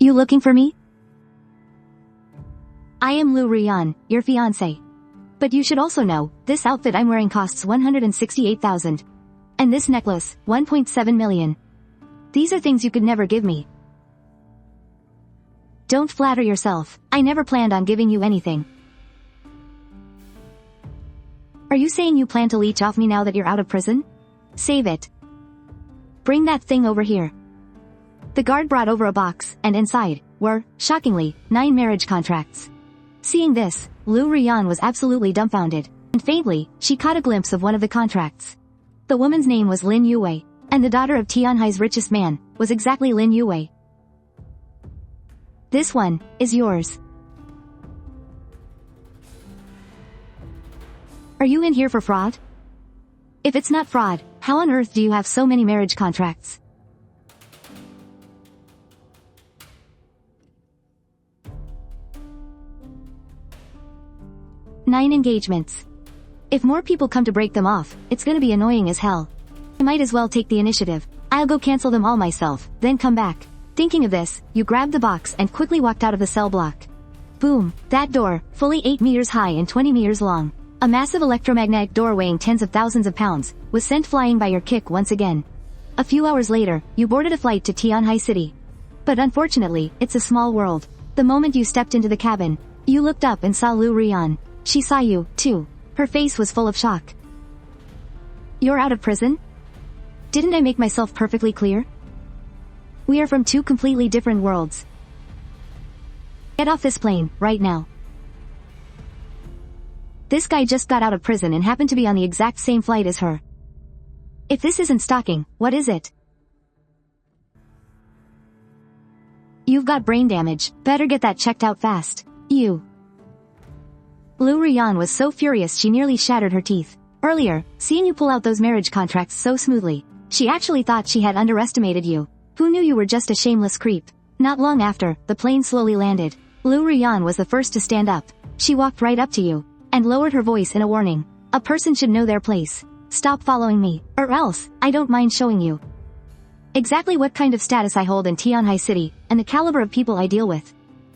You looking for me? I am Liu Ruyan, your fiancé. But you should also know, this outfit I'm wearing costs 168,000. And this necklace, 1.7 million. These are things you could never give me. Don't flatter yourself, I never planned on giving you anything. Are you saying you plan to leech off me now that you're out of prison? Save it. Bring that thing over here. The guard brought over a box, and inside were, shockingly, 9 marriage contracts. Seeing this, Liu Ruyan was absolutely dumbfounded, and faintly, she caught a glimpse of one of the contracts. The woman's name was Lin Youwei, and the daughter of Tianhai's richest man, was exactly Lin Youwei. This one is yours. Are you in here for fraud? If it's not fraud, how on earth do you have so many marriage contracts? Nine engagements. If more people come to break them off, it's gonna be annoying as hell. I might as well take the initiative. I'll go cancel them all myself, then come back. Thinking of this, you grabbed the box and quickly walked out of the cell block. Boom, that door, fully 8 meters high and 20 meters long, a massive electromagnetic door weighing tens of thousands of pounds, was sent flying by your kick once again. A few hours later, you boarded a flight to Tianhai City. But unfortunately, it's a small world. The moment you stepped into the cabin, you looked up and saw Liu Ruyan. She saw you, too. Her face was full of shock. You're out of prison? Didn't I make myself perfectly clear? We are from 2 completely different worlds. Get off this plane, right now. This guy just got out of prison and happened to be on the exact same flight as her. If this isn't stalking, what is it? You've got brain damage, better get that checked out fast. You. Liu Ruyan was so furious she nearly shattered her teeth. Earlier, seeing you pull out those marriage contracts so smoothly, she actually thought she had underestimated you. Who knew you were just a shameless creep? Not long after, the plane slowly landed. Liu Ruyan was the first to stand up. She walked right up to you, and lowered her voice in a warning. A person should know their place. Stop following me, or else, I don't mind showing you exactly what kind of status I hold in Tianhai City, and the caliber of people I deal with.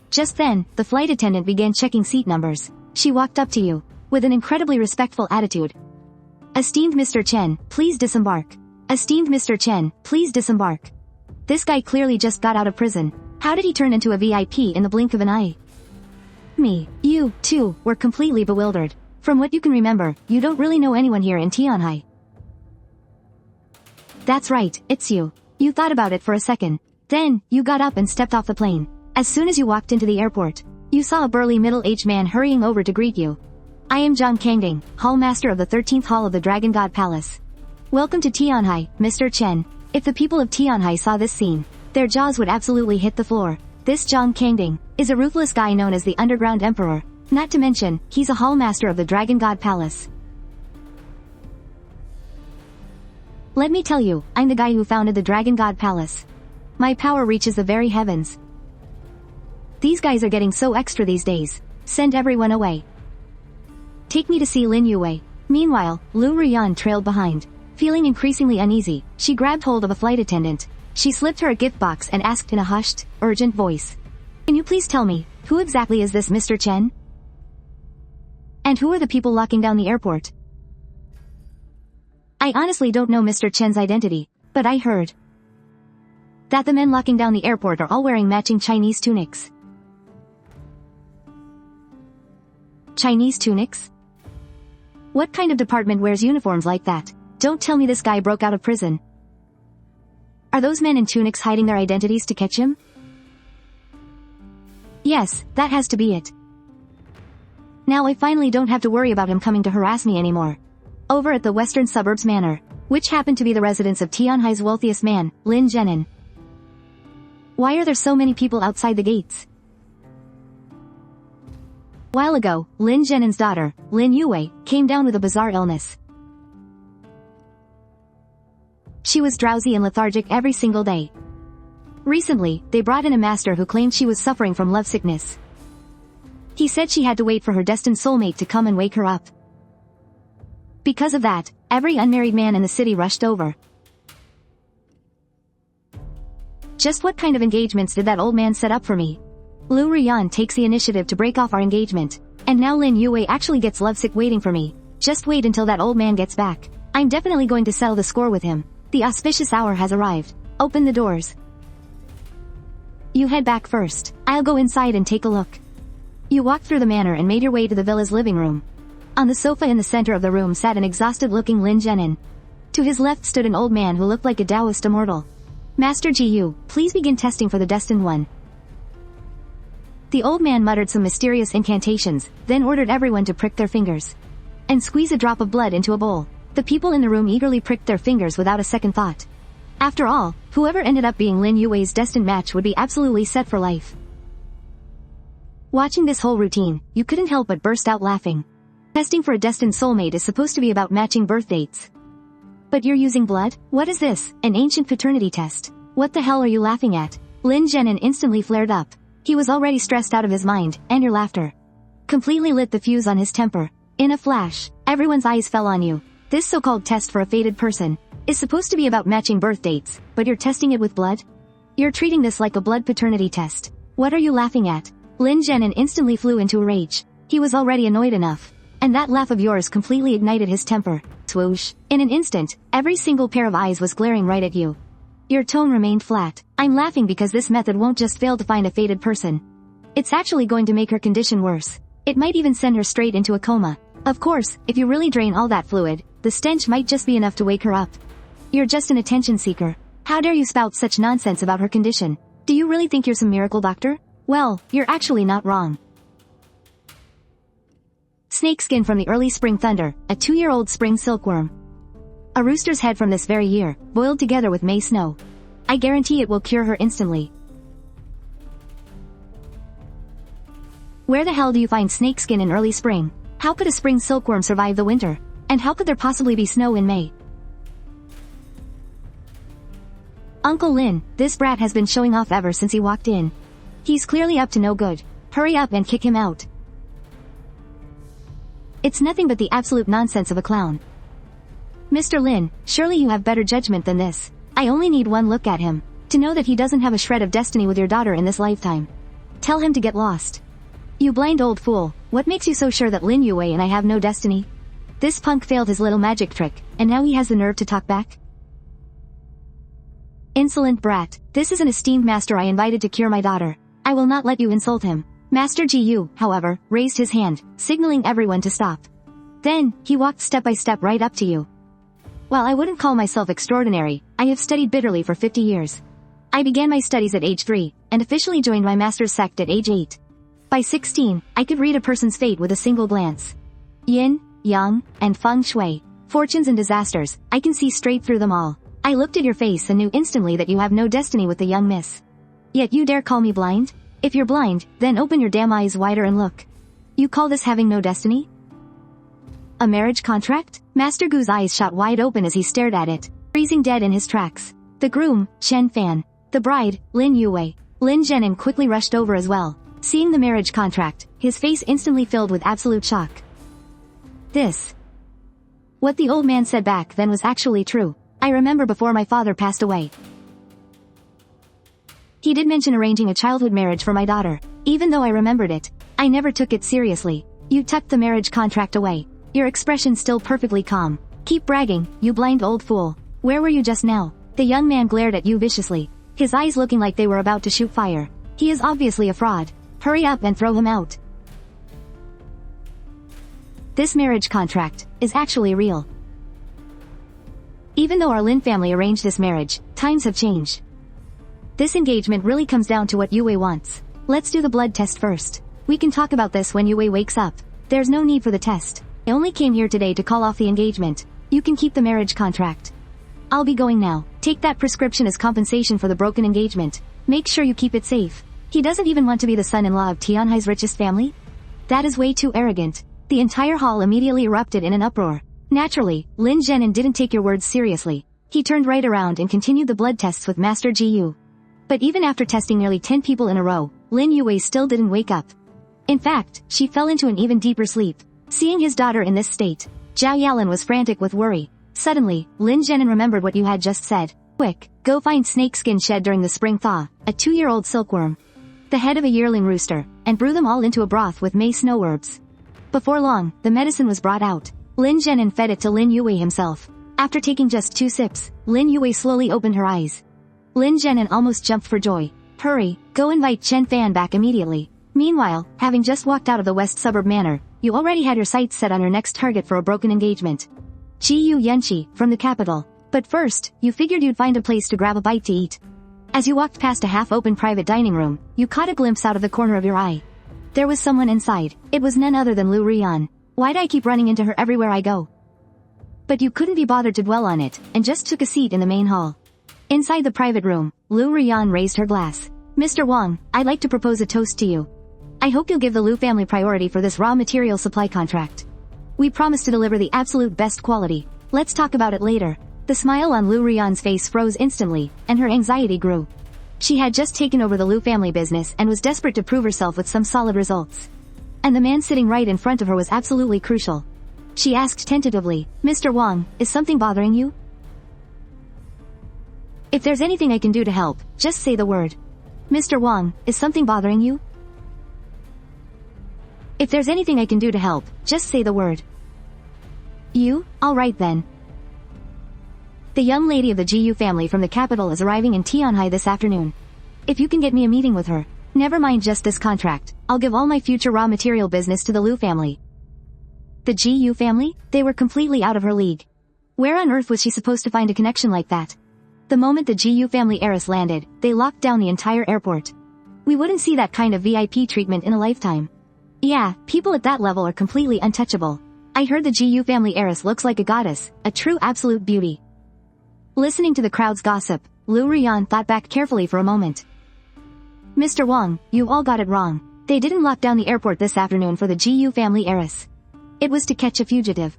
Just then, the flight attendant began checking seat numbers. She walked up to you, with an incredibly respectful attitude. Esteemed Mr. Chen, please disembark. Esteemed Mr. Chen, please disembark. This guy clearly just got out of prison. How did he turn into a VIP in the blink of an eye? You, too, were completely bewildered. From what you can remember, you don't really know anyone here in Tianhai. That's right, it's you. You thought about it for a second. Then, you got up and stepped off the plane. As soon as you walked into the airport, you saw a burly middle-aged man hurrying over to greet you. I am Zhang Kangding, Hall Master of the 13th Hall of the Dragon God Palace. Welcome to Tianhai, Mr. Chen. If the people of Tianhai saw this scene, their jaws would absolutely hit the floor. This Zhang Kangding is a ruthless guy known as the Underground Emperor. Not to mention, he's a Hall Master of the Dragon God Palace. Let me tell you, I'm the guy who founded the Dragon God Palace. My power reaches the very heavens. These guys are getting so extra these days. Send everyone away. Take me to see Lin Youwei. Meanwhile, Liu Ruyan trailed behind. Feeling increasingly uneasy, she grabbed hold of a flight attendant. She slipped her a gift box and asked in a hushed, urgent voice. Can you please tell me, who exactly is this Mr. Chen? And who are the people locking down the airport? I honestly don't know Mr. Chen's identity, but I heard that the men locking down the airport are all wearing matching Chinese tunics. Chinese tunics? What kind of department wears uniforms like that? Don't tell me this guy broke out of prison. Are those men in tunics hiding their identities to catch him? Yes, that has to be it. Now I finally don't have to worry about him coming to harass me anymore. Over at the Western Suburbs Manor, which happened to be the residence of Tianhai's wealthiest man, Lin Zhenan. Why are there so many people outside the gates? While ago, Lin Zhenan's daughter, Lin Youwei, came down with a bizarre illness. She was drowsy and lethargic every single day. Recently, they brought in a master who claimed she was suffering from lovesickness. He said she had to wait for her destined soulmate to come and wake her up. Because of that, every unmarried man in the city rushed over. Just what kind of engagements did that old man set up for me? Liu Ruyan takes the initiative to break off our engagement. And now Lin Youwei actually gets lovesick waiting for me. Just wait until that old man gets back. I'm definitely going to settle the score with him. The auspicious hour has arrived. Open the doors. You head back first. I'll go inside and take a look. You walked through the manor and made your way to the villa's living room. On the sofa in the center of the room sat an exhausted-looking Lin Youwei. To his left stood an old man who looked like a Taoist immortal. Master Gu, please begin testing for the destined one. The old man muttered some mysterious incantations, then ordered everyone to prick their fingers. And squeeze a drop of blood into a bowl. The people in the room eagerly pricked their fingers without a second thought. After all, whoever ended up being Lin Youwei's destined match would be absolutely set for life. Watching this whole routine, you couldn't help but burst out laughing. Testing for a destined soulmate is supposed to be about matching birth dates. But you're using blood? What is this? An ancient paternity test? What the hell are you laughing at? Lin Youwei instantly flared up. He was already stressed out of his mind, and your laughter completely lit the fuse on his temper. In a flash, everyone's eyes fell on you. This so-called test for a fated person is supposed to be about matching birth dates, but you're testing it with blood? You're treating this like a blood paternity test. What are you laughing at? Lin Youwei instantly flew into a rage. He was already annoyed enough. And that laugh of yours completely ignited his temper. Swoosh. In an instant, every single pair of eyes was glaring right at you. Your tone remained flat. I'm laughing because this method won't just fail to find a fated person. It's actually going to make her condition worse. It might even send her straight into a coma. Of course, if you really drain all that fluid, the stench might just be enough to wake her up. You're just an attention seeker. How dare you spout such nonsense about her condition? Do you really think you're some miracle doctor? Well, you're actually not wrong. Snakeskin from the early spring thunder, a 2-year-old spring silkworm. A rooster's head from this very year, boiled together with May snow. I guarantee it will cure her instantly. Where the hell do you find snakeskin in early spring? How could a spring silkworm survive the winter? And how could there possibly be snow in May? Uncle Lin, this brat has been showing off ever since he walked in. He's clearly up to no good. Hurry up and kick him out. It's nothing but the absolute nonsense of a clown. Mr. Lin, surely you have better judgment than this. I only need one look at him to know that he doesn't have a shred of destiny with your daughter in this lifetime. Tell him to get lost. You blind old fool, what makes you so sure that Lin Youwei and I have no destiny? This punk failed his little magic trick, and now he has the nerve to talk back? Insolent brat, this is an esteemed master I invited to cure my daughter. I will not let you insult him. Master Gu, however, raised his hand, signaling everyone to stop. Then, he walked step by step right up to you. While I wouldn't call myself extraordinary, I have studied bitterly for 50 years. I began my studies at age 3, and officially joined my master's sect at age 8. By 16, I could read a person's fate with a single glance. Yin, yang, and feng shui, fortunes and disasters, I can see straight through them all. I looked at your face and knew instantly that you have no destiny with the young miss. Yet you dare call me blind? If you're blind, then open your damn eyes wider and look. You call this having no destiny? A marriage contract? Master Gu's eyes shot wide open as he stared at it, freezing dead in his tracks. The groom, Chen Fan. The bride, Lin Youwei. Lin Youwei quickly rushed over as well. Seeing the marriage contract, his face instantly filled with absolute shock. This. What the old man said back then was actually true. I remember before my father passed away. He did mention arranging a childhood marriage for my daughter. Even though I remembered it, I never took it seriously. You tucked the marriage contract away. Your expression still perfectly calm. Keep bragging, you blind old fool. Where were you just now? The young man glared at you viciously, his eyes looking like they were about to shoot fire. He is obviously a fraud. Hurry up and throw him out. This marriage contract is actually real. Even though our Lin family arranged this marriage, times have changed. This engagement really comes down to what Youwei wants. Let's do the blood test first. We can talk about this when Youwei wakes up. There's no need for the test. I only came here today to call off the engagement. You can keep the marriage contract. I'll be going now. Take that prescription as compensation for the broken engagement. Make sure you keep it safe. He doesn't even want to be the son-in-law of Tianhai's richest family? That is way too arrogant. The entire hall immediately erupted in an uproar. Naturally, Lin Youwei didn't take your words seriously. He turned right around and continued the blood tests with Master Gu. But even after testing nearly 10 people in a row, Lin Youwei still didn't wake up. In fact, she fell into an even deeper sleep. Seeing his daughter in this state, Zhao Yalan was frantic with worry. Suddenly, Lin Youwei remembered what you had just said. Quick, go find snakeskin shed during the spring thaw, a 2-year-old silkworm, the head of a yearling rooster, and brew them all into a broth with May snow herbs. Before long, the medicine was brought out. Lin Zhenan fed it to Lin Youwei himself. After taking just 2 sips, Lin Youwei slowly opened her eyes. Lin Zhenan almost jumped for joy. Hurry, go invite Chen Fan back immediately. Meanwhile, having just walked out of the West Suburb Manor, you already had your sights set on your next target for a broken engagement. Gu Yunxi, from the capital. But first, you figured you'd find a place to grab a bite to eat. As you walked past a half-open private dining room, you caught a glimpse out of the corner of your eye. There was someone inside. It was none other than Liu Ruyan. Why'd I keep running into her everywhere I go? But you couldn't be bothered to dwell on it, and just took a seat in the main hall. Inside the private room, Liu Ruyan raised her glass. Mr. Wang, I'd like to propose a toast to you. I hope you'll give the Liu family priority for this raw material supply contract. We promise to deliver the absolute best quality. Let's talk about it later. The smile on Liu Ruyan's face froze instantly, and her anxiety grew. She had just taken over the Liu family business and was desperate to prove herself with some solid results. And the man sitting right in front of her was absolutely crucial. She asked tentatively, Mr. Wang, is something bothering you? If there's anything I can do to help, just say the word. Mr. Wang, is something bothering you? If there's anything I can do to help, just say the word. You? Alright then. The young lady of the Gu family from the capital is arriving in Tianhai this afternoon. If you can get me a meeting with her, never mind just this contract, I'll give all my future raw material business to the Liu family. The Gu family? They were completely out of her league. Where on earth was she supposed to find a connection like that? The moment the Gu family heiress landed, they locked down the entire airport. We wouldn't see that kind of VIP treatment in a lifetime. Yeah, people at that level are completely untouchable. I heard the Gu family heiress looks like a goddess, a true absolute beauty. Listening to the crowd's gossip, Liu Ruyan thought back carefully for a moment. Mr. Wang, you all got it wrong. They didn't lock down the airport this afternoon for the Gu family heiress. It was to catch a fugitive.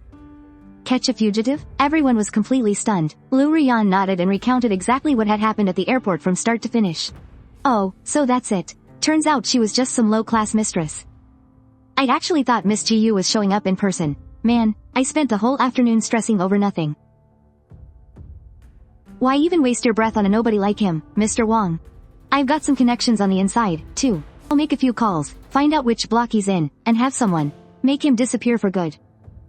Catch a fugitive? Everyone was completely stunned. Liu Ruyan nodded and recounted exactly what had happened at the airport from start to finish. Oh, so that's it. Turns out she was just some low-class mistress. I'd actually thought Miss Gu was showing up in person. Man, I spent the whole afternoon stressing over nothing. Why even waste your breath on a nobody like him, Mr. Wang? I've got some connections on the inside, too. I'll make a few calls, find out which block he's in, and have someone make him disappear for good.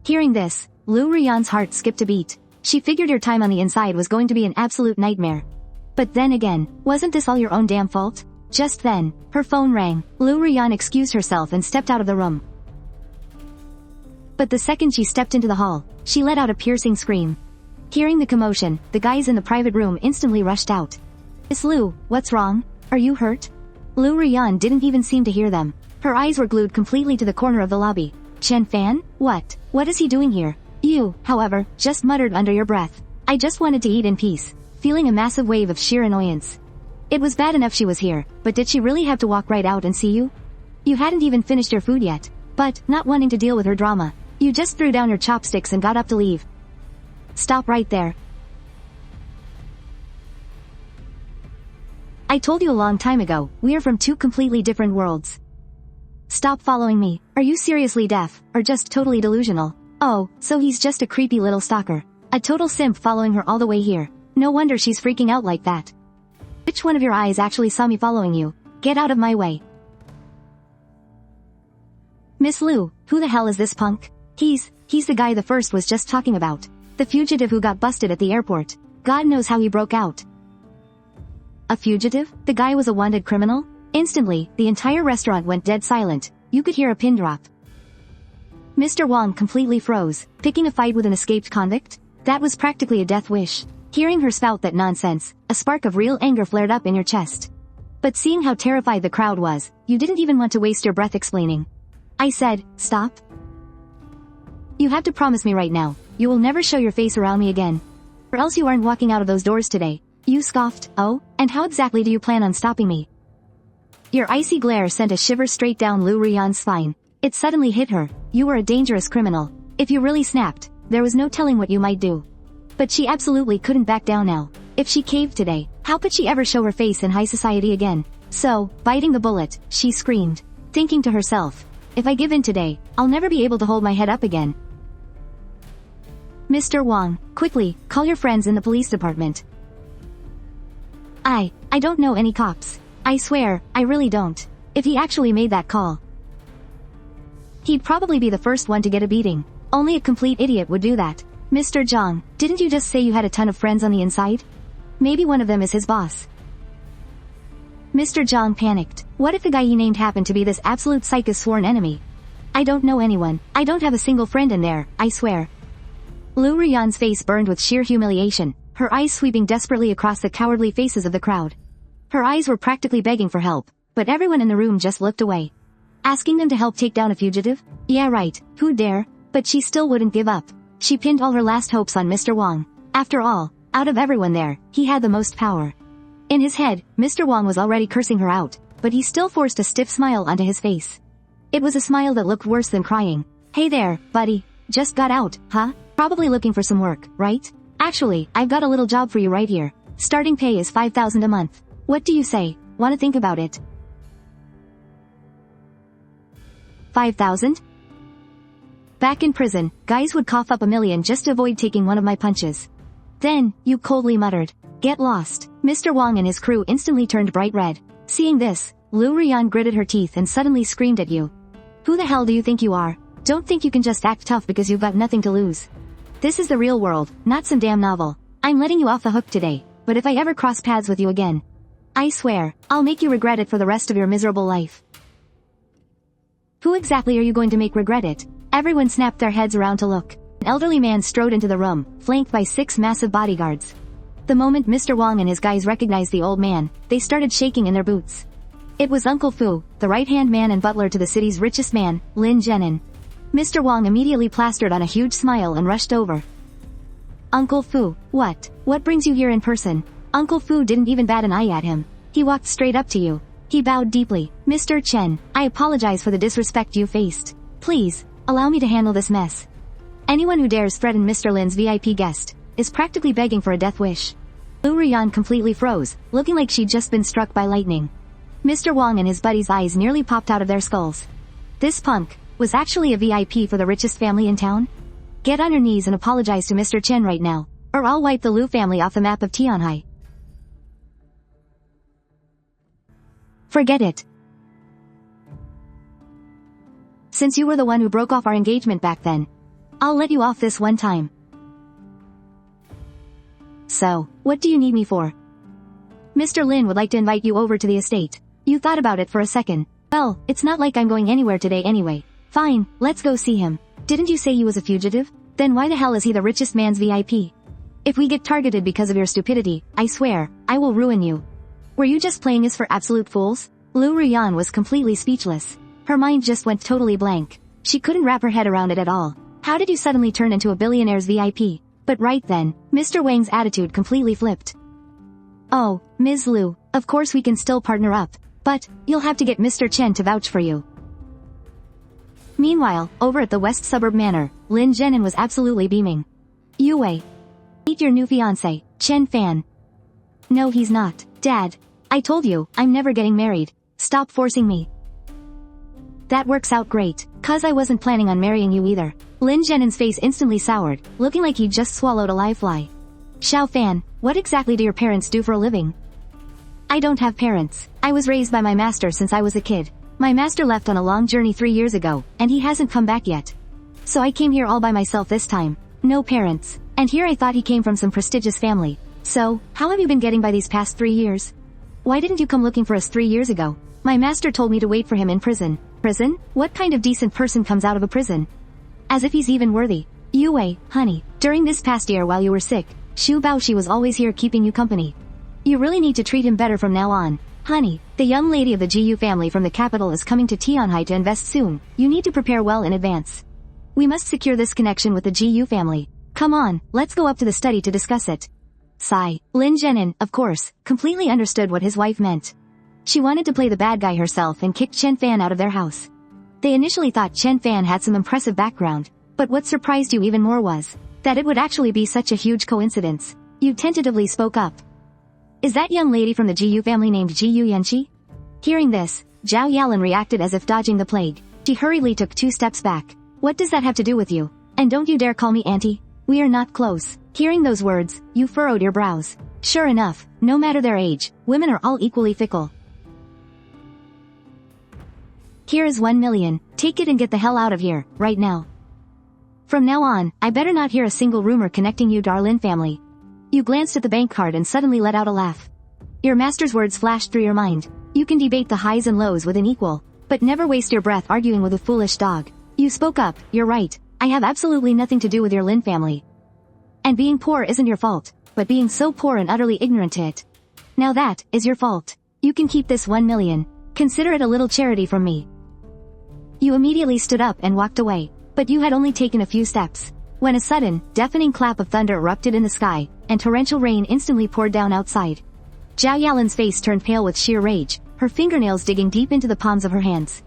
Hearing this, Liu Ruyan's heart skipped a beat. She figured her time on the inside was going to be an absolute nightmare. But then again, wasn't this all your own damn fault? Just then, her phone rang. Liu Ruyan excused herself and stepped out of the room. But the second she stepped into the hall, she let out a piercing scream. Hearing the commotion, the guys in the private room instantly rushed out. Miss Liu, what's wrong? Are you hurt? Liu Ruyan didn't even seem to hear them. Her eyes were glued completely to the corner of the lobby. Chen Fan? What? What is he doing here? You, however, just muttered under your breath. I just wanted to eat in peace, feeling a massive wave of sheer annoyance. It was bad enough she was here, but did she really have to walk right out and see you? You hadn't even finished your food yet. But, not wanting to deal with her drama, you just threw down your chopsticks and got up to leave. Stop right there. I told you a long time ago, we are from 2 completely different worlds. Stop following me. Are you seriously deaf, or just totally delusional? Oh, so he's just a creepy little stalker. A total simp following her all the way here. No wonder she's freaking out like that. Which one of your eyes actually saw me following you? Get out of my way. Miss Liu, who the hell is this punk? He's the guy the first was just talking about. The fugitive who got busted at the airport. God knows how he broke out. A fugitive? The guy was a wanted criminal? Instantly, the entire restaurant went dead silent. You could hear a pin drop. Mr. Wang completely froze. Picking a fight with an escaped convict? That was practically a death wish. Hearing her spout that nonsense, a spark of real anger flared up in your chest. But seeing how terrified the crowd was, you didn't even want to waste your breath explaining. I said, stop. You have to promise me right now, you will never show your face around me again. Or else you aren't walking out of those doors today. You scoffed. Oh, and how exactly do you plan on stopping me? Your icy glare sent a shiver straight down Liu Ruyan's spine. It suddenly hit her. You were a dangerous criminal. If you really snapped, there was no telling what you might do. But she absolutely couldn't back down now. If she caved today, how could she ever show her face in high society again? So, biting the bullet, she screamed, thinking to herself, if I give in today, I'll never be able to hold my head up again. Mr. Wang, quickly, call your friends in the police department. I don't know any cops. I swear, I really don't. If he actually made that call, he'd probably be the first one to get a beating. Only a complete idiot would do that. Mr. Zhang, didn't you just say you had a ton of friends on the inside? Maybe one of them is his boss. Mr. Zhang panicked. What if the guy he named happened to be this absolute psycho's sworn enemy? I don't know anyone. I don't have a single friend in there, I swear. Liu Ruyan's face burned with sheer humiliation, her eyes sweeping desperately across the cowardly faces of the crowd. Her eyes were practically begging for help, but everyone in the room just looked away. Asking them to help take down a fugitive? Yeah right, who'd dare? But she still wouldn't give up. She pinned all her last hopes on Mr. Wang. After all, out of everyone there, he had the most power. In his head, Mr. Wang was already cursing her out, but he still forced a stiff smile onto his face. It was a smile that looked worse than crying. Hey there, buddy. Just got out, huh? Probably looking for some work, right? Actually, I've got a little job for you right here. Starting pay is 5,000 a month. What do you say? Wanna think about it? 5,000? Back in prison, guys would cough up $1 million just to avoid taking one of my punches. Then, you coldly muttered, "Get lost." Mr. Wang and his crew instantly turned bright red. Seeing this, Liu Ruyan gritted her teeth and suddenly screamed at you. Who the hell do you think you are? Don't think you can just act tough because you've got nothing to lose. This is the real world, not some damn novel. I'm letting you off the hook today, but if I ever cross paths with you again, I swear, I'll make you regret it for the rest of your miserable life. Who exactly are you going to make regret it? Everyone snapped their heads around to look. An elderly man strode into the room, flanked by 6 massive bodyguards. The moment Mr. Wang and his guys recognized the old man, they started shaking in their boots. It was Uncle Fu, the right-hand man and butler to the city's richest man, Lin Youwei. Mr. Wang immediately plastered on a huge smile and rushed over. Uncle Fu, what? What brings you here in person? Uncle Fu didn't even bat an eye at him. He walked straight up to you. He bowed deeply. Mr. Chen, I apologize for the disrespect you faced. Please, allow me to handle this mess. Anyone who dares threaten Mr. Lin's VIP guest is practically begging for a death wish. Liu Ruyan completely froze, looking like she'd just been struck by lightning. Mr. Wang and his buddy's eyes nearly popped out of their skulls. This punk was actually a VIP for the richest family in town? Get on your knees and apologize to Mr. Chen right now, or I'll wipe the Liu family off the map of Tianhai. Forget it. Since you were the one who broke off our engagement back then, I'll let you off this one time. So, what do you need me for? Mr. Lin would like to invite you over to the estate. You thought about it for a second. Well, it's not like I'm going anywhere today anyway. Fine, let's go see him. Didn't you say he was a fugitive? Then why the hell is he the richest man's VIP? If we get targeted because of your stupidity, I swear, I will ruin you. Were you just playing us for absolute fools? Liu Ruyan was completely speechless. Her mind just went totally blank. She couldn't wrap her head around it at all. How did you suddenly turn into a billionaire's VIP? But right then, Mr. Wang's attitude completely flipped. Oh, Ms. Liu, of course we can still partner up, but you'll have to get Mr. Chen to vouch for you. Meanwhile, over at the West Suburb Manor, Lin Youwei was absolutely beaming. Youwei. Meet your new fiancé, Chen Fan. No he's not. Dad. I told you, I'm never getting married. Stop forcing me. That works out great, cause I wasn't planning on marrying you either. Lin Youwei's face instantly soured, looking like he'd just swallowed a live fly. Xiao Fan, what exactly do your parents do for a living? I don't have parents. I was raised by my master since I was a kid. My master left on a long journey 3 years ago, and he hasn't come back yet. So I came here all by myself this time. No parents. And here I thought he came from some prestigious family. So, how have you been getting by these past 3 years? Why didn't you come looking for us 3 years ago? My master told me to wait for him in prison. Prison? What kind of decent person comes out of a prison? As if he's even worthy. Youwei, honey, during this past year while you were sick, Xu Baoshi was always here keeping you company. You really need to treat him better from now on. Honey, the young lady of the Gu family from the capital is coming to Tianhai to invest soon. You need to prepare well in advance. We must secure this connection with the Gu family. Come on, let's go up to the study to discuss it. Sigh. Lin Youwei, of course, completely understood what his wife meant. She wanted to play the bad guy herself and kick Chen Fan out of their house. They initially thought Chen Fan had some impressive background, but what surprised you even more was that it would actually be such a huge coincidence. You tentatively spoke up. Is that young lady from the Gu family named Gu Yunxi? Hearing this, Zhao Yalan reacted as if dodging the plague. She hurriedly took 2 steps back. What does that have to do with you? And don't you dare call me auntie. We are not close. Hearing those words, you furrowed your brows. Sure enough, no matter their age, women are all equally fickle. Here is 1 million, take it and get the hell out of here, right now. From now on, I better not hear a single rumor connecting you to our Lin family. You glanced at the bank card and suddenly let out a laugh. Your master's words flashed through your mind. You can debate the highs and lows with an equal, but never waste your breath arguing with a foolish dog. You spoke up, you're right, I have absolutely nothing to do with your Lin family. And being poor isn't your fault, but being so poor and utterly ignorant to it. Now that is your fault. You can keep this 1 million. Consider it a little charity from me. You immediately stood up and walked away, but you had only taken a few steps, when a sudden, deafening clap of thunder erupted in the sky, and torrential rain instantly poured down outside. Zhao Yalin's face turned pale with sheer rage, her fingernails digging deep into the palms of her hands.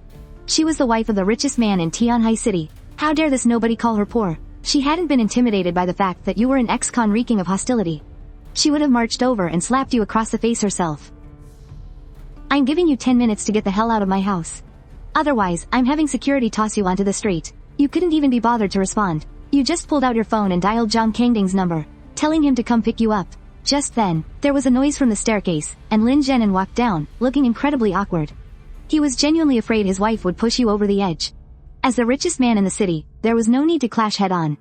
She was the wife of the richest man in Tianhai City. How dare this nobody call her poor? She hadn't been intimidated by the fact that you were an ex-con reeking of hostility. She would have marched over and slapped you across the face herself. I'm giving you 10 minutes to get the hell out of my house. Otherwise, I'm having security toss you onto the street. You couldn't even be bothered to respond. You just pulled out your phone and dialed Zhang Kangding's number, telling him to come pick you up. Just then, there was a noise from the staircase, and Lin Zhenan walked down, looking incredibly awkward. He was genuinely afraid his wife would push you over the edge. As the richest man in the city, there was no need to clash head-on.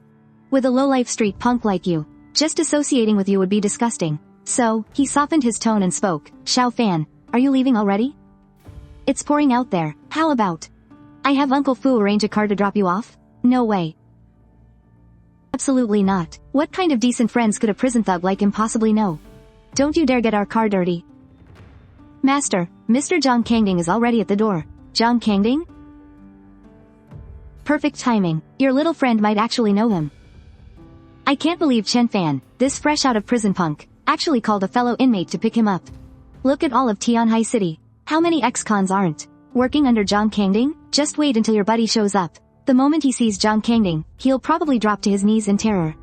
With a low-life street punk like you, just associating with you would be disgusting. So, he softened his tone and spoke, Xiao Fan, are you leaving already? It's pouring out there, how about? I have Uncle Fu arrange a car to drop you off? No way. Absolutely not. What kind of decent friends could a prison thug like him possibly know? Don't you dare get our car dirty. Master, Mr. Zhang Kangding is already at the door. Zhang Kangding? Perfect timing. Your little friend might actually know him. I can't believe Chen Fan, this fresh out of prison punk, actually called a fellow inmate to pick him up. Look at all of Tianhai City. How many ex-cons aren't working under Zhang Kangding? Just wait until your buddy shows up. The moment he sees Zhang Kangding, he'll probably drop to his knees in terror.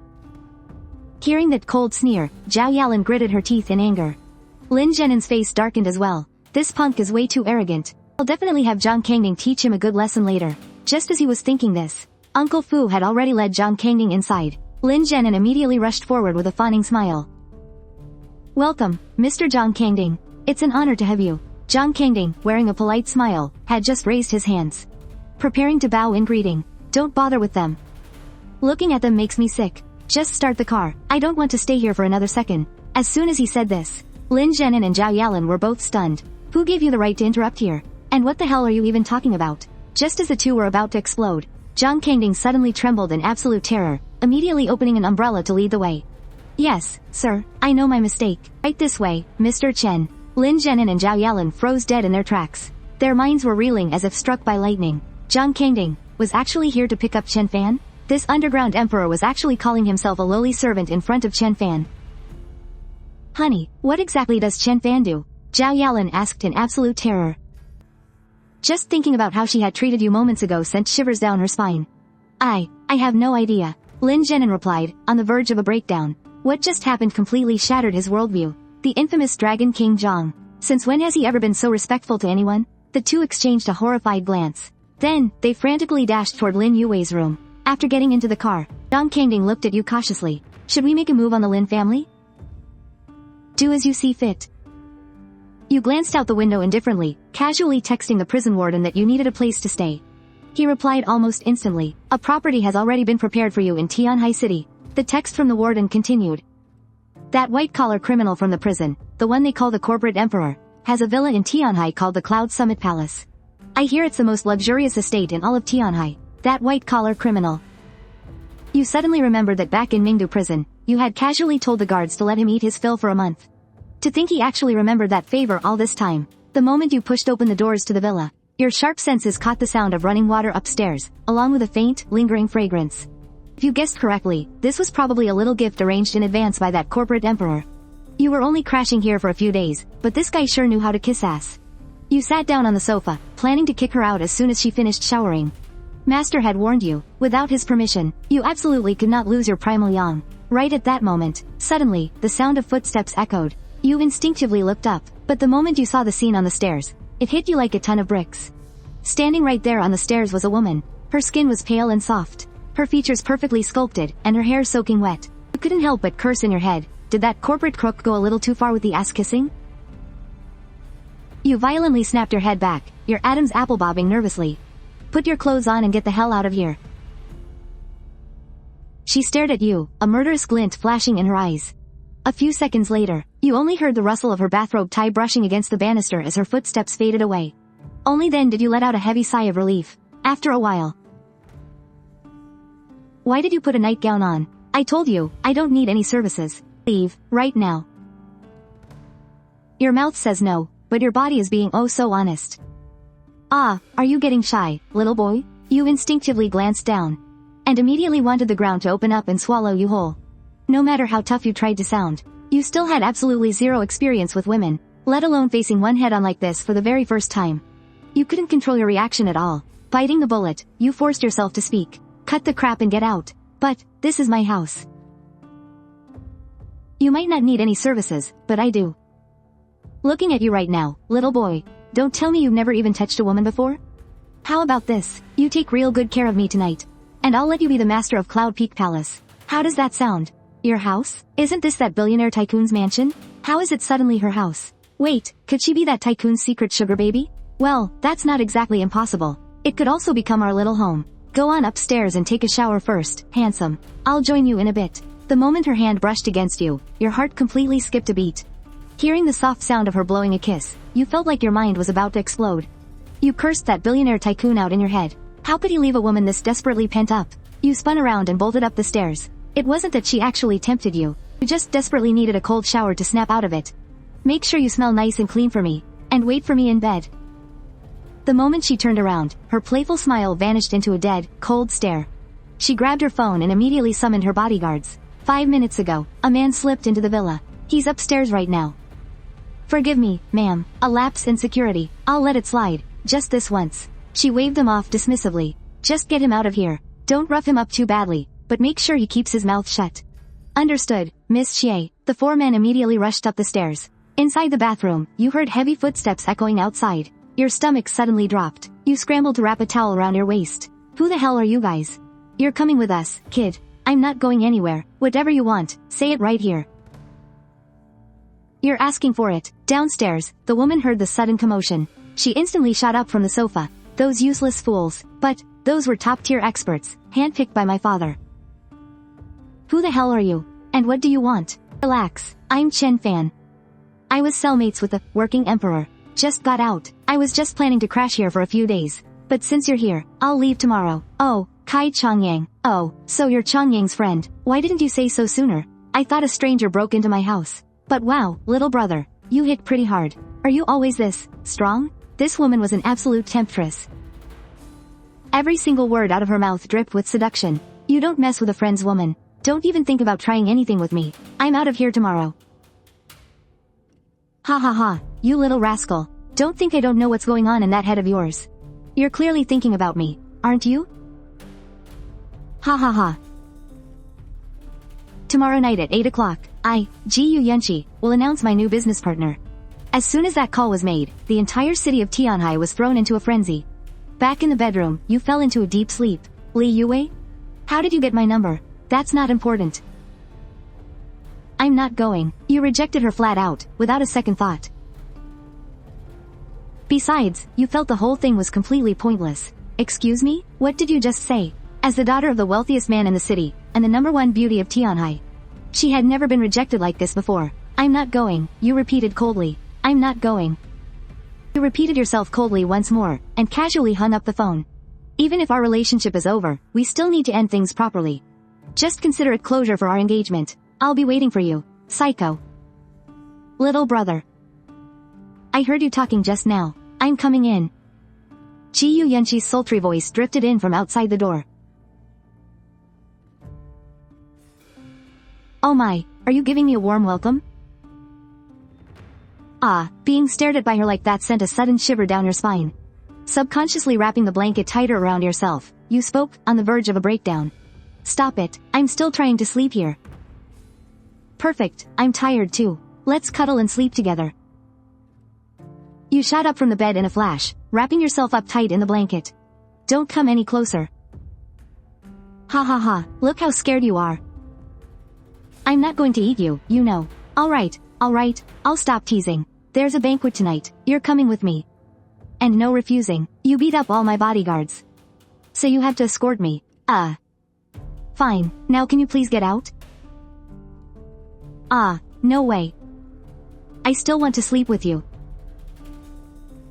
Hearing that cold sneer, Zhao Yalin gritted her teeth in anger. Lin Zhenan's face darkened as well. This punk is way too arrogant. I'll definitely have Zhang Kangding teach him a good lesson later. Just as he was thinking this, Uncle Fu had already led Zhang Kangding inside. Lin Zhenan immediately rushed forward with a fawning smile. Welcome, Mr. Zhang Kangding. It's an honor to have you. Zhang Kangding, wearing a polite smile, had just raised his hands, preparing to bow in greeting. Don't bother with them. Looking at them makes me sick. Just start the car. I don't want to stay here for another second. As soon as he said this, Lin Zhenan and Zhao Yalin were both stunned. Who gave you the right to interrupt here? And what the hell are you even talking about? Just as the two were about to explode, Zhang Kangding suddenly trembled in absolute terror, immediately opening an umbrella to lead the way. Yes, sir, I know my mistake. Right this way, Mr. Chen. Lin Zhenan and Zhao Yalin froze dead in their tracks. Their minds were reeling as if struck by lightning. Zhang Kangding was actually here to pick up Chen Fan? This underground emperor was actually calling himself a lowly servant in front of Chen Fan. Honey, what exactly does Chen Fan do? Zhao Yalin asked in absolute terror. Just thinking about how she had treated you moments ago sent shivers down her spine. I have no idea. Lin Zhenan replied, on the verge of a breakdown. What just happened completely shattered his worldview. The infamous Dragon King Zhang. Since when has he ever been so respectful to anyone? The two exchanged a horrified glance. Then, they frantically dashed toward Lin Youwei's room. After getting into the car, Zhang Kangding looked at you cautiously. Should we make a move on the Lin family? Do as you see fit. You glanced out the window indifferently, casually texting the prison warden that you needed a place to stay. He replied almost instantly, a property has already been prepared for you in Tianhai City. The text from the warden continued. That white-collar criminal from the prison, the one they call the corporate emperor, has a villa in Tianhai called the Cloud Summit Palace. I hear it's the most luxurious estate in all of Tianhai. That white-collar criminal. You suddenly remembered that back in Mingdu prison, you had casually told the guards to let him eat his fill for a month. To think he actually remembered that favor all this time. The moment you pushed open the doors to the villa, your sharp senses caught the sound of running water upstairs, along with a faint, lingering fragrance. If you guessed correctly, this was probably a little gift arranged in advance by that corporate emperor. You were only crashing here for a few days, but this guy sure knew how to kiss ass. You sat down on the sofa, planning to kick her out as soon as she finished showering. Master had warned you, without his permission, you absolutely could not lose your primal yang. Right at that moment, suddenly, the sound of footsteps echoed. You instinctively looked up, but the moment you saw the scene on the stairs, it hit you like a ton of bricks. Standing right there on the stairs was a woman. Her skin was pale and soft, her features perfectly sculpted, and her hair soaking wet. You couldn't help but curse in your head. did that corporate crook go a little too far with the ass-kissing? You violently snapped your head back, your Adam's apple bobbing nervously. Put your clothes on and get the hell out of here. She stared at you, a murderous glint flashing in her eyes. A few seconds later, you only heard the rustle of her bathrobe tie brushing against the banister as her footsteps faded away. Only then did you let out a heavy sigh of relief. After a while. Why did you put a nightgown on? I told you, I don't need any services. Leave, right now. Your mouth says no, but your body is being oh so honest. Ah, are you getting shy, little boy? You instinctively glanced down. And immediately wanted the ground to open up and swallow you whole. No matter how tough you tried to sound, you still had absolutely zero experience with women, let alone facing one head-on like this for the very first time. You couldn't control your reaction at all. Biting the bullet, you forced yourself to speak. Cut the crap and get out. But, this is my house. You might not need any services, but I do. Looking at you right now, little boy, don't tell me you've never even touched a woman before? How about this, you take real good care of me tonight. And I'll let you be the master of Cloud Peak Palace. How does that sound? Your house? Isn't this that billionaire tycoon's mansion? How is it suddenly her house? Wait, could she be that tycoon's secret sugar baby? Well, that's not exactly impossible. It could also become our little home. Go on upstairs and take a shower first, handsome. I'll join you in a bit. The moment her hand brushed against you, your heart completely skipped a beat. Hearing the soft sound of her blowing a kiss, you felt like your mind was about to explode. You cursed that billionaire tycoon out in your head. How could he leave a woman this desperately pent up? You spun around and bolted up the stairs. It wasn't that she actually tempted you. You just desperately needed a cold shower to snap out of it. Make sure you smell nice and clean for me. And wait for me in bed. The moment she turned around, her playful smile vanished into a dead, cold stare. She grabbed her phone and immediately summoned her bodyguards. 5 minutes ago, a man slipped into the villa. He's upstairs right now. Forgive me, ma'am. A lapse in security. I'll let it slide. Just this once. She waved them off dismissively. Just get him out of here. Don't rough him up too badly, but make sure he keeps his mouth shut. Understood, Miss Xie. The 4 men immediately rushed up the stairs. Inside the bathroom, you heard heavy footsteps echoing outside. Your stomach suddenly dropped. You scrambled to wrap a towel around your waist. Who the hell are you guys? You're coming with us, kid. I'm not going anywhere. Whatever you want, say it right here. You're asking for it. Downstairs, the woman heard the sudden commotion. She instantly shot up from the sofa. Those useless fools. But, those were top-tier experts, handpicked by my father. Who the hell are you? And what do you want? Relax, I'm Chen Fan. I was cellmates with the working emperor. Just got out. I was just planning to crash here for a few days. But since you're here, I'll leave tomorrow. Oh, Kai Chongyang. Oh, so you're Chongyang's friend. Why didn't you say so sooner? I thought a stranger broke into my house. But wow, little brother, you hit pretty hard. Are you always this strong? This woman was an absolute temptress. Every single word out of her mouth dripped with seduction. You don't mess with a friend's woman. Don't even think about trying anything with me. I'm out of here tomorrow. Ha ha ha, you little rascal. Don't think I don't know what's going on in that head of yours. You're clearly thinking about me, aren't you? Ha ha ha. Tomorrow night at 8 o'clock, I, Gu Yunxi, will announce my new business partner. As soon as that call was made, the entire city of Tianhai was thrown into a frenzy. Back in the bedroom, you fell into a deep sleep. Lin Youwei? How did you get my number? That's not important. I'm not going. You rejected her flat out, without a second thought. Besides, you felt the whole thing was completely pointless. Excuse me? What did you just say? As the daughter of the wealthiest man in the city, and the #1 beauty of Tianhai. She had never been rejected like this before. I'm not going, you repeated coldly. I'm not going. You repeated yourself coldly once more, and casually hung up the phone. Even if our relationship is over, we still need to end things properly. Just consider it closure for our engagement. I'll be waiting for you, psycho. Little brother. I heard you talking just now. I'm coming in. Gu Yunxi's sultry voice drifted in from outside the door. Oh my, are you giving me a warm welcome? Ah, being stared at by her like that sent a sudden shiver down your spine. Subconsciously wrapping the blanket tighter around yourself, you spoke, on the verge of a breakdown. Stop it, I'm still trying to sleep here. Perfect, I'm tired too. Let's cuddle and sleep together. You shot up from the bed in a flash, wrapping yourself up tight in the blanket. Don't come any closer. Ha ha ha, look how scared you are. I'm not going to eat you, you know. Alright, I'll stop teasing. There's a banquet tonight, you're coming with me. And no refusing, you beat up all my bodyguards. So you have to escort me. Fine, now can you please get out? No way. I still want to sleep with you.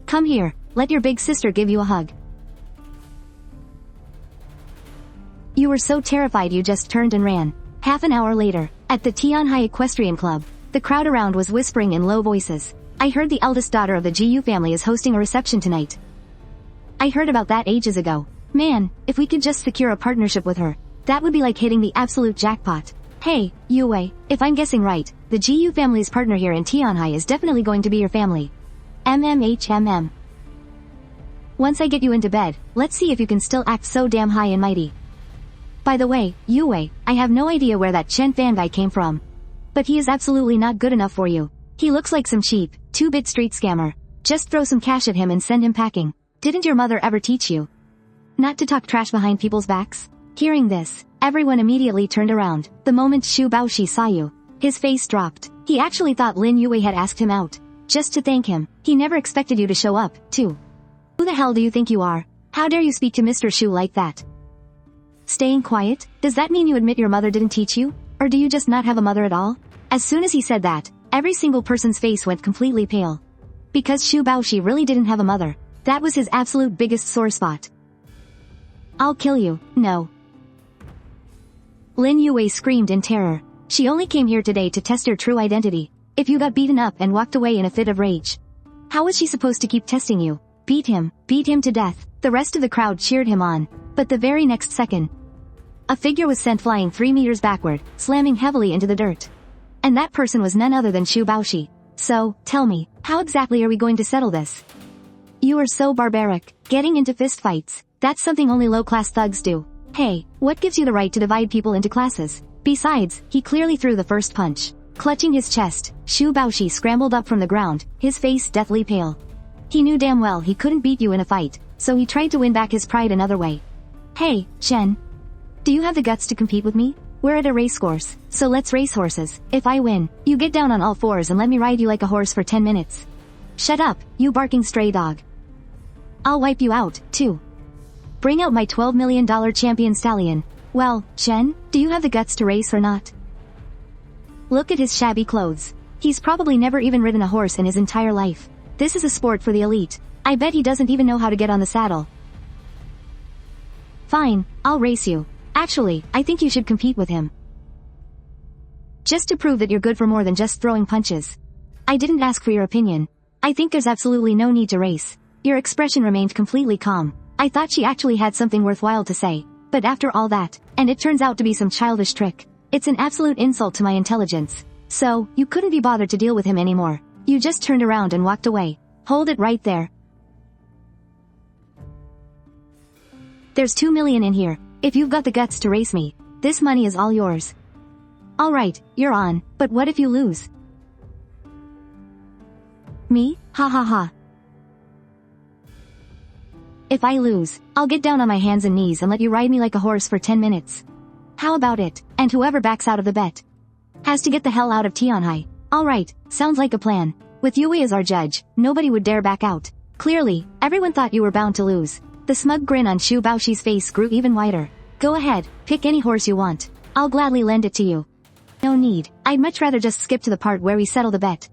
Come here, let your big sister give you a hug. You were so terrified you just turned and ran. Half an hour later, at the Tianhai Equestrian Club, the crowd around was whispering in low voices. I heard the eldest daughter of the Gu family is hosting a reception tonight. I heard about that ages ago. Man, if we could just secure a partnership with her, that would be like hitting the absolute jackpot. Hey, Youwei, if I'm guessing right, the Gu family's partner here in Tianhai is definitely going to be your family. MMHMM. Once I get you into bed, let's see if you can still act so damn high and mighty. By the way, Youwei, I have no idea where that Chen Fan guy came from. But he is absolutely not good enough for you. He looks like some cheap, 2-bit street scammer. Just throw some cash at him and send him packing. Didn't your mother ever teach you not to talk trash behind people's backs? Hearing this, everyone immediately turned around. The moment Xu Baoshi saw you, his face dropped. He actually thought Lin Youwei had asked him out just to thank him. He never expected you to show up, too. Who the hell do you think you are? How dare you speak to Mr. Xu like that? Staying quiet? Does that mean you admit your mother didn't teach you? Or do you just not have a mother at all? As soon as he said that, every single person's face went completely pale. Because Xu Baoshi really didn't have a mother. That was his absolute biggest sore spot. I'll kill you, no. Lin Youwei screamed in terror. She only came here today to test your true identity. If you got beaten up and walked away in a fit of rage, how was she supposed to keep testing you? Beat him to death. The rest of the crowd cheered him on. But the very next second, a figure was sent flying 3 meters backward, slamming heavily into the dirt. And that person was none other than Xu Baoshi. So, tell me, how exactly are we going to settle this? You are so barbaric, getting into fistfights. That's something only low-class thugs do. Hey, what gives you the right to divide people into classes? Besides, he clearly threw the first punch. Clutching his chest, Xu Baoshi scrambled up from the ground, his face deathly pale. He knew damn well he couldn't beat you in a fight, so he tried to win back his pride another way. Hey, Chen. Do you have the guts to compete with me? We're at a racecourse, so let's race horses. If I win, you get down on all fours and let me ride you like a horse for 10 minutes. Shut up, you barking stray dog. I'll wipe you out, too. Bring out my $12 million champion stallion. Well, Chen, do you have the guts to race or not? Look at his shabby clothes. He's probably never even ridden a horse in his entire life. This is a sport for the elite. I bet he doesn't even know how to get on the saddle. Fine, I'll race you. Actually, I think you should compete with him. Just to prove that you're good for more than just throwing punches. I didn't ask for your opinion. I think there's absolutely no need to race. Your expression remained completely calm. I thought she actually had something worthwhile to say. But after all that, and it turns out to be some childish trick. It's an absolute insult to my intelligence. So, you couldn't be bothered to deal with him anymore. You just turned around and walked away. Hold it right there. There's 2 million in here. If you've got the guts to race me, this money is all yours. Alright, you're on, but what if you lose? Me? Ha ha ha. If I lose, I'll get down on my hands and knees and let you ride me like a horse for 10 minutes. How about it? And whoever backs out of the bet has to get the hell out of Tianhai. Alright, sounds like a plan. With Youwei as our judge, nobody would dare back out. Clearly, everyone thought you were bound to lose. The smug grin on Xu Baoshi's face grew even wider. Go ahead, pick any horse you want. I'll gladly lend it to you. No need, I'd much rather just skip to the part where we settle the bet.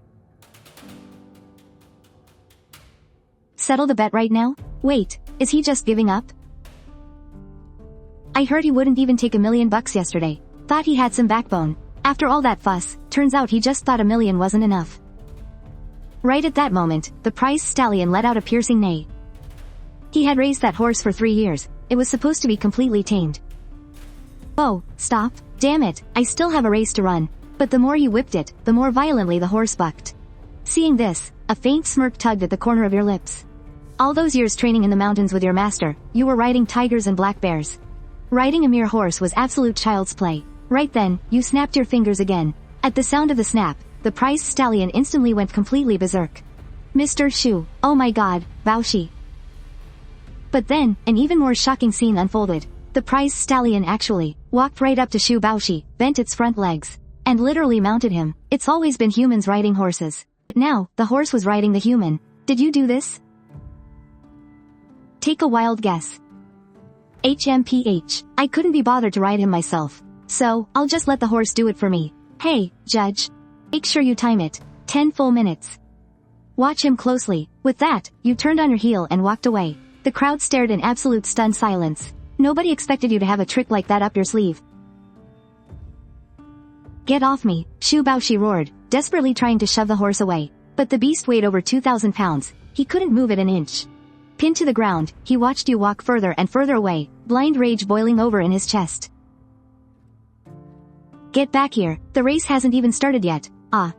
Settle the bet right now? Wait, is he just giving up? I heard he wouldn't even take $1 million yesterday. Thought he had some backbone. After all that fuss, turns out he just thought $1 million wasn't enough. Right at that moment, the prize stallion let out a piercing neigh. He had raised that horse for 3 years. It was supposed to be completely tamed. Oh, stop. Damn it, I still have a race to run. But the more you whipped it, the more violently the horse bucked. Seeing this, a faint smirk tugged at the corner of your lips. All those years training in the mountains with your master, you were riding tigers and black bears. Riding a mere horse was absolute child's play. Right then, you snapped your fingers again. At the sound of the snap, the prize stallion instantly went completely berserk. Mr. Xu, oh my god, Baoshi. But then, an even more shocking scene unfolded. The prize stallion actually walked right up to Xu Baoshi, bent its front legs, and literally mounted him. It's always been humans riding horses. But now, the horse was riding the human. Did you do this? Take a wild guess. HMPH. I couldn't be bothered to ride him myself. So, I'll just let the horse do it for me. Hey, judge. Make sure you time it. 10 full minutes. Watch him closely. With that, you turned on your heel and walked away. The crowd stared in absolute stunned silence. Nobody expected you to have a trick like that up your sleeve. Get off me, Xu Baoshi roared, desperately trying to shove the horse away. But the beast weighed over 2,000 pounds. He couldn't move it an inch. Pinned to the ground, he watched you walk further and further away, blind rage boiling over in his chest. Get back here, the race hasn't even started yet. Ah.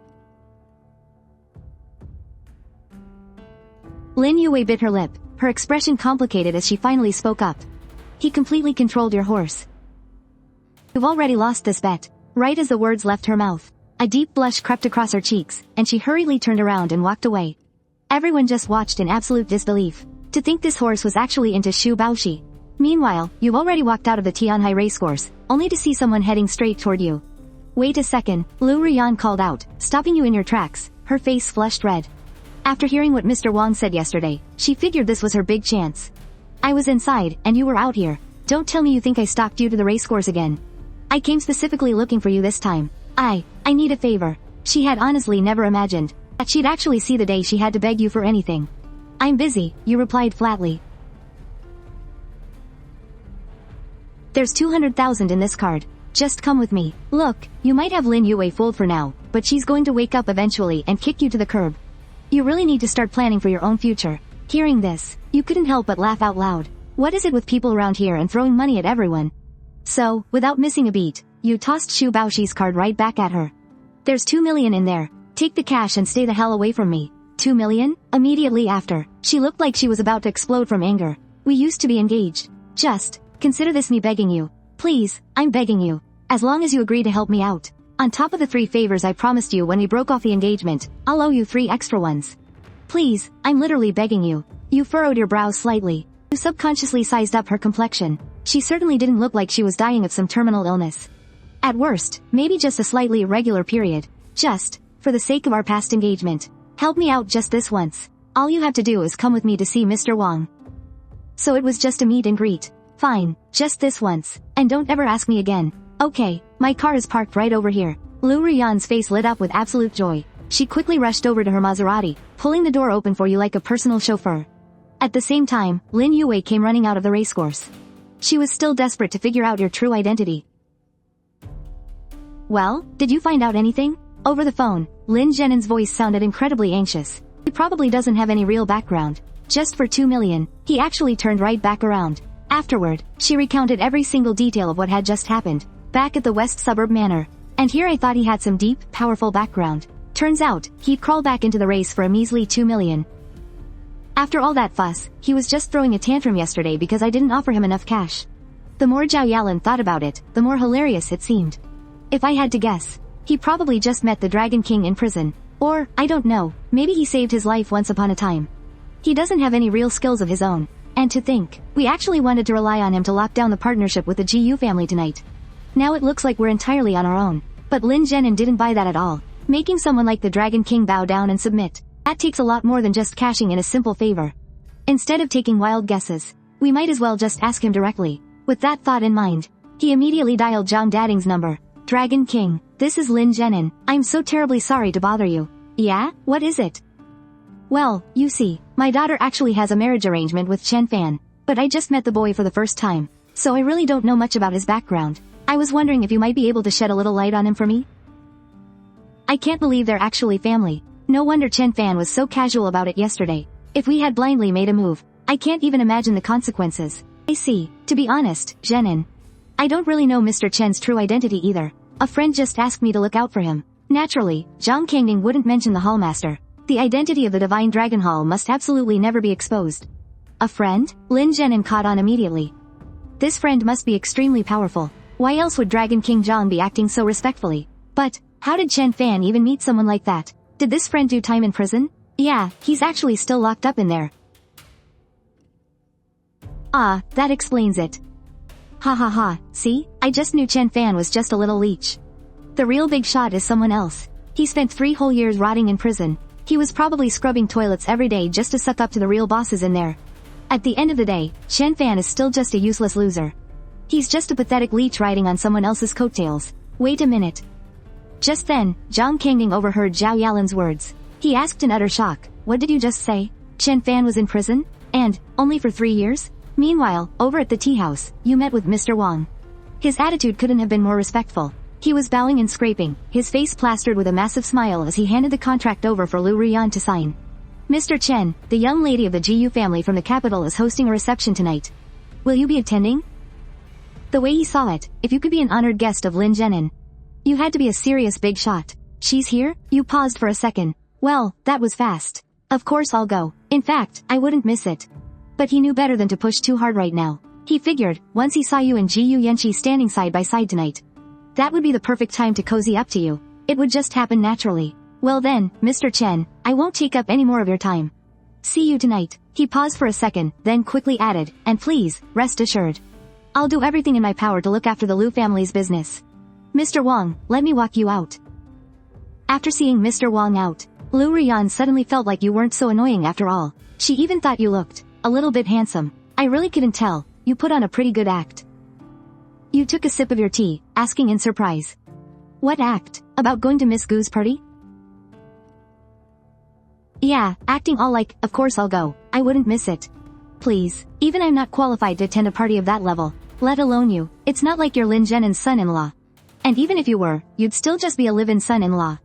Lin Youwei bit her lip, her expression complicated as she finally spoke up. He completely controlled your horse. You've already lost this bet. Right as the words left her mouth, a deep blush crept across her cheeks, and she hurriedly turned around and walked away. Everyone just watched in absolute disbelief. To think this horse was actually into Xu Baoshi. Meanwhile, you've already walked out of the Tianhai racecourse, only to see someone heading straight toward you. Wait a second, Liu Ruyan called out, stopping you in your tracks, her face flushed red. After hearing what Mr. Wang said yesterday, she figured this was her big chance. I was inside, and you were out here. Don't tell me you think I stalked you to the racecourse again. I came specifically looking for you this time. I need a favor. She had honestly never imagined that she'd actually see the day she had to beg you for anything. I'm busy, you replied flatly. There's 200,000 in this card. Just come with me. Look, you might have Lin Youwei fooled for now, but she's going to wake up eventually and kick you to the curb. You really need to start planning for your own future. Hearing this, you couldn't help but laugh out loud. What is it with people around here and throwing money at everyone? So, without missing a beat, you tossed Xu Baoshi's card right back at her. There's 2 million in there. Take the cash and stay the hell away from me. 2 million? Immediately after, she looked like she was about to explode from anger. We used to be engaged. Just, consider this me begging you. Please, I'm begging you. As long as you agree to help me out. On top of the 3 favors I promised you when we broke off the engagement, I'll owe you 3 extra ones. Please, I'm literally begging you. You furrowed your brows slightly. You subconsciously sized up her complexion. She certainly didn't look like she was dying of some terminal illness. At worst, maybe just a slightly irregular period. Just, for the sake of our past engagement, help me out just this once. All you have to do is come with me to see Mr. Wang. So it was just a meet and greet. Fine, just this once, and don't ever ask me again. Okay, my car is parked right over here. Liu Ruyan's face lit up with absolute joy. She quickly rushed over to her Maserati, pulling the door open for you like a personal chauffeur. At the same time, Lin Youwei came running out of the racecourse. She was still desperate to figure out your true identity. Well, did you find out anything? Over the phone, Lin Zhenen's voice sounded incredibly anxious. He probably doesn't have any real background. Just for 2 million, he actually turned right back around. Afterward, she recounted every single detail of what had just happened, back at the West Suburb Manor. And here I thought he had some deep, powerful background. Turns out, he'd crawl back into the race for a measly 2 million. After all that fuss, he was just throwing a tantrum yesterday because I didn't offer him enough cash. The more Zhao Yalan thought about it, the more hilarious it seemed. If I had to guess, he probably just met the Dragon King in prison. Or, I don't know, maybe he saved his life once upon a time. He doesn't have any real skills of his own. And to think, we actually wanted to rely on him to lock down the partnership with the GU family tonight. Now it looks like we're entirely on our own. But Lin Zhenen didn't buy that at all. Making someone like the Dragon King bow down and submit. That takes a lot more than just cashing in a simple favor. Instead of taking wild guesses, we might as well just ask him directly. With that thought in mind, he immediately dialed Zhang Dading's number. Dragon King, this is Lin Zhenen. I'm so terribly sorry to bother you. Yeah? What is it? Well, you see, my daughter actually has a marriage arrangement with Chen Fan, but I just met the boy for the first time, so I really don't know much about his background. I was wondering if you might be able to shed a little light on him for me? I can't believe they're actually family. No wonder Chen Fan was so casual about it yesterday. If we had blindly made a move, I can't even imagine the consequences. I see. To be honest, Zhenen, I don't really know Mr. Chen's true identity either. A friend just asked me to look out for him. Naturally, Zhang Kangning wouldn't mention the Hallmaster. The identity of the Divine Dragon Hall must absolutely never be exposed. A friend? Lin Zhenen caught on immediately. This friend must be extremely powerful. Why else would Dragon King Zhang be acting so respectfully? But, how did Chen Fan even meet someone like that? Did this friend do time in prison? Yeah, he's actually still locked up in there. Ah, that explains it. Ha ha ha, see? I just knew Chen Fan was just a little leech. The real big shot is someone else. He spent 3 whole years rotting in prison. He was probably scrubbing toilets every day just to suck up to the real bosses in there. At the end of the day, Chen Fan is still just a useless loser. He's just a pathetic leech riding on someone else's coattails. Wait a minute. Just then, Zhang Kangding overheard Zhao Yalin's words. He asked in utter shock, "What did you just say? Chen Fan was in prison? And, only for 3 years? Meanwhile, over at the tea house, you met with Mr. Wang." His attitude couldn't have been more respectful. He was bowing and scraping, his face plastered with a massive smile as he handed the contract over for Liu Ruyan to sign. "Mr. Chen, the young lady of the Gu family from the capital is hosting a reception tonight. Will you be attending?" The way he saw it, if you could be an honored guest of Lin Zhenan, you had to be a serious big shot. "She's here?" You paused for a second. "Well, that was fast. Of course I'll go. In fact, I wouldn't miss it." But he knew better than to push too hard right now. He figured, once he saw you and Gu Yunxi standing side by side tonight, that would be the perfect time to cozy up to you. It would just happen naturally. "Well then, Mr. Chen, I won't take up any more of your time. See you tonight." He paused for a second, then quickly added, "And please, rest assured, I'll do everything in my power to look after the Liu family's business. Mr. Wang, let me walk you out." After seeing Mr. Wang out, Liu Ruyan suddenly felt like you weren't so annoying after all. She even thought you looked a little bit handsome. "I really couldn't tell. You put on a pretty good act." You took a sip of your tea, asking in surprise, "What act? About going to Miss Gu's party?" "Yeah, acting all like, of course I'll go. I wouldn't miss it. Please, even I'm not qualified to attend a party of that level, let alone you. It's not like you're Lin Zhenan's son-in-law. And even if you were, you'd still just be a live-in son-in-law.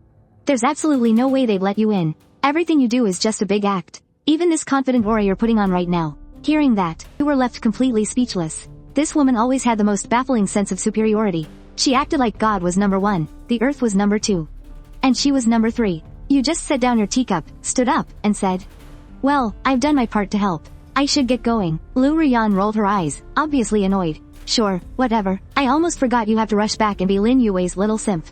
There's absolutely no way they'd let you in. Everything you do is just a big act. Even this confident aura you're putting on right now." Hearing that, you were left completely speechless. This woman always had the most baffling sense of superiority. She acted like God was number 1, the earth was number 2. And she was number 3. You just set down your teacup, stood up, and said, "Well, I've done my part to help. I should get going." Liu Ruyan rolled her eyes, obviously annoyed. "Sure, whatever. I almost forgot you have to rush back and be Lin Youwei's little simp.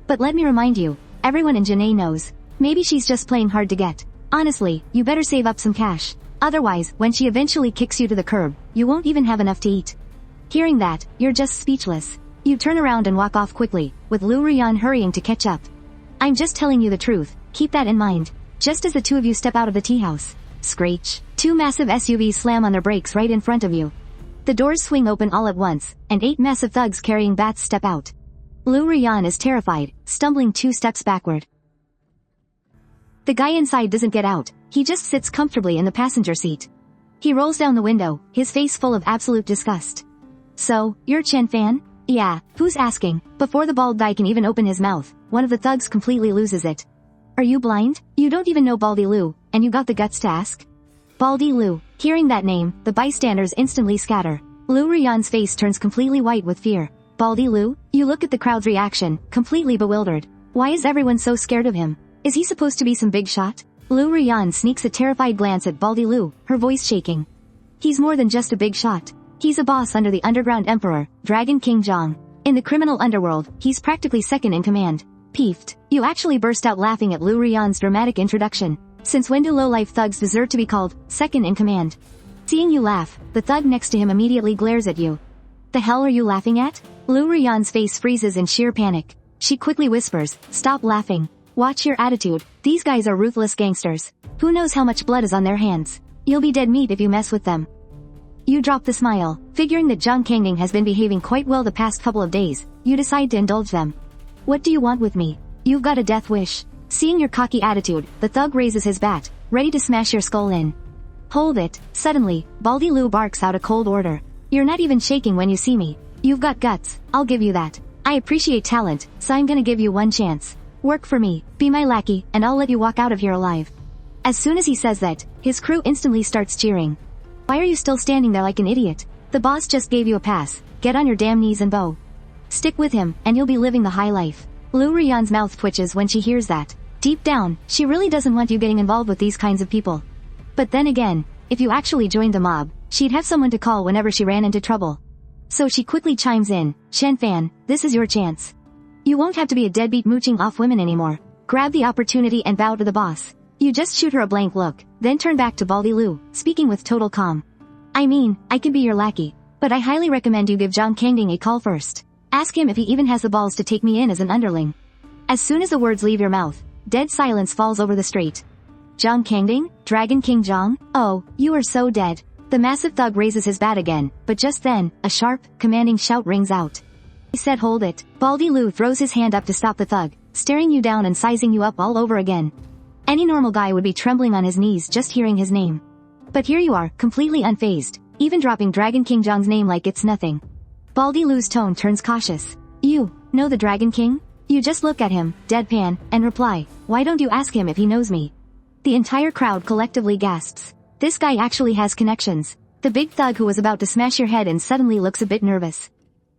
But let me remind you, everyone in Janae knows. Maybe she's just playing hard to get. Honestly, you better save up some cash. Otherwise, when she eventually kicks you to the curb, you won't even have enough to eat." Hearing that, you're just speechless. You turn around and walk off quickly, with Liu Ruyan hurrying to catch up. "I'm just telling you the truth, keep that in mind." Just as the two of you step out of the tea house, screech, 2 massive SUVs slam on their brakes right in front of you. The doors swing open all at once, and 8 massive thugs carrying bats step out. Liu Ruyan is terrified, stumbling 2 steps backward. The guy inside doesn't get out, he just sits comfortably in the passenger seat. He rolls down the window, his face full of absolute disgust. "So, you're Chen Fan?" "Yeah, who's asking?" Before the bald guy can even open his mouth, one of the thugs completely loses it. "Are you blind? You don't even know Baldy Liu, and you got the guts to ask?" Baldy Liu. Hearing that name, the bystanders instantly scatter. Liu Ruyan's face turns completely white with fear. "Baldy Liu?" You look at the crowd's reaction, completely bewildered. Why is everyone so scared of him? Is he supposed to be some big shot? Liu Ruyan sneaks a terrified glance at Baldy Liu, her voice shaking. He's more than just a big shot. He's a boss under the underground emperor, Dragon King Zhang. In the criminal underworld, he's practically second in command. Peeved, you actually burst out laughing at Liu Ruyan's dramatic introduction. Since when do low-life thugs deserve to be called second in command? Seeing you laugh, the thug next to him immediately glares at you. "The hell are you laughing at?" Liu Ruyan's face freezes in sheer panic. She quickly whispers, "Stop laughing. Watch your attitude. These guys are ruthless gangsters. Who knows how much blood is on their hands? You'll be dead meat if you mess with them." You drop the smile, figuring that Zhang Kangding has been behaving quite well the past couple of days. You decide to indulge them. "What do you want with me? You've got a death wish." Seeing your cocky attitude, the thug raises his bat, ready to smash your skull in. "Hold it." Suddenly, Baldy Liu barks out a cold order. "You're not even shaking when you see me. You've got guts, I'll give you that. I appreciate talent, so I'm gonna give you one chance. Work for me, be my lackey, and I'll let you walk out of here alive." As soon as he says that, his crew instantly starts cheering. "Why are you still standing there like an idiot? The boss just gave you a pass. Get on your damn knees and bow. Stick with him, and you'll be living the high life." Liu Ruyan's mouth twitches when she hears that. Deep down, she really doesn't want you getting involved with these kinds of people. But then again, if you actually joined the mob, she'd have someone to call whenever she ran into trouble. So she quickly chimes in, "Chen Fan, this is your chance. You won't have to be a deadbeat mooching off women anymore. Grab the opportunity and bow to the boss." You just shoot her a blank look, then turn back to Baldy Liu, speaking with total calm. "I mean, I could be your lackey, but I highly recommend you give Zhang Kangding a call first. Ask him if he even has the balls to take me in as an underling. As soon as the words leave your mouth, dead silence falls over the street. Zhang Kangding? Dragon King Zhang? Oh, you are so dead. The massive thug raises his bat again, but just then, a sharp, commanding shout rings out. He said hold it. Baldy Liu throws his hand up to stop the thug, staring you down and sizing you up all over again. Any normal guy would be trembling on his knees just hearing his name. But here you are, completely unfazed, even dropping Dragon King Zhang's name like it's nothing. Baldy Liu's tone turns cautious. You know the Dragon King? You just look at him, deadpan, and reply, why don't you ask him if he knows me? The entire crowd collectively gasps. This guy actually has connections. The big thug who was about to smash your head and suddenly looks a bit nervous.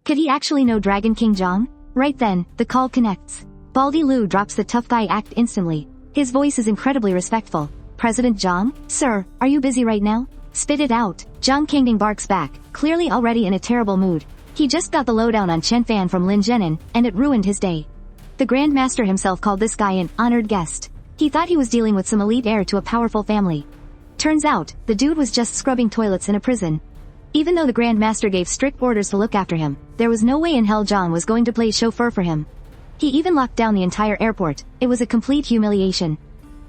Could he actually know Dragon King Zhang? Right then, the call connects. Baldy Liu drops the tough guy act instantly. His voice is incredibly respectful. President Zhang? Sir, are you busy right now? Spit it out. Zhang Kangding barks back, clearly already in a terrible mood. He just got the lowdown on Chen Fan from Lin Youwei, and it ruined his day. The Grand Master himself called this guy an honored guest. He thought he was dealing with some elite heir to a powerful family. Turns out, the dude was just scrubbing toilets in a prison. Even though the Grand Master gave strict orders to look after him, there was no way in hell Zhang was going to play chauffeur for him. He even locked down the entire airport. It was a complete humiliation.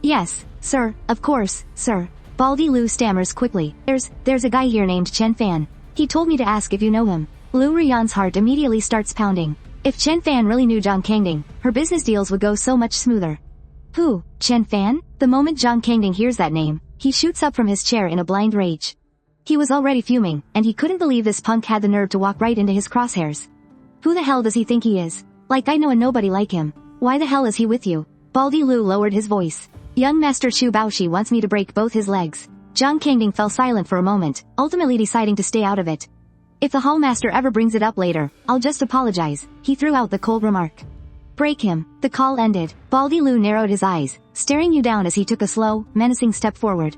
Yes, sir, of course, sir. Baldy Liu stammers quickly. There's a guy here named Chen Fan. He told me to ask if you know him. Liu Ruyan's heart immediately starts pounding. If Chen Fan really knew Zhang Kangding, her business deals would go so much smoother. Who? Chen Fan? The moment Zhang Kangding hears that name, he shoots up from his chair in a blind rage. He was already fuming, and he couldn't believe this punk had the nerve to walk right into his crosshairs. Who the hell does he think he is? Like I know a nobody like him. Why the hell is he with you? Baldy Liu lowered his voice. Young Master Xu Baoshi wants me to break both his legs. Zhang Kangding fell silent for a moment, ultimately deciding to stay out of it. If the Hall Master ever brings it up later, I'll just apologize, he threw out the cold remark. Break him. The call ended. Baldy Liu narrowed his eyes, staring you down as he took a slow, menacing step forward.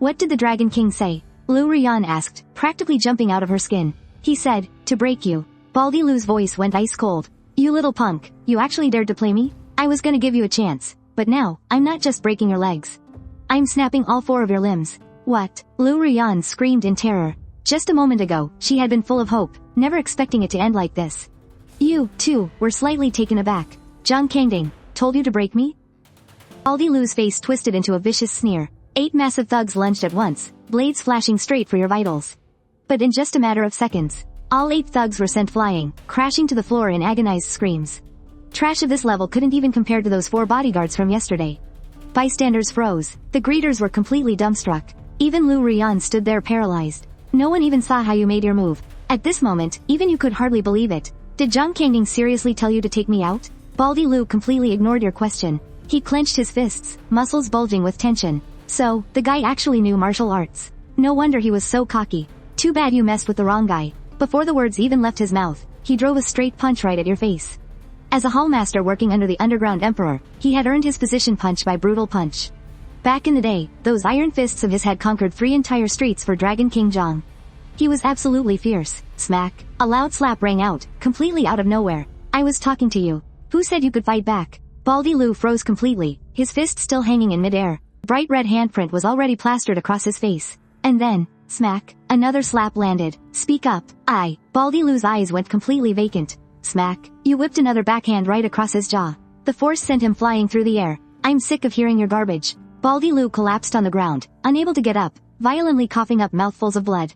What did the Dragon King say? Liu Ruyan asked, practically jumping out of her skin. He said, to break you. Baldy Liu's voice went ice cold. You little punk, you actually dared to play me? I was gonna give you a chance, but now, I'm not just breaking your legs. I'm snapping all 4 of your limbs. What? Liu Ruyan screamed in terror. Just a moment ago, she had been full of hope, never expecting it to end like this. You, too, were slightly taken aback. Zhang Kangding, told you to break me? Baldy Liu's face twisted into a vicious sneer. 8 massive thugs lunged at once, blades flashing straight for your vitals. But in just a matter of seconds, all 8 thugs were sent flying, crashing to the floor in agonized screams. Trash of this level couldn't even compare to those 4 bodyguards from yesterday. Bystanders froze. The greeters were completely dumbstruck. Even Liu Ruyan stood there paralyzed. No one even saw how you made your move. At this moment, even you could hardly believe it. Did Zhang Kangding seriously tell you to take me out? Baldy Liu completely ignored your question. He clenched his fists, muscles bulging with tension. So, the guy actually knew martial arts. No wonder he was so cocky. Too bad you messed with the wrong guy. Before the words even left his mouth, he drove a straight punch right at your face. As a hallmaster working under the underground emperor, he had earned his position punch by brutal punch. Back in the day, those iron fists of his had conquered 3 entire streets for Dragon King Zhang. He was absolutely fierce. Smack. A loud slap rang out, completely out of nowhere. I was talking to you. Who said you could fight back? Baldy Liu froze completely, his fist still hanging in midair. Bright red handprint was already plastered across his face. And then, smack, another slap landed. Speak up. Baldy Liu's eyes went completely vacant. Smack. You whipped another backhand right across his jaw. The force sent him flying through the air. I'm sick of hearing your garbage. Baldy Liu collapsed on the ground, unable to get up, violently coughing up mouthfuls of blood.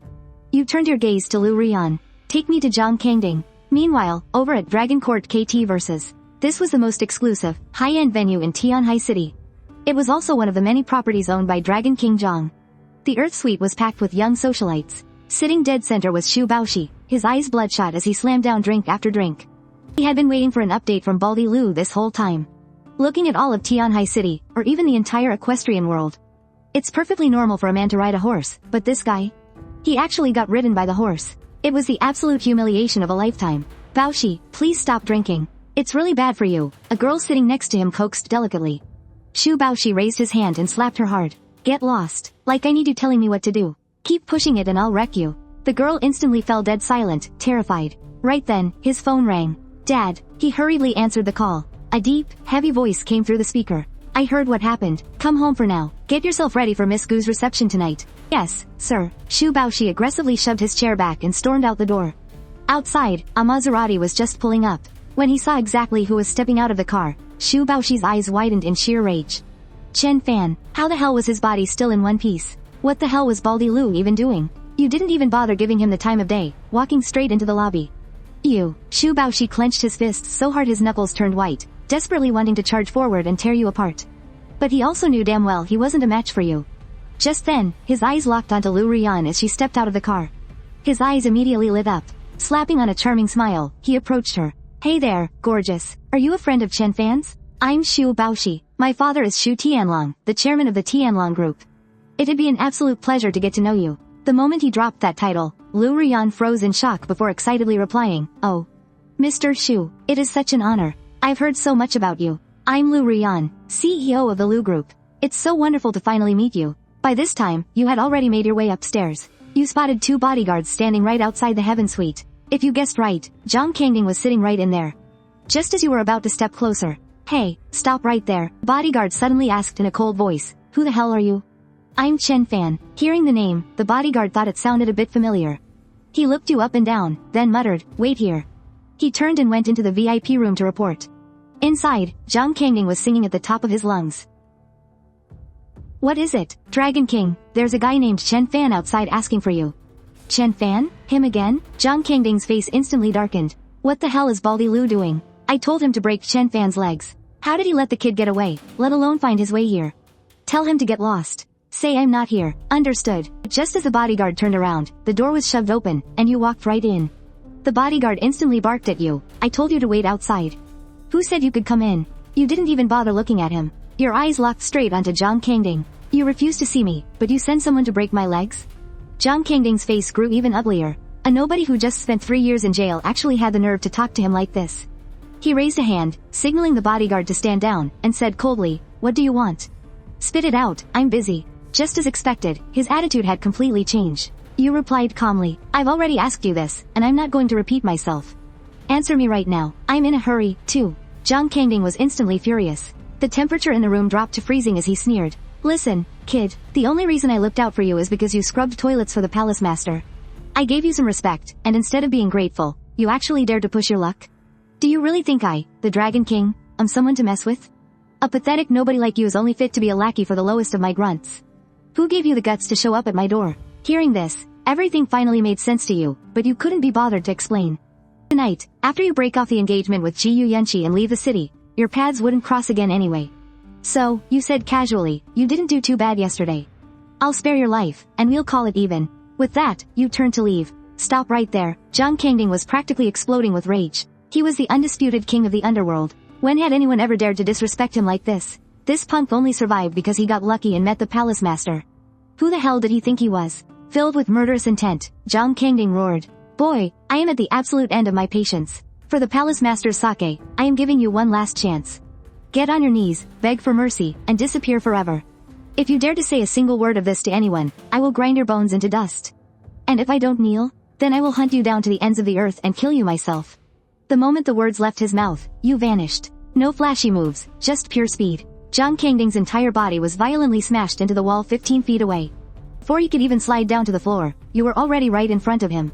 You turned your gaze to Liu Ruyan. Take me to Zhang Kangding. Meanwhile, over at Dragon Court KT vs. This was the most exclusive, high-end venue in Tianhai City. It was also one of the many properties owned by Dragon King Zhang. The Earth Suite was packed with young socialites. Sitting dead center was Xu Baoshi, his eyes bloodshot as he slammed down drink after drink. He had been waiting for an update from Baldy Liu this whole time. Looking at all of Tianhai City, or even the entire equestrian world. It's perfectly normal for a man to ride a horse, but this guy? He actually got ridden by the horse. It was the absolute humiliation of a lifetime. Baoshi, please stop drinking. It's really bad for you, a girl sitting next to him coaxed delicately. Xu Baoshi raised his hand and slapped her hard. Get lost. Like I need you telling me what to do. Keep pushing it and I'll wreck you. The girl instantly fell dead silent, terrified. Right then, his phone rang. Dad. He hurriedly answered the call. A deep, heavy voice came through the speaker. I heard what happened. Come home for now. Get yourself ready for Miss Gu's reception tonight. Yes, sir. Xu Baoshi aggressively shoved his chair back and stormed out the door. Outside, a Maserati was just pulling up. When he saw exactly who was stepping out of the car, Xu Baoxi's eyes widened in sheer rage. Chen Fan, how the hell was his body still in one piece? What the hell was Baldy Liu even doing? You didn't even bother giving him the time of day, walking straight into the lobby. You. Xu Baoxi clenched his fists so hard his knuckles turned white, desperately wanting to charge forward and tear you apart. But he also knew damn well he wasn't a match for you. Just then, his eyes locked onto Liu Ruyan as she stepped out of the car. His eyes immediately lit up. Slapping on a charming smile, he approached her. Hey there, gorgeous. Are you a friend of Chen Fan's? I'm Xu Baoxi. My father is Xu Tianlong, the chairman of the Tianlong group. It'd be an absolute pleasure to get to know you. The moment he dropped that title, Liu Ruyan froze in shock before excitedly replying, Oh. Mr. Xu, it is such an honor. I've heard so much about you. I'm Liu Ruyan, CEO of the Liu Group. It's so wonderful to finally meet you. By this time, you had already made your way upstairs. You spotted 2 bodyguards standing right outside the Heaven Suite. If you guessed right, Zhang Kangding was sitting right in there. Just as you were about to step closer. Hey, stop right there, bodyguard suddenly asked in a cold voice. Who the hell are you? I'm Chen Fan. Hearing the name, the bodyguard thought it sounded a bit familiar. He looked you up and down, then muttered, wait here. He turned and went into the VIP room to report. Inside, Zhang Kangding was singing at the top of his lungs. What is it, Dragon King? There's a guy named Chen Fan outside asking for you. Chen Fan? Him again? Zhang Kangding's face instantly darkened. What the hell is Baldy Liu doing? I told him to break Chen Fan's legs. How did he let the kid get away, let alone find his way here? Tell him to get lost. Say I'm not here. Understood. Just as the bodyguard turned around, the door was shoved open, and you walked right in. The bodyguard instantly barked at you. I told you to wait outside. Who said you could come in? You didn't even bother looking at him. Your eyes locked straight onto Zhang Kangding. You refused to see me, but you sent someone to break my legs? Zhang Kangding's face grew even uglier. A nobody who just spent 3 years in jail actually had the nerve to talk to him like this. He raised a hand, signaling the bodyguard to stand down, and said coldly, What do you want? Spit it out, I'm busy. Just as expected, his attitude had completely changed. You replied calmly, I've already asked you this, and I'm not going to repeat myself. Answer me right now, I'm in a hurry, too. Zhang Kangding was instantly furious. The temperature in the room dropped to freezing as he sneered. Listen, kid, the only reason I looked out for you is because you scrubbed toilets for the palace master. I gave you some respect, and instead of being grateful, you actually dared to push your luck? Do you really think I, the Dragon King, am someone to mess with? A pathetic nobody like you is only fit to be a lackey for the lowest of my grunts. Who gave you the guts to show up at my door? Hearing this, everything finally made sense to you, but you couldn't be bothered to explain. Tonight, after you break off the engagement with Gu Yunxi and leave the city, your paths wouldn't cross again anyway. So, you said casually, you didn't do too bad yesterday. I'll spare your life, and we'll call it even. With that, you turned to leave. Stop right there. Zhang Kangding was practically exploding with rage. He was the undisputed king of the underworld. When had anyone ever dared to disrespect him like this? This punk only survived because he got lucky and met the palace master. Who the hell did he think he was? Filled with murderous intent, Zhang Kangding roared. Boy, I am at the absolute end of my patience. For the palace master's sake, I am giving you one last chance. Get on your knees, beg for mercy, and disappear forever. If you dare to say a single word of this to anyone, I will grind your bones into dust. And if I don't kneel, then I will hunt you down to the ends of the earth and kill you myself. The moment the words left his mouth, you vanished. No flashy moves, just pure speed. Zhang Kangding's entire body was violently smashed into the wall 15 feet away. Before he could even slide down to the floor, you were already right in front of him.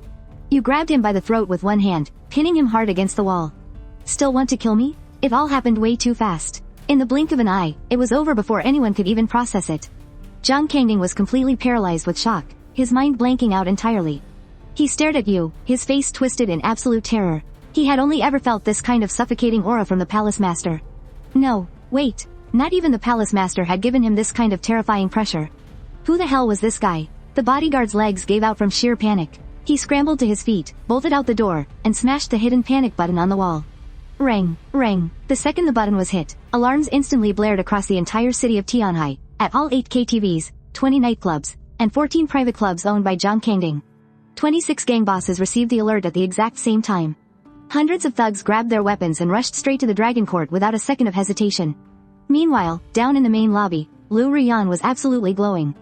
You grabbed him by the throat with one hand, pinning him hard against the wall. Still want to kill me? It all happened way too fast. In the blink of an eye, it was over before anyone could even process it. Zhang Kangding was completely paralyzed with shock, his mind blanking out entirely. He stared at you, his face twisted in absolute terror. He had only ever felt this kind of suffocating aura from the palace master. No, wait, not even the palace master had given him this kind of terrifying pressure. Who the hell was this guy? The bodyguard's legs gave out from sheer panic. He scrambled to his feet, bolted out the door, and smashed the hidden panic button on the wall. Rang, rang. The second the button was hit, alarms instantly blared across the entire city of Tianhai, at all 8 KTVs, 20 nightclubs, and 14 private clubs owned by Zhang Kangding. 26 gang bosses received the alert at the exact same time. Hundreds of thugs grabbed their weapons and rushed straight to the Dragon Court without a second of hesitation. Meanwhile, down in the main lobby, Liu Ruyan was absolutely glowing.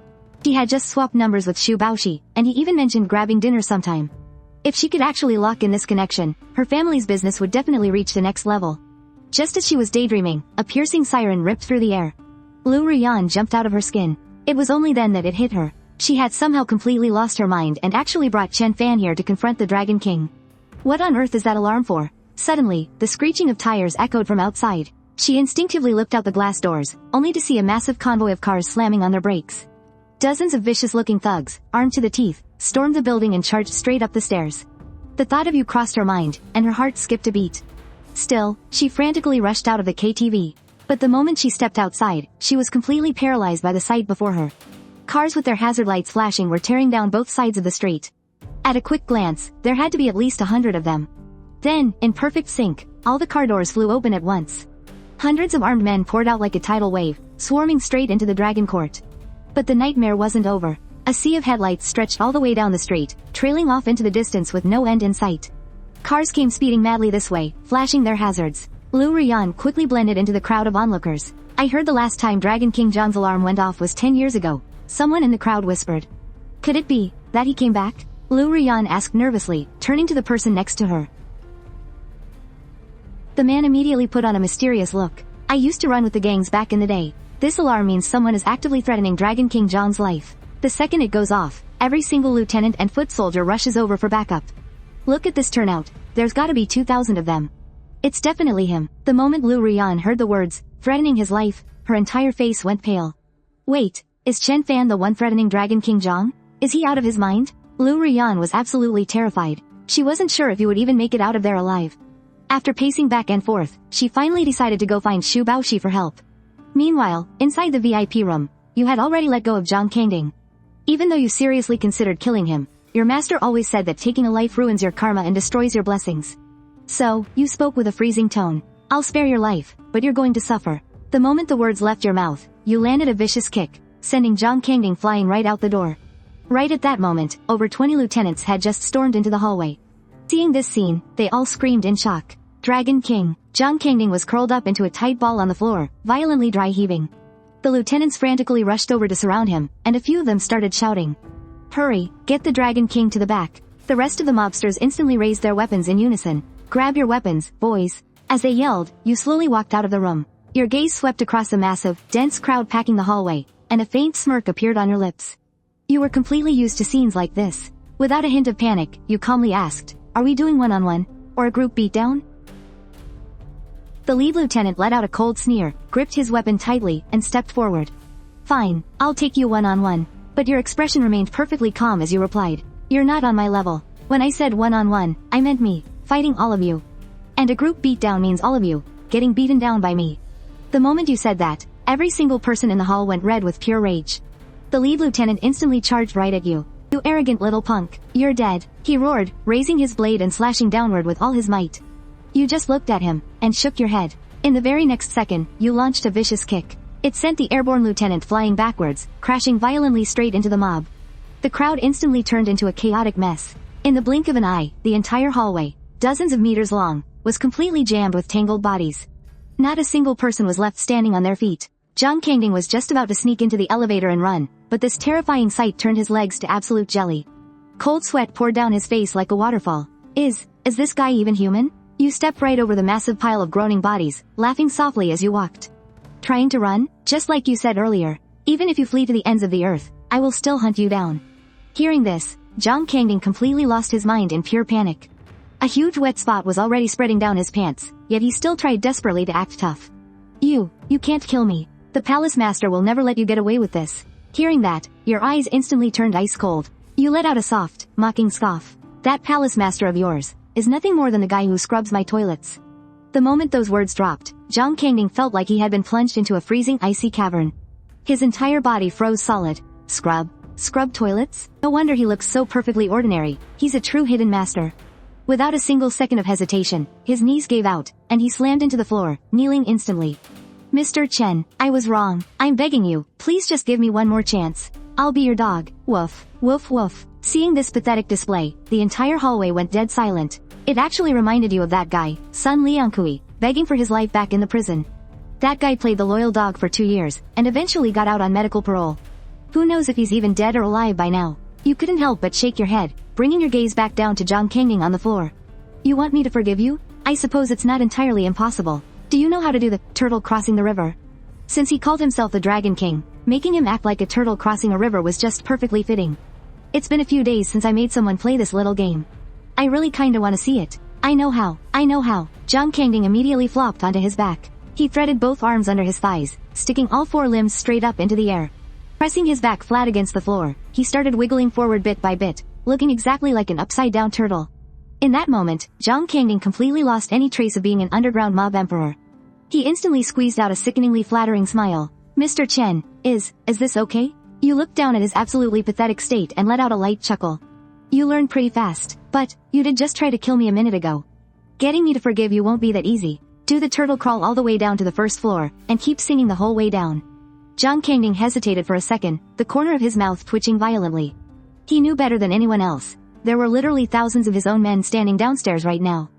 He had just swapped numbers with Xu Baoxi, and he even mentioned grabbing dinner sometime. If she could actually lock in this connection, her family's business would definitely reach the next level. Just as she was daydreaming, a piercing siren ripped through the air. Liu Ruyan jumped out of her skin. It was only then that it hit her. She had somehow completely lost her mind and actually brought Chen Fan here to confront the Dragon King. What on earth is that alarm for? Suddenly, the screeching of tires echoed from outside. She instinctively looked out the glass doors, only to see a massive convoy of cars slamming on their brakes. Dozens of vicious-looking thugs, armed to the teeth, stormed the building and charged straight up the stairs. The thought of you crossed her mind, and her heart skipped a beat. Still, she frantically rushed out of the KTV. But the moment she stepped outside, she was completely paralyzed by the sight before her. Cars with their hazard lights flashing were tearing down both sides of the street. At a quick glance, there had to be at least 100 of them. Then, in perfect sync, all the car doors flew open at once. Hundreds of armed men poured out like a tidal wave, swarming straight into the Dragon Court. But the nightmare wasn't over. A sea of headlights stretched all the way down the street, trailing off into the distance with no end in sight. Cars came speeding madly this way, flashing their hazards. Liu Ruyan quickly blended into the crowd of onlookers. I heard the last time Dragon King Zhang's alarm went off was 10 years ago. Someone in the crowd whispered. Could it be that he came back? Liu Ruyan asked nervously, turning to the person next to her. The man immediately put on a mysterious look. I used to run with the gangs back in the day. This alarm means someone is actively threatening Dragon King Zhang's life. The second it goes off, every single lieutenant and foot soldier rushes over for backup. Look at this turnout. There's gotta be 2,000 of them. It's definitely him. The moment Liu Ruyan heard the words, threatening his life, her entire face went pale. Wait, is Chen Fan the one threatening Dragon King Zhang? Is he out of his mind? Liu Ruyan was absolutely terrified. She wasn't sure if he would even make it out of there alive. After pacing back and forth, she finally decided to go find Xu Baoxi for help. Meanwhile, inside the VIP room, you had already let go of Zhang Kangding. Even though you seriously considered killing him, your master always said that taking a life ruins your karma and destroys your blessings. So, you spoke with a freezing tone. I'll spare your life, but you're going to suffer. The moment the words left your mouth, you landed a vicious kick, sending Zhang Kangding flying right out the door. Right at that moment, over 20 lieutenants had just stormed into the hallway. Seeing this scene, they all screamed in shock. Dragon King. Zhang Kangding was curled up into a tight ball on the floor, violently dry heaving. The lieutenants frantically rushed over to surround him, and a few of them started shouting. Hurry, get the Dragon King to the back. The rest of the mobsters instantly raised their weapons in unison. Grab your weapons, boys. As they yelled, you slowly walked out of the room. Your gaze swept across the massive, dense crowd packing the hallway, and a faint smirk appeared on your lips. You were completely used to scenes like this. Without a hint of panic, you calmly asked, are we doing one-on-one? Or a group beatdown? The lead lieutenant let out a cold sneer, gripped his weapon tightly, and stepped forward. Fine, I'll take you one-on-one. But your expression remained perfectly calm as you replied. You're not on my level. When I said one-on-one, I meant me, fighting all of you. And a group beatdown means all of you, getting beaten down by me. The moment you said that, every single person in the hall went red with pure rage. The lead lieutenant instantly charged right at you. You arrogant little punk, you're dead, he roared, raising his blade and slashing downward with all his might. You just looked at him, and shook your head. In the very next second, you launched a vicious kick. It sent the airborne lieutenant flying backwards, crashing violently straight into the mob. The crowd instantly turned into a chaotic mess. In the blink of an eye, the entire hallway, dozens of meters long, was completely jammed with tangled bodies. Not a single person was left standing on their feet. Zhang Kangding was just about to sneak into the elevator and run, but this terrifying sight turned his legs to absolute jelly. Cold sweat poured down his face like a waterfall. Is this guy even human? You stepped right over the massive pile of groaning bodies, laughing softly as you walked. Trying to run? Just like you said earlier. Even if you flee to the ends of the earth, I will still hunt you down. Hearing this, Zhang Kangding completely lost his mind in pure panic. A huge wet spot was already spreading down his pants, yet he still tried desperately to act tough. You can't kill me. The palace master will never let you get away with this. Hearing that, your eyes instantly turned ice cold. You let out a soft, mocking scoff. That palace master of yours is nothing more than the guy who scrubs my toilets. The moment those words dropped, Zhang Kangding felt like he had been plunged into a freezing icy cavern. His entire body froze solid. Scrub toilets? No wonder he looks so perfectly ordinary. He's a true hidden master. Without a single second of hesitation, his knees gave out, and he slammed into the floor, kneeling instantly. Mr. Chen, I was wrong. I'm begging you, please just give me one more chance. I'll be your dog. Woof, woof, woof. Seeing this pathetic display, the entire hallway went dead silent. It actually reminded you of that guy, Sun Liangkui, begging for his life back in the prison. That guy played the loyal dog for 2 years, and eventually got out on medical parole. Who knows if he's even dead or alive by now? You couldn't help but shake your head, bringing your gaze back down to Zhang Kangding on the floor. You want me to forgive you? I suppose it's not entirely impossible. Do you know how to do the turtle crossing the river? Since he called himself the Dragon King, making him act like a turtle crossing a river was just perfectly fitting. It's been a few days since I made someone play this little game. I really kinda wanna see it. I know how. Zhang Kangding immediately flopped onto his back. He threaded both arms under his thighs, sticking all 4 limbs straight up into the air. Pressing his back flat against the floor, he started wiggling forward bit by bit, looking exactly like an upside-down turtle. In that moment, Zhang Kangding completely lost any trace of being an underground mob emperor. He instantly squeezed out a sickeningly flattering smile. Mr. Chen, is this okay? You looked down at his absolutely pathetic state and let out a light chuckle. You learn pretty fast, but, you did just try to kill me a minute ago. Getting me to forgive you won't be that easy. Do the turtle crawl all the way down to the first floor, and keep singing the whole way down. Zhang Kangding hesitated for a second, the corner of his mouth twitching violently. He knew better than anyone else. There were literally thousands of his own men standing downstairs right now.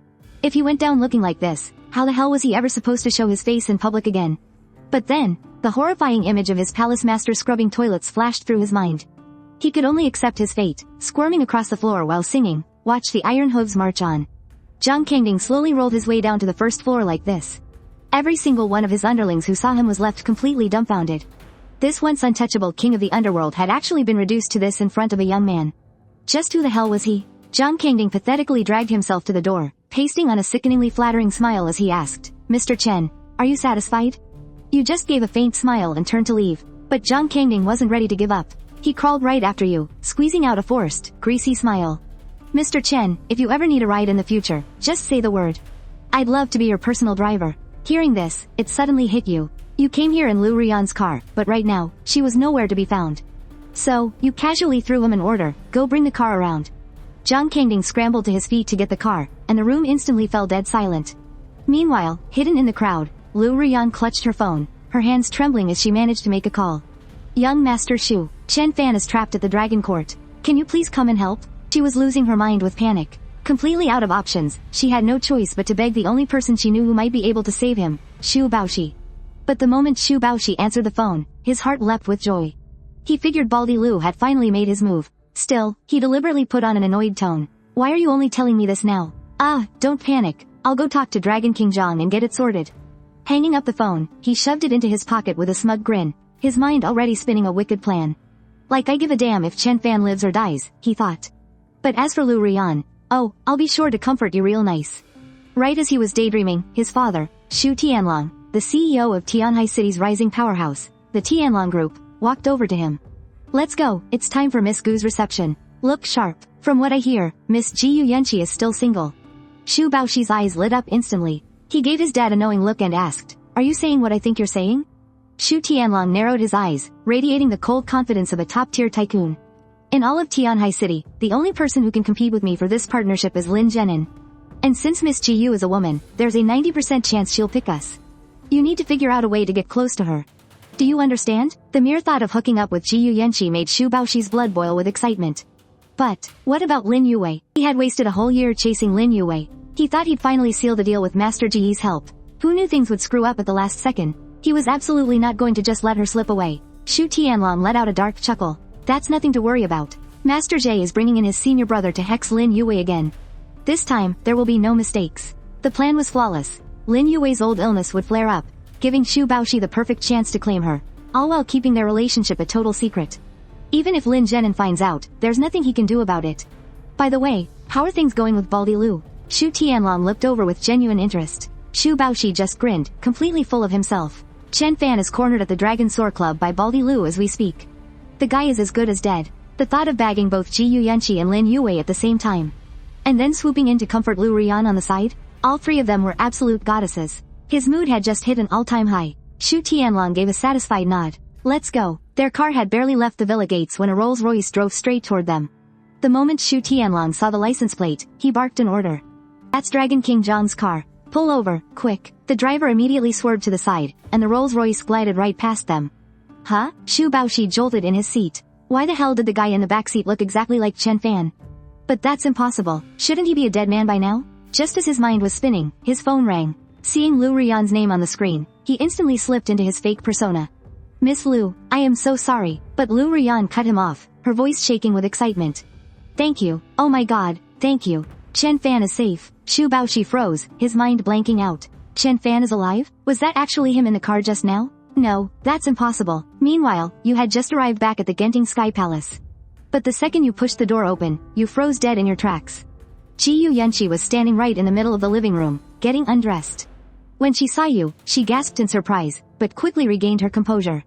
If he went down looking like this, how the hell was he ever supposed to show his face in public again? But then, the horrifying image of his palace master scrubbing toilets flashed through his mind. He could only accept his fate, squirming across the floor while singing, "Watch the iron hooves march on." Zhang Kangding slowly rolled his way down to the first floor like this. Every single one of his underlings who saw him was left completely dumbfounded. This once untouchable king of the underworld had actually been reduced to this in front of a young man. Just who the hell was he? Zhang Kangding pathetically dragged himself to the door, pasting on a sickeningly flattering smile as he asked, "Mr. Chen, are you satisfied?" You just gave a faint smile and turned to leave, but Zhang Kangding wasn't ready to give up. He crawled right after you, squeezing out a forced, greasy smile. "Mr. Chen, if you ever need a ride in the future, just say the word. I'd love to be your personal driver." Hearing this, it suddenly hit you. You came here in Liu Ruyan's car, but right now, she was nowhere to be found. So, you casually threw him an order, "Go bring the car around." Zhang Kangding scrambled to his feet to get the car, and the room instantly fell dead silent. Meanwhile, hidden in the crowd, Liu Ruyan clutched her phone, her hands trembling as she managed to make a call. "Young Master Shu, Chen Fan is trapped at the Dragon Court. Can you please come and help?" She was losing her mind with panic. Completely out of options, she had no choice but to beg the only person she knew who might be able to save him, Xu Baoshi. But the moment Xu Baoshi answered the phone, his heart leapt with joy. He figured Baldy Liu had finally made his move. Still, he deliberately put on an annoyed tone. "Why are you only telling me this now?" Don't panic. I'll go talk to Dragon King Zhang and get it sorted." Hanging up the phone, he shoved it into his pocket with a smug grin, his mind already spinning a wicked plan. Like I give a damn if Chen Fan lives or dies, he thought. But as for Liu Ruyan, I'll be sure to comfort you real nice. Right as he was daydreaming, his father, Xu Tianlong, the CEO of Tianhai City's rising powerhouse, the Tianlong Group, walked over to him. "Let's go, it's time for Miss Gu's reception. Look sharp. From what I hear, Miss Gu Yunxi is still single." Xu Baoshi's eyes lit up instantly. He gave his dad a knowing look and asked, "Are you saying what I think you're saying?" Xu Tianlong narrowed his eyes, radiating the cold confidence of a top-tier tycoon. "In all of Tianhai City, the only person who can compete with me for this partnership is Lin Zhenin. And since Miss Gu is a woman, there's a 90% chance she'll pick us. You need to figure out a way to get close to her. Do you understand?" The mere thought of hooking up with Gu Yunxi made Xu Baoshi's blood boil with excitement. But, what about Lin Youwei? He had wasted a whole year chasing Lin Youwei. He thought he'd finally seal the deal with Master Ji's help. Who knew things would screw up at the last second? He was absolutely not going to just let her slip away. Xu Tianlong let out a dark chuckle. "That's nothing to worry about. Master Ji is bringing in his senior brother to hex Lin Youwei again. This time, there will be no mistakes." The plan was flawless. Lin Youwei's old illness would flare up, giving Xu Baoshi the perfect chance to claim her, all while keeping their relationship a total secret. Even if Lin Zhenin finds out, there's nothing he can do about it. By the way, how are things going with Baldy Liu? Xu Tianlong looked over with genuine interest. Xu Baoshi just grinned, completely full of himself. "Chen Fan is cornered at the Dragon Soar Club by Baldy Liu as we speak. The guy is as good as dead." The thought of bagging both Gu Yunxi and Lin Youwei at the same time, and then swooping in to comfort Liu Ruyan on the side, all three of them were absolute goddesses. His mood had just hit an all-time high. Xu Tianlong gave a satisfied nod. "Let's go." Their car had barely left the villa gates when a Rolls-Royce drove straight toward them. The moment Xu Tianlong saw the license plate, he barked an order. "That's Dragon King Zhang's car. Pull over, quick." The driver immediately swerved to the side, and the Rolls-Royce glided right past them. "Huh?" Xu Baoshi jolted in his seat. Why the hell did the guy in the backseat look exactly like Chen Fan? But that's impossible. Shouldn't he be a dead man by now? Just as his mind was spinning, his phone rang. Seeing Liu Ruyan's name on the screen, he instantly slipped into his fake persona. "Miss Liu, I am so sorry," but Liu Ruyan cut him off, her voice shaking with excitement. "Thank you. Oh my god, thank you. Chen Fan is safe." Xu Baoshi froze, his mind blanking out. Chen Fan is alive? Was that actually him in the car just now? No, that's impossible. Meanwhile, you had just arrived back at the Genting Sky Palace. But the second you pushed the door open, you froze dead in your tracks. Gu Yunxi was standing right in the middle of the living room, getting undressed. When she saw you, she gasped in surprise, but quickly regained her composure.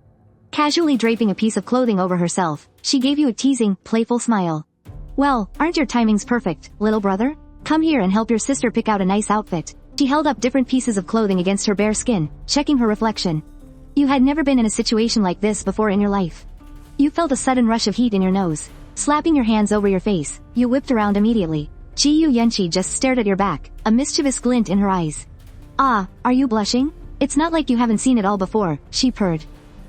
Casually draping a piece of clothing over herself, she gave you a teasing, playful smile. Well, aren't your timings perfect, little brother? Come here and help your sister pick out a nice outfit. She held up different pieces of clothing against her bare skin, checking her reflection. You had never been in a situation like this before in your life. You felt a sudden rush of heat in your nose. Slapping your hands over your face, you whipped around immediately. Gu Yunxi just stared at your back, a mischievous glint in her eyes. Ah, are you blushing? It's not like you haven't seen it all before, she purred.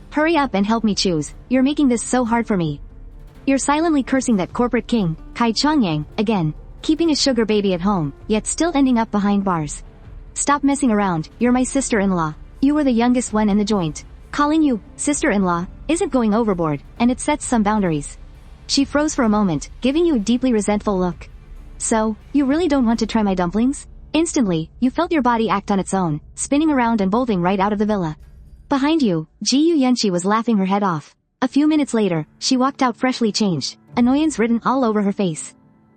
Hurry up and help me choose, you're making this so hard for me. You're silently cursing that corporate king, Kai Chongyang, again, keeping a sugar baby at home, yet still ending up behind bars. Stop messing around, you're my sister-in-law. You were the youngest one in the joint. Calling you sister-in-law isn't going overboard, and it sets some boundaries. She froze for a moment, giving you a deeply resentful look. So, you really don't want to try my dumplings? Instantly, you felt your body act on its own, spinning around and bolting right out of the villa. Behind you, Gu Yunxi was laughing her head off. A few minutes later, she walked out freshly changed, annoyance written all over her face.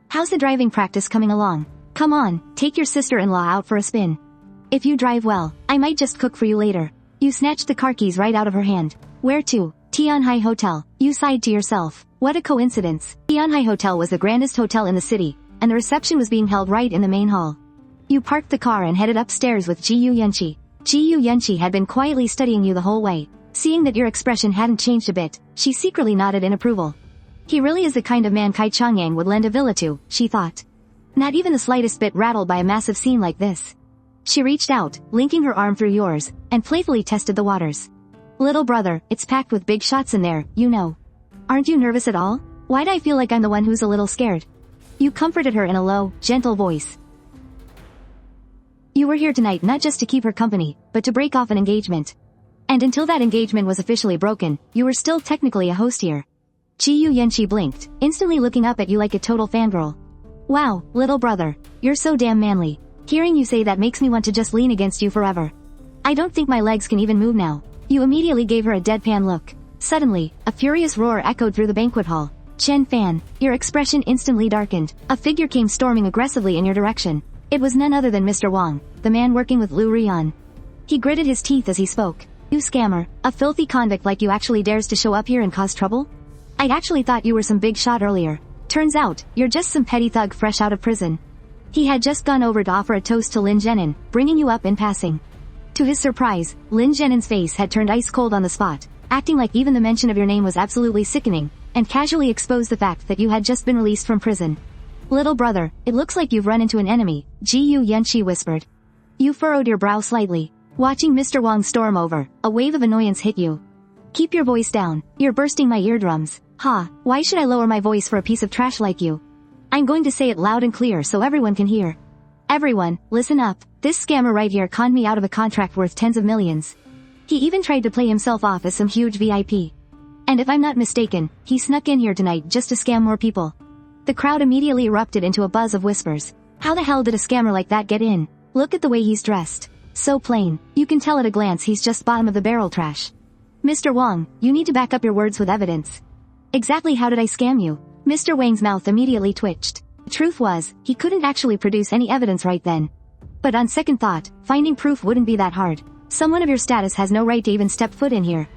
How's the driving practice coming along? Come on, take your sister-in-law out for a spin. If you drive well, I might just cook for you later. You snatched the car keys right out of her hand. Where to? Tianhai Hotel. You sighed to yourself. What a coincidence. Tianhai Hotel was the grandest hotel in the city, and the reception was being held right in the main hall. You parked the car and headed upstairs with Gu Yunxi. Gu Yunxi had been quietly studying you the whole way. Seeing that your expression hadn't changed a bit, she secretly nodded in approval. He really is the kind of man Kai Chongyang would lend a villa to, she thought. Not even the slightest bit rattled by a massive scene like this. She reached out, linking her arm through yours, and playfully tested the waters. Little brother, it's packed with big shots in there, you know. Aren't you nervous at all? Why'd I feel like I'm the one who's a little scared? You comforted her in a low, gentle voice. You were here tonight not just to keep her company, but to break off an engagement. And until that engagement was officially broken, you were still technically a host here. Gu Yunxi blinked, instantly looking up at you like a total fangirl. Wow, little brother, you're so damn manly. Hearing you say that makes me want to just lean against you forever. I don't think my legs can even move now. You immediately gave her a deadpan look. Suddenly, a furious roar echoed through the banquet hall. Chen Fan, your expression instantly darkened. A figure came storming aggressively in your direction. It was none other than Mr. Wang, the man working with Liu Ruyan. He gritted his teeth as he spoke. You scammer, a filthy convict like you actually dares to show up here and cause trouble? I actually thought you were some big shot earlier. Turns out, you're just some petty thug fresh out of prison. He had just gone over to offer a toast to Lin Zhenin, bringing you up in passing. To his surprise, Lin Zhenin's face had turned ice cold on the spot, acting like even the mention of your name was absolutely sickening, and casually exposed the fact that you had just been released from prison. Little brother, it looks like you've run into an enemy, Gu Yunxi whispered. You furrowed your brow slightly. Watching Mr. Wang storm over, a wave of annoyance hit you. Keep your voice down, you're bursting my eardrums. Ha, why should I lower my voice for a piece of trash like you? I'm going to say it loud and clear so everyone can hear. Everyone, listen up, this scammer right here conned me out of a contract worth tens of millions. He even tried to play himself off as some huge VIP. And if I'm not mistaken, he snuck in here tonight just to scam more people. The crowd immediately erupted into a buzz of whispers. How the hell did a scammer like that get in? Look at the way he's dressed. So plain, you can tell at a glance he's just bottom of the barrel trash. Mr. Wang, you need to back up your words with evidence. Exactly how did I scam you? Mr. Wang's mouth immediately twitched. The truth was, he couldn't actually produce any evidence right then. But on second thought, finding proof wouldn't be that hard. Someone of your status has no right to even step foot in here.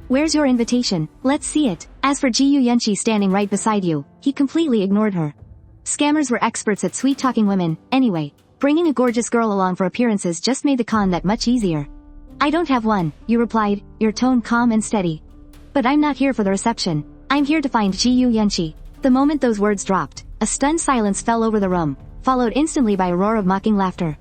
Where's your invitation? Let's see it. As for Gu Yunxi standing right beside you, he completely ignored her. Scammers were experts at sweet-talking women, anyway. Bringing a gorgeous girl along for appearances just made the con that much easier. I don't have one, you replied, your tone calm and steady. But I'm not here for the reception. I'm here to find Gu Yunxi. The moment those words dropped, a stunned silence fell over the room, followed instantly by a roar of mocking laughter.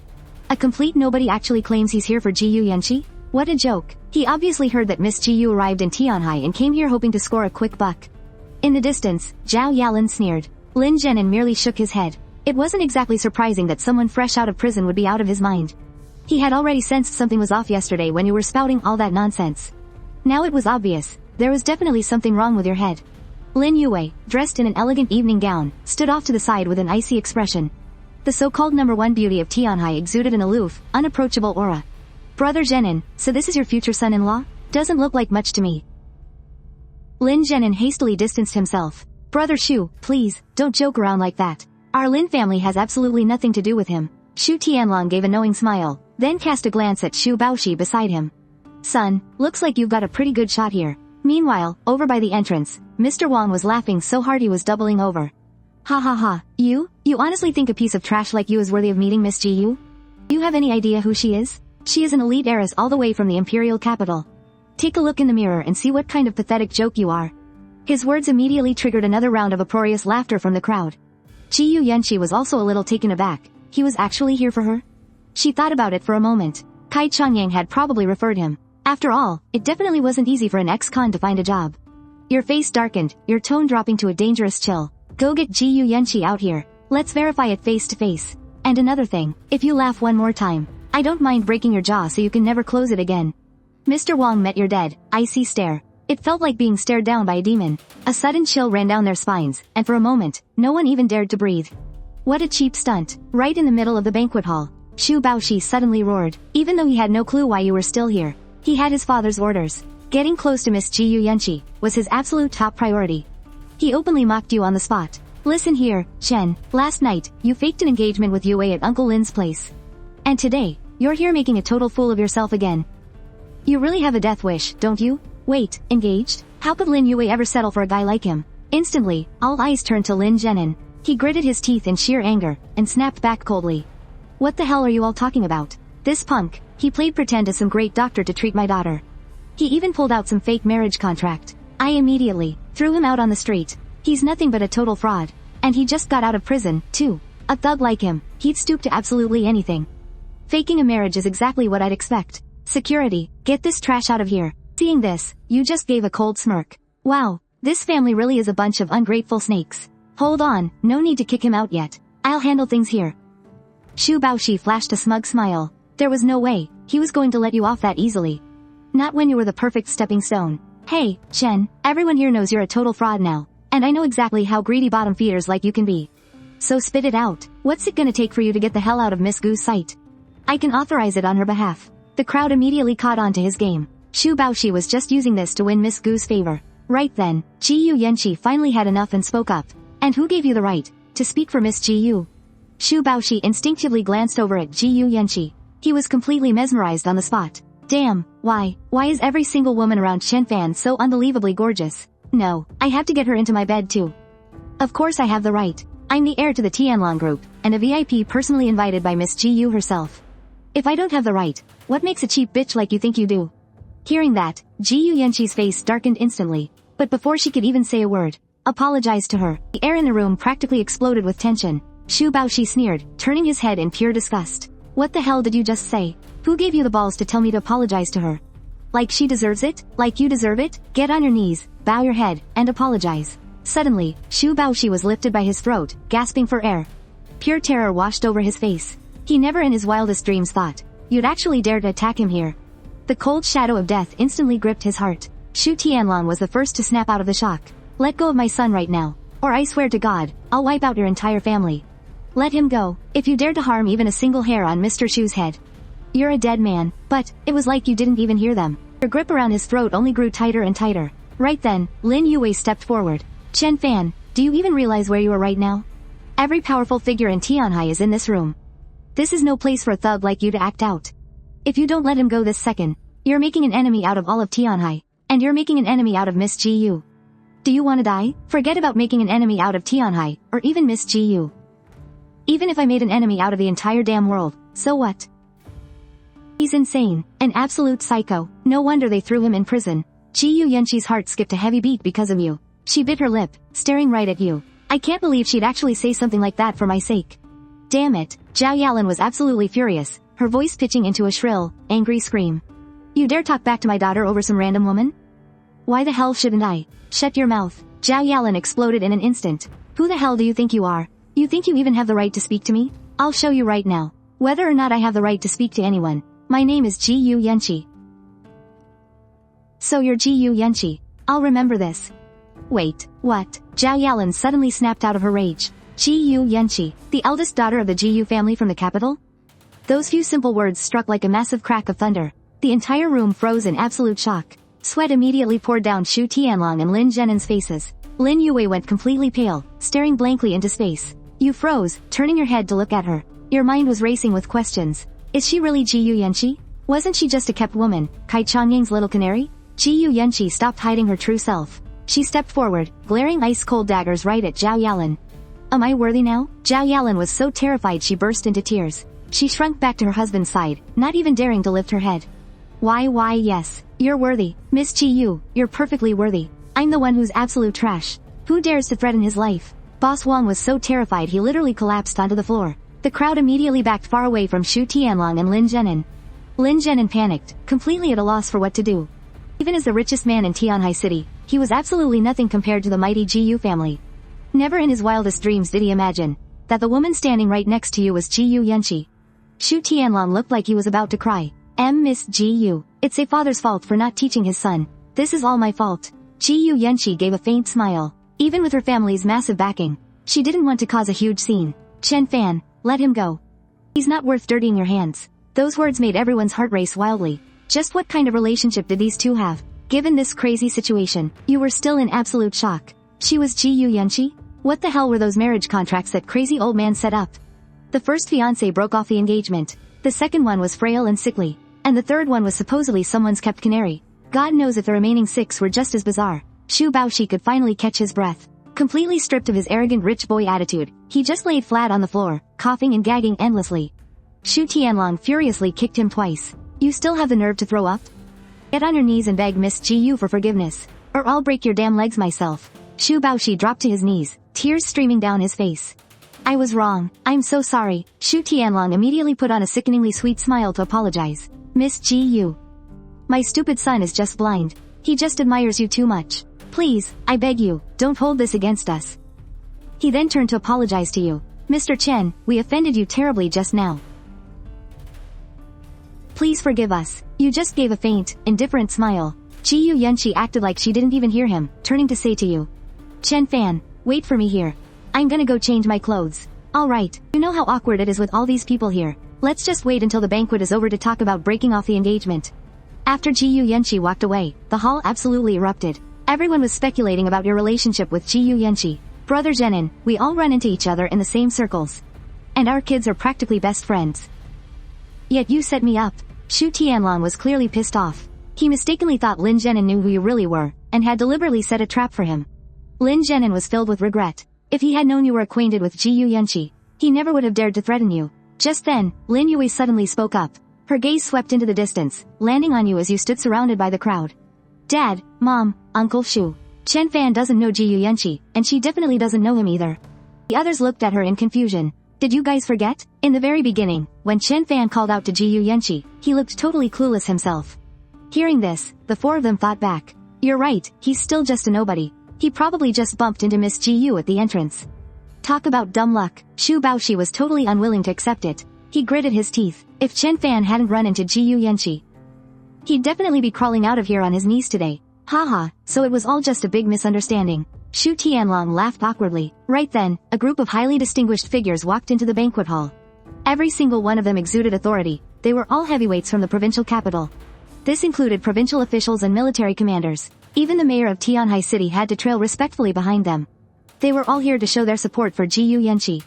A complete nobody actually claims he's here for Gu Yunxi? What a joke. He obviously heard that Miss Gu arrived in Tianhai and came here hoping to score a quick buck. In the distance, Zhao Yalin sneered. Lin Zhenin merely shook his head. It wasn't exactly surprising that someone fresh out of prison would be out of his mind. He had already sensed something was off yesterday when you were spouting all that nonsense. Now it was obvious, there was definitely something wrong with your head. Lin Youwei, dressed in an elegant evening gown, stood off to the side with an icy expression. The so-called number one beauty of Tianhai exuded an aloof, unapproachable aura. Brother Zhenin, so this is your future son-in-law? Doesn't look like much to me. Lin Zhenin hastily distanced himself. Brother Shu, please, don't joke around like that. Our Lin family has absolutely nothing to do with him. Shu Tianlong gave a knowing smile, then cast a glance at Shu Baoshi beside him. Son, looks like you've got a pretty good shot here. Meanwhile, over by the entrance, Mr. Wang was laughing so hard he was doubling over. Ha ha ha, you honestly think a piece of trash like you is worthy of meeting Miss Gu? Do you have any idea who she is? She is an elite heiress all the way from the imperial capital. Take a look in the mirror and see what kind of pathetic joke you are. His words immediately triggered another round of uproarious laughter from the crowd. Gu Yunxi was also a little taken aback. He was actually here for her? She thought about it for a moment. Kai Changyang had probably referred him. After all, it definitely wasn't easy for an ex-con to find a job. Your face darkened, your tone dropping to a dangerous chill. Go get Gu Yunxi out here. Let's verify it face to face. And another thing, if you laugh one more time, I don't mind breaking your jaw so you can never close it again. Mr. Wang met your dead, icy stare. It felt like being stared down by a demon. A sudden chill ran down their spines, and for a moment, no one even dared to breathe. What a cheap stunt. Right in the middle of the banquet hall, Shu Baoshi suddenly roared, even though he had no clue why you were still here. He had his father's orders. Getting close to Miss Gu Yunxi was his absolute top priority. He openly mocked you on the spot. Listen here, Chen, last night, you faked an engagement with Youwei at Uncle Lin's place. And today, you're here making a total fool of yourself again. You really have a death wish, don't you? Wait, engaged? How could Lin Youwei ever settle for a guy like him? Instantly, all eyes turned to Lin Zhenan. He gritted his teeth in sheer anger, and snapped back coldly. What the hell are you all talking about? This punk, he played pretend as some great doctor to treat my daughter. He even pulled out some fake marriage contract. I immediately threw him out on the street. He's nothing but a total fraud. And he just got out of prison, too. A thug like him, he'd stoop to absolutely anything. Faking a marriage is exactly what I'd expect. Security, get this trash out of here. Seeing this, you just gave a cold smirk. Wow, this family really is a bunch of ungrateful snakes. Hold on, no need to kick him out yet. I'll handle things here. Shu Baoshi flashed a smug smile. There was no way, he was going to let you off that easily. Not when you were the perfect stepping stone. Hey, Chen, everyone here knows you're a total fraud now. And I know exactly how greedy bottom feeders like you can be. So spit it out. What's it gonna take for you to get the hell out of Miss Gu's sight? I can authorize it on her behalf. The crowd immediately caught on to his game. Shu Baoshi was just using this to win Miss Gu's favor. Right then, Gu Yunxi finally had enough and spoke up. And who gave you the right to speak for Miss Gu? Shu Baoshi instinctively glanced over at Gu Yunxi. He was completely mesmerized on the spot. Damn, why is every single woman around Chen Fan so unbelievably gorgeous? No, I have to get her into my bed too. Of course I have the right. I'm the heir to the Tianlong group, and a VIP personally invited by Miss Gu herself. If I don't have the right, what makes a cheap bitch like you think you do? Hearing that, Gu Yunxi's face darkened instantly, but before she could even say a word, apologized to her, the air in the room practically exploded with tension. Shu Baoshi sneered, turning his head in pure disgust. What the hell did you just say? Who gave you the balls to tell me to apologize to her? Like she deserves it? Like you deserve it? Get on your knees, bow your head, and apologize. Suddenly, Shu Baoshi was lifted by his throat, gasping for air. Pure terror washed over his face. He never in his wildest dreams thought you'd actually dare to attack him here. The cold shadow of death instantly gripped his heart. Shu Tianlong was the first to snap out of the shock. Let go of my son right now, or I swear to God, I'll wipe out your entire family. Let him go, if you dare to harm even a single hair on Mr. Shu's head. You're a dead man, but it was like you didn't even hear them. Her grip around his throat only grew tighter and tighter. Right then, Lin Youwei stepped forward. Chen Fan, do you even realize where you are right now? Every powerful figure in Tianhai is in this room. This is no place for a thug like you to act out. If you don't let him go this second, you're making an enemy out of all of Tianhai, and you're making an enemy out of Miss Gu. Do you want to die? Forget about making an enemy out of Tianhai, or even Miss Gu. Even if I made an enemy out of the entire damn world, so what? He's insane, an absolute psycho. No wonder they threw him in prison. Gu Yunxi's heart skipped a heavy beat because of you. She bit her lip, staring right at you. I can't believe she'd actually say something like that for my sake. Damn it, Zhao Yalan was absolutely furious, her voice pitching into a shrill, angry scream. You dare talk back to my daughter over some random woman? Why the hell shouldn't I? Shut your mouth. Zhao Yalan exploded in an instant. Who the hell do you think you are? You think you even have the right to speak to me? I'll show you right now. Whether or not I have the right to speak to anyone. My name is Gu Yunxi. So you're Gu Yunxi. I'll remember this. Wait, what? Zhao Yalan suddenly snapped out of her rage. Gu Yunxi, the eldest daughter of the Gu family from the capital? Those few simple words struck like a massive crack of thunder. The entire room froze in absolute shock. Sweat immediately poured down Shu Tianlong and Lin Zhenan's faces. Lin Youwei went completely pale, staring blankly into space. You froze, turning your head to look at her. Your mind was racing with questions. Is she really Gu Yunxi? Wasn't she just a kept woman, Kai Changying's little canary? Gu Yunxi stopped hiding her true self. She stepped forward, glaring ice-cold daggers right at Zhao Yalan. Am I worthy now? Zhao Yalan was so terrified she burst into tears. She shrunk back to her husband's side, not even daring to lift her head. Why yes. You're worthy. Miss Ji Yu, you're perfectly worthy. I'm the one who's absolute trash. Who dares to threaten his life? Boss Wang was so terrified he literally collapsed onto the floor. The crowd immediately backed far away from Shu Tianlong and Lin Zhenin. Lin Zhenin panicked, completely at a loss for what to do. Even as the richest man in Tianhai City, he was absolutely nothing compared to the mighty Ji Yu family. Never in his wildest dreams did he imagine that the woman standing right next to you was Gu Yunxi. Shu Tianlong looked like he was about to cry. Miss Ji Yu, it's a father's fault for not teaching his son. This is all my fault. Gu Yunxi gave a faint smile. Even with her family's massive backing, she didn't want to cause a huge scene. Chen Fan, let him go. He's not worth dirtying your hands. Those words made everyone's heart race wildly. Just what kind of relationship did these two have? Given this crazy situation, you were still in absolute shock. She was Gu Yunxi? What the hell were those marriage contracts that crazy old man set up? The first fiancé broke off the engagement. The second one was frail and sickly. And the third one was supposedly someone's kept canary. God knows if the remaining 6 were just as bizarre. Shu Baoshi could finally catch his breath. Completely stripped of his arrogant rich boy attitude, he just laid flat on the floor, coughing and gagging endlessly. Shu Tianlong furiously kicked him twice. You still have the nerve to throw up? Get on your knees and beg Miss Ji Yu for forgiveness, or I'll break your damn legs myself. Shu Baoshi dropped to his knees, tears streaming down his face. I was wrong. I'm so sorry. Shu Tianlong immediately put on a sickeningly sweet smile to apologize. Miss Ji Yu. My stupid son is just blind. He just admires you too much. Please, I beg you, don't hold this against us. He then turned to apologize to you. Mr. Chen, we offended you terribly just now. Please forgive us. You just gave a faint, indifferent smile. Gu Yunxi acted like she didn't even hear him, turning to say to you. Chen Fan, wait for me here. I'm gonna go change my clothes. Alright, you know how awkward it is with all these people here. Let's just wait until the banquet is over to talk about breaking off the engagement. After Gu Yunxi walked away, the hall absolutely erupted. Everyone was speculating about your relationship with Gu Yunxi. Brother Zhenin, we all run into each other in the same circles. And our kids are practically best friends. Yet you set me up. Shu Tianlong was clearly pissed off. He mistakenly thought Lin Zhenin knew who you really were, and had deliberately set a trap for him. Lin Zhenin was filled with regret. If he had known you were acquainted with Gu Yunxi, he never would have dared to threaten you. Just then, Lin Youwei suddenly spoke up. Her gaze swept into the distance, landing on you as you stood surrounded by the crowd. Dad, Mom, Uncle Shu. Chen Fan doesn't know Gu Yunxi, and she definitely doesn't know him either. The others looked at her in confusion. Did you guys forget? In the very beginning, when Chen Fan called out to Gu Yunxi, he looked totally clueless himself. Hearing this, the 4 of them thought back. You're right, he's still just a nobody. He probably just bumped into Miss Ji Yu at the entrance. Talk about dumb luck. Shu Baoshi was totally unwilling to accept it. He gritted his teeth. If Chen Fan hadn't run into Gu Yunxi, he'd definitely be crawling out of here on his knees today. Haha, so it was all just a big misunderstanding. Shu Tianlong laughed awkwardly. Right then, a group of highly distinguished figures walked into the banquet hall. Every single one of them exuded authority. They were all heavyweights from the provincial capital. This included provincial officials and military commanders. Even the mayor of Tianhai City had to trail respectfully behind them. They were all here to show their support for Gu Yunxi.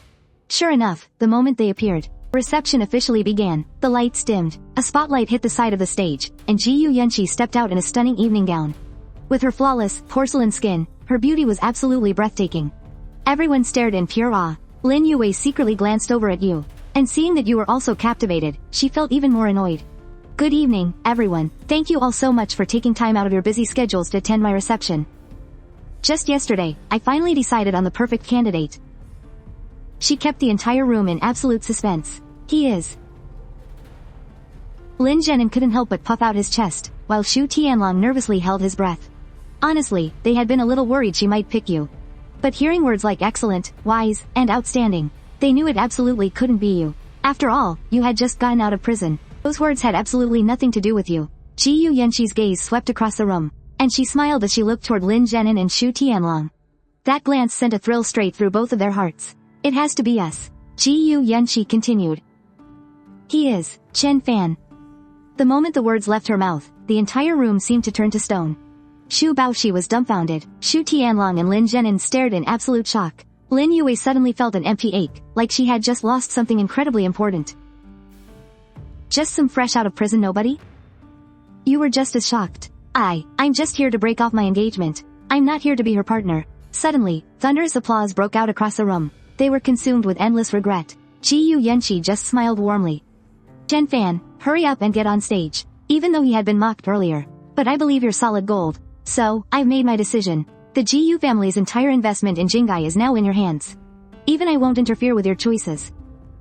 Sure enough, the moment they appeared, reception officially began. The lights dimmed, a spotlight hit the side of the stage, and Gu Yunxi stepped out in a stunning evening gown. With her flawless, porcelain skin, her beauty was absolutely breathtaking. Everyone stared in pure awe. Lin Youwei secretly glanced over at you, and seeing that you were also captivated, she felt even more annoyed. Good evening, everyone. Thank you all so much for taking time out of your busy schedules to attend my reception. Just yesterday, I finally decided on the perfect candidate. She kept the entire room in absolute suspense. He is. Lin Zhenin couldn't help but puff out his chest, while Shu Tianlong nervously held his breath. Honestly, they had been a little worried she might pick you. But hearing words like excellent, wise, and outstanding, they knew it absolutely couldn't be you. After all, you had just gotten out of prison. Those words had absolutely nothing to do with you. Gu Yunxi's gaze swept across the room, and she smiled as she looked toward Lin Zhenin and Shu Tianlong. That glance sent a thrill straight through both of their hearts. It has to be us. Gu Yunxi continued. He is, Chen Fan. The moment the words left her mouth, the entire room seemed to turn to stone. Shu Baoshi was dumbfounded. Shu Tianlong and Lin Zhenin stared in absolute shock. Lin Youwei suddenly felt an empty ache, like she had just lost something incredibly important. Just some fresh out of prison nobody? You were just as shocked. I'm just here to break off my engagement. I'm not here to be her partner. Suddenly, thunderous applause broke out across the room. They were consumed with endless regret. Gu Yunxi just smiled warmly. Chen Fan, hurry up and get on stage. Even though he had been mocked earlier. But I believe you're solid gold. So, I've made my decision. The Gu family's entire investment in Jingai is now in your hands. Even I won't interfere with your choices.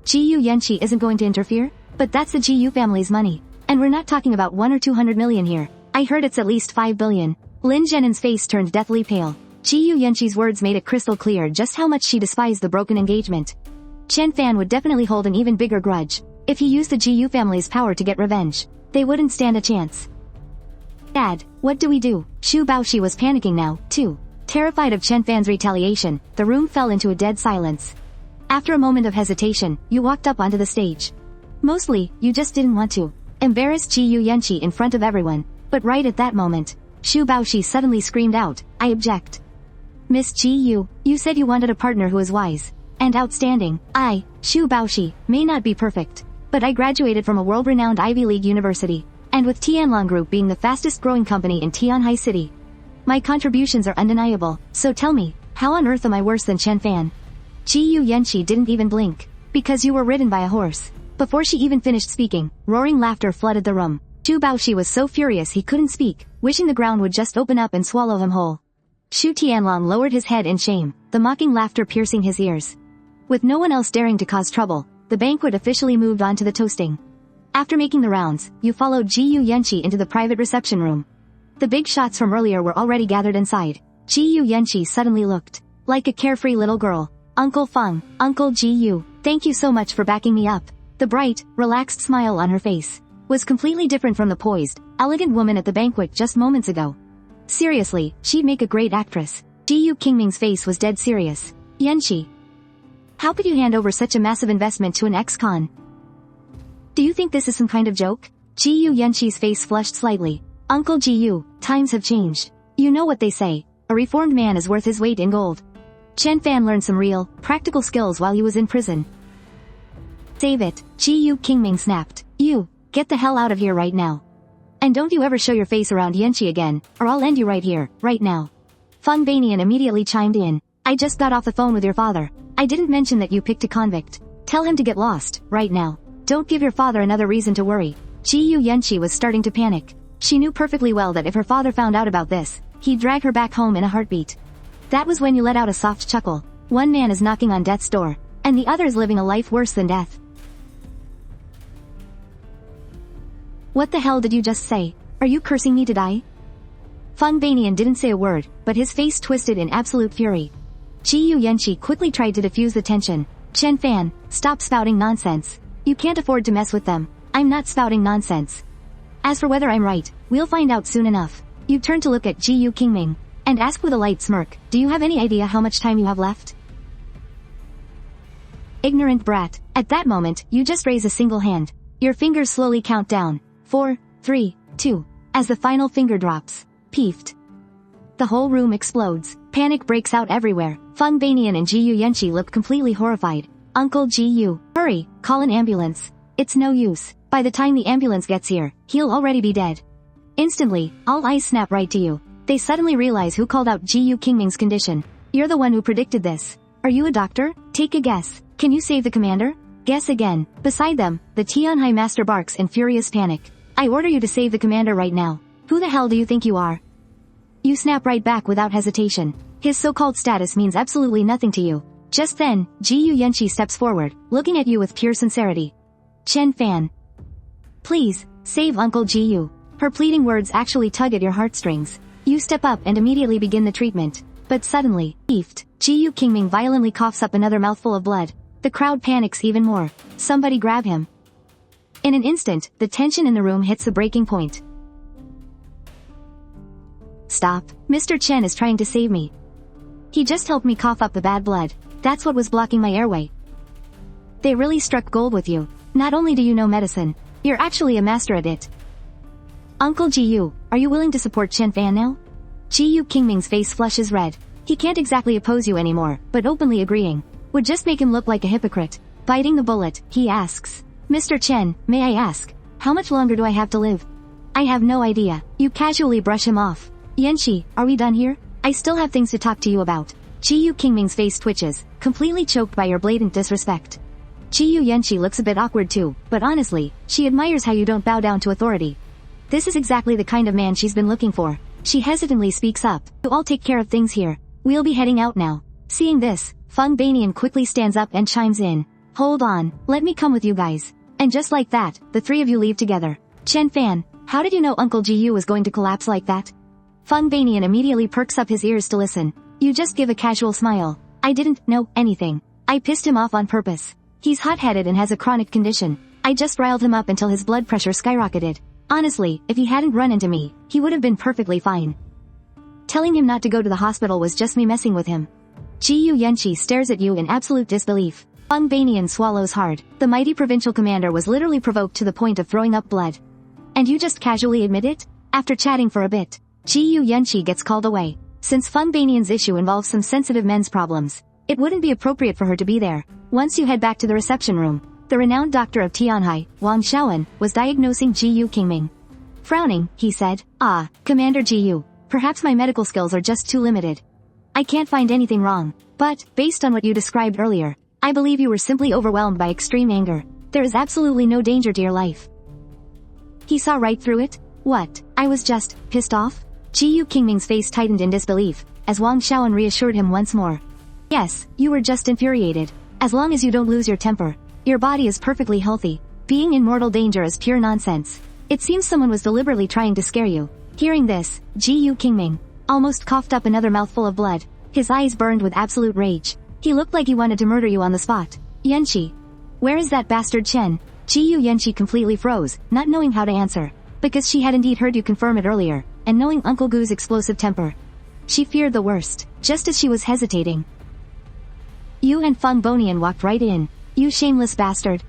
Gu Yunxi isn't going to interfere? But that's the Gu family's money. And we're not talking about 1 or 200 million here. I heard it's at least 5 billion. Lin Zhenen's face turned deathly pale. Gu Yunxi's words made it crystal clear just how much she despised the broken engagement. Chen Fan would definitely hold an even bigger grudge. If he used the Gu family's power to get revenge, they wouldn't stand a chance. Dad, what do we do? Xu Baoshi was panicking now, too. Terrified of Chen Fan's retaliation, the room fell into a dead silence. After a moment of hesitation, you walked up onto the stage. Mostly, you just didn't want to embarrass Gu Yunxi in front of everyone. But right at that moment, Xu Baoshi suddenly screamed out, I object. Miss Gu, you said you wanted a partner who is wise and outstanding. I, Xu Baoshi, may not be perfect, but I graduated from a world-renowned Ivy League university, and with Tianlong Group being the fastest-growing company in Tianhai City. My contributions are undeniable, so tell me, how on earth am I worse than Chen Fan? Gu Yunxi didn't even blink, because you were ridden by a horse. Before she even finished speaking, roaring laughter flooded the room. Xu Baoshi was so furious he couldn't speak, wishing the ground would just open up and swallow him whole. Xu Tianlong lowered his head in shame, the mocking laughter piercing his ears. With no one else daring to cause trouble, the banquet officially moved on to the toasting. After making the rounds, you followed Gu Yunxi into the private reception room. The big shots from earlier were already gathered inside. Gu Yunxi suddenly looked like a carefree little girl. Uncle Feng, Uncle Gu, thank you so much for backing me up. The bright, relaxed smile on her face was completely different from the poised, elegant woman at the banquet just moments ago. Seriously, she'd make a great actress. Gu Qingming's face was dead serious. Yunxi, how could you hand over such a massive investment to an ex-con? Do you think this is some kind of joke? Gu Yunxi's face flushed slightly. Uncle Gu, times have changed. You know what they say, a reformed man is worth his weight in gold. Chen Fan learned some real, practical skills while he was in prison. Save it, Gu Qingming snapped. You, get the hell out of here right now. And don't you ever show your face around Yunxi again, or I'll end you right here, right now. Feng Banian immediately chimed in. I just got off the phone with your father. I didn't mention that you picked a convict. Tell him to get lost, right now. Don't give your father another reason to worry. Gu Yunxi was starting to panic. She knew perfectly well that if her father found out about this, he'd drag her back home in a heartbeat. That was when you let out a soft chuckle. One man is knocking on death's door, and the other is living a life worse than death. What the hell did you just say? Are you cursing me to die? Feng Banian didn't say a word, but his face twisted in absolute fury. Gu Yunxi quickly tried to diffuse the tension. Chen Fan, stop spouting nonsense. You can't afford to mess with them. I'm not spouting nonsense. As for whether I'm right, we'll find out soon enough. You turn to look at Gu Qingming, and ask with a light smirk, do you have any idea how much time you have left? Ignorant brat, at that moment, you just raise a single hand. Your fingers slowly count down. 4, 3, 2. As the final finger drops. Peeved. The whole room explodes. Panic breaks out everywhere. Feng Banian and Gu Yunxi look completely horrified. Uncle Gu, hurry, call an ambulance. It's no use. By the time the ambulance gets here, he'll already be dead. Instantly, all eyes snap right to you. They suddenly realize who called out Gu Qingming's condition. You're the one who predicted this. Are you a doctor? Take a guess. Can you save the commander? Guess again. Beside them, the Tianhai master barks in furious panic. I order you to save the commander right now. Who the hell do you think you are? You snap right back without hesitation. His so-called status means absolutely nothing to you. Just then, Gu Yunxi steps forward, looking at you with pure sincerity. Chen Fan. Please, save Uncle Gu. Her pleading words actually tug at your heartstrings. You step up and immediately begin the treatment. But suddenly, Gu Qingming violently coughs up another mouthful of blood. The crowd panics even more. Somebody grab him. In an instant, the tension in the room hits the breaking point. Stop. Mr. Chen is trying to save me. He just helped me cough up the bad blood. That's what was blocking my airway. They really struck gold with you. Not only do you know medicine, you're actually a master at it. Uncle Gu, are you willing to support Chen Fan now? Gu Qingming's face flushes red. He can't exactly oppose you anymore, but openly agreeing would just make him look like a hypocrite. Biting the bullet, he asks, Mr. Chen, may I ask, how much longer do I have to live? I have no idea. You casually brush him off. Yanxi, are we done here? I still have things to talk to you about. Gu Qingming's face twitches, completely choked by your blatant disrespect. Gu Yunxi looks a bit awkward too, but honestly, she admires how you don't bow down to authority. This is exactly the kind of man she's been looking for. She hesitantly speaks up. You all take care of things here. We'll be heading out now. Seeing this, Feng Banian quickly stands up and chimes in. Hold on, let me come with you guys. And just like that, the three of you leave together. Chen Fan, how did you know Uncle Gu was going to collapse like that? Feng Banian immediately perks up his ears to listen. You just give a casual smile. I didn't know anything. I pissed him off on purpose. He's hot-headed and has a chronic condition. I just riled him up until his blood pressure skyrocketed. Honestly, if he hadn't run into me, he would have been perfectly fine. Telling him not to go to the hospital was just me messing with him. Gu Yunxi stares at you in absolute disbelief. Feng Banian swallows hard. The mighty provincial commander was literally provoked to the point of throwing up blood. And you just casually admit it? After chatting for a bit, Gu Yunxi gets called away. Since Feng Banian's issue involves some sensitive men's problems, it wouldn't be appropriate for her to be there. Once you head back to the reception room, the renowned doctor of Tianhai, Wang Xiaoan, was diagnosing Gu Qingming. Frowning, he said, Commander Gu, perhaps my medical skills are just too limited. I can't find anything wrong, but, based on what you described earlier, I believe you were simply overwhelmed by extreme anger. There is absolutely no danger to your life. He saw right through it? What? I was just pissed off? Gu Qingming's face tightened in disbelief, as Wang Xiaoan reassured him once more. Yes, you were just infuriated. As long as you don't lose your temper, your body is perfectly healthy. Being in mortal danger is pure nonsense. It seems someone was deliberately trying to scare you. Hearing this, Gu Qingming almost coughed up another mouthful of blood. His eyes burned with absolute rage. He looked like he wanted to murder you on the spot. Yanxi. Where is that bastard Chen? Gu Yunxi completely froze, not knowing how to answer. Because she had indeed heard you confirm it earlier, and knowing Uncle Gu's explosive temper. She feared the worst, just as she was hesitating. You and Feng Banian walked right in. You shameless bastard.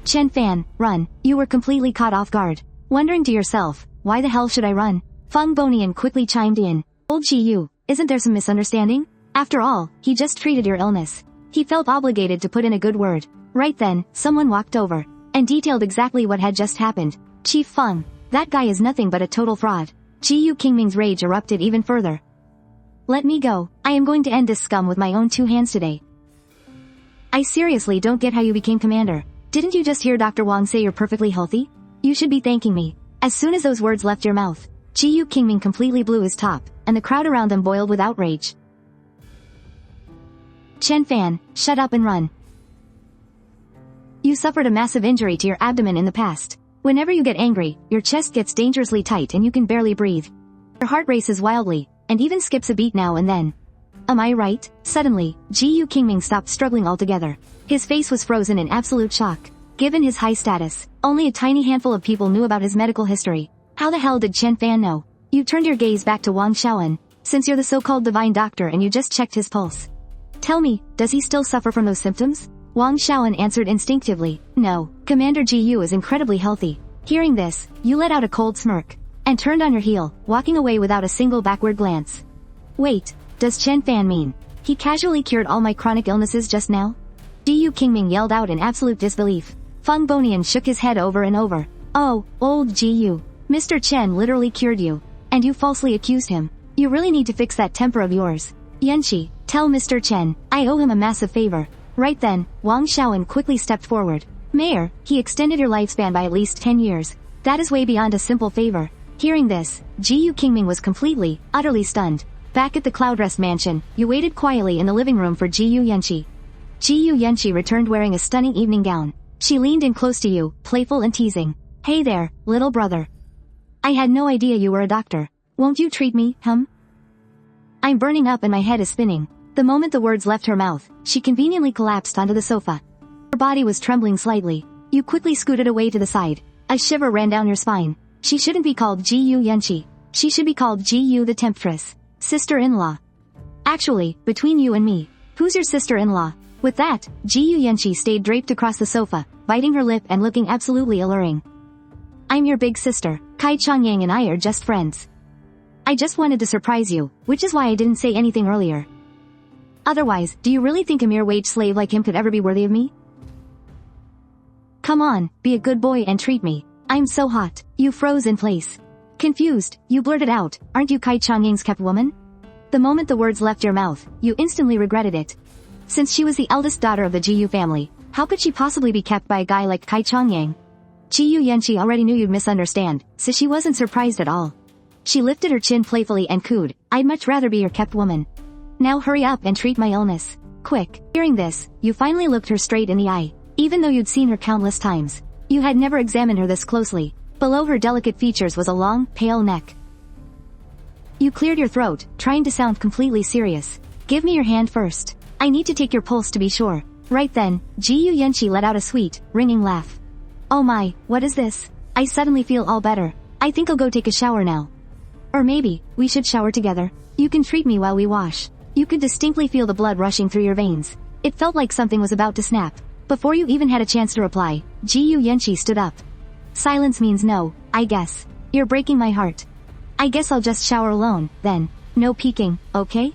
Chen Fan, run. You were completely caught off guard. Wondering to yourself, why the hell should I run? Feng Banian quickly chimed in. Old Gu, isn't there some misunderstanding? After all, he just treated your illness. He felt obligated to put in a good word. Right then, someone walked over and detailed exactly what had just happened. Chief Feng, that guy is nothing but a total fraud. Gu Qingming's rage erupted even further. Let me go. I am going to end this scum with my own two hands today. I seriously don't get how you became commander. Didn't you just hear Dr. Wang say you're perfectly healthy? You should be thanking me. As soon as those words left your mouth, Gu Qingming completely blew his top, and the crowd around them boiled with outrage. Chen Fan, shut up and run. You suffered a massive injury to your abdomen in the past. Whenever you get angry, your chest gets dangerously tight and you can barely breathe. Your heart races wildly, and even skips a beat now and then. Am I right? Suddenly, Gu Qingming stopped struggling altogether. His face was frozen in absolute shock. Given his high status, only a tiny handful of people knew about his medical history. How the hell did Chen Fan know? You turned your gaze back to Wang Xiaoan, since you're the so-called divine doctor and you just checked his pulse. Tell me, does he still suffer from those symptoms? Wang Xiaoan answered instinctively. No, Commander Gu is incredibly healthy. Hearing this, you let out a cold smirk, and turned on your heel, walking away without a single backward glance. Wait, does Chen Fan mean he casually cured all my chronic illnesses just now? Gu Qingming yelled out in absolute disbelief. Feng Banian shook his head over and over. Oh, old Gu. Mr. Chen literally cured you, and you falsely accused him. You really need to fix that temper of yours. Yanxi, tell Mr. Chen, I owe him a massive favor. Right then, Wang Xiaoan quickly stepped forward. Mayor, he extended your lifespan by at least 10 years. That is way beyond a simple favor. Hearing this, Gu Qingming was completely, utterly stunned. Back at the Cloudrest mansion, you waited quietly in the living room for Gu Yunxi. Gu Yunxi returned wearing a stunning evening gown. She leaned in close to you, playful and teasing. Hey there, little brother. I had no idea you were a doctor. Won't you treat me, I'm burning up and my head is spinning. The moment the words left her mouth, she conveniently collapsed onto the sofa. Her body was trembling slightly. You quickly scooted away to the side. A shiver ran down your spine. She shouldn't be called Gu Yunxi. She should be called Gu the Temptress. Sister-in-law. Actually, between you and me, who's your sister-in-law? With that, Gu Yunxi stayed draped across the sofa, biting her lip and looking absolutely alluring. I'm your big sister. Kai Changyang and I are just friends. I just wanted to surprise you, which is why I didn't say anything earlier. Otherwise, do you really think a mere wage slave like him could ever be worthy of me? Come on, be a good boy and treat me. I'm so hot. You froze in place. Confused, you blurted out, aren't you Kai Changying's kept woman? The moment the words left your mouth, you instantly regretted it. Since she was the eldest daughter of the Gu family, how could she possibly be kept by a guy like Kai Changying? Gu Yunxi already knew you'd misunderstand, so she wasn't surprised at all. She lifted her chin playfully and cooed, I'd much rather be your kept woman. Now hurry up and treat my illness. Quick. Hearing this, you finally looked her straight in the eye. Even though you'd seen her countless times, you had never examined her this closely. Below her delicate features was a long, pale neck. You cleared your throat, trying to sound completely serious. Give me your hand first. I need to take your pulse to be sure. Right then, Gu Yunxi let out a sweet, ringing laugh. Oh my, what is this? I suddenly feel all better. I think I'll go take a shower now. Or maybe, we should shower together. You can treat me while we wash. You could distinctly feel the blood rushing through your veins. It felt like something was about to snap. Before you even had a chance to reply, Gu Yunxi stood up. Silence means no, I guess. You're breaking my heart. I guess I'll just shower alone, then. No peeking, okay?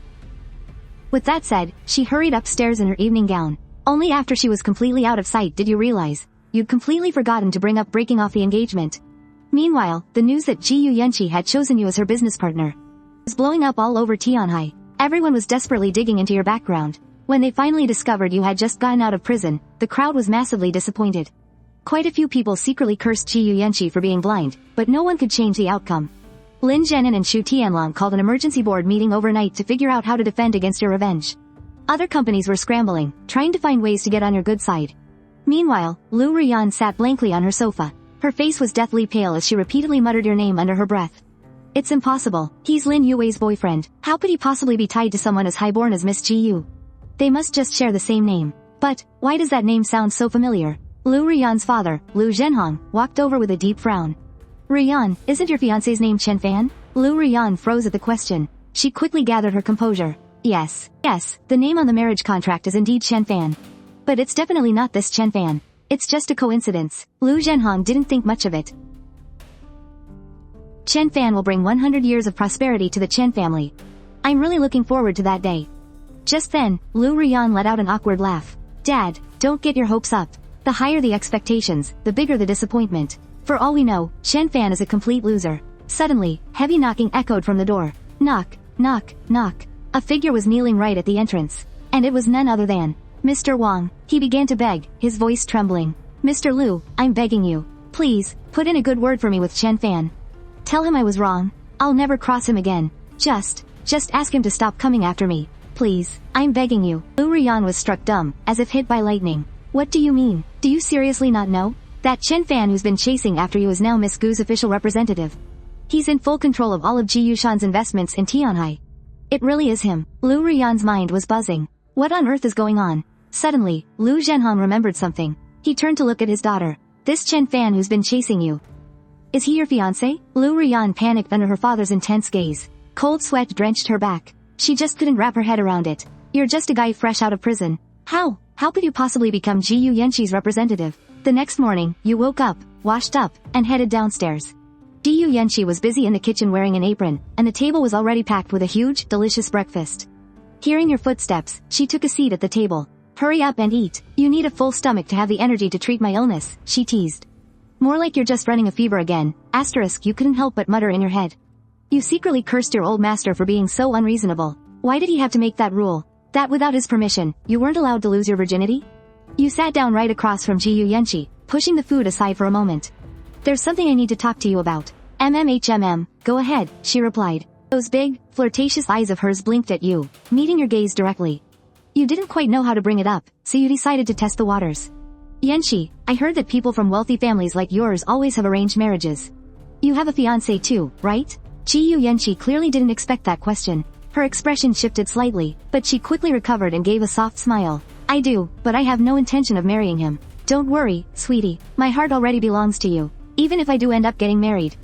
With that said, she hurried upstairs in her evening gown. Only after she was completely out of sight did you realize you'd completely forgotten to bring up breaking off the engagement. Meanwhile, the news that Gu Yunxi had chosen you as her business partner was blowing up all over Tianhai. Everyone was desperately digging into your background. When they finally discovered you had just gotten out of prison, the crowd was massively disappointed. Quite a few people secretly cursed Gu Yunxi for being blind, but no one could change the outcome. Lin Zhenan and Shu Tianlong called an emergency board meeting overnight to figure out how to defend against your revenge. Other companies were scrambling, trying to find ways to get on your good side. Meanwhile, Liu Ruyan sat blankly on her sofa. Her face was deathly pale as she repeatedly muttered your name under her breath. It's impossible. He's Lin Youwei's boyfriend. How could he possibly be tied to someone as highborn as Miss Gu? They must just share the same name. But, why does that name sound so familiar? Liu Ruyan's father, Liu Zhenhong, walked over with a deep frown. Ruyan, isn't your fiancé's name Chen Fan? Liu Ruyan froze at the question. She quickly gathered her composure. Yes, the name on the marriage contract is indeed Chen Fan. But it's definitely not this Chen Fan. It's just a coincidence. Liu Zhenhong didn't think much of it. Chen Fan will bring 100 years of prosperity to the Chen family. I'm really looking forward to that day. Just then, Liu Ruyan let out an awkward laugh. Dad, don't get your hopes up. The higher the expectations, the bigger the disappointment. For all we know, Chen Fan is a complete loser. Suddenly, heavy knocking echoed from the door. Knock, knock, knock. A figure was kneeling right at the entrance. And it was none other than Mr. Wang. He began to beg, his voice trembling. Mr. Liu, I'm begging you. Please, put in a good word for me with Chen Fan. Tell him I was wrong. I'll never cross him again. Just ask him to stop coming after me. Please, I'm begging you. Liu Ruyan was struck dumb, as if hit by lightning. What do you mean? Do you seriously not know? That Chen Fan who's been chasing after you is now Miss Gu's official representative. He's in full control of all of Ji Yushan's investments in Tianhai. It really is him. Liu Ruyan's mind was buzzing. What on earth is going on? Suddenly, Liu Zhenhong remembered something. He turned to look at his daughter. This Chen Fan who's been chasing you. Is he your fiancé? Liu Ruyan panicked under her father's intense gaze. Cold sweat drenched her back. She just couldn't wrap her head around it. You're just a guy fresh out of prison. How could you possibly become Gu Yunxi's representative? The next morning, you woke up, washed up, and headed downstairs. Gu Yunxi was busy in the kitchen wearing an apron, and the table was already packed with a huge, delicious breakfast. Hearing your footsteps, she took a seat at the table. Hurry up and eat. You need a full stomach to have the energy to treat my illness, she teased. More like you're just running a fever again. Asterisk, you couldn't help but mutter in your head. You secretly cursed your old master for being so unreasonable. Why did he have to make that rule? That without his permission, you weren't allowed to lose your virginity? You sat down right across from Gu Yunxi, pushing the food aside for a moment. There's something I need to talk to you about. Go ahead, she replied. Those big, flirtatious eyes of hers blinked at you, meeting your gaze directly. You didn't quite know how to bring it up, so you decided to test the waters. Yunxi, I heard that people from wealthy families like yours always have arranged marriages. You have a fiancé too, right? Gu Yunxi clearly didn't expect that question. Her expression shifted slightly, but she quickly recovered and gave a soft smile. I do, but I have no intention of marrying him. Don't worry, sweetie, my heart already belongs to you. Even if I do end up getting married,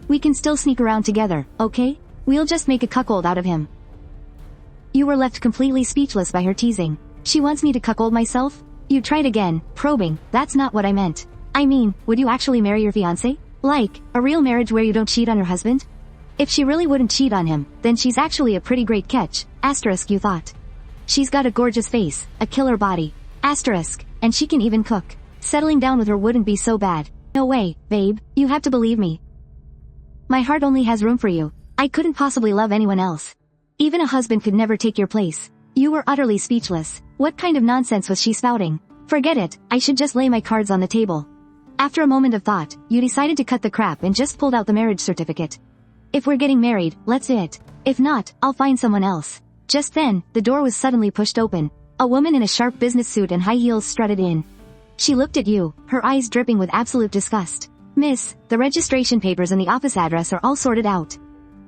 we can still sneak around together, okay? We'll just make a cuckold out of him. You were left completely speechless by her teasing. She wants me to cuckold myself? You tried again, probing. That's not what I meant. I mean, would you actually marry your fiancé? Like, a real marriage where you don't cheat on your husband? If she really wouldn't cheat on him, then she's actually a pretty great catch, asterisk you thought. She's got a gorgeous face, a killer body, asterisk, and she can even cook. Settling down with her wouldn't be so bad. No way, babe, you have to believe me. My heart only has room for you. I couldn't possibly love anyone else. Even a husband could never take your place. You were utterly speechless. What kind of nonsense was she spouting? Forget it, I should just lay my cards on the table. After a moment of thought, you decided to cut the crap and just pulled out the marriage certificate. If we're getting married, let's do it. If not, I'll find someone else. Just then, the door was suddenly pushed open. A woman in a sharp business suit and high heels strutted in. She looked at you, her eyes dripping with absolute disgust. Miss, the registration papers and the office address are all sorted out.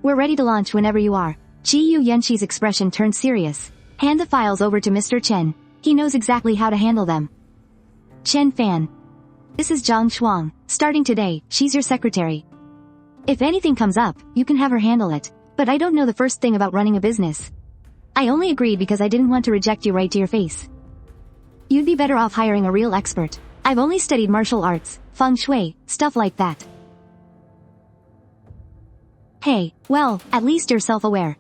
We're ready to launch whenever you are. Gu Yunxi's expression turned serious. Hand the files over to Mr. Chen. He knows exactly how to handle them. Chen Fan. This is Zhang Shuang. Starting today, she's your secretary. If anything comes up, you can have her handle it. But I don't know the first thing about running a business. I only agreed because I didn't want to reject you right to your face. You'd be better off hiring a real expert. I've only studied martial arts, feng shui, stuff like that. Hey, well, at least you're self-aware.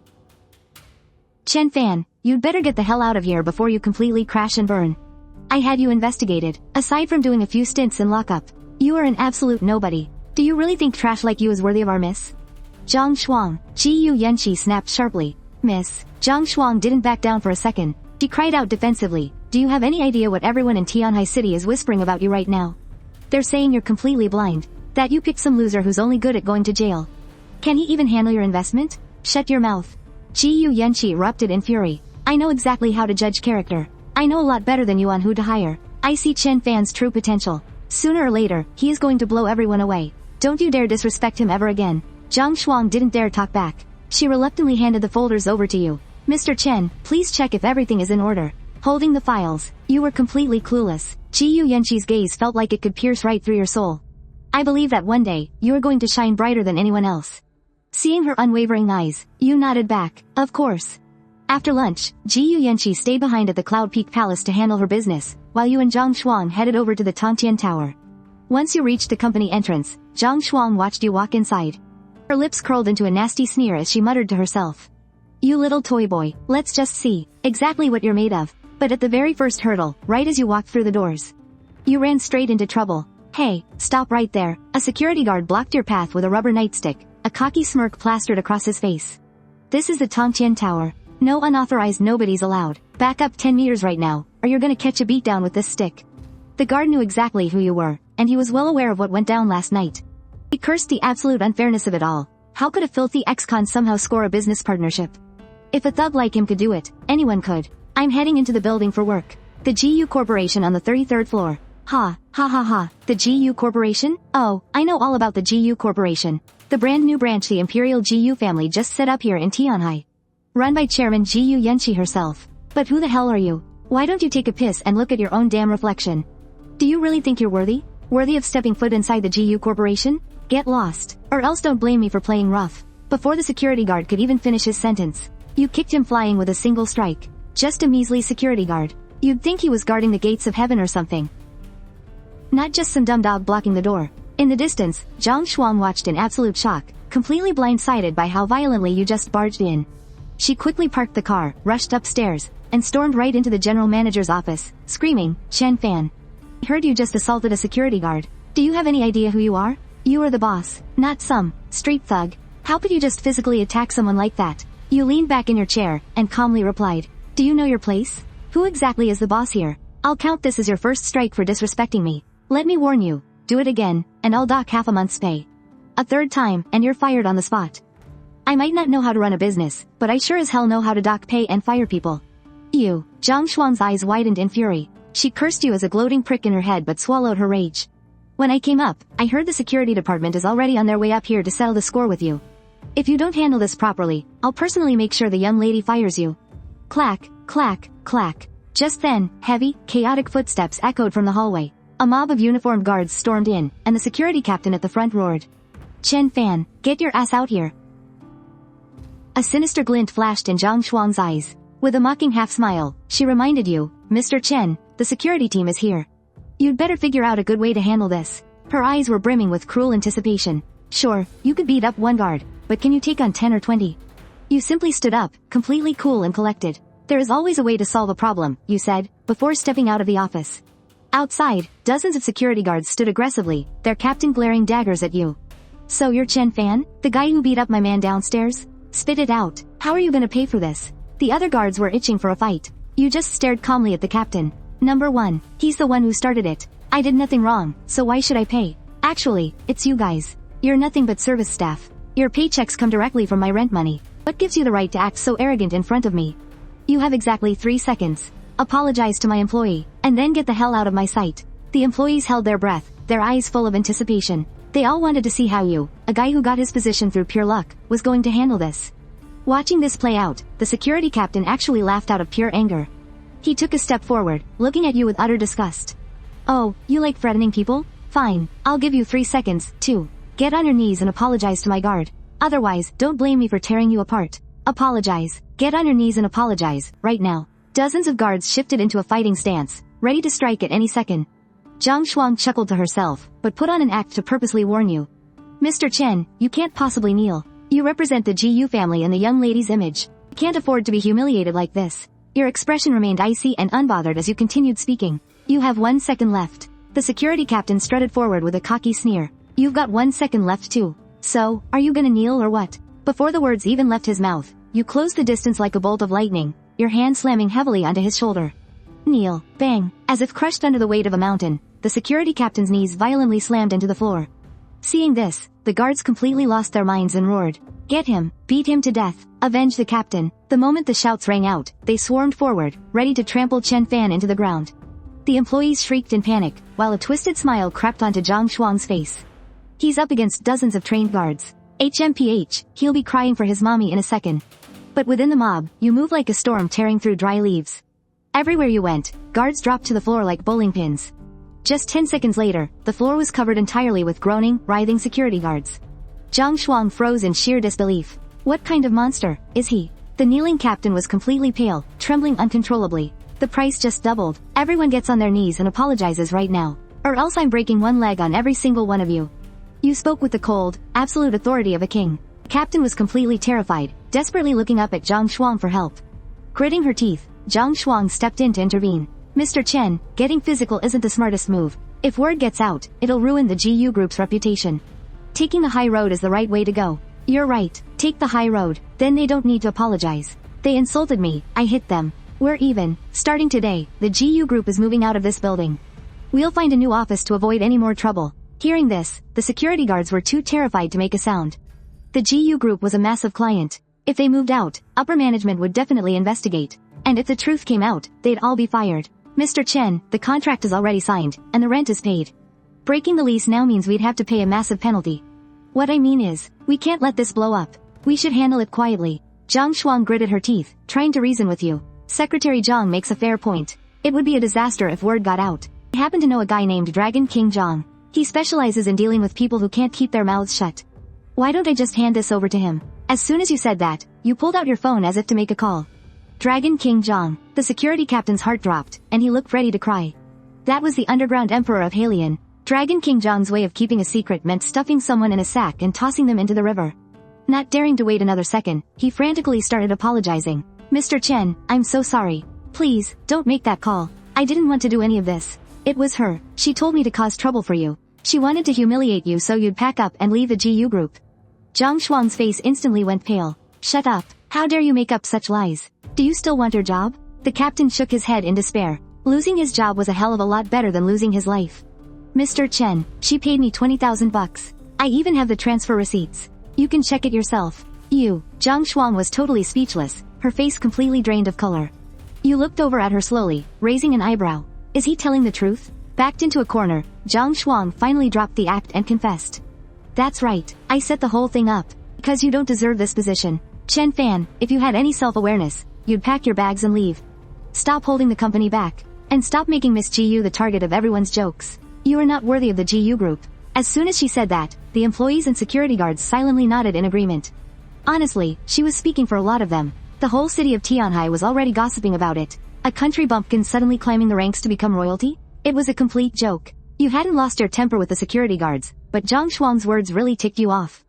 Chen Fan, you'd better get the hell out of here before you completely crash and burn. I had you investigated. Aside from doing a few stints in lockup, you are an absolute nobody. Do you really think trash like you is worthy of our miss? Zhang Shuang. Gu Yunxi snapped sharply. Miss. Zhang Shuang didn't back down for a second. She cried out defensively. Do you have any idea what everyone in Tianhai City is whispering about you right now? They're saying you're completely blind. That you picked some loser who's only good at going to jail. Can he even handle your investment? Shut your mouth. Gu Yunxi erupted in fury. I know exactly how to judge character. I know a lot better than you on who to hire. I see Chen Fan's true potential. Sooner or later, he is going to blow everyone away. Don't you dare disrespect him ever again. Zhang Shuang didn't dare talk back. She reluctantly handed the folders over to you. Mr. Chen, please check if everything is in order. Holding the files, you were completely clueless. Gu Yunxi's gaze felt like it could pierce right through your soul. I believe that one day, you are going to shine brighter than anyone else. Seeing her unwavering eyes, you nodded back. Of course. After lunch, Gu Yunxi stayed behind at the Cloud Peak Palace to handle her business, while you and Zhang Shuang headed over to the Tongtian Tower. Once you reached the company entrance, Zhang Shuang watched you walk inside. Her lips curled into a nasty sneer as she muttered to herself. You little toy boy, let's just see exactly what you're made of. But at the very first hurdle, right as you walked through the doors, you ran straight into trouble. Hey, stop right there. A security guard blocked your path with a rubber nightstick, a cocky smirk plastered across his face. This is the Tongtian Tower. No unauthorized nobodies allowed. Back up 10 meters right now, or you're gonna catch a beatdown with this stick. The guard knew exactly who you were, and he was well aware of what went down last night. He cursed the absolute unfairness of it all. How could a filthy ex-con somehow score a business partnership? If a thug like him could do it, anyone could. I'm heading into the building for work. The GU Corporation on the 33rd floor. Ha, ha ha ha. The GU Corporation? Oh, I know all about the GU Corporation. The brand new branch the Imperial GU family just set up here in Tianhai. Run by Chairman Gu Yunxi herself. But who the hell are you? Why don't you take a piss and look at your own damn reflection? Do you really think you're worthy? Worthy of stepping foot inside the GU Corporation? Get lost. Or else don't blame me for playing rough. Before the security guard could even finish his sentence, you kicked him flying with a single strike. Just a measly security guard. You'd think he was guarding the gates of heaven or something. Not just some dumb dog blocking the door. In the distance, Zhang Shuang watched in absolute shock, completely blindsided by how violently you just barged in. She quickly parked the car, rushed upstairs, and stormed right into the general manager's office, screaming, Chen Fan. I heard you just assaulted a security guard. Do you have any idea who you are? You are the boss, not some street thug. How could you just physically attack someone like that? You leaned back in your chair, and calmly replied, do you know your place? Who exactly is the boss here? I'll count this as your first strike for disrespecting me. Let me warn you, do it again, and I'll dock half a month's pay. A third time, and you're fired on the spot. I might not know how to run a business, but I sure as hell know how to dock pay and fire people. You. Zhang Shuang's eyes widened in fury. She cursed you as a gloating prick in her head but swallowed her rage. When I came up, I heard the security department is already on their way up here to settle the score with you. If you don't handle this properly, I'll personally make sure the young lady fires you. Clack, clack, clack. Just then, heavy, chaotic footsteps echoed from the hallway. A mob of uniformed guards stormed in, and the security captain at the front roared. Chen Fan, get your ass out here. A sinister glint flashed in Zhang Shuang's eyes. With a mocking half-smile, she reminded you, Mr. Chen, the security team is here. You'd better figure out a good way to handle this. Her eyes were brimming with cruel anticipation. Sure, you could beat up one guard, but can you take on 10 or 20? You simply stood up, completely cool and collected. There is always a way to solve a problem, you said, before stepping out of the office. Outside, dozens of security guards stood aggressively, their captain glaring daggers at you. So you're Chen Fan, the guy who beat up my man downstairs? Spit it out. How are you gonna pay for this? The other guards were itching for a fight. You just stared calmly at the captain. Number 1, he's the one who started it. I did nothing wrong, so why should I pay? Actually, it's you guys. You're nothing but service staff. Your paychecks come directly from my rent money. What gives you the right to act so arrogant in front of me? You have exactly 3 seconds. Apologize to my employee, and then get the hell out of my sight. The employees held their breath, their eyes full of anticipation. They all wanted to see how you, a guy who got his position through pure luck, was going to handle this. Watching this play out, the security captain actually laughed out of pure anger. He took a step forward, looking at you with utter disgust. Oh, you like threatening people? Fine, I'll give you 3 seconds, too. Get on your knees and apologize to my guard. Otherwise, don't blame me for tearing you apart. Apologize. Get on your knees and apologize, right now. Dozens of guards shifted into a fighting stance, ready to strike at any second. Zhang Shuang chuckled to herself, but put on an act to purposely warn you. Mr. Chen, you can't possibly kneel. You represent the Gu family and the young lady's image. You can't afford to be humiliated like this. Your expression remained icy and unbothered as you continued speaking. You have 1 second left. The security captain strutted forward with a cocky sneer. You've got 1 second left too. So, are you gonna kneel or what? Before the words even left his mouth, you closed the distance like a bolt of lightning, your hand slamming heavily onto his shoulder. Kneel. Bang. As if crushed under the weight of a mountain, the security captain's knees violently slammed into the floor. Seeing this, the guards completely lost their minds and roared. Get him. Beat him to death. Avenge the captain. The moment the shouts rang out, they swarmed forward, ready to trample Chen Fan into the ground. The employees shrieked in panic, while a twisted smile crept onto Zhang Shuang's face. He's up against dozens of trained guards. HMPH, he'll be crying for his mommy in a second. But within the mob, you move like a storm tearing through dry leaves. Everywhere you went, guards dropped to the floor like bowling pins. Just 10 seconds later, the floor was covered entirely with groaning, writhing security guards. Zhang Shuang froze in sheer disbelief. What kind of monster is he? The kneeling captain was completely pale, trembling uncontrollably. The price just doubled. Everyone gets on their knees and apologizes right now. Or else I'm breaking one leg on every single one of you. You spoke with the cold, absolute authority of a king. The captain was completely terrified, desperately looking up at Zhang Shuang for help. Gritting her teeth, Zhang Shuang stepped in to intervene. Mr. Chen, getting physical isn't the smartest move. If word gets out, it'll ruin the GU group's reputation. Taking the high road is the right way to go. You're right, take the high road, then they don't need to apologize. They insulted me, I hit them. We're even. Starting today, the GU group is moving out of this building. We'll find a new office to avoid any more trouble. Hearing this, the security guards were too terrified to make a sound. The GU group was a massive client. If they moved out, upper management would definitely investigate. And if the truth came out, they'd all be fired. Mr. Chen, the contract is already signed, and the rent is paid. Breaking the lease now means we'd have to pay a massive penalty. What I mean is, we can't let this blow up. We should handle it quietly. Zhang Shuang gritted her teeth, trying to reason with you. Secretary Zhang makes a fair point. It would be a disaster if word got out. I happen to know a guy named Dragon King Zhang. He specializes in dealing with people who can't keep their mouths shut. Why don't I just hand this over to him? As soon as you said that, you pulled out your phone as if to make a call. Dragon King Zhang. The security captain's heart dropped, and he looked ready to cry. That was the underground emperor of Halian. Dragon King Zhang's way of keeping a secret meant stuffing someone in a sack and tossing them into the river. Not daring to wait another second, he frantically started apologizing. Mr. Chen, I'm so sorry. Please, don't make that call. I didn't want to do any of this. It was her. She told me to cause trouble for you. She wanted to humiliate you so you'd pack up and leave the GU group. Zhang Shuang's face instantly went pale. Shut up. How dare you make up such lies? Do you still want your job? The captain shook his head in despair. Losing his job was a hell of a lot better than losing his life. Mr. Chen, she paid me 20,000 bucks. I even have the transfer receipts. You can check it yourself. You. Zhang Shuang was totally speechless, her face completely drained of color. You looked over at her slowly, raising an eyebrow. Is he telling the truth? Backed into a corner, Zhang Shuang finally dropped the act and confessed. That's right, I set the whole thing up. Because you don't deserve this position. Chen Fan, if you had any self-awareness, you'd pack your bags and leave. Stop holding the company back. And stop making Miss GU the target of everyone's jokes. You are not worthy of the GU group. As soon as she said that, the employees and security guards silently nodded in agreement. Honestly, she was speaking for a lot of them. The whole city of Tianhai was already gossiping about it. A country bumpkin suddenly climbing the ranks to become royalty? It was a complete joke. You hadn't lost your temper with the security guards, but Zhang Shuang's words really ticked you off.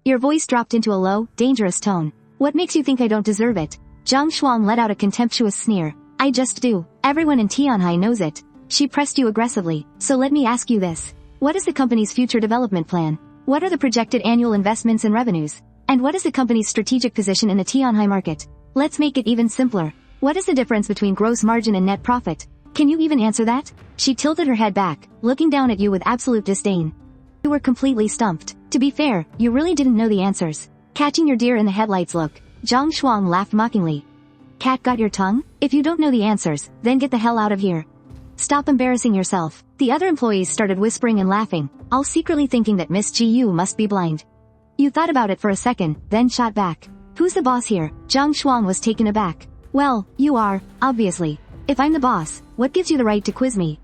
Your voice dropped into a low, dangerous tone. What makes you think I don't deserve it? Zhang Shuang let out a contemptuous sneer. I just do. Everyone in Tianhai knows it. She pressed you aggressively, so let me ask you this. What is the company's future development plan? What are the projected annual investments and revenues? And what is the company's strategic position in the Tianhai market? Let's make it even simpler. What is the difference between gross margin and net profit? Can you even answer that? She tilted her head back, looking down at you with absolute disdain. You were completely stumped. To be fair, you really didn't know the answers. Catching your deer in the headlights look, Zhang Shuang laughed mockingly. Cat got your tongue? If you don't know the answers, then get the hell out of here. Stop embarrassing yourself. The other employees started whispering and laughing, all secretly thinking that Miss Gu must be blind. You thought about it for a second, then shot back. Who's the boss here? Zhang Shuang was taken aback. Well, you are, obviously. If I'm the boss, what gives you the right to quiz me?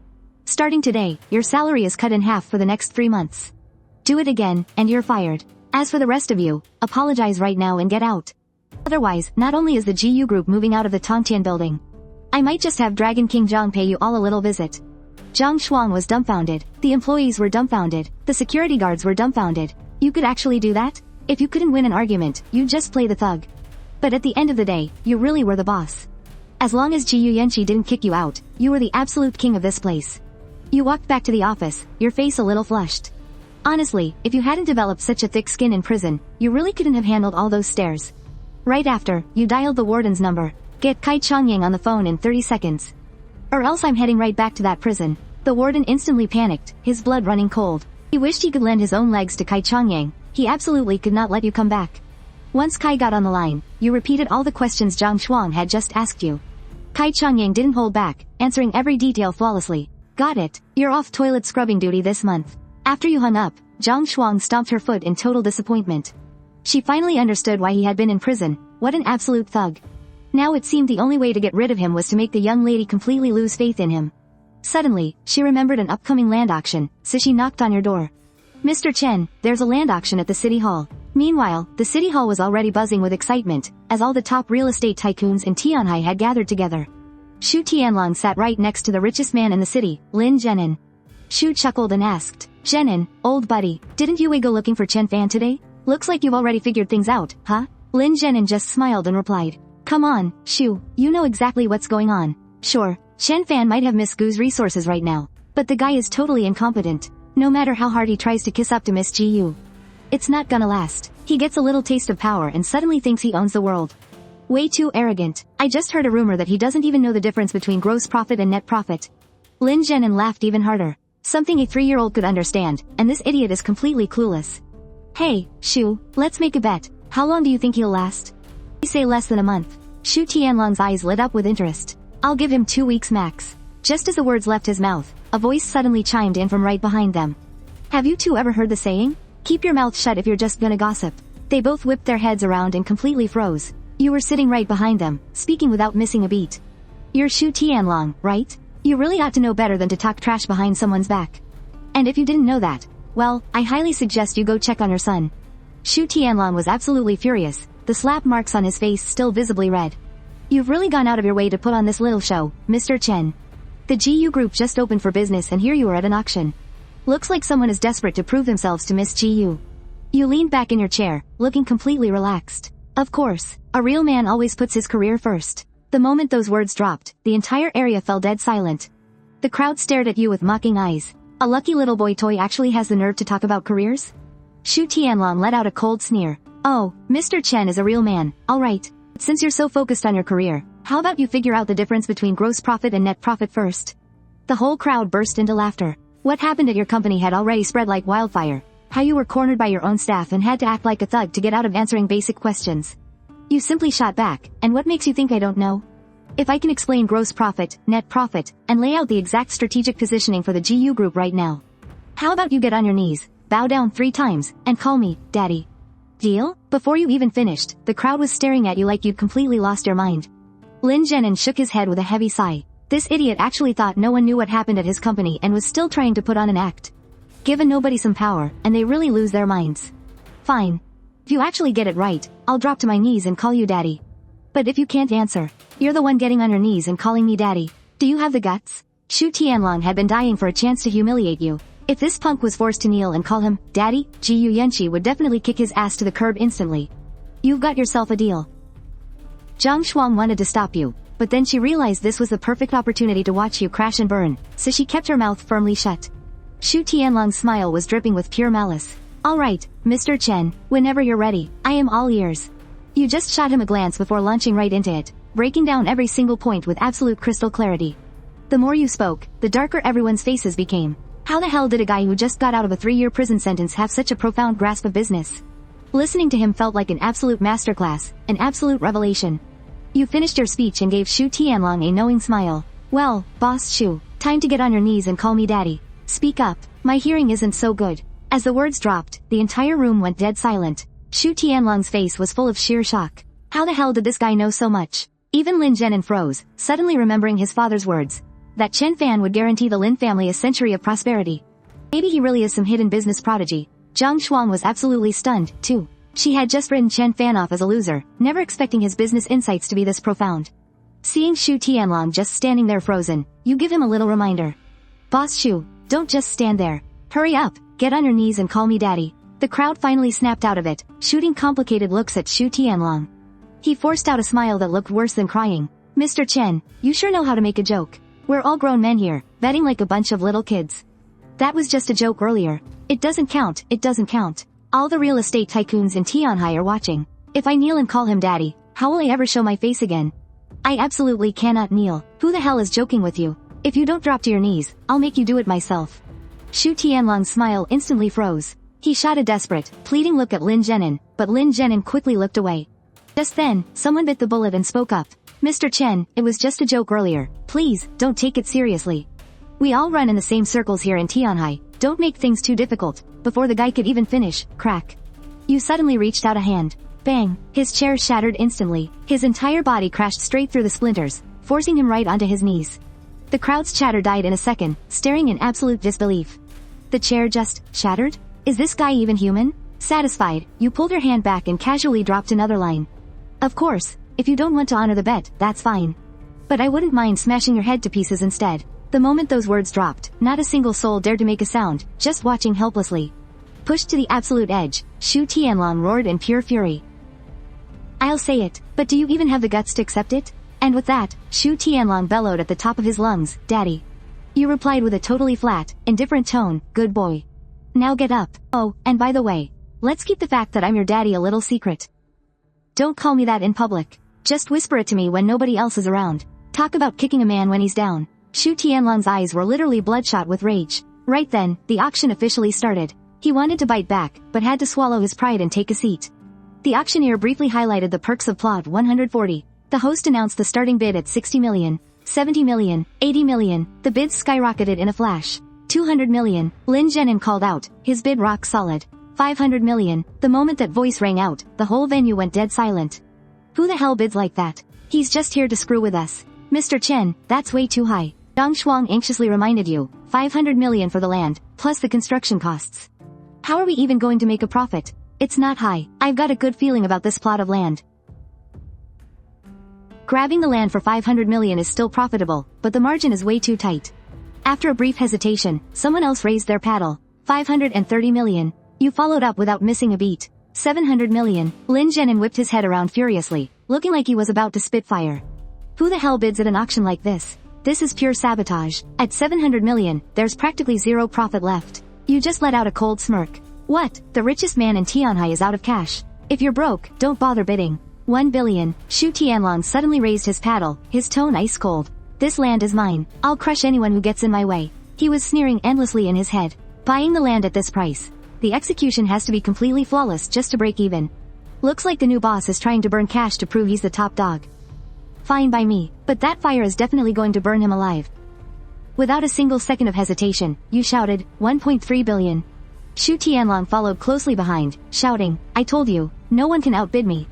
Starting today, your salary is cut in half for the next 3 months. Do it again, and you're fired. As for the rest of you, apologize right now and get out. Otherwise, not only is the GU group moving out of the Tongtian building, I might just have Dragon King Zhang pay you all a little visit. Zhang Shuang was dumbfounded. The employees were dumbfounded. The security guards were dumbfounded. You could actually do that? If you couldn't win an argument, you'd just play the thug. But at the end of the day, you really were the boss. As long as Gu Yunxi didn't kick you out, you were the absolute king of this place. You walked back to the office, your face a little flushed. Honestly, if you hadn't developed such a thick skin in prison, you really couldn't have handled all those stares. Right after, you dialed the warden's number. Get Kai Changyang on the phone in 30 seconds. Or else I'm heading right back to that prison. The warden instantly panicked, his blood running cold. He wished he could lend his own legs to Kai Changyang. He absolutely could not let you come back. Once Kai got on the line, you repeated all the questions Zhang Shuang had just asked you. Kai Changyang didn't hold back, answering every detail flawlessly. Got it. You're off toilet scrubbing duty this month. After you hung up, Zhang Shuang stomped her foot in total disappointment. She finally understood why he had been in prison. What an absolute thug. Now it seemed the only way to get rid of him was to make the young lady completely lose faith in him. Suddenly, she remembered an upcoming land auction, so she knocked on your door. Mr. Chen, there's a land auction at the city hall. Meanwhile, the city hall was already buzzing with excitement, as all the top real estate tycoons in Tianhai had gathered together. Shu Tianlong sat right next to the richest man in the city, Lin Zhenin. Shu chuckled and asked, Zhenin, old buddy, didn't Youwei go looking for Chen Fan today? Looks like you've already figured things out, huh? Lin Zhenin just smiled and replied, come on, Shu, you know exactly what's going on. Sure, Chen Fan might have Miss Gu's resources right now, but the guy is totally incompetent. No matter how hard he tries to kiss up to Miss Gu, it's not gonna last. He gets a little taste of power and suddenly thinks he owns the world. Way too arrogant. I just heard a rumor that he doesn't even know the difference between gross profit and net profit. Lin Zhenin laughed even harder. Something a 3-year-old could understand, and this idiot is completely clueless. Hey, Shu, let's make a bet. How long do you think he'll last? I say less than a month. Shu Tianlong's eyes lit up with interest. I'll give him 2 weeks max. Just as the words left his mouth, a voice suddenly chimed in from right behind them. Have you two ever heard the saying? Keep your mouth shut if you're just gonna gossip. They both whipped their heads around and completely froze. You were sitting right behind them, speaking without missing a beat. You're Shu Tianlong, right? You really ought to know better than to talk trash behind someone's back. And if you didn't know that, well, I highly suggest you go check on your son. Shu Tianlong was absolutely furious, the slap marks on his face still visibly red. You've really gone out of your way to put on this little show, Mr. Chen. The GU group just opened for business and here you are at an auction. Looks like someone is desperate to prove themselves to Miss GU. You leaned back in your chair, looking completely relaxed. Of course, a real man always puts his career first. The moment those words dropped, the entire area fell dead silent. The crowd stared at you with mocking eyes. A lucky little boy toy actually has the nerve to talk about careers? Shu Tianlong let out a cold sneer. Oh, Mr. Chen is a real man, alright. Since you're so focused on your career, how about you figure out the difference between gross profit and net profit first? The whole crowd burst into laughter. What happened at your company had already spread like wildfire. How you were cornered by your own staff and had to act like a thug to get out of answering basic questions. You simply shot back, and what makes you think I don't know? If I can explain gross profit, net profit, and lay out the exact strategic positioning for the GU group right now. How about you get on your knees, bow down 3 times, and call me, Daddy. Deal? Before you even finished, the crowd was staring at you like you'd completely lost your mind. Lin Zhenin shook his head with a heavy sigh. This idiot actually thought no one knew what happened at his company and was still trying to put on an act. Give a nobody some power, and they really lose their minds. Fine. If you actually get it right, I'll drop to my knees and call you Daddy. But if you can't answer, you're the one getting on your knees and calling me Daddy. Do you have the guts? Shu Tianlong had been dying for a chance to humiliate you. If this punk was forced to kneel and call him Daddy, Gu Yunxi would definitely kick his ass to the curb instantly. You've got yourself a deal. Zhang Shuang wanted to stop you, but then she realized this was the perfect opportunity to watch you crash and burn, so she kept her mouth firmly shut. Xu Tianlong's smile was dripping with pure malice. Alright, Mr. Chen, whenever you're ready, I am all ears. You just shot him a glance before launching right into it, breaking down every single point with absolute crystal clarity. The more you spoke, the darker everyone's faces became. How the hell did a guy who just got out of a 3-year prison sentence have such a profound grasp of business? Listening to him felt like an absolute masterclass, an absolute revelation. You finished your speech and gave Xu Tianlong a knowing smile. Well, Boss Xu, time to get on your knees and call me daddy. Speak up, my hearing isn't so good. As the words dropped, the entire room went dead silent. Xu Tianlong's face was full of sheer shock. How the hell did this guy know so much? Even Lin Zhenin froze, suddenly remembering his father's words. That Chen Fan would guarantee the Lin family a century of prosperity. Maybe he really is some hidden business prodigy. Zhang Shuang was absolutely stunned, too. She had just written Chen Fan off as a loser, never expecting his business insights to be this profound. Seeing Xu Tianlong just standing there frozen, you give him a little reminder. Boss Xu, don't just stand there. Hurry up, get on your knees and call me daddy. The crowd finally snapped out of it, shooting complicated looks at Xu Tianlong. He forced out a smile that looked worse than crying. Mr. Chen, you sure know how to make a joke. We're all grown men here, betting like a bunch of little kids. That was just a joke earlier. It doesn't count, it doesn't count. All the real estate tycoons in Tianhai are watching. If I kneel and call him daddy, how will I ever show my face again? I absolutely cannot kneel. Who the hell is joking with you? If you don't drop to your knees, I'll make you do it myself. Xu Tianlong's smile instantly froze. He shot a desperate, pleading look at Lin Zhenin, but Lin Zhenin quickly looked away. Just then, someone bit the bullet and spoke up. Mr. Chen, it was just a joke earlier. Please, don't take it seriously. We all run in the same circles here in Tianhai. Don't make things too difficult. Before the guy could even finish, crack. You suddenly reached out a hand. Bang! His chair shattered instantly. His entire body crashed straight through the splinters, forcing him right onto his knees. The crowd's chatter died in a second, staring in absolute disbelief. The chair just shattered? Is this guy even human? Satisfied, you pulled your hand back and casually dropped another line. Of course, if you don't want to honor the bet, that's fine. But I wouldn't mind smashing your head to pieces instead. The moment those words dropped, not a single soul dared to make a sound, just watching helplessly. Pushed to the absolute edge, Xu Tianlong roared in pure fury. I'll say it, but do you even have the guts to accept it? And with that, Xu Tianlong bellowed at the top of his lungs, Daddy. You replied with a totally flat, indifferent tone, good boy. Now get up. Oh, and by the way, let's keep the fact that I'm your daddy a little secret. Don't call me that in public. Just whisper it to me when nobody else is around. Talk about kicking a man when he's down. Xu Tianlong's eyes were literally bloodshot with rage. Right then, the auction officially started. He wanted to bite back, but had to swallow his pride and take a seat. The auctioneer briefly highlighted the perks of plot 140. The host announced the starting bid at 60 million, 70 million, 80 million. The bids skyrocketed in a flash. 200 million. Lin Zhenin called out, his bid rock solid. 500 million. The moment that voice rang out, the whole venue went dead silent. Who the hell bids like that? He's just here to screw with us. Mr. Chen, that's way too high. Zhang Shuang anxiously reminded you, 500 million for the land, plus the construction costs. How are we even going to make a profit? It's not high. I've got a good feeling about this plot of land. Grabbing the land for 500 million is still profitable, but the margin is way too tight. After a brief hesitation, someone else raised their paddle. 530 million. You followed up without missing a beat. 700 million. Lin Zhenin whipped his head around furiously, looking like he was about to spit fire. Who the hell bids at an auction like this? This is pure sabotage. At 700 million, there's practically zero profit left. You just let out a cold smirk. What? The richest man in Tianhai is out of cash. If you're broke, don't bother bidding. 1 billion. Xu Tianlong suddenly raised his paddle, his tone ice cold. This land is mine. I'll crush anyone who gets in my way. He was sneering endlessly in his head. Buying the land at this price. The execution has to be completely flawless just to break even. Looks like the new boss is trying to burn cash to prove he's the top dog. Fine by me, but that fire is definitely going to burn him alive. Without a single second of hesitation, you shouted, 1.3 billion. Xu Tianlong followed closely behind, shouting, I told you, no one can outbid me.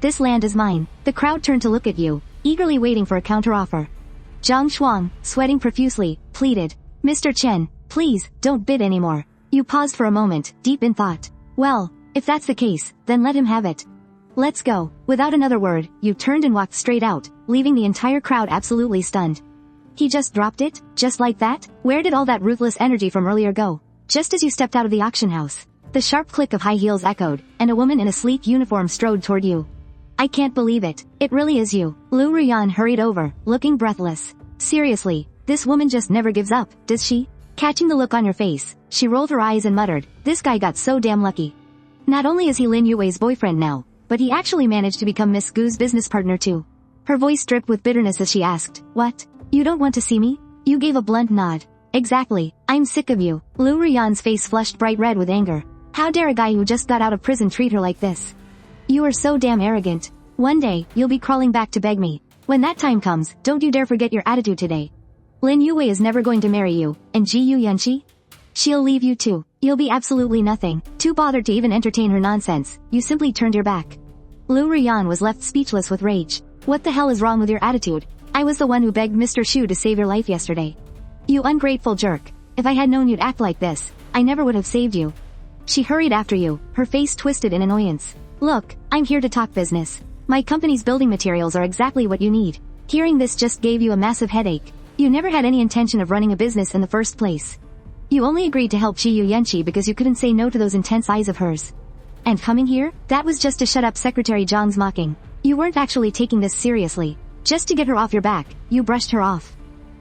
This land is mine. The crowd turned to look at you, eagerly waiting for a counteroffer. Zhang Shuang, sweating profusely, pleaded, Mr. Chen, please, don't bid anymore. You paused for a moment, deep in thought. Well, if that's the case, then let him have it. Let's go. Without another word, you turned and walked straight out, leaving the entire crowd absolutely stunned. He just dropped it? Just like that? Where did all that ruthless energy from earlier go? Just as you stepped out of the auction house, the sharp click of high heels echoed, and a woman in a sleek uniform strode toward you. I can't believe it. It really is you. Liu Ruyan hurried over, looking breathless. Seriously, this woman just never gives up, does she? Catching the look on your face, she rolled her eyes and muttered, this guy got so damn lucky. Not only is he Lin Youwei's boyfriend now, but he actually managed to become Miss Gu's business partner too. Her voice dripped with bitterness as she asked, what? You don't want to see me? You gave a blunt nod. Exactly, I'm sick of you. Liu Ruyan's face flushed bright red with anger. How dare a guy who just got out of prison treat her like this? You are so damn arrogant. One day, you'll be crawling back to beg me. When that time comes, don't you dare forget your attitude today. Lin Youwei is never going to marry you, and Gu Yunxi? She'll leave you too. You'll be absolutely nothing. Too bothered to even entertain her nonsense, you simply turned your back. Liu Ruyan was left speechless with rage. What the hell is wrong with your attitude? I was the one who begged Mr. Shu to save your life yesterday. You ungrateful jerk. If I had known you'd act like this, I never would have saved you. She hurried after you, her face twisted in annoyance. Look, I'm here to talk business. My company's building materials are exactly what you need. Hearing this just gave you a massive headache. You never had any intention of running a business in the first place. You only agreed to help Gu Yunxi because you couldn't say no to those intense eyes of hers. And coming here, that was just to shut up Secretary Zhang's mocking. You weren't actually taking this seriously. Just to get her off your back, you brushed her off.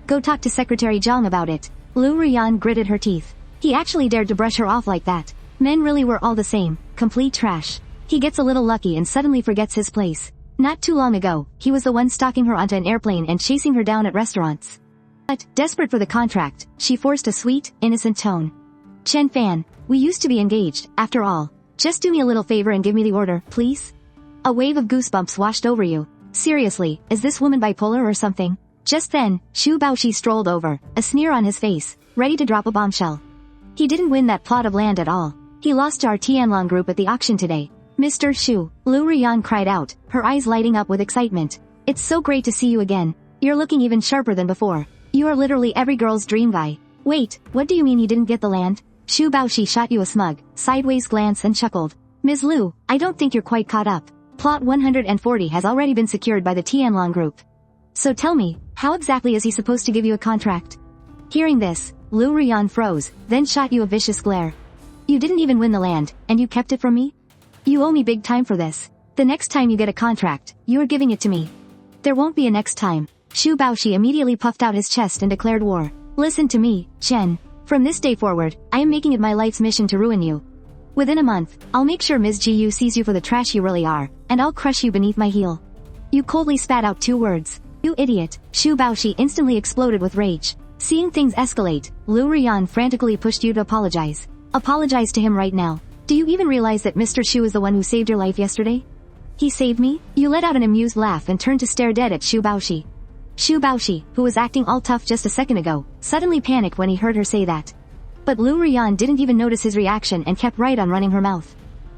Go talk to Secretary Zhang about it. Liu Ruyan gritted her teeth. He actually dared to brush her off like that. Men really were all the same, complete trash. He gets a little lucky and suddenly forgets his place. Not too long ago, he was the one stalking her onto an airplane and chasing her down at restaurants. But, desperate for the contract, she forced a sweet, innocent tone. Chen Fan, we used to be engaged, after all. Just do me a little favor and give me the order, please? A wave of goosebumps washed over you. Seriously, is this woman bipolar or something? Just then, Xu Baoshi strolled over, a sneer on his face, ready to drop a bombshell. He didn't win that plot of land at all. He lost to our Tianlong group at the auction today. Mr. Xu, Liu Ruyan cried out, her eyes lighting up with excitement. It's so great to see you again. You're looking even sharper than before. You are literally every girl's dream guy. Wait, what do you mean you didn't get the land? Xu Baoshi shot you a smug, sideways glance and chuckled. Ms. Liu, I don't think you're quite caught up. Plot 140 has already been secured by the Tianlong group. So tell me, how exactly is he supposed to give you a contract? Hearing this, Liu Ruyan froze, then shot you a vicious glare. You didn't even win the land, and you kept it from me? You owe me big time for this. The next time you get a contract, you are giving it to me. There won't be a next time. Xu Baoshi immediately puffed out his chest and declared war. Listen to me, Chen. From this day forward, I am making it my life's mission to ruin you. Within a month, I'll make sure Ms. Gu sees you for the trash you really are, and I'll crush you beneath my heel. You coldly spat out 2 words. You idiot. Xu Baoshi instantly exploded with rage. Seeing things escalate, Liu Ruyan frantically pushed you to apologize. Apologize to him right now. Do you even realize that Mr. Xu is the one who saved your life yesterday? He saved me? You let out an amused laugh and turned to stare dead at Xu Baoshi. Xu Baoshi, who was acting all tough just a second ago, suddenly panicked when he heard her say that. But Liu Ruyan didn't even notice his reaction and kept right on running her mouth.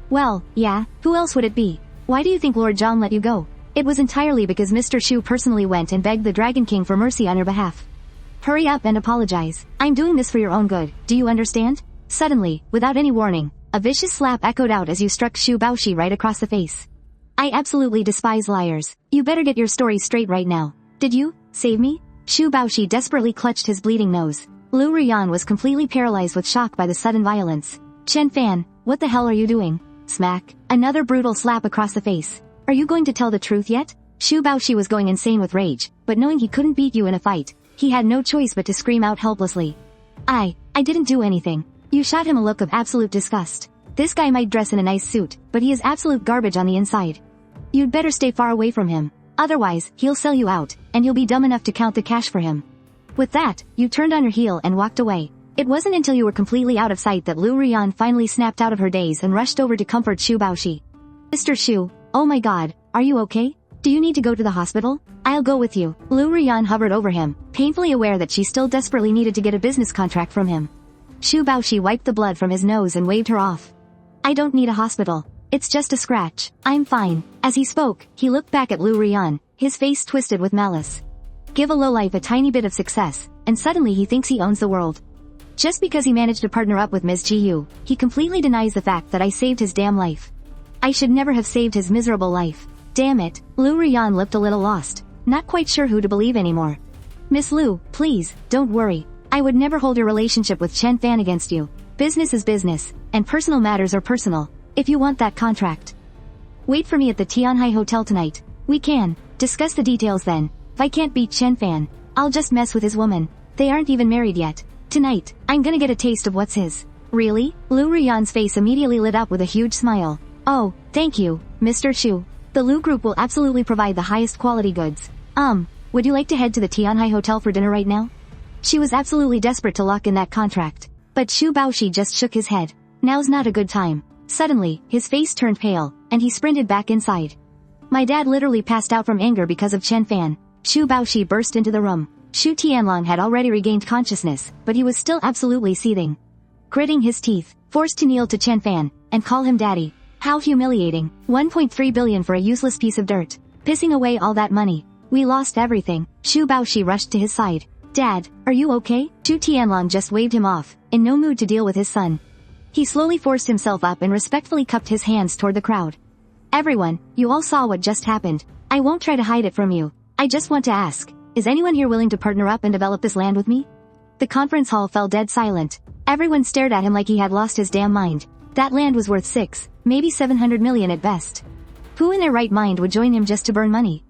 Well, yeah, who else would it be? Why do you think Lord Zhang let you go? It was entirely because Mr. Xu personally went and begged the Dragon King for mercy on your behalf. Hurry up and apologize. I'm doing this for your own good, do you understand? Suddenly, without any warning, a vicious slap echoed out as you struck Xu Baoshi right across the face. I absolutely despise liars. You better get your story straight right now. Did you save me? Xu Baoshi desperately clutched his bleeding nose. Liu Ruyan was completely paralyzed with shock by the sudden violence. Chen Fan, what the hell are you doing? Smack. Another brutal slap across the face. Are you going to tell the truth yet? Xu Baoshi was going insane with rage, but knowing he couldn't beat you in a fight, he had no choice but to scream out helplessly. I didn't do anything. You shot him a look of absolute disgust. This guy might dress in a nice suit, but he is absolute garbage on the inside. You'd better stay far away from him. Otherwise, he'll sell you out, and you'll be dumb enough to count the cash for him. With that, you turned on your heel and walked away. It wasn't until you were completely out of sight that Liu Ruyan finally snapped out of her daze and rushed over to comfort Xu Baoshi. Mr. Xu, oh my god, are you okay? Do you need to go to the hospital? I'll go with you. Liu Ruyan hovered over him, painfully aware that she still desperately needed to get a business contract from him. Xu Baoshi wiped the blood from his nose and waved her off. I don't need a hospital. It's just a scratch. I'm fine. As he spoke, he looked back at Liu Ruyan, his face twisted with malice. Give a lowlife a tiny bit of success, and suddenly he thinks he owns the world. Just because he managed to partner up with Ms. Gu, he completely denies the fact that I saved his damn life. I should never have saved his miserable life. Damn it. Liu Ruyan looked a little lost, not quite sure who to believe anymore. Miss Liu, please, don't worry. I would never hold your relationship with Chen Fan against you. Business is business, and personal matters are personal, if you want that contract. Wait for me at the Tianhai Hotel tonight. We can discuss the details then. If I can't beat Chen Fan, I'll just mess with his woman. They aren't even married yet. Tonight, I'm gonna get a taste of what's his. Really? Liu Ruyan's face immediately lit up with a huge smile. Oh, thank you, Mr. Shu. The Liu Group will absolutely provide the highest quality goods. Would you like to head to the Tianhai Hotel for dinner right now? She was absolutely desperate to lock in that contract. But Xu Baoshi just shook his head. Now's not a good time. Suddenly, his face turned pale, and he sprinted back inside. My dad literally passed out from anger because of Chen Fan. Xu Baoshi burst into the room. Xu Tianlong had already regained consciousness, but he was still absolutely seething. Gritting his teeth, forced to kneel to Chen Fan, and call him daddy. How humiliating. 1.3 billion for a useless piece of dirt. Pissing away all that money. We lost everything. Xu Baoshi rushed to his side. Dad, are you okay? Xu Tianlong just waved him off, in no mood to deal with his son. He slowly forced himself up and respectfully cupped his hands toward the crowd. Everyone, you all saw what just happened. I won't try to hide it from you. I just want to ask, is anyone here willing to partner up and develop this land with me? The conference hall fell dead silent. Everyone stared at him like he had lost his damn mind. That land was worth 6, maybe 700 million at best. Who in their right mind would join him just to burn money?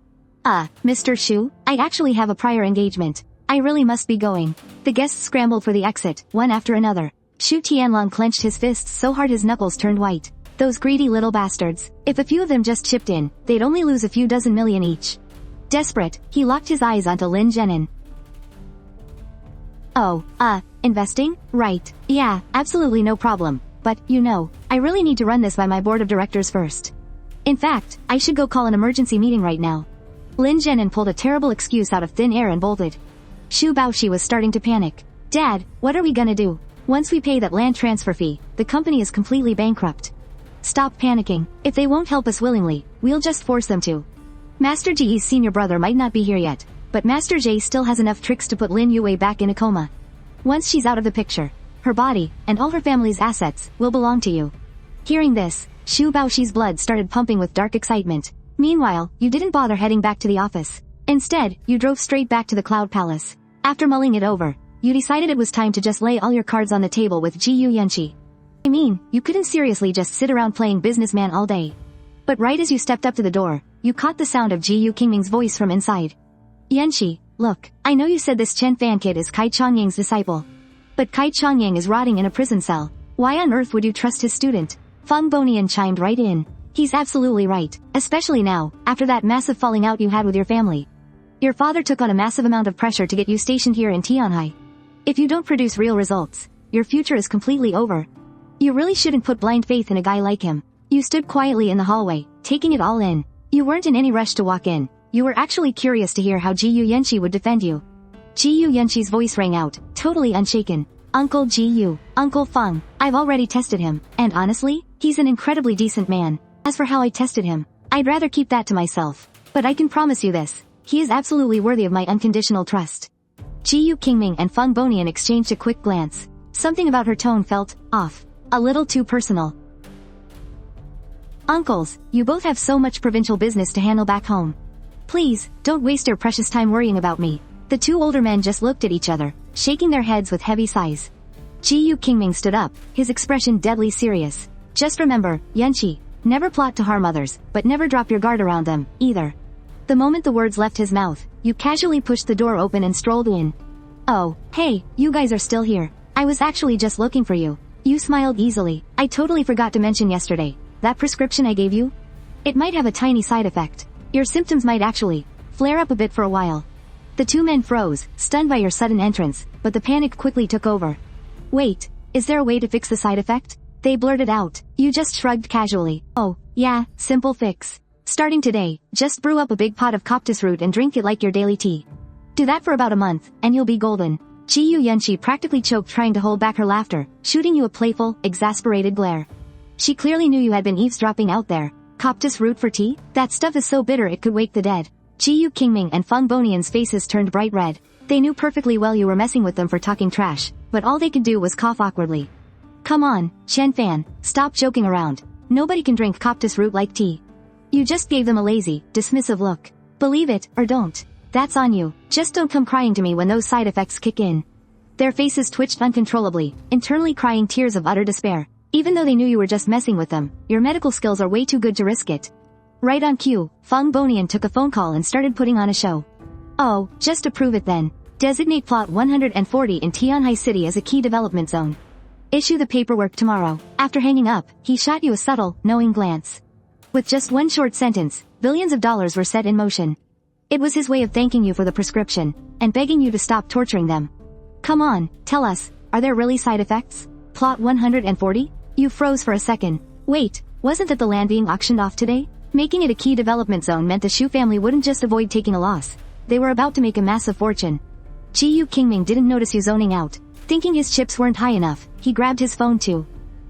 Mr. Shu, I actually have a prior engagement. I really must be going. The guests scrambled for the exit, one after another. Xu Tianlong clenched his fists so hard his knuckles turned white. Those greedy little bastards. If a few of them just chipped in, they'd only lose a few dozen million each. Desperate, he locked his eyes onto Lin Zhenin. Oh, investing? Right. Yeah, absolutely no problem. But, I really need to run this by my board of directors first. In fact, I should go call an emergency meeting right now. Lin Zhenin pulled a terrible excuse out of thin air and bolted. Xu Baoshi was starting to panic. Dad, what are we gonna do? Once we pay that land transfer fee, the company is completely bankrupt. Stop panicking. If they won't help us willingly, we'll just force them to. Master Ji's senior brother might not be here yet, but Master J still has enough tricks to put Lin Youwei back in a coma. Once she's out of the picture, her body, and all her family's assets, will belong to you. Hearing this, Xu Baoshi's blood started pumping with dark excitement. Meanwhile, you didn't bother heading back to the office. Instead, you drove straight back to the Cloud Palace. After mulling it over, you decided it was time to just lay all your cards on the table with Gu Yunxi. I mean, you couldn't seriously just sit around playing businessman all day. But right as you stepped up to the door, you caught the sound of Gu Qingming's voice from inside. Yunxi, look, I know you said this Chen Fan kid is Kai Chongyang's disciple. But Kai Chongyang is rotting in a prison cell. Why on earth would you trust his student? Feng Bonian chimed right in. He's absolutely right, especially now, after that massive falling out you had with your family. Your father took on a massive amount of pressure to get you stationed here in Tianhai. If you don't produce real results, your future is completely over. You really shouldn't put blind faith in a guy like him. You stood quietly in the hallway, taking it all in. You weren't in any rush to walk in. You were actually curious to hear how Gu Yunxi would defend you. Gu Yunxi's voice rang out, totally unshaken. Uncle Gu, Uncle Feng, I've already tested him, and honestly, he's an incredibly decent man. As for how I tested him, I'd rather keep that to myself. But I can promise you this, he is absolutely worthy of my unconditional trust. Gu Qingming and Feng Bonian exchanged a quick glance. Something about her tone felt off. A little too personal. Uncles, you both have so much provincial business to handle back home. Please, don't waste your precious time worrying about me. The two older men just looked at each other, shaking their heads with heavy sighs. Gu Qingming stood up, his expression deadly serious. Just remember, Yunxi, never plot to harm others, but never drop your guard around them, either. The moment the words left his mouth, you casually pushed the door open and strolled in. Oh, hey, you guys are still here. I was actually just looking for you. You smiled easily. I totally forgot to mention yesterday. That prescription I gave you? It might have a tiny side effect. Your symptoms might actually flare up a bit for a while. The two men froze, stunned by your sudden entrance, but the panic quickly took over. Wait, is there a way to fix the side effect? They blurted out. You just shrugged casually. Oh, yeah, simple fix. Starting today, just brew up a big pot of coptis root and drink it like your daily tea. Do that for about a month, and you'll be golden. Gu Yunxi practically choked trying to hold back her laughter, shooting you a playful, exasperated glare. She clearly knew you had been eavesdropping out there. Coptis root for tea? That stuff is so bitter it could wake the dead. Gu Qingming and Feng Bonian's faces turned bright red. They knew perfectly well you were messing with them for talking trash, but all they could do was cough awkwardly. Come on, Chen Fan, stop joking around. Nobody can drink coptis root like tea. You just gave them a lazy, dismissive look. Believe it, or don't. That's on you. Just don't come crying to me when those side effects kick in. Their faces twitched uncontrollably, internally crying tears of utter despair. Even though they knew you were just messing with them, your medical skills are way too good to risk it. Right on cue, Feng Bonian took a phone call and started putting on a show. Oh, just to prove it then. Designate plot 140 in Tianhai City as a key development zone. Issue the paperwork tomorrow. After hanging up, he shot you a subtle, knowing glance. With just one short sentence, billions of dollars were set in motion. It was his way of thanking you for the prescription, and begging you to stop torturing them. Come on, tell us, are there really side effects? Plot 140? You froze for a second. Wait, wasn't that the land being auctioned off today? Making it a key development zone meant the Shu family wouldn't just avoid taking a loss. They were about to make a massive fortune. Gu Qingming didn't notice you zoning out. Thinking his chips weren't high enough, he grabbed his phone too.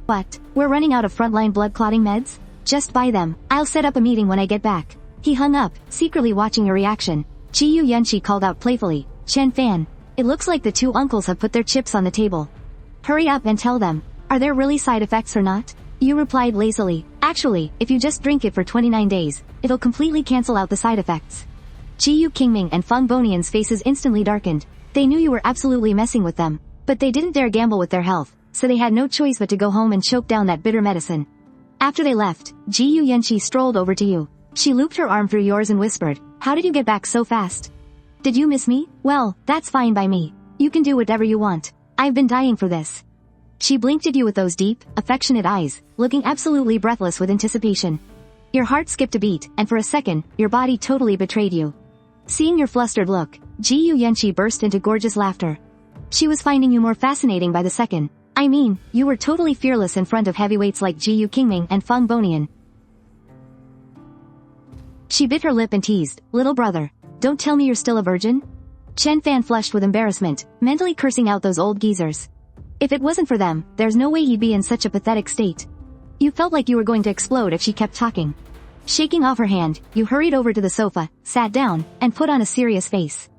What? We're running out of frontline blood clotting meds? Just buy them. I'll set up a meeting when I get back. He hung up, secretly watching your reaction. Gu Yunxi called out playfully, Chen Fan. It looks like the two uncles have put their chips on the table. Hurry up and tell them, are there really side effects or not? You replied lazily, actually, if you just drink it for 29 days, it'll completely cancel out the side effects. Gu Qingming and Feng Bonian's faces instantly darkened. They knew you were absolutely messing with them, but they didn't dare gamble with their health, so they had no choice but to go home and choke down that bitter medicine. After they left, Gu Yunxi strolled over to you. She looped her arm through yours and whispered, how did you get back so fast? Did you miss me? Well, that's fine by me. You can do whatever you want. I've been dying for this. She blinked at you with those deep, affectionate eyes, looking absolutely breathless with anticipation. Your heart skipped a beat, and for a second, your body totally betrayed you. Seeing your flustered look, Gu Yunxi burst into gorgeous laughter. She was finding you more fascinating by the second. I mean, you were totally fearless in front of heavyweights like Gu Qingming and Feng Bonian. She bit her lip and teased, little brother, don't tell me you're still a virgin? Chen Fan flushed with embarrassment, mentally cursing out those old geezers. If it wasn't for them, there's no way he'd be in such a pathetic state. You felt like you were going to explode if she kept talking. Shaking off her hand, you hurried over to the sofa, sat down, and put on a serious face.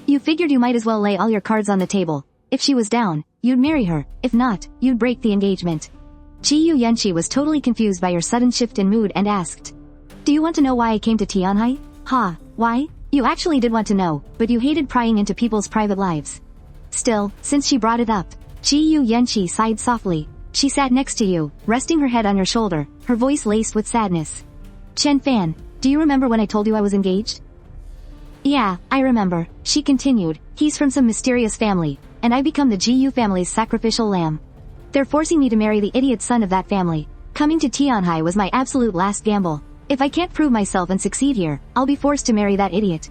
You figured you might as well lay all your cards on the table. If she was down, you'd marry her. If not, you'd break the engagement. Gu Yunxi was totally confused by your sudden shift in mood and asked, do you want to know why I came to Tianhai? Ha, why? You actually did want to know, but you hated prying into people's private lives. Still, since she brought it up, Gu Yunxi sighed softly. She sat next to you, resting her head on your shoulder, her voice laced with sadness. Chen Fan, do you remember when I told you I was engaged? Yeah, I remember, she continued. He's from some mysterious family, and I become the Gu family's sacrificial lamb. They're forcing me to marry the idiot son of that family. Coming to Tianhai was my absolute last gamble. If I can't prove myself and succeed here, I'll be forced to marry that idiot.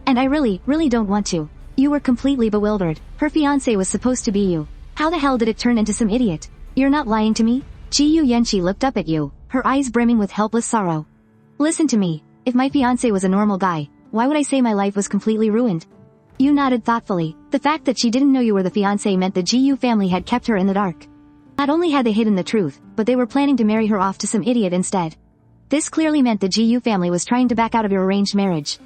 And I really don't want to. You were completely bewildered. Her fiancé was supposed to be you. How the hell did it turn into some idiot? You're not lying to me? Gu Yunxi looked up at you, her eyes brimming with helpless sorrow. Listen to me. If my fiancé was a normal guy, why would I say my life was completely ruined? You nodded thoughtfully. The fact that she didn't know you were the fiancé meant the Gu family had kept her in the dark. Not only had they hidden the truth, but they were planning to marry her off to some idiot instead. This clearly meant the Gu family was trying to back out of your arranged marriage.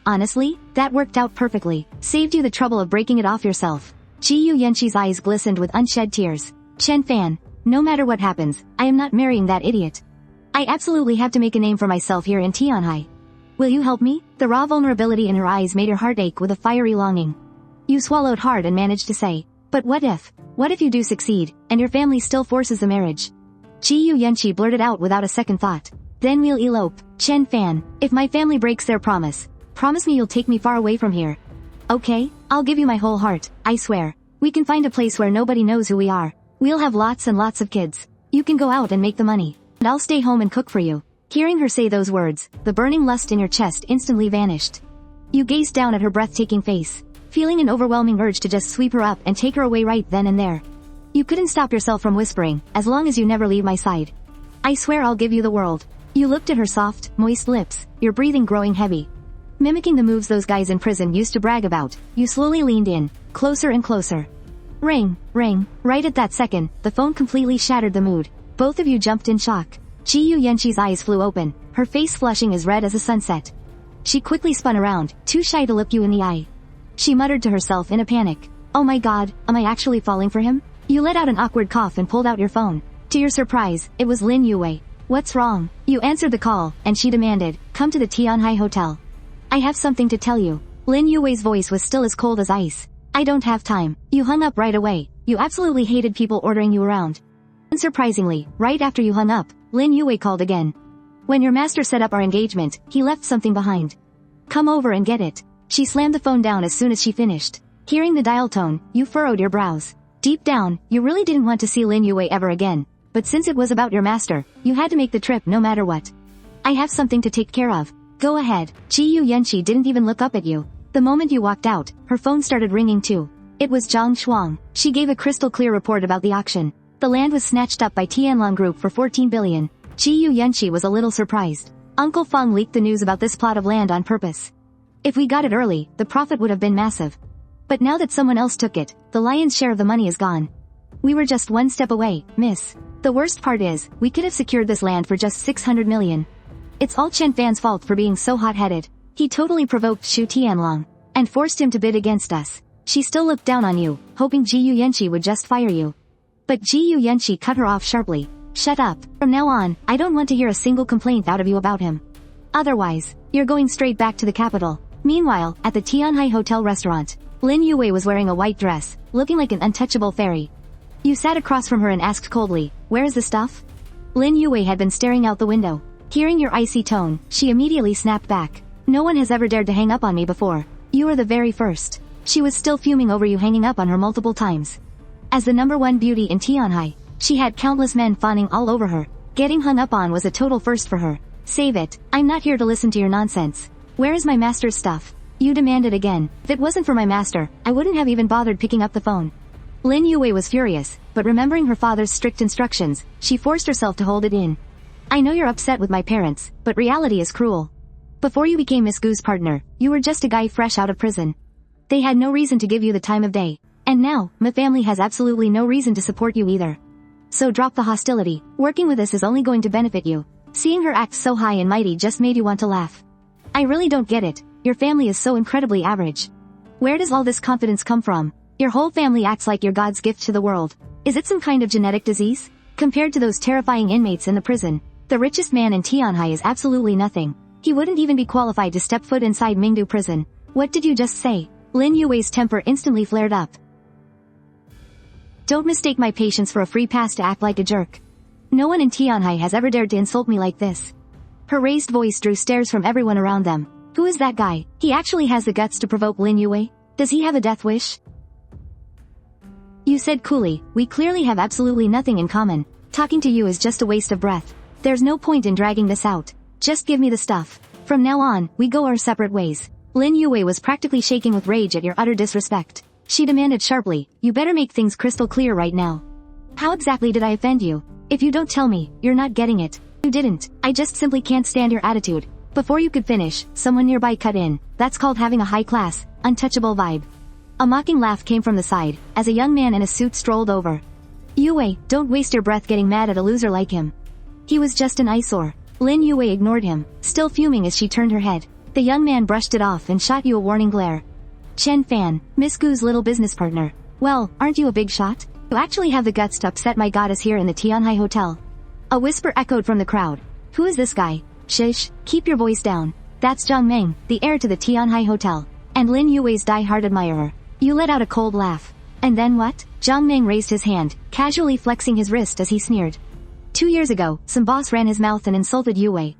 Honestly, that worked out perfectly. Saved you the trouble of breaking it off yourself. Gu Yunxi's eyes glistened with unshed tears. Chen Fan, no matter what happens, I am not marrying that idiot. I absolutely have to make a name for myself here in Tianhai. Will you help me? The raw vulnerability in her eyes made your heart ache with a fiery longing. You swallowed hard and managed to say, but what if? What if you do succeed, and your family still forces the marriage? Gu Yunxi blurted out without a second thought. Then we'll elope. Chen Fan, if my family breaks their promise me you'll take me far away from here. Okay, I'll give you my whole heart, I swear. We can find a place where nobody knows who we are. We'll have lots and lots of kids. You can go out and make the money, and I'll stay home and cook for you. Hearing her say those words, the burning lust in your chest instantly vanished. You gazed down at her breathtaking face, feeling an overwhelming urge to just sweep her up and take her away right then and there. You couldn't stop yourself from whispering, as long as you never leave my side. I swear I'll give you the world. You looked at her soft, moist lips, your breathing growing heavy. Mimicking the moves those guys in prison used to brag about, you slowly leaned in, closer and closer. Ring, ring. Right at that second, the phone completely shattered the mood. Both of you jumped in shock. Gu Yunxi's eyes flew open, her face flushing as red as a sunset. She quickly spun around, too shy to look you in the eye. She muttered to herself in a panic. Oh my god, am I actually falling for him? You let out an awkward cough and pulled out your phone. To your surprise, it was Lin Youwei. What's wrong? You answered the call, and she demanded, come to the Tianhai Hotel. I have something to tell you. Lin Youwei's voice was still as cold as ice. I don't have time. You hung up right away. You absolutely hated people ordering you around. Unsurprisingly, right after you hung up, Lin Youwei called again. When your master set up our engagement, he left something behind. Come over and get it. She slammed the phone down as soon as she finished. Hearing the dial tone, you furrowed your brows. Deep down, you really didn't want to see Lin Youwei ever again. But since it was about your master, you had to make the trip no matter what. I have something to take care of. Go ahead. Gu Yunxi didn't even look up at you. The moment you walked out, her phone started ringing too. It was Zhang Shuang. She gave a crystal clear report about the auction. The land was snatched up by Tianlong Group for 14 billion. Gu Yunxi was a little surprised. Uncle Feng leaked the news about this plot of land on purpose. If we got it early, the profit would have been massive. But now that someone else took it, the lion's share of the money is gone. We were just one step away, miss. The worst part is, we could have secured this land for just 600 million. It's all Chen Fan's fault for being so hot-headed. He totally provoked Shu Tianlong and forced him to bid against us. She still looked down on you, hoping Gu Yunxi would just fire you. But Gu Yunxi cut her off sharply. Shut up. From now on, I don't want to hear a single complaint out of you about him. Otherwise, you're going straight back to the capital. Meanwhile, at the Tianhai Hotel restaurant, Lin Youwei was wearing a white dress, looking like an untouchable fairy. You sat across from her and asked coldly, "Where is the stuff?" Lin Youwei had been staring out the window. Hearing your icy tone, she immediately snapped back. No one has ever dared to hang up on me before. You are the very first. She was still fuming over you hanging up on her multiple times. As the #1 beauty in Tianhai, she had countless men fawning all over her. Getting hung up on was a total first for her. Save it. I'm not here to listen to your nonsense. Where is my master's stuff? You demanded again. If it wasn't for my master, I wouldn't have even bothered picking up the phone. Lin Youwei was furious, but remembering her father's strict instructions, she forced herself to hold it in. I know you're upset with my parents, but reality is cruel. Before you became Miss Gu's partner, you were just a guy fresh out of prison. They had no reason to give you the time of day. And now, my family has absolutely no reason to support you either. So drop the hostility. Working with us is only going to benefit you. Seeing her act so high and mighty just made you want to laugh. I really don't get it. Your family is so incredibly average. Where does all this confidence come from? Your whole family acts like you're God's gift to the world. Is it some kind of genetic disease? Compared to those terrifying inmates in the prison, the richest man in Tianhai is absolutely nothing. He wouldn't even be qualified to step foot inside Mingdu prison. What did you just say? Lin Youwei's temper instantly flared up. Don't mistake my patience for a free pass to act like a jerk. No one in Tianhai has ever dared to insult me like this. Her raised voice drew stares from everyone around them. Who is that guy? He actually has the guts to provoke Lin Youwei? Does he have a death wish? You said coolly, we clearly have absolutely nothing in common. Talking to you is just a waste of breath. There's no point in dragging this out. Just give me the stuff. From now on, we go our separate ways. Lin Youwei was practically shaking with rage at your utter disrespect. She demanded sharply, you better make things crystal clear right now. How exactly did I offend you? If you don't tell me, you're not getting it. You didn't. I just simply can't stand your attitude. Before you could finish, someone nearby cut in. That's called having a high-class, untouchable vibe. A mocking laugh came from the side, as a young man in a suit strolled over. Youwei, don't waste your breath getting mad at a loser like him. He was just an eyesore. Lin Youwei ignored him, still fuming as she turned her head. The young man brushed it off and shot you a warning glare. Chen Fan, Miss Gu's little business partner. Well, aren't you a big shot? You actually have the guts to upset my goddess here in the Tianhai Hotel. A whisper echoed from the crowd. Who is this guy? Shush, keep your voice down. That's Zhang Meng, the heir to the Tianhai Hotel, and Lin Youwei's die-hard admirer. You let out a cold laugh. And then what? Zhang Meng raised his hand, casually flexing his wrist as he sneered. 2 years ago, some boss ran his mouth and insulted Youwei.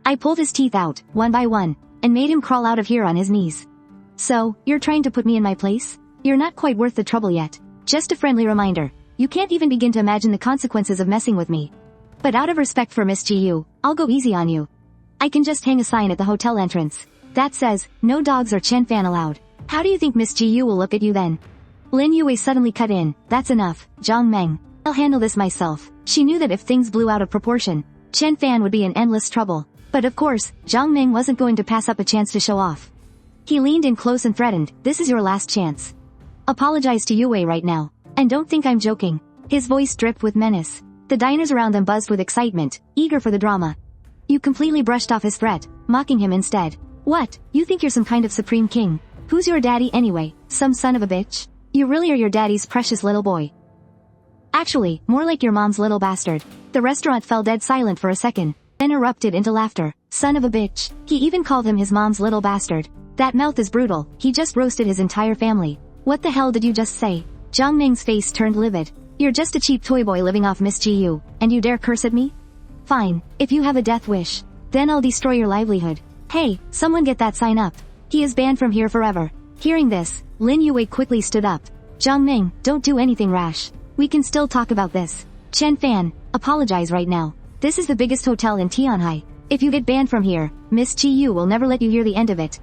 I pulled his teeth out, one by one, and made him crawl out of here on his knees. So, you're trying to put me in my place? You're not quite worth the trouble yet. Just a friendly reminder. You can't even begin to imagine the consequences of messing with me. But out of respect for Miss Gu, I'll go easy on you. I can just hang a sign at the hotel entrance that says, no dogs or Chen Fan allowed. How do you think Miss Gu will look at you then? Lin Youwei suddenly cut in. That's enough, Zhang Meng. I'll handle this myself. She knew that if things blew out of proportion, Chen Fan would be in endless trouble. But of course, Zhang Meng wasn't going to pass up a chance to show off. He leaned in close and threatened, this is your last chance. Apologize to Youwei right now. And don't think I'm joking. His voice dripped with menace. The diners around them buzzed with excitement, eager for the drama. You completely brushed off his threat, mocking him instead. What, you think you're some kind of supreme king? Who's your daddy anyway, some son of a bitch? You really are your daddy's precious little boy. Actually, more like your mom's little bastard. The restaurant fell dead silent for a second, then erupted into laughter. Son of a bitch. He even called him his mom's little bastard. That mouth is brutal, he just roasted his entire family. What the hell did you just say? Zhang Ming's face turned livid. You're just a cheap toy boy living off Miss Gu, and you dare curse at me? Fine, if you have a death wish, then I'll destroy your livelihood. Hey, someone get that sign up. He is banned from here forever. Hearing this, Lin Youwei quickly stood up. Zhang Ming, don't do anything rash. We can still talk about this. Chen Fan, apologize right now. This is the biggest hotel in Tianhai. If you get banned from here, Miss Gu will never let you hear the end of it.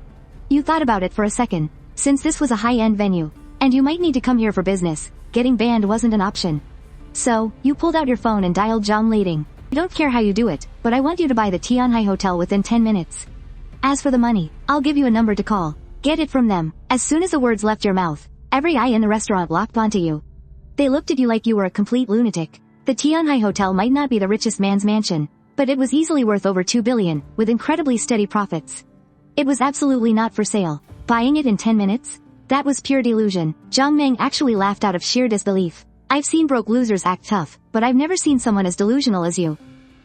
You thought about it for a second. Since this was a high-end venue, and you might need to come here for business, getting banned wasn't an option. So, you pulled out your phone and dialed Zhang Lading. I don't care how you do it, but I want you to buy the Tianhai Hotel within 10 minutes. As for the money, I'll give you a number to call. Get it from them. As soon as the words left your mouth, every eye in the restaurant locked onto you. They looked at you like you were a complete lunatic. The Tianhai Hotel might not be the richest man's mansion, but it was easily worth over 2 billion, with incredibly steady profits. It was absolutely not for sale. Buying it in 10 minutes? That was pure delusion. Zhang Ming actually laughed out of sheer disbelief. I've seen broke losers act tough, but I've never seen someone as delusional as you.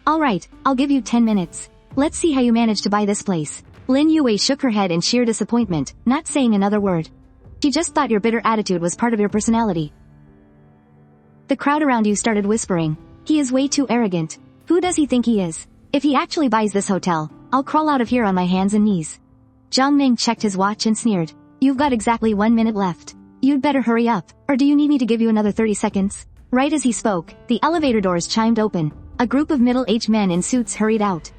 Alright, I'll give you 10 minutes. Let's see how you manage to buy this place. Lin Youwei shook her head in sheer disappointment, not saying another word. She just thought your bitter attitude was part of your personality. The crowd around you started whispering. He is way too arrogant. Who does he think he is? If he actually buys this hotel, I'll crawl out of here on my hands and knees. Zhang Ming checked his watch and sneered. You've got exactly 1 minute left. You'd better hurry up, or do you need me to give you another 30 seconds? Right as he spoke, the elevator doors chimed open. A group of middle-aged men in suits hurried out.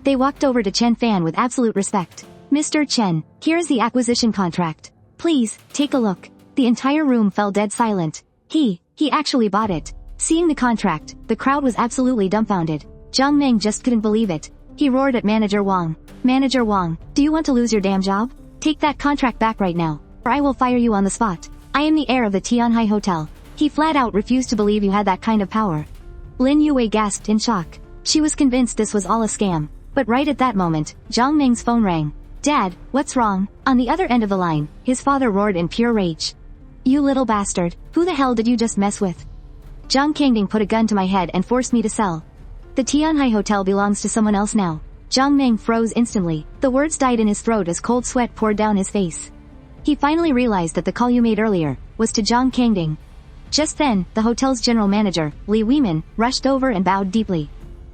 They walked over to Chen Fan with absolute respect. Mr. Chen, here is the acquisition contract. Please, take a look. The entire room fell dead silent. He actually bought it. Seeing the contract, the crowd was absolutely dumbfounded. Zhang Ming just couldn't believe it. He roared at Manager Wang. Manager Wang, do you want to lose your damn job? Take that contract back right now, or I will fire you on the spot. I am the heir of the Tianhai Hotel. He flat out refused to believe you had that kind of power. Lin Youwei gasped in shock. She was convinced this was all a scam. But right at that moment, Zhang Ming's phone rang. Dad, what's wrong? On the other end of the line, his father roared in pure rage. You little bastard, who the hell did you just mess with? Zhang Kangding put a gun to my head and forced me to sell. The Tianhai Hotel belongs to someone else now. Zhang Ming froze instantly. The words died in his throat as cold sweat poured down his face. He finally realized that the call you made earlier was to Zhang Kangding. Just then, the hotel's general manager, Liu Ruyan, rushed over and bowed deeply.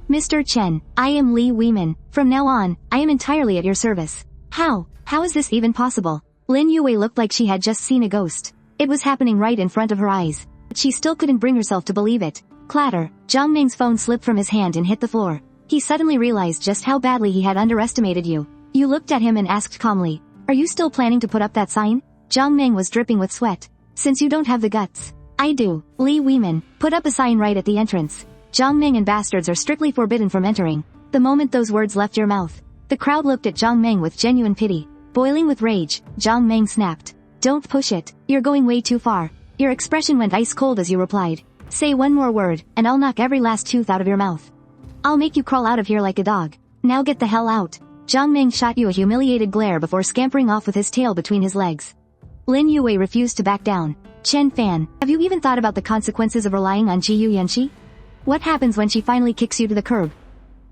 Mr. Chen, I am Liu Ruyan. From now on, I am entirely at your service. How is this even possible? Lin Youwei looked like she had just seen a ghost. It was happening right in front of her eyes. But she still couldn't bring herself to believe it. Clatter, Zhang Ming's phone slipped from his hand and hit the floor. He suddenly realized just how badly he had underestimated you. You looked at him and asked calmly, are you still planning to put up that sign? Zhang Ming was dripping with sweat. Since you don't have the guts. I do. Liu Ruyan, put up a sign right at the entrance. Zhang Ming and bastards are strictly forbidden from entering. The moment those words left your mouth, the crowd looked at Zhang Ming with genuine pity. Boiling with rage, Zhang Ming snapped. Don't push it. You're going way too far. Your expression went ice cold as you replied. Say one more word, and I'll knock every last tooth out of your mouth. I'll make you crawl out of here like a dog. Now get the hell out. Zhang Ming shot you a humiliated glare before scampering off with his tail between his legs. Lin Youwei refused to back down. Chen Fan, have you even thought about the consequences of relying on Gu Yunxi? What happens when she finally kicks you to the curb?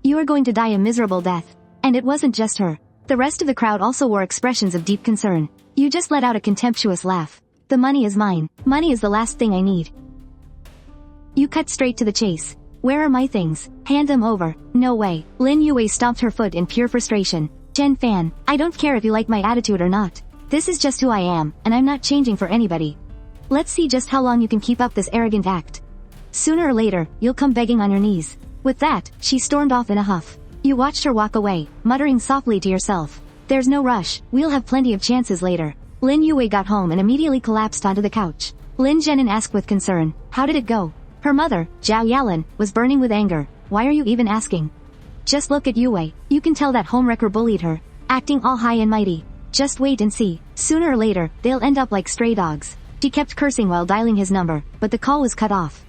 You are going to die a miserable death. And it wasn't just her. The rest of the crowd also wore expressions of deep concern. You just let out a contemptuous laugh. The money is mine. Money is the last thing I need. You cut straight to the chase. Where are my things? Hand them over. No way. Lin Youwei stomped her foot in pure frustration. Chen Fan, I don't care if you like my attitude or not. This is just who I am, and I'm not changing for anybody. Let's see just how long you can keep up this arrogant act. Sooner or later, you'll come begging on your knees. With that, she stormed off in a huff. You watched her walk away, muttering softly to yourself. There's no rush, we'll have plenty of chances later. Lin Youwei got home and immediately collapsed onto the couch. Lin Zhenin asked with concern, how did it go? Her mother, Zhao Yalan, was burning with anger. Why are you even asking? Just look at Youwei. You can tell that homewrecker bullied her, acting all high and mighty. Just wait and see. Sooner or later, they'll end up like stray dogs. She kept cursing while dialing his number, but the call was cut off.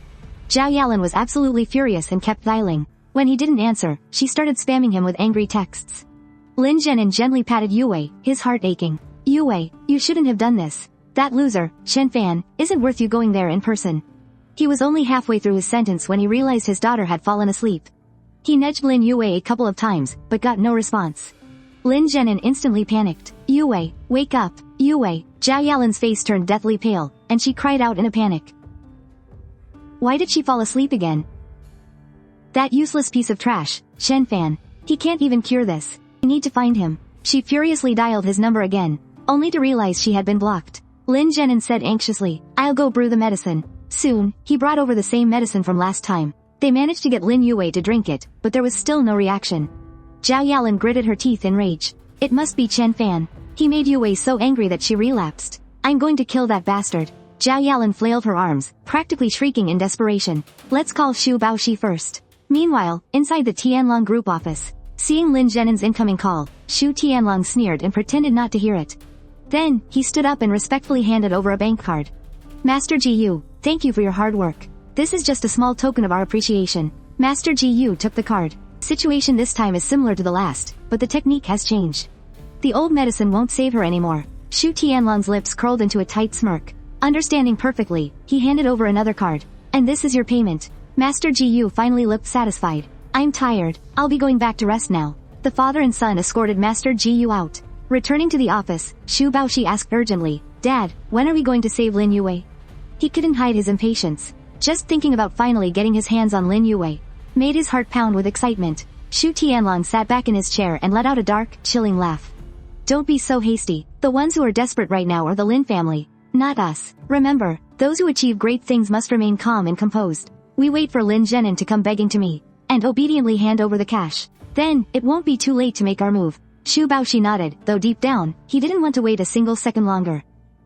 Zhao Yalan was absolutely furious and kept dialing. When he didn't answer, she started spamming him with angry texts. Lin Zhenin gently patted Youwei, his heart aching. Youwei, you shouldn't have done this. That loser, Chen Fan, isn't worth you going there in person. He was only halfway through his sentence when he realized his daughter had fallen asleep. He nudged Lin Youwei a couple of times, but got no response. Lin Zhenan instantly panicked. Youwei, wake up, Youwei. Zhao Yalin's face turned deathly pale, and she cried out in a panic. Why did she fall asleep again? That useless piece of trash, Chen Fan. He can't even cure this. I need to find him. She furiously dialed his number again, only to realize she had been blocked. Lin Zhenan said anxiously, I'll go brew the medicine. Soon, he brought over the same medicine from last time. They managed to get Lin Youwei to drink it, but there was still no reaction. Zhao Yalin gritted her teeth in rage. It must be Chen Fan. He made Youwei so angry that she relapsed. I'm going to kill that bastard. Zhao Yalin flailed her arms, practically shrieking in desperation. Let's call Xu Baoxi first. Meanwhile, inside the Tianlong group office, seeing Lin Zhenan's incoming call, Xu Tianlong sneered and pretended not to hear it. Then, he stood up and respectfully handed over a bank card. Master Gu, thank you for your hard work. This is just a small token of our appreciation. Master Gu took the card. Situation this time is similar to the last, but the technique has changed. The old medicine won't save her anymore. Xu Tianlong's lips curled into a tight smirk. Understanding perfectly, he handed over another card. And this is your payment. Master Gu finally looked satisfied. I'm tired. I'll be going back to rest now. The father and son escorted Master Gu out. Returning to the office, Xu Baoxi asked urgently, Dad, when are we going to save Lin Youwei? He couldn't hide his impatience. Just thinking about finally getting his hands on Lin Youwei made his heart pound with excitement. Xu Tianlong sat back in his chair and let out a dark, chilling laugh. Don't be so hasty. The ones who are desperate right now are the Lin family, not us. Remember, those who achieve great things must remain calm and composed. We wait for Lin Zhenan to come begging to me, and obediently hand over the cash. Then, it won't be too late to make our move. Xu Baoxi nodded, though deep down, he didn't want to wait a single second longer.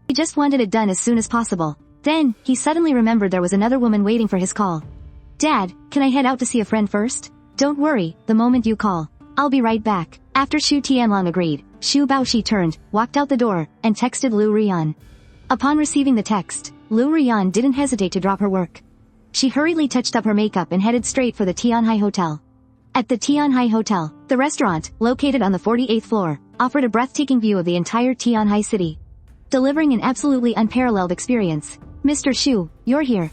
He just wanted it done as soon as possible. Then, he suddenly remembered there was another woman waiting for his call. Dad, can I head out to see a friend first? Don't worry, the moment you call, I'll be right back. After Xu Tianlong agreed, Xu Baoxi turned, walked out the door, and texted Liu Ruyan. Upon receiving the text, Liu Ruyan didn't hesitate to drop her work. She hurriedly touched up her makeup and headed straight for the Tianhai Hotel. At the Tianhai Hotel, the restaurant, located on the 48th floor, offered a breathtaking view of the entire Tianhai city, delivering an absolutely unparalleled experience. Mr. Xu, you're here.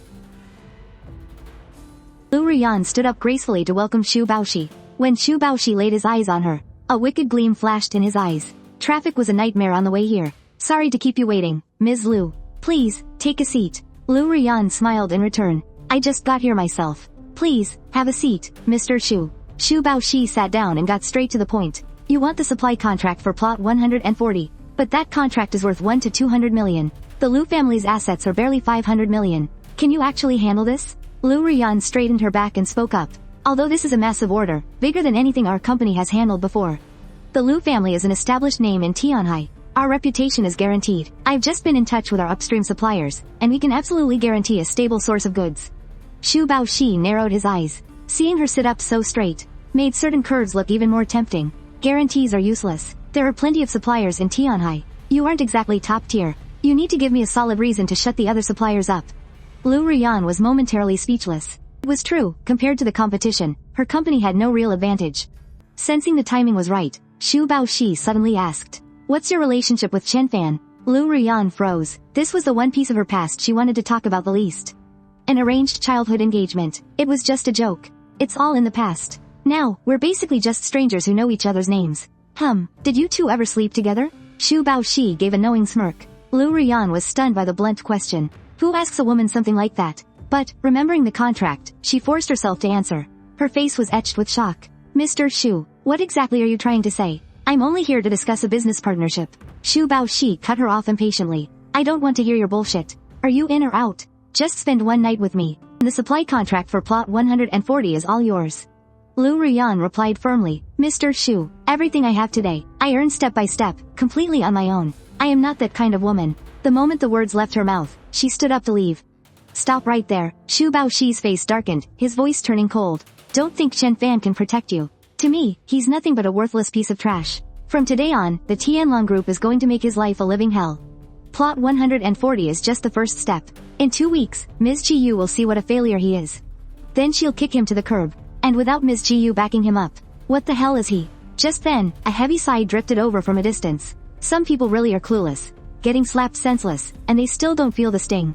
Liu Ruyan stood up gracefully to welcome Xu Baoxi. When Xu Baoxi laid his eyes on her, a wicked gleam flashed in his eyes. Traffic was a nightmare on the way here. Sorry to keep you waiting, Ms. Liu. Please, take a seat. Liu Ruyan smiled in return. I just got here myself. Please, have a seat, Mr. Xu. Xu Baoxi sat down and got straight to the point. You want the supply contract for plot 140, but that contract is worth 1 to 200 million. The Liu family's assets are barely 500 million. Can you actually handle this? Liu Ruyan straightened her back and spoke up. Although this is a massive order, bigger than anything our company has handled before. The Liu family is an established name in Tianhai. Our reputation is guaranteed. I've just been in touch with our upstream suppliers, and we can absolutely guarantee a stable source of goods. Xu Baoxi narrowed his eyes. Seeing her sit up so straight made certain curves look even more tempting. Guarantees are useless. There are plenty of suppliers in Tianhai. You aren't exactly top tier. You need to give me a solid reason to shut the other suppliers up. Liu Ruyan was momentarily speechless. It was true, compared to the competition, her company had no real advantage. Sensing the timing was right, Xu Baoxi suddenly asked, What's your relationship with Chen Fan? Liu Ruyan froze. This was the one piece of her past she wanted to talk about the least. An arranged childhood engagement. It was just a joke. It's all in the past. Now, we're basically just strangers who know each other's names. Did you two ever sleep together? Xu Baoxi gave a knowing smirk. Liu Ruyan was stunned by the blunt question. Who asks a woman something like that? But, remembering the contract, she forced herself to answer. Her face was etched with shock. Mr. Xu, what exactly are you trying to say? I'm only here to discuss a business partnership. Xu Baoxi cut her off impatiently. I don't want to hear your bullshit. Are you in or out? Just spend one night with me. The supply contract for plot 140 is all yours. Liu Ruyan replied firmly. Mr. Xu, everything I have today, I earned step by step, completely on my own. I am not that kind of woman. The moment the words left her mouth, she stood up to leave. Stop right there. Xu Baoxi's face darkened, his voice turning cold. Don't think Chen Fan can protect you. To me, he's nothing but a worthless piece of trash. From today on, the Tianlong group is going to make his life a living hell. Plot 140 is just the first step. In 2 weeks, Ms. Gu will see what a failure he is. Then she'll kick him to the curb. And without Ms. Gu backing him up, what the hell is he? Just then, a heavy sigh drifted over from a distance. Some people really are clueless, getting slapped senseless, and they still don't feel the sting.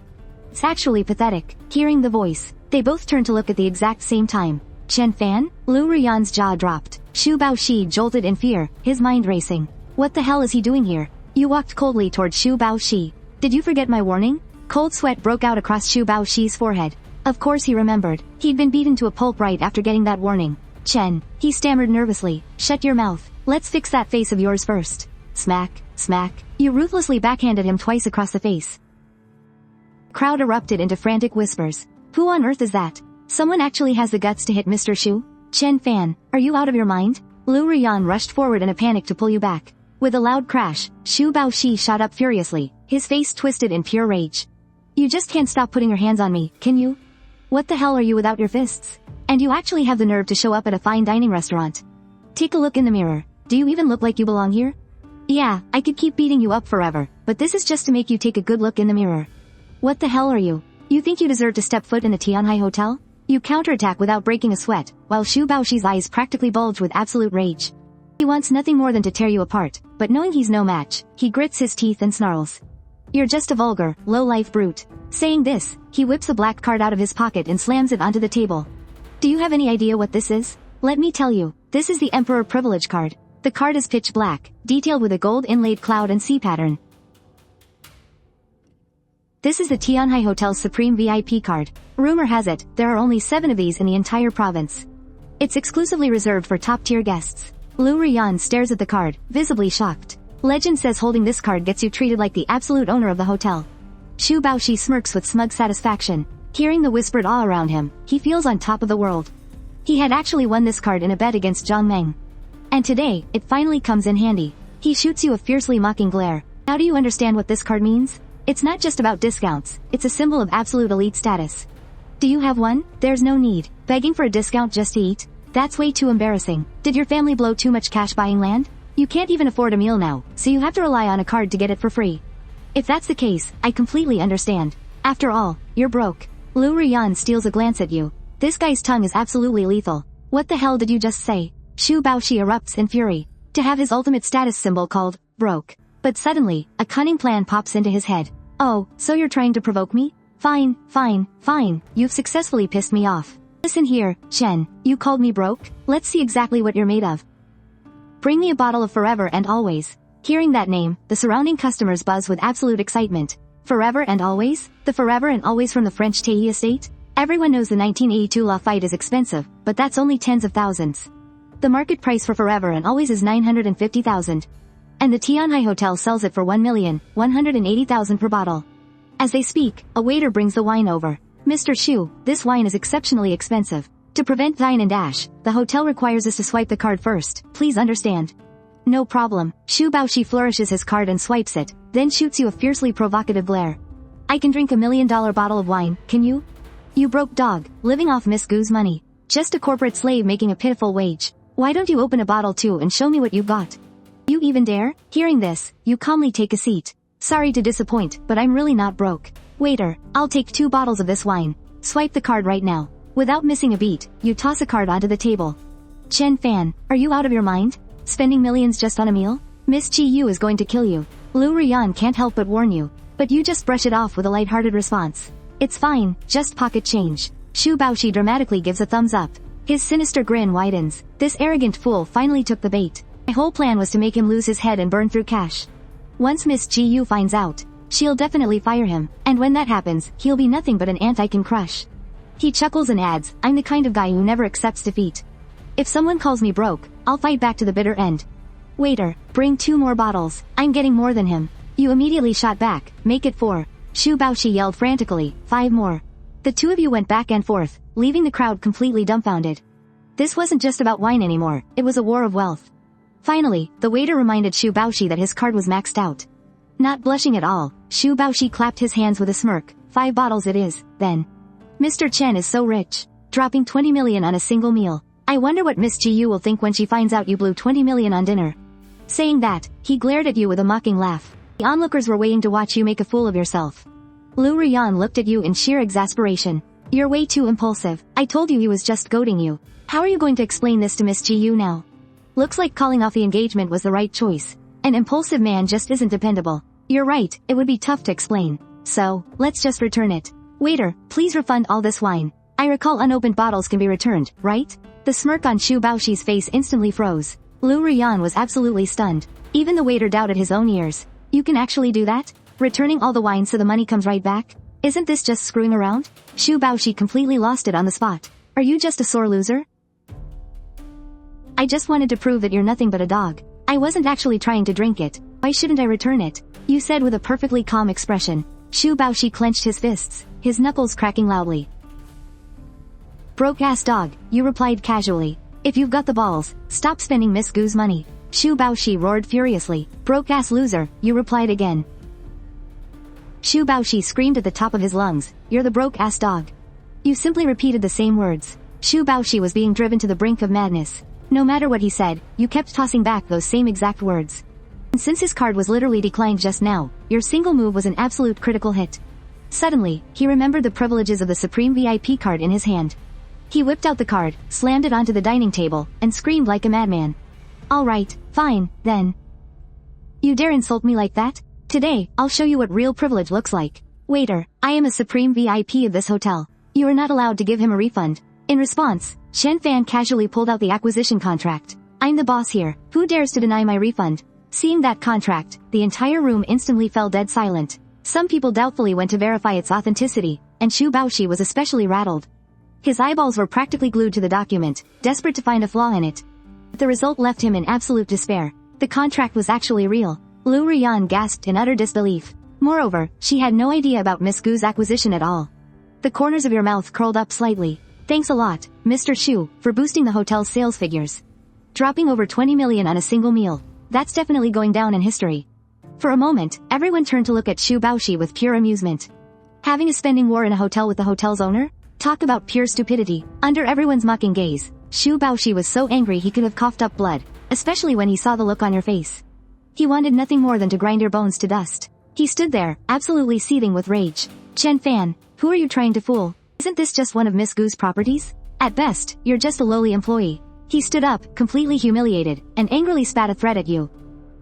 It's actually pathetic. Hearing the voice, they both turned to look at the exact same time. Chen Fan? Liu Ruyan's jaw dropped. Xu Baoxi jolted in fear, his mind racing. What the hell is he doing here? You walked coldly toward Xu Baoxi. Did you forget my warning? Cold sweat broke out across Xu Baoxi's forehead. Of course he remembered. He'd been beaten to a pulp right after getting that warning. Chen, he stammered nervously, shut your mouth. Let's fix that face of yours first. Smack, smack. You ruthlessly backhanded him twice across the face. Crowd erupted into frantic whispers. Who on earth is that? Someone actually has the guts to hit Mr. Xu? Chen Fan, are you out of your mind? Liu Ruyan rushed forward in a panic to pull you back. With a loud crash, Xu Baoxi shot up furiously, his face twisted in pure rage. You just can't stop putting your hands on me, can you? What the hell are you without your fists? And you actually have the nerve to show up at a fine dining restaurant. Take a look in the mirror. Do you even look like you belong here? Yeah, I could keep beating you up forever, but this is just to make you take a good look in the mirror. What the hell are you? You think you deserve to step foot in the Tianhai Hotel? You counterattack without breaking a sweat, while Xu Baoxi's eyes practically bulge with absolute rage. He wants nothing more than to tear you apart, but knowing he's no match, he grits his teeth and snarls. You're just a vulgar, low-life brute. Saying this, he whips a black card out of his pocket and slams it onto the table. Do you have any idea what this is? Let me tell you, this is the Emperor Privilege card. The card is pitch black, detailed with a gold inlaid cloud and sea pattern. This is the Tianhai Hotel's Supreme VIP card. Rumor has it, there are only 7 of these in the entire province. It's exclusively reserved for top-tier guests. Liu Ruyan stares at the card, visibly shocked. Legend says holding this card gets you treated like the absolute owner of the hotel. Xu Baoxi smirks with smug satisfaction. Hearing the whispered awe around him, he feels on top of the world. He had actually won this card in a bet against Zhang Meng. And today, it finally comes in handy. He shoots you a fiercely mocking glare. Now do you understand what this card means? It's not just about discounts, it's a symbol of absolute elite status. Do you have one? There's no need. Begging for a discount just to eat? That's way too embarrassing. Did your family blow too much cash buying land? You can't even afford a meal now, so you have to rely on a card to get it for free. If that's the case, I completely understand. After all, you're broke. Liu Ruyan steals a glance at you. This guy's tongue is absolutely lethal. What the hell did you just say? Xu Baoxi erupts in fury. To have his ultimate status symbol called broke. But suddenly, a cunning plan pops into his head. Oh, so you're trying to provoke me? Fine, fine, fine, you've successfully pissed me off. Listen here, Chen, you called me broke? Let's see exactly what you're made of. Bring me a bottle of Forever and Always. Hearing that name, the surrounding customers buzz with absolute excitement. Forever and Always? The Forever and Always from the French Tailly estate? Everyone knows the 1982 Lafite is expensive, but that's only tens of thousands. The market price for Forever and Always is 950,000. And the Tianhai Hotel sells it for 1,180,000 per bottle. As they speak, a waiter brings the wine over. Mr. Xu, this wine is exceptionally expensive. To prevent dine and dash, the hotel requires us to swipe the card first, please understand. No problem. Xu Baoxi flourishes his card and swipes it, then shoots you a fiercely provocative glare. I can drink $1 million bottle of wine, can you? You broke dog, living off Miss Gu's money. Just a corporate slave making a pitiful wage. Why don't you open a bottle too and show me what you've got? You even dare? Hearing this, you calmly take a seat. Sorry to disappoint, but I'm really not broke. Waiter, I'll take 2 bottles of this wine. Swipe the card right now. Without missing a beat, you toss a card onto the table. Chen Fan, are you out of your mind? Spending millions just on a meal? Miss Chi Yu is going to kill you. Liu Ruyan can't help but warn you. But you just brush it off with a lighthearted response. It's fine, just pocket change. Xu Baoxi dramatically gives a thumbs up. His sinister grin widens. This arrogant fool finally took the bait. My whole plan was to make him lose his head and burn through cash. Once Miss Chi Yu finds out, she'll definitely fire him, and when that happens, he'll be nothing but an ant I can crush. He chuckles and adds, I'm the kind of guy who never accepts defeat. If someone calls me broke, I'll fight back to the bitter end. Waiter, bring 2 more bottles, I'm getting more than him. You immediately shot back, make it 4. Xu Baoxi yelled frantically, 5 more. The 2 of you went back and forth, leaving the crowd completely dumbfounded. This wasn't just about wine anymore, it was a war of wealth. Finally, the waiter reminded Xu Baoxi that his card was maxed out. Not blushing at all, Xu Baoxi clapped his hands with a smirk. 5 bottles it is, then. Mr. Chen is so rich. Dropping 20 million on a single meal. I wonder what Miss Chi Yu will think when she finds out you blew 20 million on dinner. Saying that, he glared at you with a mocking laugh. The onlookers were waiting to watch you make a fool of yourself. Liu Ruyan looked at you in sheer exasperation. You're way too impulsive. I told you he was just goading you. How are you going to explain this to Miss Chi Yu now? Looks like calling off the engagement was the right choice. An impulsive man just isn't dependable. You're right, it would be tough to explain. So, let's just return it. Waiter, please refund all this wine. I recall unopened bottles can be returned, right? The smirk on Xu Baoxi's face instantly froze. Liu Ruyan was absolutely stunned. Even the waiter doubted his own ears. You can actually do that? Returning all the wine so the money comes right back? Isn't this just screwing around? Xu Baoxi completely lost it on the spot. Are you just a sore loser? I just wanted to prove that you're nothing but a dog. I wasn't actually trying to drink it. Why shouldn't I return it? You said with a perfectly calm expression. Xu Baoxi clenched his fists, his knuckles cracking loudly. Broke-ass dog, you replied casually. If you've got the balls, stop spending Miss Gu's money. Xu Baoxi roared furiously. Broke-ass loser, you replied again. Xu Baoxi screamed at the top of his lungs. You're the broke-ass dog. You simply repeated the same words. Xu Baoxi was being driven to the brink of madness. No matter what he said, you kept tossing back those same exact words. And since his card was literally declined just now, your single move was an absolute critical hit. Suddenly, he remembered the privileges of the Supreme VIP card in his hand. He whipped out the card, slammed it onto the dining table, and screamed like a madman. Alright, fine, then. You dare insult me like that? Today, I'll show you what real privilege looks like. Waiter, I am a Supreme VIP of this hotel. You are not allowed to give him a refund. In response, Chen Fan casually pulled out the acquisition contract. I'm the boss here. Who dares to deny my refund? Seeing that contract, the entire room instantly fell dead silent. Some people doubtfully went to verify its authenticity, and Xu Baoxi was especially rattled. His eyeballs were practically glued to the document, desperate to find a flaw in it. The result left him in absolute despair. The contract was actually real. Liu Ruyan gasped in utter disbelief. Moreover, she had no idea about Miss Gu's acquisition at all. The corners of your mouth curled up slightly. Thanks a lot, Mr. Xu, for boosting the hotel's sales figures. Dropping over 20 million on a single meal. That's definitely going down in history. For a moment, everyone turned to look at Xu Baoxi with pure amusement. Having a spending war in a hotel with the hotel's owner? Talk about pure stupidity. Under everyone's mocking gaze, Xu Baoxi was so angry he could have coughed up blood, especially when he saw the look on your face. He wanted nothing more than to grind your bones to dust. He stood there, absolutely seething with rage. Chen Fan, who are you trying to fool? Isn't this just one of Miss Gu's properties? At best, you're just a lowly employee. He stood up, completely humiliated, and angrily spat a threat at you.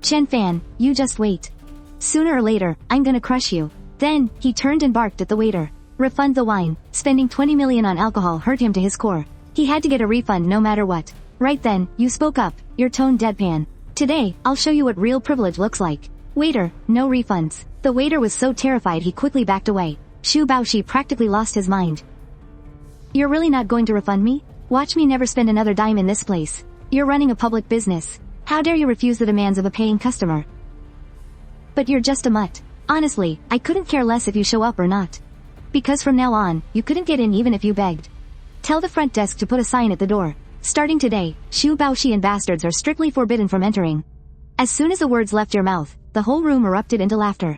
Chen Fan, you just wait. Sooner or later, I'm gonna crush you. Then, he turned and barked at the waiter. Refund the wine. Spending 20 million on alcohol hurt him to his core. He had to get a refund no matter what. Right then, you spoke up, your tone deadpan. Today, I'll show you what real privilege looks like. Waiter, no refunds. The waiter was so terrified he quickly backed away. Xu Baoxi practically lost his mind. You're really not going to refund me? Watch me never spend another dime in this place. You're running a public business. How dare you refuse the demands of a paying customer? But you're just a mutt. Honestly, I couldn't care less if you show up or not. Because from now on, you couldn't get in even if you begged. Tell the front desk to put a sign at the door. Starting today, Xu Baoxi and bastards are strictly forbidden from entering. As soon as the words left your mouth, the whole room erupted into laughter.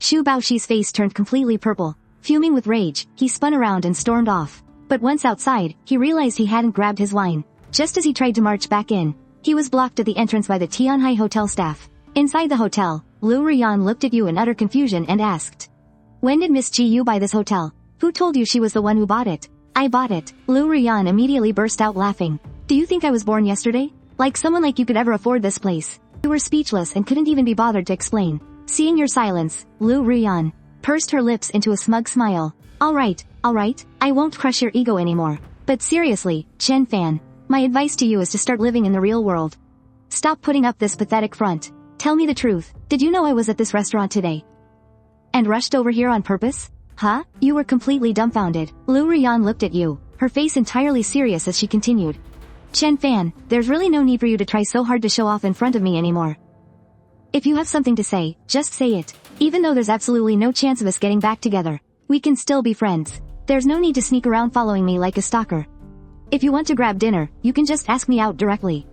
Xu Baoxi's face turned completely purple. Fuming with rage, he spun around and stormed off. But once outside, he realized he hadn't grabbed his wine. Just as he tried to march back in, he was blocked at the entrance by the Tianhai hotel staff. Inside the hotel, Liu Ruyan looked at you in utter confusion and asked, when did Miss Gu buy this hotel? Who told you she was the one who bought it? I bought it. Liu Ruyan immediately burst out laughing. Do you think I was born yesterday? Like someone like you could ever afford this place? You were speechless and couldn't even be bothered to explain. Seeing your silence, Liu Ruyan pursed her lips into a smug smile. Alright, I won't crush your ego anymore. But seriously, Chen Fan, my advice to you is to start living in the real world. Stop putting up this pathetic front. Tell me the truth, did you know I was at this restaurant today? And rushed over here on purpose? Huh? You were completely dumbfounded. Liu Ruyan looked at you, her face entirely serious as she continued. Chen Fan, there's really no need for you to try so hard to show off in front of me anymore. If you have something to say, just say it. Even though there's absolutely no chance of us getting back together, we can still be friends. There's no need to sneak around following me like a stalker. If you want to grab dinner, you can just ask me out directly.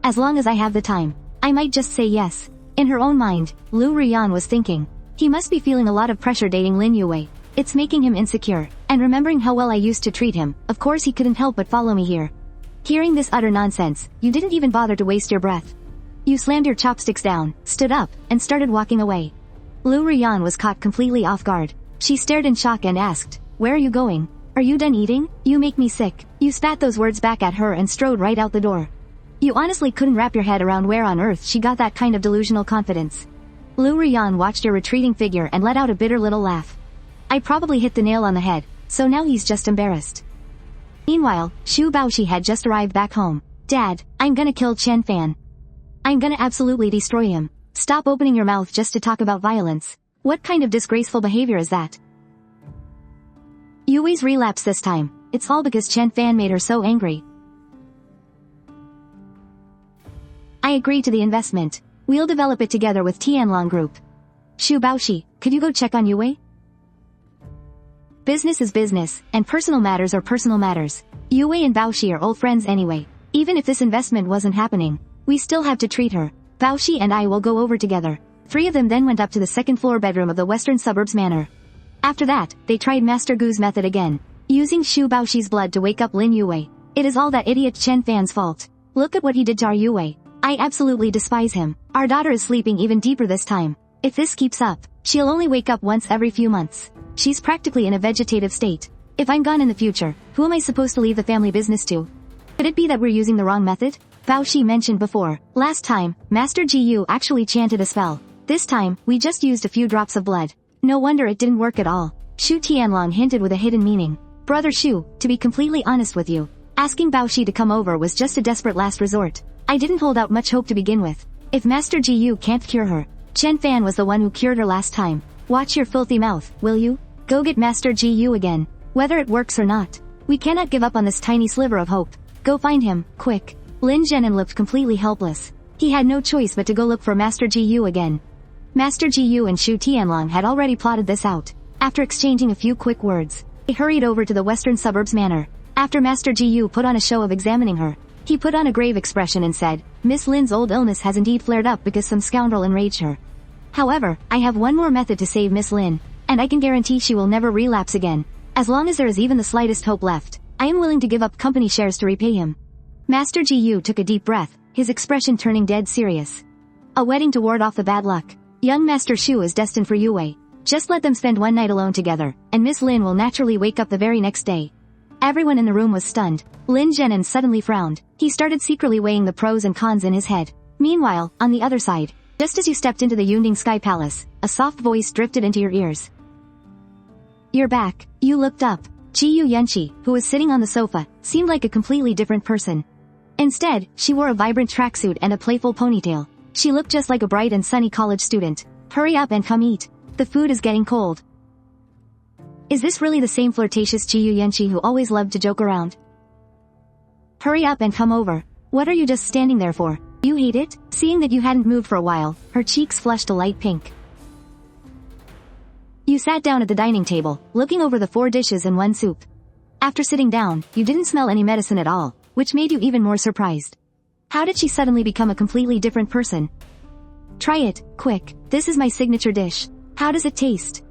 As long as I have the time, I might just say yes. In her own mind, Liu Ruyan was thinking, he must be feeling a lot of pressure dating Lin Youwei. It's making him insecure, and remembering how well I used to treat him, of course he couldn't help but follow me here. Hearing this utter nonsense, you didn't even bother to waste your breath. You slammed your chopsticks down, stood up, and started walking away. Liu Ruyan was caught completely off guard. She stared in shock and asked, where are you going? Are you done eating? You make me sick. You spat those words back at her and strode right out the door. You honestly couldn't wrap your head around where on earth she got that kind of delusional confidence. Liu Ruyan watched your retreating figure and let out a bitter little laugh. I probably hit the nail on the head, so now he's just embarrassed. Meanwhile, Xu Baoshi had just arrived back home. Dad, I'm gonna kill Chen Fan. I'm gonna absolutely destroy him. Stop opening your mouth just to talk about violence. What kind of disgraceful behavior is that? Yui's relapse this time. It's all because Chen Fan made her so angry. I agree to the investment. We'll develop it together with Tianlong Group. Xu Baoshi, could you go check on Yue? Business is business, and personal matters are personal matters. Yue and Baoshi are old friends anyway. Even if this investment wasn't happening, we still have to treat her. Baoshi and I will go over together. Three of them then went up to the second-floor bedroom of the western suburbs manor. After that, they tried Master Gu's method again, using Xu Baoshi's blood to wake up Lin Youwei. It is all that idiot Chen Fan's fault. Look at what he did to our Youwei. I absolutely despise him. Our daughter is sleeping even deeper this time. If this keeps up, she'll only wake up once every few months. She's practically in a vegetative state. If I'm gone in the future, who am I supposed to leave the family business to? Could it be that we're using the wrong method? Baoshi mentioned before. Last time, Master Gu actually chanted a spell. This time, we just used a few drops of blood. No wonder it didn't work at all. Xu Tianlong hinted with a hidden meaning. Brother Xu, to be completely honest with you, asking Baoshi to come over was just a desperate last resort. I didn't hold out much hope to begin with. If Master Gu can't cure her, Chen Fan was the one who cured her last time. Watch your filthy mouth, will you? Go get Master Gu again. Whether it works or not, we cannot give up on this tiny sliver of hope. Go find him, quick. Lin Zhenan looked completely helpless. He had no choice but to go look for Master Gu again. Master Gu and Xu Tianlong had already plotted this out. After exchanging a few quick words, they hurried over to the western suburbs manor. After Master Gu put on a show of examining her, he put on a grave expression and said, Miss Lin's old illness has indeed flared up because some scoundrel enraged her. However, I have one more method to save Miss Lin, and I can guarantee she will never relapse again. As long as there is even the slightest hope left, I am willing to give up company shares to repay him. Master Gu took a deep breath, his expression turning dead serious. A wedding to ward off the bad luck. Young Master Xu is destined for Youwei. Just let them spend one night alone together, and Miss Lin will naturally wake up the very next day. Everyone in the room was stunned. Lin Zhenan suddenly frowned. He started secretly weighing the pros and cons in his head. Meanwhile, on the other side, just as you stepped into the Yunding Sky Palace, a soft voice drifted into your ears. You're back. You looked up. Gu Yunxi, who was sitting on the sofa, seemed like a completely different person. Instead, she wore a vibrant tracksuit and a playful ponytail. She looked just like a bright and sunny college student. Hurry up and come eat. The food is getting cold. Is this really the same flirtatious Gu Yunxi who always loved to joke around? Hurry up and come over. What are you just standing there for? You hate it? Seeing that you hadn't moved for a while, her cheeks flushed a light pink. You sat down at the dining table, looking over the 4 dishes and 1 soup. After sitting down, you didn't smell any medicine at all, which made you even more surprised. How did she suddenly become a completely different person? Try it, quick. This is my signature dish. How does it taste?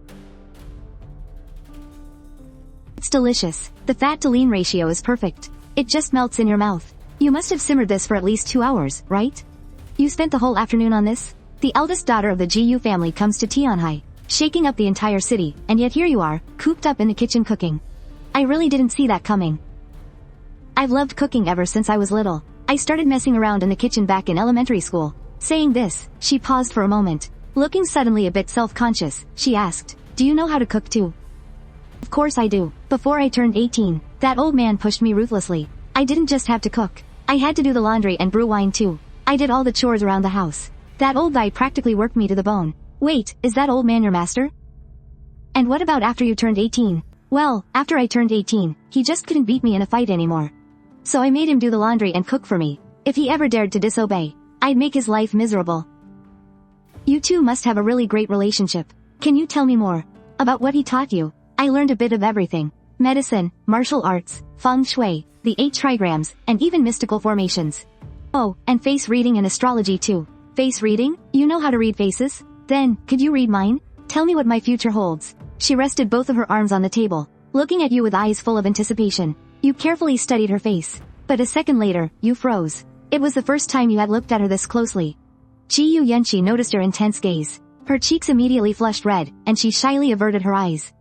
It's delicious. The fat-to-lean ratio is perfect. It just melts in your mouth. You must have simmered this for at least 2 hours, right? You spent the whole afternoon on this? The eldest daughter of the Gu family comes to Tianhai, shaking up the entire city, and yet here you are, cooped up in the kitchen cooking. I really didn't see that coming. I've loved cooking ever since I was little. I started messing around in the kitchen back in elementary school. Saying this, she paused for a moment. Looking suddenly a bit self-conscious, she asked, Do you know how to cook too? Of course I do. Before I turned 18, that old man pushed me ruthlessly. I didn't just have to cook. I had to do the laundry and brew wine too. I did all the chores around the house. That old guy practically worked me to the bone. Wait, is that old man your master? And what about after you turned 18? Well, after I turned 18, he just couldn't beat me in a fight anymore. So I made him do the laundry and cook for me. If he ever dared to disobey, I'd make his life miserable. You two must have a really great relationship. Can you tell me more about what he taught you? I learned a bit of everything. Medicine, martial arts, feng shui, the 8 trigrams, and even mystical formations. Oh, and face reading and astrology too. Face reading? You know how to read faces? Then, could you read mine? Tell me what my future holds. She rested both of her arms on the table, looking at you with eyes full of anticipation. You carefully studied her face. But a second later, you froze. It was the first time you had looked at her this closely. Gu Yunxi noticed your intense gaze. Her cheeks immediately flushed red, and she shyly averted her eyes.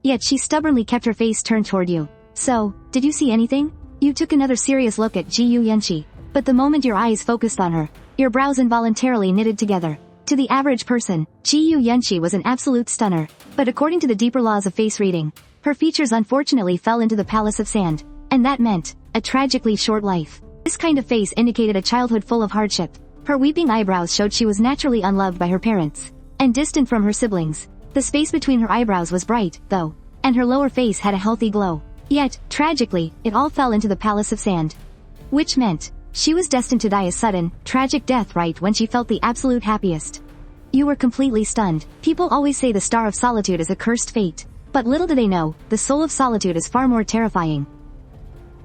Yet she stubbornly kept her face turned toward you. So, did you see anything? You took another serious look at Gu Yunxi. But the moment your eyes focused on her, your brows involuntarily knitted together. To the average person, Gu Yunxi was an absolute stunner. But according to the deeper laws of face reading, her features unfortunately fell into the palace of sand. And that meant a tragically short life. This kind of face indicated a childhood full of hardship. Her weeping eyebrows showed she was naturally unloved by her parents, and distant from her siblings. The space between her eyebrows was bright, though, and her lower face had a healthy glow. Yet, tragically, it all fell into the palace of sand. Which meant, she was destined to die a sudden, tragic death right when she felt the absolute happiest. You were completely stunned. People always say the star of solitude is a cursed fate. But little do they know, the soul of solitude is far more terrifying.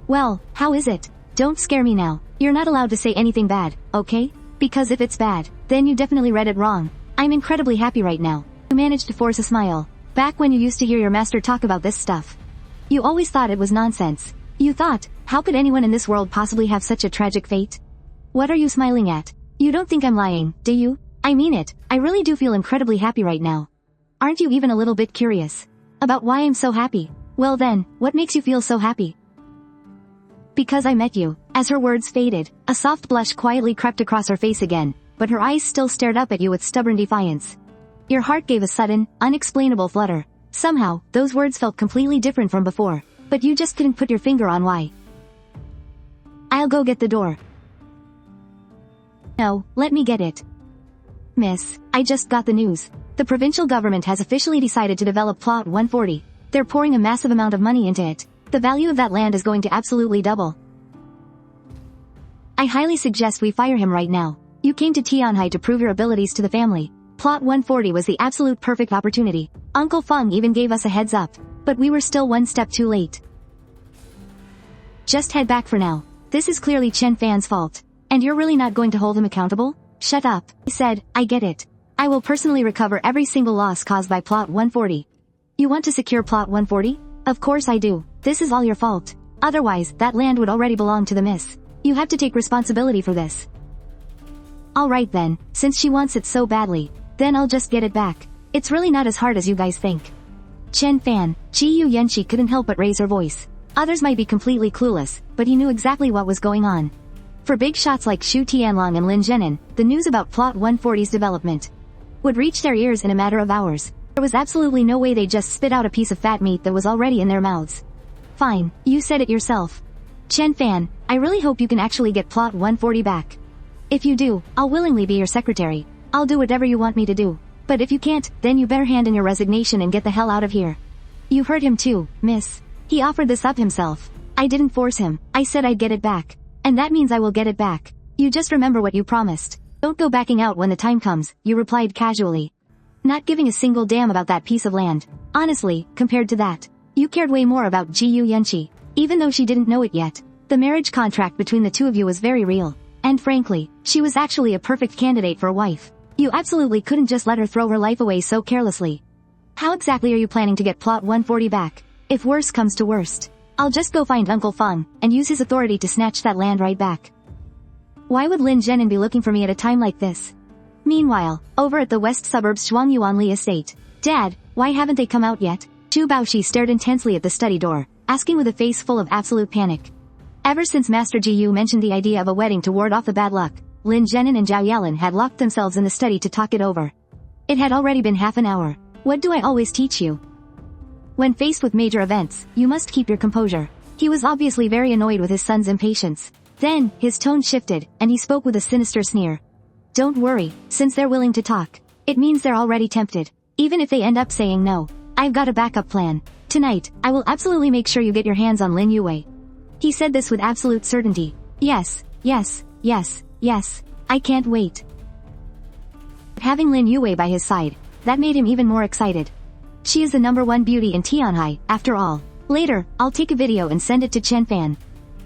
Well, how is it? Don't scare me now. You're not allowed to say anything bad, okay? Because if it's bad, then you definitely read it wrong. I'm incredibly happy right now. You managed to force a smile. Back when you used to hear your master talk about this stuff, you always thought it was nonsense. You thought, how could anyone in this world possibly have such a tragic fate? What are you smiling at? You don't think I'm lying, do you? I mean it, I really do feel incredibly happy right now. Aren't you even a little bit curious about why I'm so happy? Well then, what makes you feel so happy? Because I met you. As her words faded, a soft blush quietly crept across her face again, but her eyes still stared up at you with stubborn defiance. Your heart gave a sudden, unexplainable flutter. Somehow, those words felt completely different from before, but you just couldn't put your finger on why. I'll go get the door. No, let me get it. Miss, I just got the news. The provincial government has officially decided to develop Plot 140. They're pouring a massive amount of money into it. The value of that land is going to absolutely double. I highly suggest we fire him right now. You came to Tianhai to prove your abilities to the family. Plot 140 was the absolute perfect opportunity. Uncle Feng even gave us a heads up, but we were still one step too late. Just head back for now. This is clearly Chen Fan's fault. And you're really not going to hold him accountable? Shut up. I said, I get it. I will personally recover every single loss caused by Plot 140. You want to secure Plot 140? Of course I do. This is all your fault. Otherwise, that land would already belong to the miss. You have to take responsibility for this. Alright then, since she wants it so badly, then I'll just get it back. It's really not as hard as you guys think. Chen Fan, Gu Yunxi couldn't help but raise her voice. Others might be completely clueless, but he knew exactly what was going on. For big shots like Shu Tianlong and Lin Zhenin, the news about Plot 140's development would reach their ears in a matter of hours. There was absolutely no way they'd just spit out a piece of fat meat that was already in their mouths. Fine, you said it yourself. Chen Fan, I really hope you can actually get Plot 140 back. If you do, I'll willingly be your secretary. I'll do whatever you want me to do. But if you can't, then you better hand in your resignation and get the hell out of here. You heard him too, miss. He offered this up himself. I didn't force him. I said I'd get it back. And that means I will get it back. You just remember what you promised. Don't go backing out when the time comes, you replied casually. Not giving a single damn about that piece of land. Honestly, compared to that, you cared way more about Gu Yunxi. Even though she didn't know it yet, the marriage contract between the two of you was very real. And frankly, she was actually a perfect candidate for a wife. You absolutely couldn't just let her throw her life away so carelessly. How exactly are you planning to get Plot 140 back? If worse comes to worst, I'll just go find Uncle Feng, and use his authority to snatch that land right back. Why would Lin Zhenin be looking for me at a time like this? Meanwhile, over at the west suburbs Zhuangyuanli estate. Dad, why haven't they come out yet? Zhu Baoshi stared intensely at the study door, asking with a face full of absolute panic. Ever since Master Jiyu mentioned the idea of a wedding to ward off the bad luck, Lin Zhenin and Zhao Yalan had locked themselves in the study to talk it over. It had already been half an hour. What do I always teach you? When faced with major events, you must keep your composure. He was obviously very annoyed with his son's impatience. Then, his tone shifted, and he spoke with a sinister sneer. Don't worry, since they're willing to talk, it means they're already tempted. Even if they end up saying no, I've got a backup plan. Tonight, I will absolutely make sure you get your hands on Lin Youwei. He said this with absolute certainty. Yes, yes, yes, yes. I can't wait. Having Lin Youwei by his side, that made him even more excited. She is the #1 beauty in Tianhai, after all. Later, I'll take a video and send it to Chen Fan.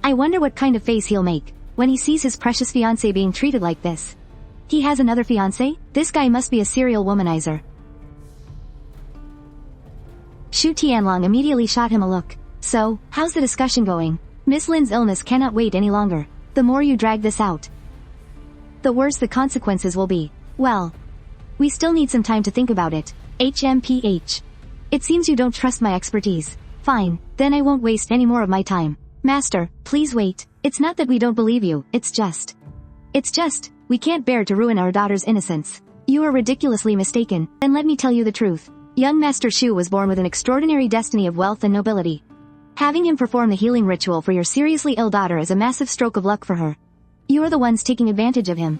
I wonder what kind of face he'll make when he sees his precious fiancée being treated like this. He has another fiancée? This guy must be a serial womanizer. Shu Tianlong immediately shot him a look. So, how's the discussion going? Miss Lin's illness cannot wait any longer. The more you drag this out, the worse the consequences will be. Well, we still need some time to think about it. HMPH. It seems you don't trust my expertise. Fine, then I won't waste any more of my time. Master, please wait. It's not that we don't believe you, it's just, we can't bear to ruin our daughter's innocence. You are ridiculously mistaken, and let me tell you the truth. Young Master Shu was born with an extraordinary destiny of wealth and nobility. Having him perform the healing ritual for your seriously ill daughter is a massive stroke of luck for her. You are the ones taking advantage of him.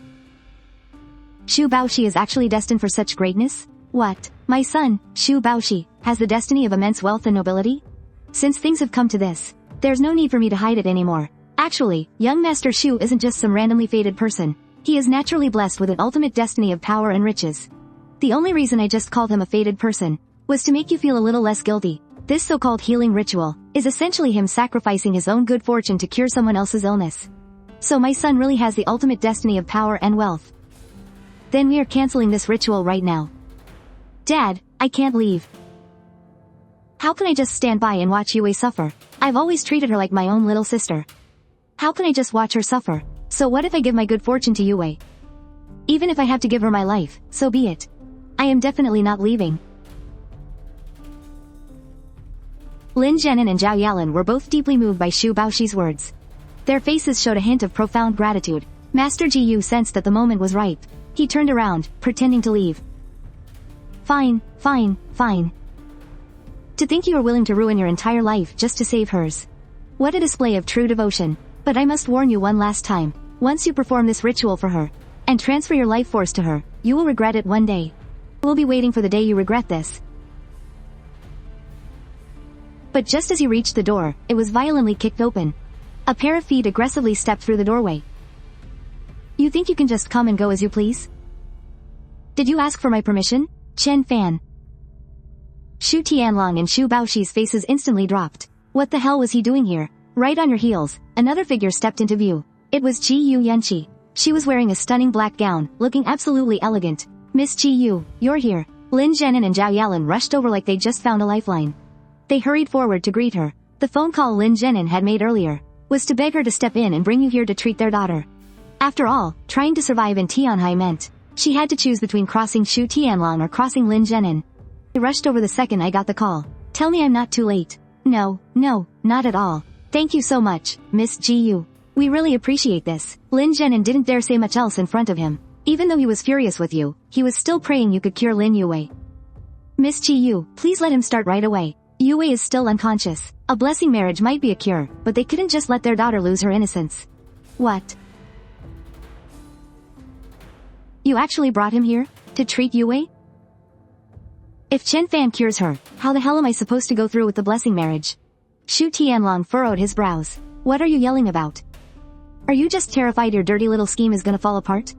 Xu Baoxi is actually destined for such greatness? What? My son, Xu Baoxi, has the destiny of immense wealth and nobility? Since things have come to this, there's no need for me to hide it anymore. Actually, young Master Xu isn't just some randomly fated person. He is naturally blessed with an ultimate destiny of power and riches. The only reason I just called him a fated person was to make you feel a little less guilty. This so-called healing ritual is essentially him sacrificing his own good fortune to cure someone else's illness. So my son really has the ultimate destiny of power and wealth. Then we are canceling this ritual right now. Dad, I can't leave. How can I just stand by and watch Youwei suffer? I've always treated her like my own little sister. How can I just watch her suffer? So what if I give my good fortune to Youwei? Even if I have to give her my life, so be it. I am definitely not leaving. Lin Zhenin and Zhao Yalan were both deeply moved by Xu Baoxi's words. Their faces showed a hint of profound gratitude. Master Ji Yu sensed that the moment was ripe. He turned around, pretending to leave. Fine. To think you are willing to ruin your entire life just to save hers. What a display of true devotion. But I must warn you one last time. Once you perform this ritual for her, and transfer your life force to her, you will regret it one day. We'll be waiting for the day you regret this. But just as he reached the door, it was violently kicked open. A pair of feet aggressively stepped through the doorway. You think you can just come and go as you please? Did you ask for my permission? Chen Fan. Xu Tianlong and Xu Baoxi's faces instantly dropped. What the hell was he doing here? Right on your heels, another figure stepped into view. It was Gu Yunxi. She was wearing a stunning black gown, looking absolutely elegant. Miss Gu Yu, you're here. Lin Zhenin and Zhao Yalan rushed over like they just found a lifeline. They hurried forward to greet her. The phone call Lin Zhenin had made earlier was to beg her to step in and bring you here to treat their daughter. After all, trying to survive in Tianhai meant she had to choose between crossing Xu Tianlong or crossing Lin Zhenin. I rushed over the second I got the call. Tell me I'm not too late. No, not at all. Thank you so much, Miss Ji Yu. We really appreciate this. Lin Zhenin didn't dare say much else in front of him. Even though he was furious with you, he was still praying you could cure Lin Youwei. Miss Ji Yu, please let him start right away. Youwei is still unconscious. A blessing marriage might be a cure, but they couldn't just let their daughter lose her innocence. What? You actually brought him here? To treat Youwei? If Chen Fan cures her, how the hell am I supposed to go through with the blessing marriage? Xu Tianlong furrowed his brows. What are you yelling about? Are you just terrified your dirty little scheme is gonna fall apart?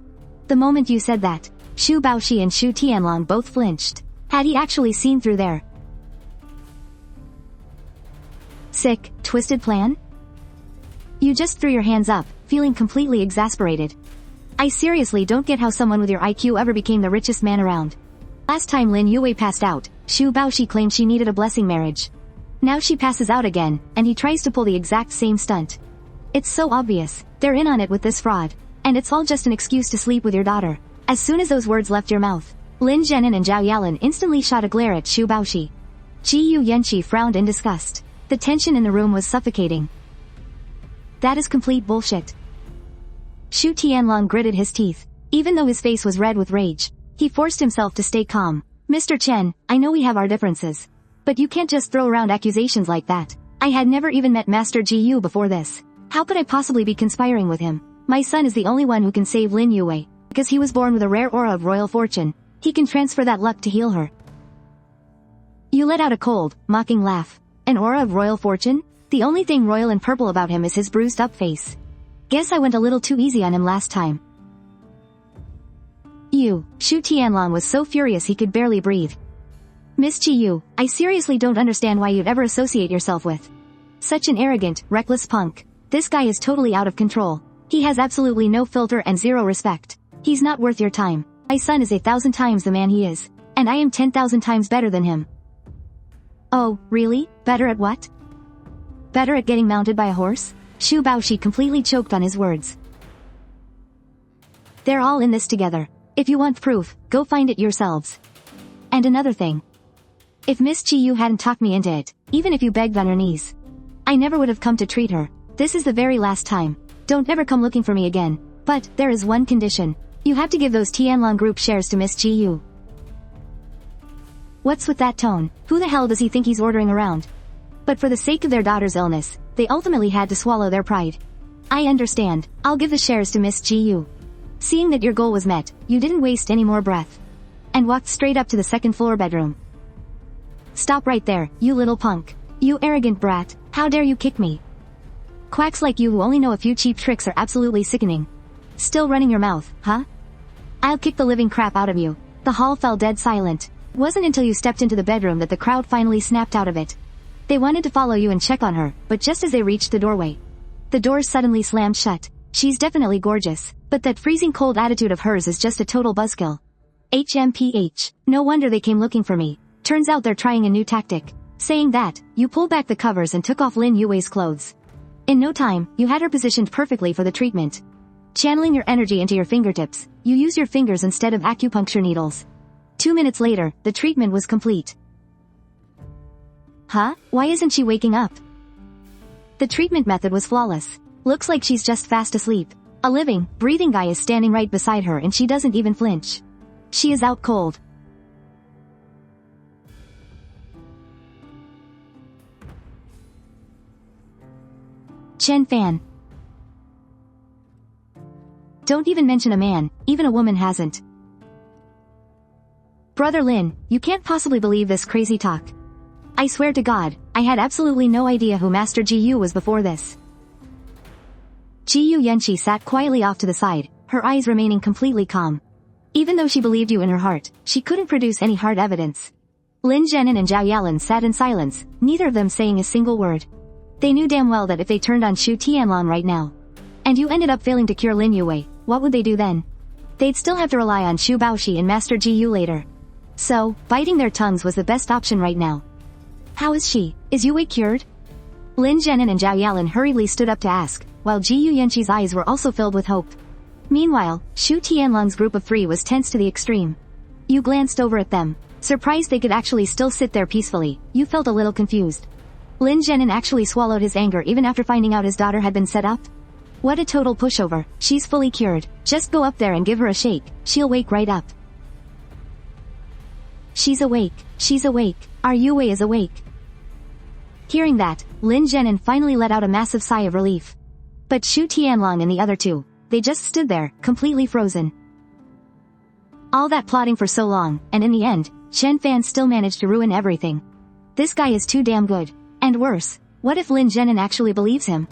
The moment you said that, Xu Baoxi and Xu Tianlong both flinched. Had he actually seen through their sick, twisted plan? You just threw your hands up, feeling completely exasperated. I seriously don't get how someone with your IQ ever became the richest man around. Last time Lin Youwei passed out, Xu Baoxi claimed she needed a blessing marriage. Now she passes out again, and he tries to pull the exact same stunt. It's so obvious, they're in on it with this fraud. And it's all just an excuse to sleep with your daughter. As soon as those words left your mouth, Lin Zhenin and Zhao Yalan instantly shot a glare at Xu Baoxi. Gu Yunxi frowned in disgust. The tension in the room was suffocating. That is complete bullshit. Xu Tianlong gritted his teeth. Even though his face was red with rage, he forced himself to stay calm. Mr. Chen, I know we have our differences. But you can't just throw around accusations like that. I had never even met Master Ji Yu before this. How could I possibly be conspiring with him? My son is the only one who can save Lin Youwei. Because he was born with a rare aura of royal fortune, he can transfer that luck to heal her. You let out a cold, mocking laugh. An aura of royal fortune? The only thing royal and purple about him is his bruised up face. Guess I went a little too easy on him last time. Xu Tianlong was so furious he could barely breathe. Miss Ji Yu, I seriously don't understand why you'd ever associate yourself with such an arrogant, reckless punk. This guy is totally out of control. He has absolutely no filter and zero respect. He's not worth your time. My son is 1,000 times the man he is. And I am 10,000 times better than him. Oh, really? Better at what? Better at getting mounted by a horse? Xu Baoxi completely choked on his words. They're all in this together. If you want proof, go find it yourselves. And another thing. If Miss Ji Yu hadn't talked me into it, even if you begged on her knees, I never would have come to treat her. This is the very last time. Don't ever come looking for me again. But, there is one condition. You have to give those Tianlong group shares to Miss Ji Yu. What's with that tone? Who the hell does he think he's ordering around? But for the sake of their daughter's illness, they ultimately had to swallow their pride. I understand. I'll give the shares to Miss Gu. Seeing that your goal was met, you didn't waste any more breath. And walked straight up to the second floor bedroom. Stop right there, you little punk. You arrogant brat, how dare you kick me? Quacks like you who only know a few cheap tricks are absolutely sickening. Still running your mouth, huh? I'll kick the living crap out of you. The hall fell dead silent. It wasn't until you stepped into the bedroom that the crowd finally snapped out of it. They wanted to follow you and check on her, but just as they reached the doorway, the door suddenly slammed shut. She's definitely gorgeous, but that freezing cold attitude of hers is just a total buzzkill. HMPH. No wonder they came looking for me. Turns out they're trying a new tactic. Saying that, you pulled back the covers and took off Lin Youwei's clothes. In no time, you had her positioned perfectly for the treatment. Channeling your energy into your fingertips, you use your fingers instead of acupuncture needles. 2 minutes later, the treatment was complete. Huh? Why isn't she waking up? The treatment method was flawless. Looks like she's just fast asleep. A living, breathing guy is standing right beside her and she doesn't even flinch. She is out cold. Chen Fan. Don't even mention a man, even a woman hasn't. Brother Lin, you can't possibly believe this crazy talk. I swear to God, I had absolutely no idea who Master Gu was before this. Gu Yunxi sat quietly off to the side, her eyes remaining completely calm. Even though she believed you in her heart, she couldn't produce any hard evidence. Lin Zhenin and Zhao Yalan sat in silence, neither of them saying a single word. They knew damn well that if they turned on Shu Tianlong right now, and you ended up failing to cure Lin Youwei, what would they do then? They'd still have to rely on Shu Baoshi and Master Gu later. So, biting their tongues was the best option right now. How is she? Is Youwei cured? Lin Zhenin and Zhao Yalan hurriedly stood up to ask, while Gu Yunxi's eyes were also filled with hope. Meanwhile, Shu Tianlong's group of 3 was tense to the extreme. You glanced over at them. Surprised they could actually still sit there peacefully, you felt a little confused. Lin Zhenin actually swallowed his anger even after finding out his daughter had been set up. What a total pushover, she's fully cured. Just go up there and give her a shake, she'll wake right up. She's awake, our Youwei is awake. Hearing that, Lin Zhenin finally let out a massive sigh of relief. But Shu Tianlong and the other 2, they just stood there, completely frozen. All that plotting for so long, and in the end, Chen Fan still managed to ruin everything. This guy is too damn good. And worse, what if Lin Zhenin actually believes him?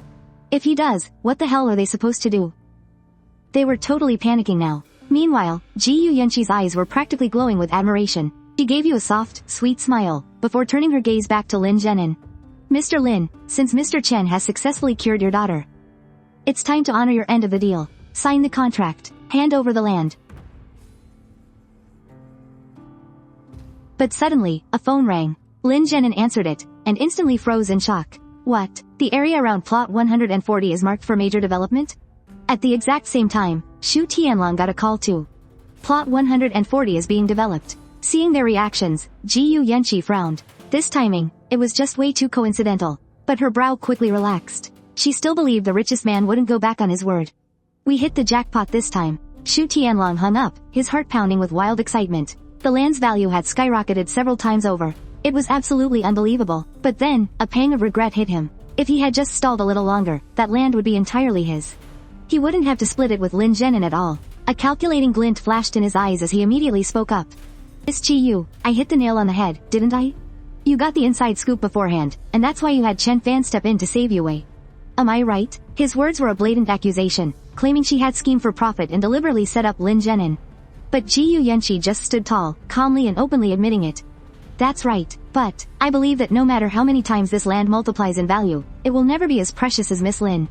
If he does, what the hell are they supposed to do? They were totally panicking now. Meanwhile, Gu Yunxi's eyes were practically glowing with admiration. She gave you a soft, sweet smile, before turning her gaze back to Lin Zhenin. Mr. Lin, since Mr. Chen has successfully cured your daughter, it's time to honor your end of the deal. Sign the contract. Hand over the land. But suddenly, a phone rang. Lin Zhenin answered it, and instantly froze in shock. What? The area around plot 140 is marked for major development? At the exact same time, Shu Tianlong got a call too. Plot 140 is being developed. Seeing their reactions, Gu Yunxi frowned. This timing, it was just way too coincidental. But her brow quickly relaxed. She still believed the richest man wouldn't go back on his word. We hit the jackpot this time. Shu Tianlong hung up, his heart pounding with wild excitement. The land's value had skyrocketed several times over. It was absolutely unbelievable. But then, a pang of regret hit him. If he had just stalled a little longer, that land would be entirely his. He wouldn't have to split it with Lin Zhenin at all. A calculating glint flashed in his eyes as he immediately spoke up. Miss Gu, I hit the nail on the head, didn't I? You got the inside scoop beforehand, and that's why you had Chen Fan step in to save Youwei. Am I right? His words were a blatant accusation, claiming she had schemed for profit and deliberately set up Lin Zhenin. But Gu Yunxi just stood tall, calmly and openly admitting it. That's right, but I believe that no matter how many times this land multiplies in value, it will never be as precious as Miss Lin.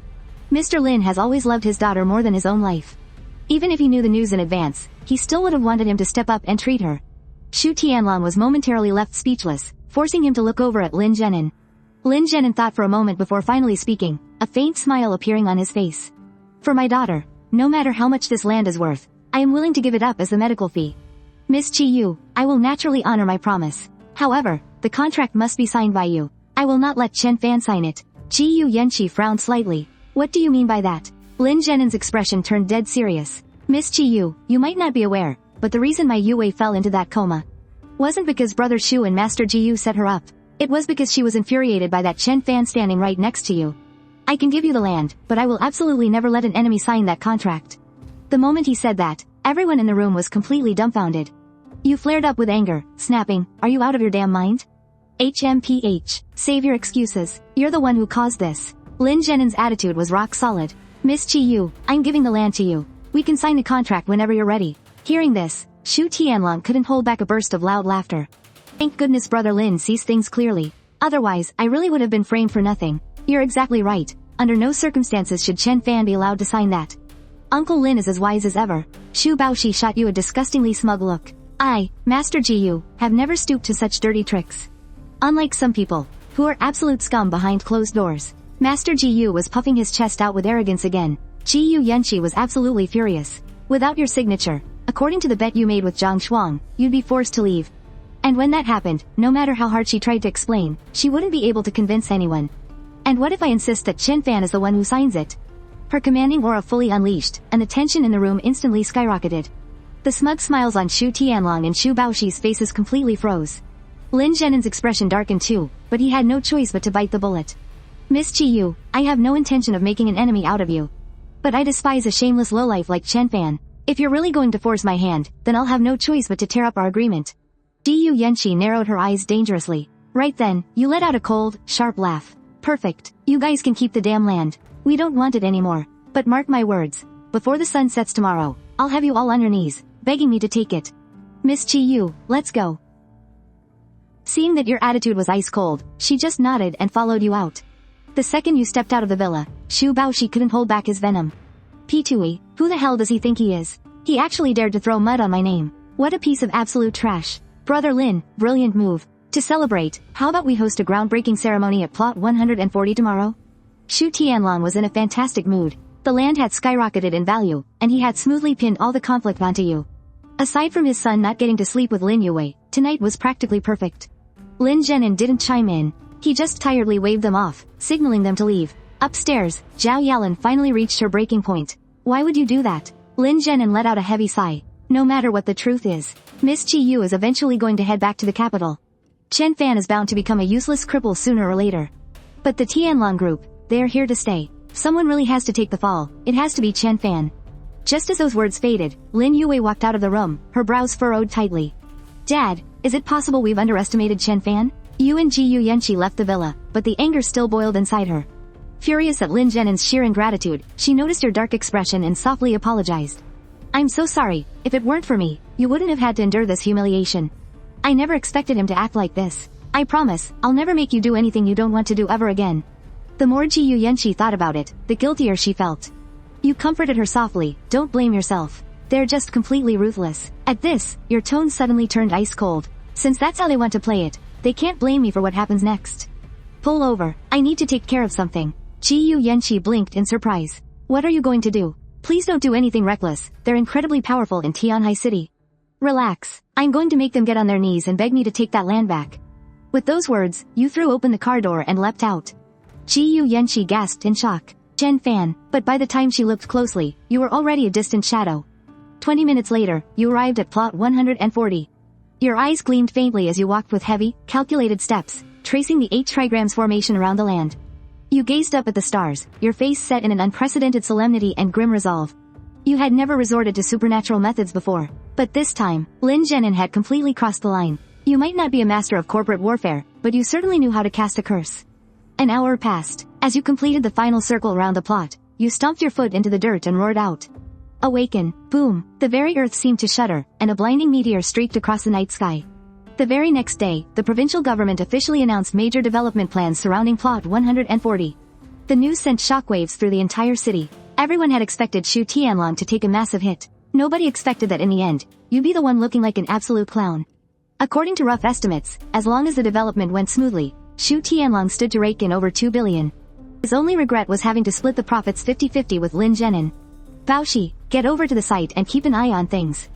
Mr. Lin has always loved his daughter more than his own life. Even if he knew the news in advance, he still would have wanted him to step up and treat her. Shu Tianlong was momentarily left speechless, forcing him to look over at Lin Zhenin. Lin Zhenin thought for a moment before finally speaking, a faint smile appearing on his face. For my daughter, no matter how much this land is worth, I am willing to give it up as the medical fee. Miss Gu, I will naturally honor my promise. However, the contract must be signed by you. I will not let Chen Fan sign it. Gu Yunxi frowned slightly. What do you mean by that? Lin Zhenin's expression turned dead serious. Miss Gu, you might not be aware, but the reason my Youwei fell into that coma wasn't because Brother Shu and Master Gu set her up. It was because she was infuriated by that Chen Fan standing right next to you. I can give you the land, but I will absolutely never let an enemy sign that contract. The moment he said that, everyone in the room was completely dumbfounded. You flared up with anger, snapping, "Are you out of your damn mind? HMPH, save your excuses, you're the one who caused this." Lin Zhennin's attitude was rock solid. "Miss Chi Yu, I'm giving the land to you. We can sign the contract whenever you're ready." Hearing this, Shu Tianlong couldn't hold back a burst of loud laughter. Thank goodness Brother Lin sees things clearly. Otherwise, I really would have been framed for nothing. You're exactly right. Under no circumstances should Chen Fan be allowed to sign that. Uncle Lin is as wise as ever. Shu Baoshi shot you a disgustingly smug look. I, Master Ji Yu, have never stooped to such dirty tricks. Unlike some people, who are absolute scum behind closed doors, Master Ji Yu was puffing his chest out with arrogance again. Gu Yunxi was absolutely furious. Without your signature, according to the bet you made with Zhang Shuang, you'd be forced to leave. And when that happened, no matter how hard she tried to explain, she wouldn't be able to convince anyone. And what if I insist that Chen Fan is the one who signs it? Her commanding aura fully unleashed, and the tension in the room instantly skyrocketed. The smug smiles on Shu Tianlong and Shu Baoshi's faces completely froze. Lin Zhennin's expression darkened too, but he had no choice but to bite the bullet. Miss Chi Yu, I have no intention of making an enemy out of you. But I despise a shameless lowlife like Chen Fan. If you're really going to force my hand, then I'll have no choice but to tear up our agreement. Gu Yunxi narrowed her eyes dangerously. Right then, you let out a cold, sharp laugh. Perfect. You guys can keep the damn land. We don't want it anymore. But mark my words. Before the sun sets tomorrow, I'll have you all on your knees, begging me to take it. Miss Chi Yu, let's go. Seeing that your attitude was ice cold, she just nodded and followed you out. The second you stepped out of the villa, Shu Baoshi couldn't hold back his venom. P2E, who the hell does he think he is? He actually dared to throw mud on my name. What a piece of absolute trash. Brother Lin, brilliant move. To celebrate, how about we host a groundbreaking ceremony at plot 140 tomorrow? Shu Tianlong was in a fantastic mood. The land had skyrocketed in value, and he had smoothly pinned all the conflict onto you. Aside from his son not getting to sleep with Lin Youwei, tonight was practically perfect. Lin Zhennin didn't chime in. He just tiredly waved them off, signaling them to leave. Upstairs, Zhao Yalan finally reached her breaking point. Why would you do that? Lin Zhennin let out a heavy sigh. No matter what the truth is, Miss Chi Yu is eventually going to head back to the capital. Chen Fan is bound to become a useless cripple sooner or later. But the Tianlong group, they are here to stay. Someone really has to take the fall. It has to be Chen Fan. Just as those words faded, Lin Youwei walked out of the room, her brows furrowed tightly. Dad, is it possible we've underestimated Chen Fan? Yu and Gu Yunxi left the villa, but the anger still boiled inside her. Furious at Lin Zhennin's sheer ingratitude, she noticed her dark expression and softly apologized. I'm so sorry. If it weren't for me, you wouldn't have had to endure this humiliation. I never expected him to act like this. I promise, I'll never make you do anything you don't want to do ever again. The more Gu Yunxi thought about it, the guiltier she felt. You comforted her softly, don't blame yourself. They're just completely ruthless. At this, your tone suddenly turned ice cold. Since that's how they want to play it, they can't blame me for what happens next. Pull over, I need to take care of something. Gu Yunxi blinked in surprise. What are you going to do? Please don't do anything reckless, they're incredibly powerful in Tianhai City. Relax, I'm going to make them get on their knees and beg me to take that land back. With those words, you threw open the car door and leapt out. Gu Yunxi gasped in shock. Chen Fan, but by the time she looked closely, you were already a distant shadow. 20 minutes later, you arrived at plot 140. Your eyes gleamed faintly as you walked with heavy, calculated steps, tracing the 8 trigrams formation around the land. You gazed up at the stars, your face set in an unprecedented solemnity and grim resolve. You had never resorted to supernatural methods before, but this time, Lin Zhennin had completely crossed the line. You might not be a master of corporate warfare, but you certainly knew how to cast a curse. An hour passed. As you completed the final circle around the plot, you stomped your foot into the dirt and roared out. Awaken, boom, the very earth seemed to shudder, and a blinding meteor streaked across the night sky. The very next day, the provincial government officially announced major development plans surrounding plot 140. The news sent shockwaves through the entire city. Everyone had expected Shu Tianlong to take a massive hit. Nobody expected that in the end, you'd be the one looking like an absolute clown. According to rough estimates, as long as the development went smoothly, Shu Tianlong stood to rake in over 2 billion. His only regret was having to split the profits 50-50 with Lin Zhennin. Baoshi, get over to the site and keep an eye on things.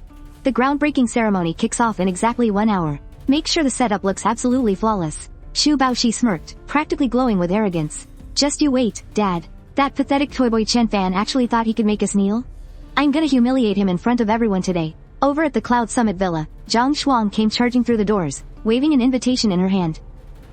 The groundbreaking ceremony kicks off in exactly 1 hour. Make sure the setup looks absolutely flawless. Shu Baoshi smirked, practically glowing with arrogance. Just you wait, Dad. That pathetic toyboy Chen Fan actually thought he could make us kneel? I'm gonna humiliate him in front of everyone today. Over at the Cloud Summit Villa, Zhang Shuang came charging through the doors, waving an invitation in her hand.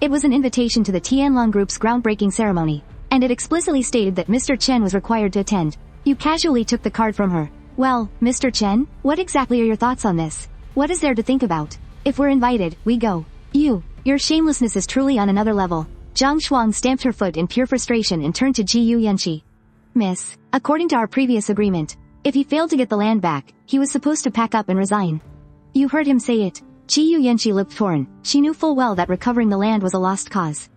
It was an invitation to the Tianlong Group's groundbreaking ceremony, and it explicitly stated that Mr. Chen was required to attend. You casually took the card from her. Well, Mr. Chen, what exactly are your thoughts on this? What is there to think about? If we're invited, we go. Your shamelessness is truly on another level. Zhang Shuang stamped her foot in pure frustration and turned to Gu Yunxi. Miss, according to our previous agreement, if he failed to get the land back, he was supposed to pack up and resign. You heard him say it. Gu Yunxi looked torn. She knew full well that recovering the land was a lost cause.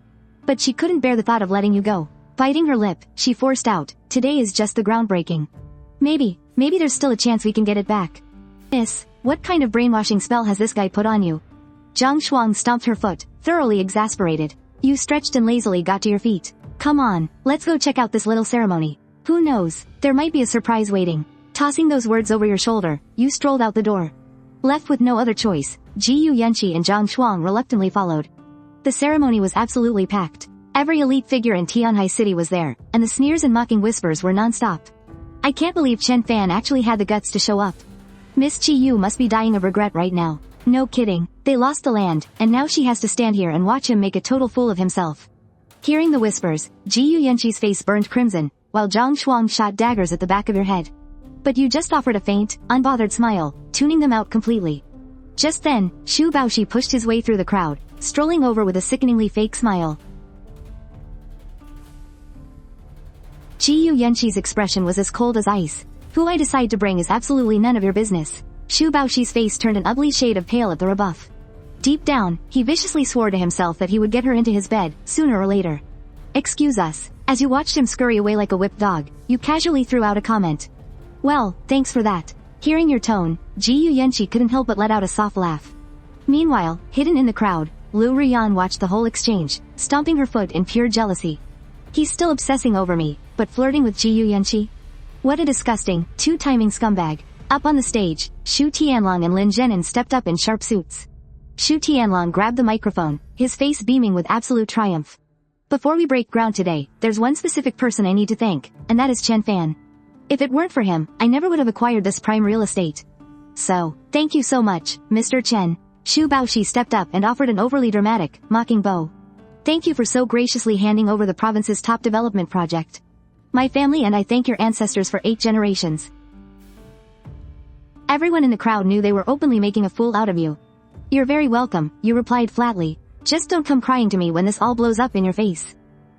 But she couldn't bear the thought of letting you go. Biting her lip, she forced out, today is just the groundbreaking. Maybe there's still a chance we can get it back. Miss, what kind of brainwashing spell has this guy put on you? Zhang Shuang stomped her foot, thoroughly exasperated. You stretched and lazily got to your feet. Come on, let's go check out this little ceremony. Who knows, there might be a surprise waiting. Tossing those words over your shoulder, you strolled out the door. Left with no other choice, Gu Yunxi and Zhang Shuang reluctantly followed. The ceremony was absolutely packed. Every elite figure in Tianhai City was there, and the sneers and mocking whispers were non-stop. I can't believe Chen Fan actually had the guts to show up. Miss Chi Yu must be dying of regret right now. No kidding, they lost the land, and now she has to stand here and watch him make a total fool of himself. Hearing the whispers, Gu Yunxi's face burned crimson, while Zhang Shuang shot daggers at the back of your head. But you just offered a faint, unbothered smile, tuning them out completely. Just then, Xu Baoshi pushed his way through the crowd, strolling over with a sickeningly fake smile. Gu Yunxi's expression was as cold as ice. Who I decide to bring is absolutely none of your business. Xu Baoshi's face turned an ugly shade of pale at the rebuff. Deep down, he viciously swore to himself that he would get her into his bed, sooner or later. Excuse us. As you watched him scurry away like a whipped dog, you casually threw out a comment. Well, thanks for that. Hearing your tone, Gu Yunxi couldn't help but let out a soft laugh. Meanwhile, hidden in the crowd, Liu Ruyan watched the whole exchange, stomping her foot in pure jealousy. He's still obsessing over me, but flirting with Gu Yunxi? What a disgusting, two-timing scumbag. Up on the stage, Xu Tianlong and Lin Zhenan stepped up in sharp suits. Xu Tianlong grabbed the microphone, his face beaming with absolute triumph. Before we break ground today, there's one specific person I need to thank, and that is Chen Fan. If it weren't for him, I never would have acquired this prime real estate. So, thank you so much, Mr. Chen. Xu Baoshi stepped up and offered an overly dramatic, mocking bow. Thank you for so graciously handing over the province's top development project. My family and I thank your ancestors for 8 generations. Everyone in the crowd knew they were openly making a fool out of you. You're very welcome, you replied flatly. Just don't come crying to me when this all blows up in your face.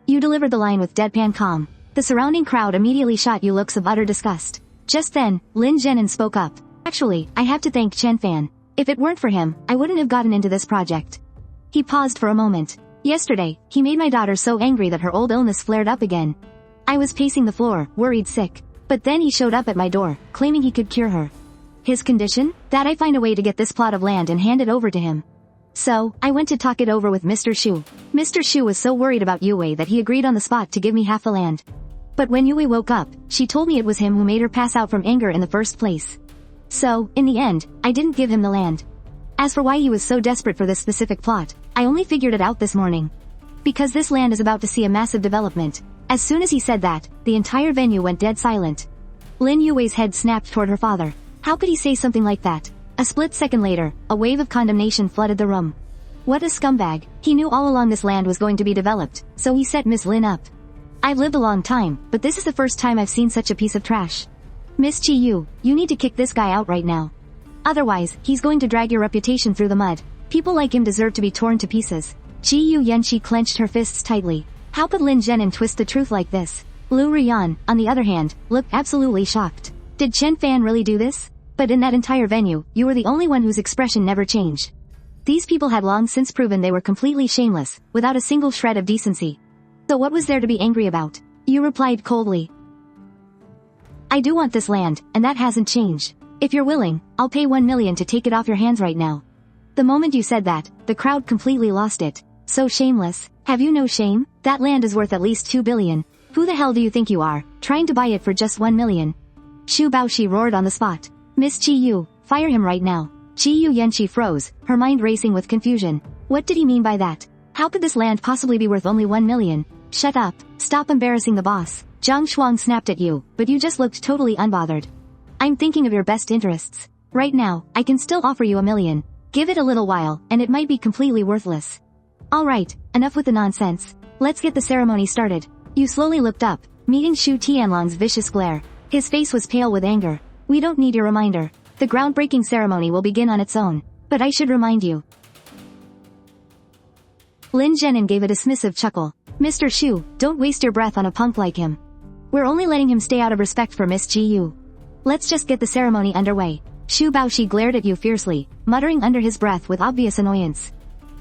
You delivered the line with deadpan calm. The surrounding crowd immediately shot you looks of utter disgust. Just then, Lin Zhenan spoke up. Actually, I have to thank Chen Fan. If it weren't for him, I wouldn't have gotten into this project. He paused for a moment. Yesterday, he made my daughter so angry that her old illness flared up again. I was pacing the floor, worried sick. But then he showed up at my door, claiming he could cure her. His condition? That I find a way to get this plot of land and hand it over to him. So, I went to talk it over with Mr. Xu. Mr. Xu was so worried about Youwei that he agreed on the spot to give me half the land. But when Youwei woke up, she told me it was him who made her pass out from anger in the first place. So, in the end, I didn't give him the land. As for why he was so desperate for this specific plot, I only figured it out this morning. Because this land is about to see a massive development. As soon as he said that, the entire venue went dead silent. Lin Youwei's head snapped toward her father. How could he say something like that? A split second later, a wave of condemnation flooded the room. What a scumbag. He knew all along this land was going to be developed, so he set Miss Lin up. I've lived a long time, but this is the first time I've seen such a piece of trash. Miss Chi Yu, you need to kick this guy out right now. Otherwise, he's going to drag your reputation through the mud. People like him deserve to be torn to pieces. Gu Yunxi clenched her fists tightly. How could Lin Zhenan twist the truth like this? Liu Ruyan, on the other hand, looked absolutely shocked. Did Chen Fan really do this? But in that entire venue, you were the only one whose expression never changed. These people had long since proven they were completely shameless, without a single shred of decency. So what was there to be angry about? You replied coldly. I do want this land, and that hasn't changed. If you're willing, I'll pay 1 million to take it off your hands right now. The moment you said that, the crowd completely lost it. So shameless. Have you no shame? That land is worth at least 2 billion. Who the hell do you think you are, trying to buy it for just 1 million? Xu Baoshi roared on the spot. Miss Chi Yu, fire him right now. Gu Yunxi froze, her mind racing with confusion. What did he mean by that? How could this land possibly be worth only 1 million? Shut up. Stop embarrassing the boss. Zhang Shuang snapped at you, but you just looked totally unbothered. I'm thinking of your best interests. Right now, I can still offer you 1 million. Give it a little while, and it might be completely worthless. Alright, enough with the nonsense. Let's get the ceremony started. Yu slowly looked up, meeting Shu Tianlong's vicious glare. His face was pale with anger. We don't need your reminder. The groundbreaking ceremony will begin on its own. But I should remind you. Lin Zhenan gave a dismissive chuckle. Mr. Shu, don't waste your breath on a punk like him. We're only letting him stay out of respect for Miss Ji Yu. Let's just get the ceremony underway. Shu Baoshi glared at Yu fiercely, muttering under his breath with obvious annoyance.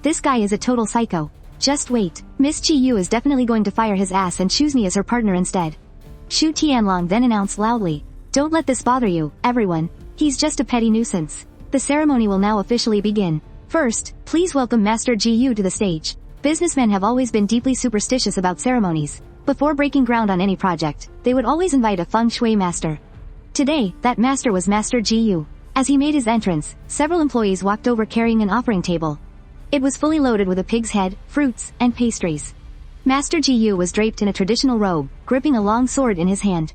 This guy is a total psycho. Just wait. Miss Ji Yu is definitely going to fire his ass and choose me as her partner instead. Shu Tianlong then announced loudly. Don't let this bother you, everyone. He's just a petty nuisance. The ceremony will now officially begin. First, please welcome Master Ji Yu to the stage. Businessmen have always been deeply superstitious about ceremonies. Before breaking ground on any project, they would always invite a feng shui master. Today, that master was Master Ji Yu. As he made his entrance, several employees walked over carrying an offering table. It was fully loaded with a pig's head, fruits, and pastries. Master Ji Yu was draped in a traditional robe, gripping a long sword in his hand.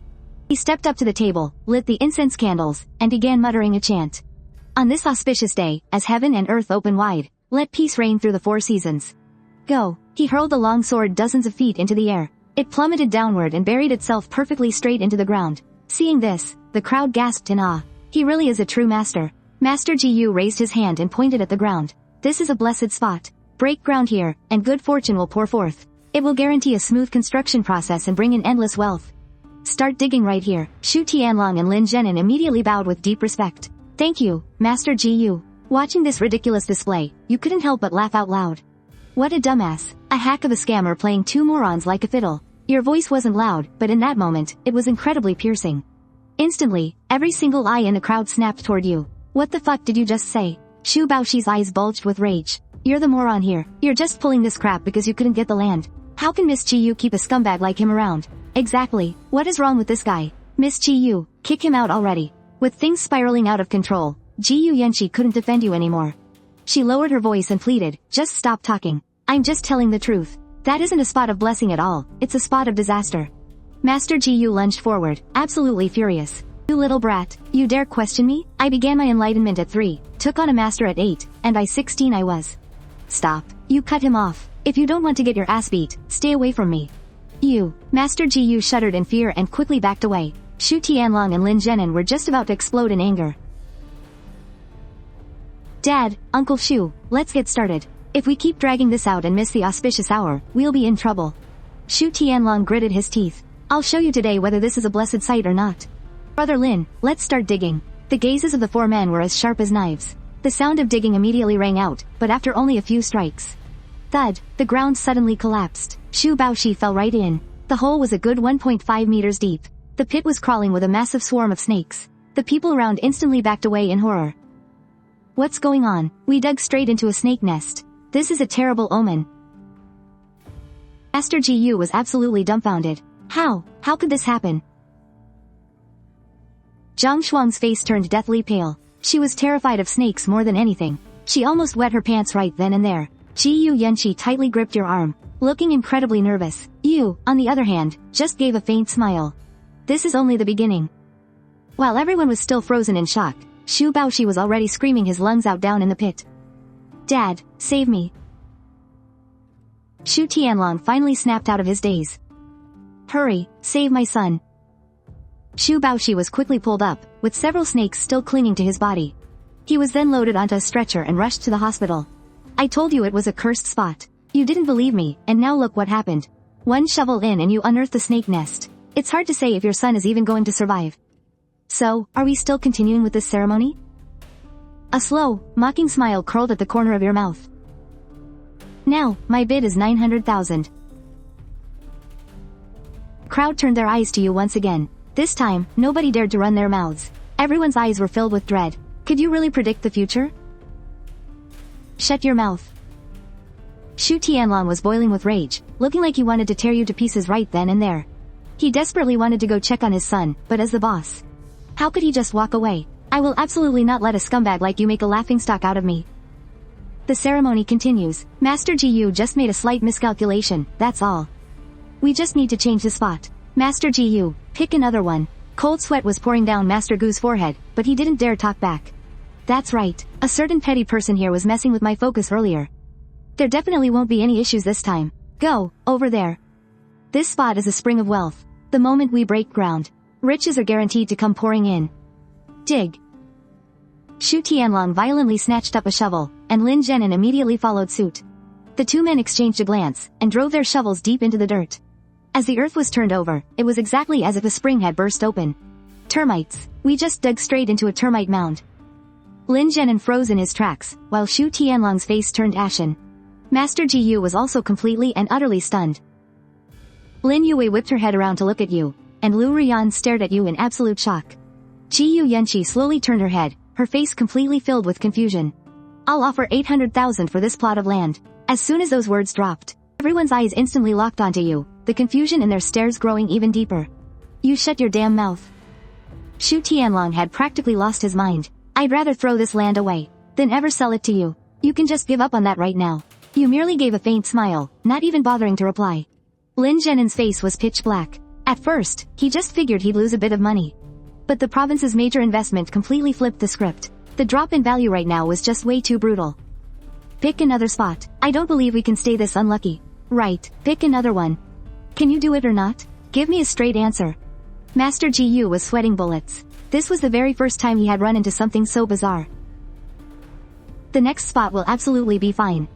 He stepped up to the table, lit the incense candles, and began muttering a chant. On this auspicious day, as heaven and earth open wide, let peace reign through the four seasons. Go. He hurled the long sword dozens of feet into the air. It plummeted downward and buried itself perfectly straight into the ground. Seeing this, the crowd gasped in awe. He really is a true master. Master Ji Yu raised his hand and pointed at the ground. This is a blessed spot. Break ground here, and good fortune will pour forth. It will guarantee a smooth construction process and bring in endless wealth. Start digging right here. Shu Tianlong and Lin Zhenan immediately bowed with deep respect. Thank you, Master Ji Yu. Watching this ridiculous display, you couldn't help but laugh out loud. What a dumbass. A hack of a scammer playing two morons like a fiddle. Your voice wasn't loud, but in that moment, it was incredibly piercing. Instantly, every single eye in the crowd snapped toward you. What the fuck did you just say? Shu Baoshi's eyes bulged with rage. You're the moron here. You're just pulling this crap because you couldn't get the land. How can Miss Ji Yu keep a scumbag like him around? Exactly. What is wrong with this guy? Miss Ji Yu, kick him out already. With things spiraling out of control, Gu Yunxi couldn't defend you anymore. She lowered her voice and pleaded, just stop talking. I'm just telling the truth. That isn't a spot of blessing at all, it's a spot of disaster. Master Ji Yu lunged forward, absolutely furious. You little brat, you dare question me? I began my enlightenment at 3, took on a master at 8, and by 16 I was. Stop. You cut him off. If you don't want to get your ass beat, stay away from me. You. Master Ji Yu shuddered in fear and quickly backed away. Shu Tianlong and Lin Zhenan were just about to explode in anger. Dad, Uncle Shu, let's get started. If we keep dragging this out and miss the auspicious hour, we'll be in trouble. Shu Tianlong gritted his teeth. I'll show you today whether this is a blessed sight or not. Brother Lin, let's start digging. The gazes of the four men were as sharp as knives. The sound of digging immediately rang out, but after only a few strikes. Thud, the ground suddenly collapsed. Shu Baoshi fell right in. The hole was a good 1.5 meters deep. The pit was crawling with a massive swarm of snakes. The people around instantly backed away in horror. What's going on? We dug straight into a snake nest. This is a terrible omen. Master Ji Yu was absolutely dumbfounded. How could this happen? Zhang Shuang's face turned deathly pale. She was terrified of snakes more than anything. She almost wet her pants right then and there. Gu Yunxi tightly gripped your arm, looking incredibly nervous. You, on the other hand, just gave a faint smile. This is only the beginning. While everyone was still frozen in shock, Shu Baoshi was already screaming his lungs out down in the pit. Dad, save me. Shu Tianlong finally snapped out of his daze. Hurry, save my son. Shu Baoshi was quickly pulled up, with several snakes still clinging to his body. He was then loaded onto a stretcher and rushed to the hospital. I told you it was a cursed spot. You didn't believe me, and now look what happened. One shovel in and you unearthed the snake nest. It's hard to say if your son is even going to survive. So, are we still continuing with this ceremony? A slow, mocking smile curled at the corner of your mouth. Now, my bid is 900,000. Crowd turned their eyes to you once again. This time, nobody dared to run their mouths. Everyone's eyes were filled with dread. Could you really predict the future? Shut your mouth. Shu Tianlong was boiling with rage, looking like he wanted to tear you to pieces right then and there. He desperately wanted to go check on his son, but as the boss, how could he just walk away? I will absolutely not let a scumbag like you make a laughingstock out of me. The ceremony continues. Master Ji Yu just made a slight miscalculation, that's all. We just need to change the spot. Master Ji Yu, pick another one. Cold sweat was pouring down Master Gu's forehead, but he didn't dare talk back. That's right. A certain petty person here was messing with my focus earlier. There definitely won't be any issues this time. Go, over there. This spot is a spring of wealth. The moment we break ground, riches are guaranteed to come pouring in. Dig. Xu Tianlong violently snatched up a shovel, and Lin Zhenin immediately followed suit. The two men exchanged a glance, and drove their shovels deep into the dirt. As the earth was turned over, it was exactly as if a spring had burst open. Termites. We just dug straight into a termite mound. Lin Zhenin froze in his tracks, while Xu Tianlong's face turned ashen. Master Ji Yu was also completely and utterly stunned. Lin Youwei whipped her head around to look at Yu, and Liu Ruyan stared at Yu in absolute shock. Gu Yunxi slowly turned her head, her face completely filled with confusion. I'll offer 800,000 for this plot of land. As soon as those words dropped, everyone's eyes instantly locked onto Yu, the confusion in their stares growing even deeper. You shut your damn mouth. Xu Tianlong had practically lost his mind. I'd rather throw this land away than ever sell it to you. You can just give up on that right now. Yu merely gave a faint smile, not even bothering to reply. Lin Zhenin's face was pitch black. At first, he just figured he'd lose a bit of money. But the province's major investment completely flipped the script. The drop in value right now was just way too brutal. Pick another spot. I don't believe we can stay this unlucky. Right, pick another one. Can you do it or not? Give me a straight answer. Master Ji Yu was sweating bullets. This was the very first time he had run into something so bizarre. The next spot will absolutely be fine.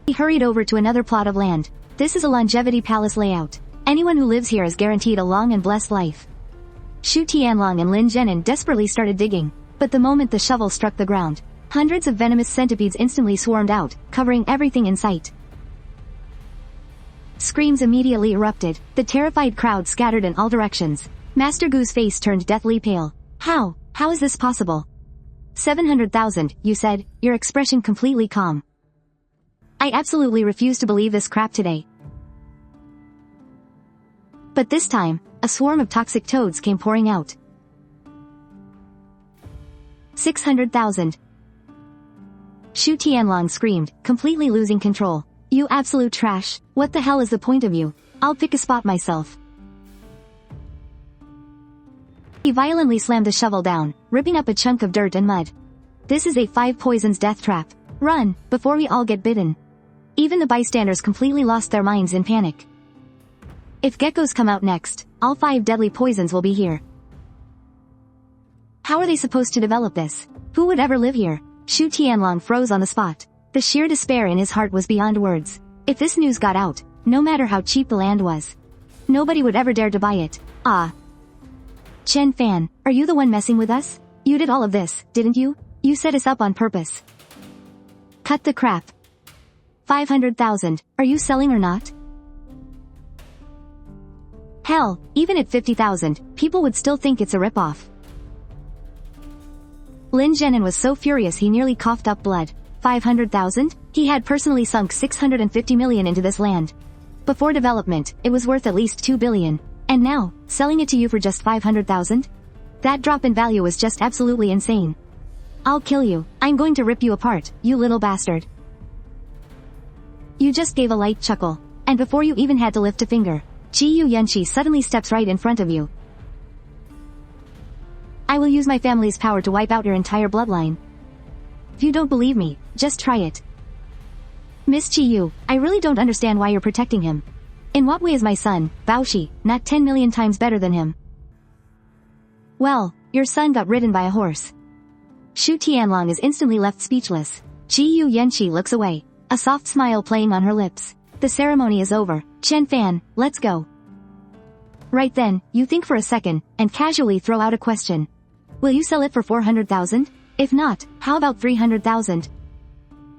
He hurried over to another plot of land. This is a longevity palace layout. Anyone who lives here is guaranteed a long and blessed life. Xu Tianlong and Lin Zhenin desperately started digging, but the moment the shovel struck the ground, hundreds of venomous centipedes instantly swarmed out, covering everything in sight. Screams immediately erupted. The terrified crowd scattered in all directions. Master Gu's face turned deathly pale. How? How is this possible? 700,000, you said, your expression completely calm. I absolutely refuse to believe this crap today. But this time, a swarm of toxic toads came pouring out. 600,000. Xu Tianlong screamed, completely losing control. You absolute trash. What the hell is the point of you? I'll pick a spot myself. He violently slammed the shovel down, ripping up a chunk of dirt and mud. This is a 5 poisons death trap. Run, before we all get bitten. Even the bystanders completely lost their minds in panic. If geckos come out next, all 5 deadly poisons will be here. How are they supposed to develop this? Who would ever live here? Xu Tianlong froze on the spot. The sheer despair in his heart was beyond words. If this news got out, no matter how cheap the land was, nobody would ever dare to buy it. Ah. Chen Fan, are you the one messing with us? You did all of this, didn't you? You set us up on purpose. Cut the crap. 500,000, are you selling or not? Hell, even at 50,000, people would still think it's a ripoff. Lin Zhenin was so furious he nearly coughed up blood. 500,000? He had personally sunk 650 million into this land. Before development, it was worth at least 2 billion. And now, selling it to you for just 500,000? That drop in value was just absolutely insane. I'll kill you. I'm going to rip you apart, you little bastard. You just gave a light chuckle. And before you even had to lift a finger, Gu Yunxi suddenly steps right in front of you. I will use my family's power to wipe out your entire bloodline. If you don't believe me, just try it. Miss Ji Yu, I really don't understand why you're protecting him. In what way is my son, Baoshi, not 10 million times better than him? Well, your son got ridden by a horse. Xu Tianlong is instantly left speechless. Gu Yunxi looks away, a soft smile playing on her lips. The ceremony is over. Chen Fan, let's go. Right then, you think for a second, and casually throw out a question. Will you sell it for 400,000? If not, how about 300,000?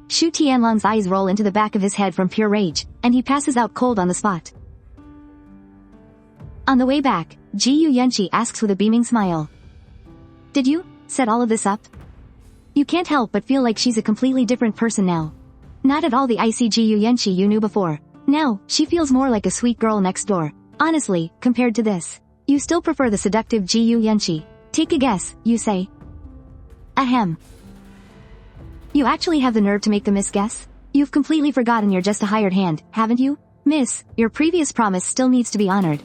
Xu Tianlong's eyes roll into the back of his head from pure rage, and he passes out cold on the spot. On the way back, Gu Yunxi asks with a beaming smile. Did you set all of this up? You can't help but feel like she's a completely different person now. Not at all the icy Gu Yunxi you knew before. Now, she feels more like a sweet girl next door. Honestly, compared to this, you still prefer the seductive Gu Yunxi. Take a guess, you say. Ahem. You actually have the nerve to make the misguess? You've completely forgotten you're just a hired hand, haven't you? Miss, your previous promise still needs to be honored.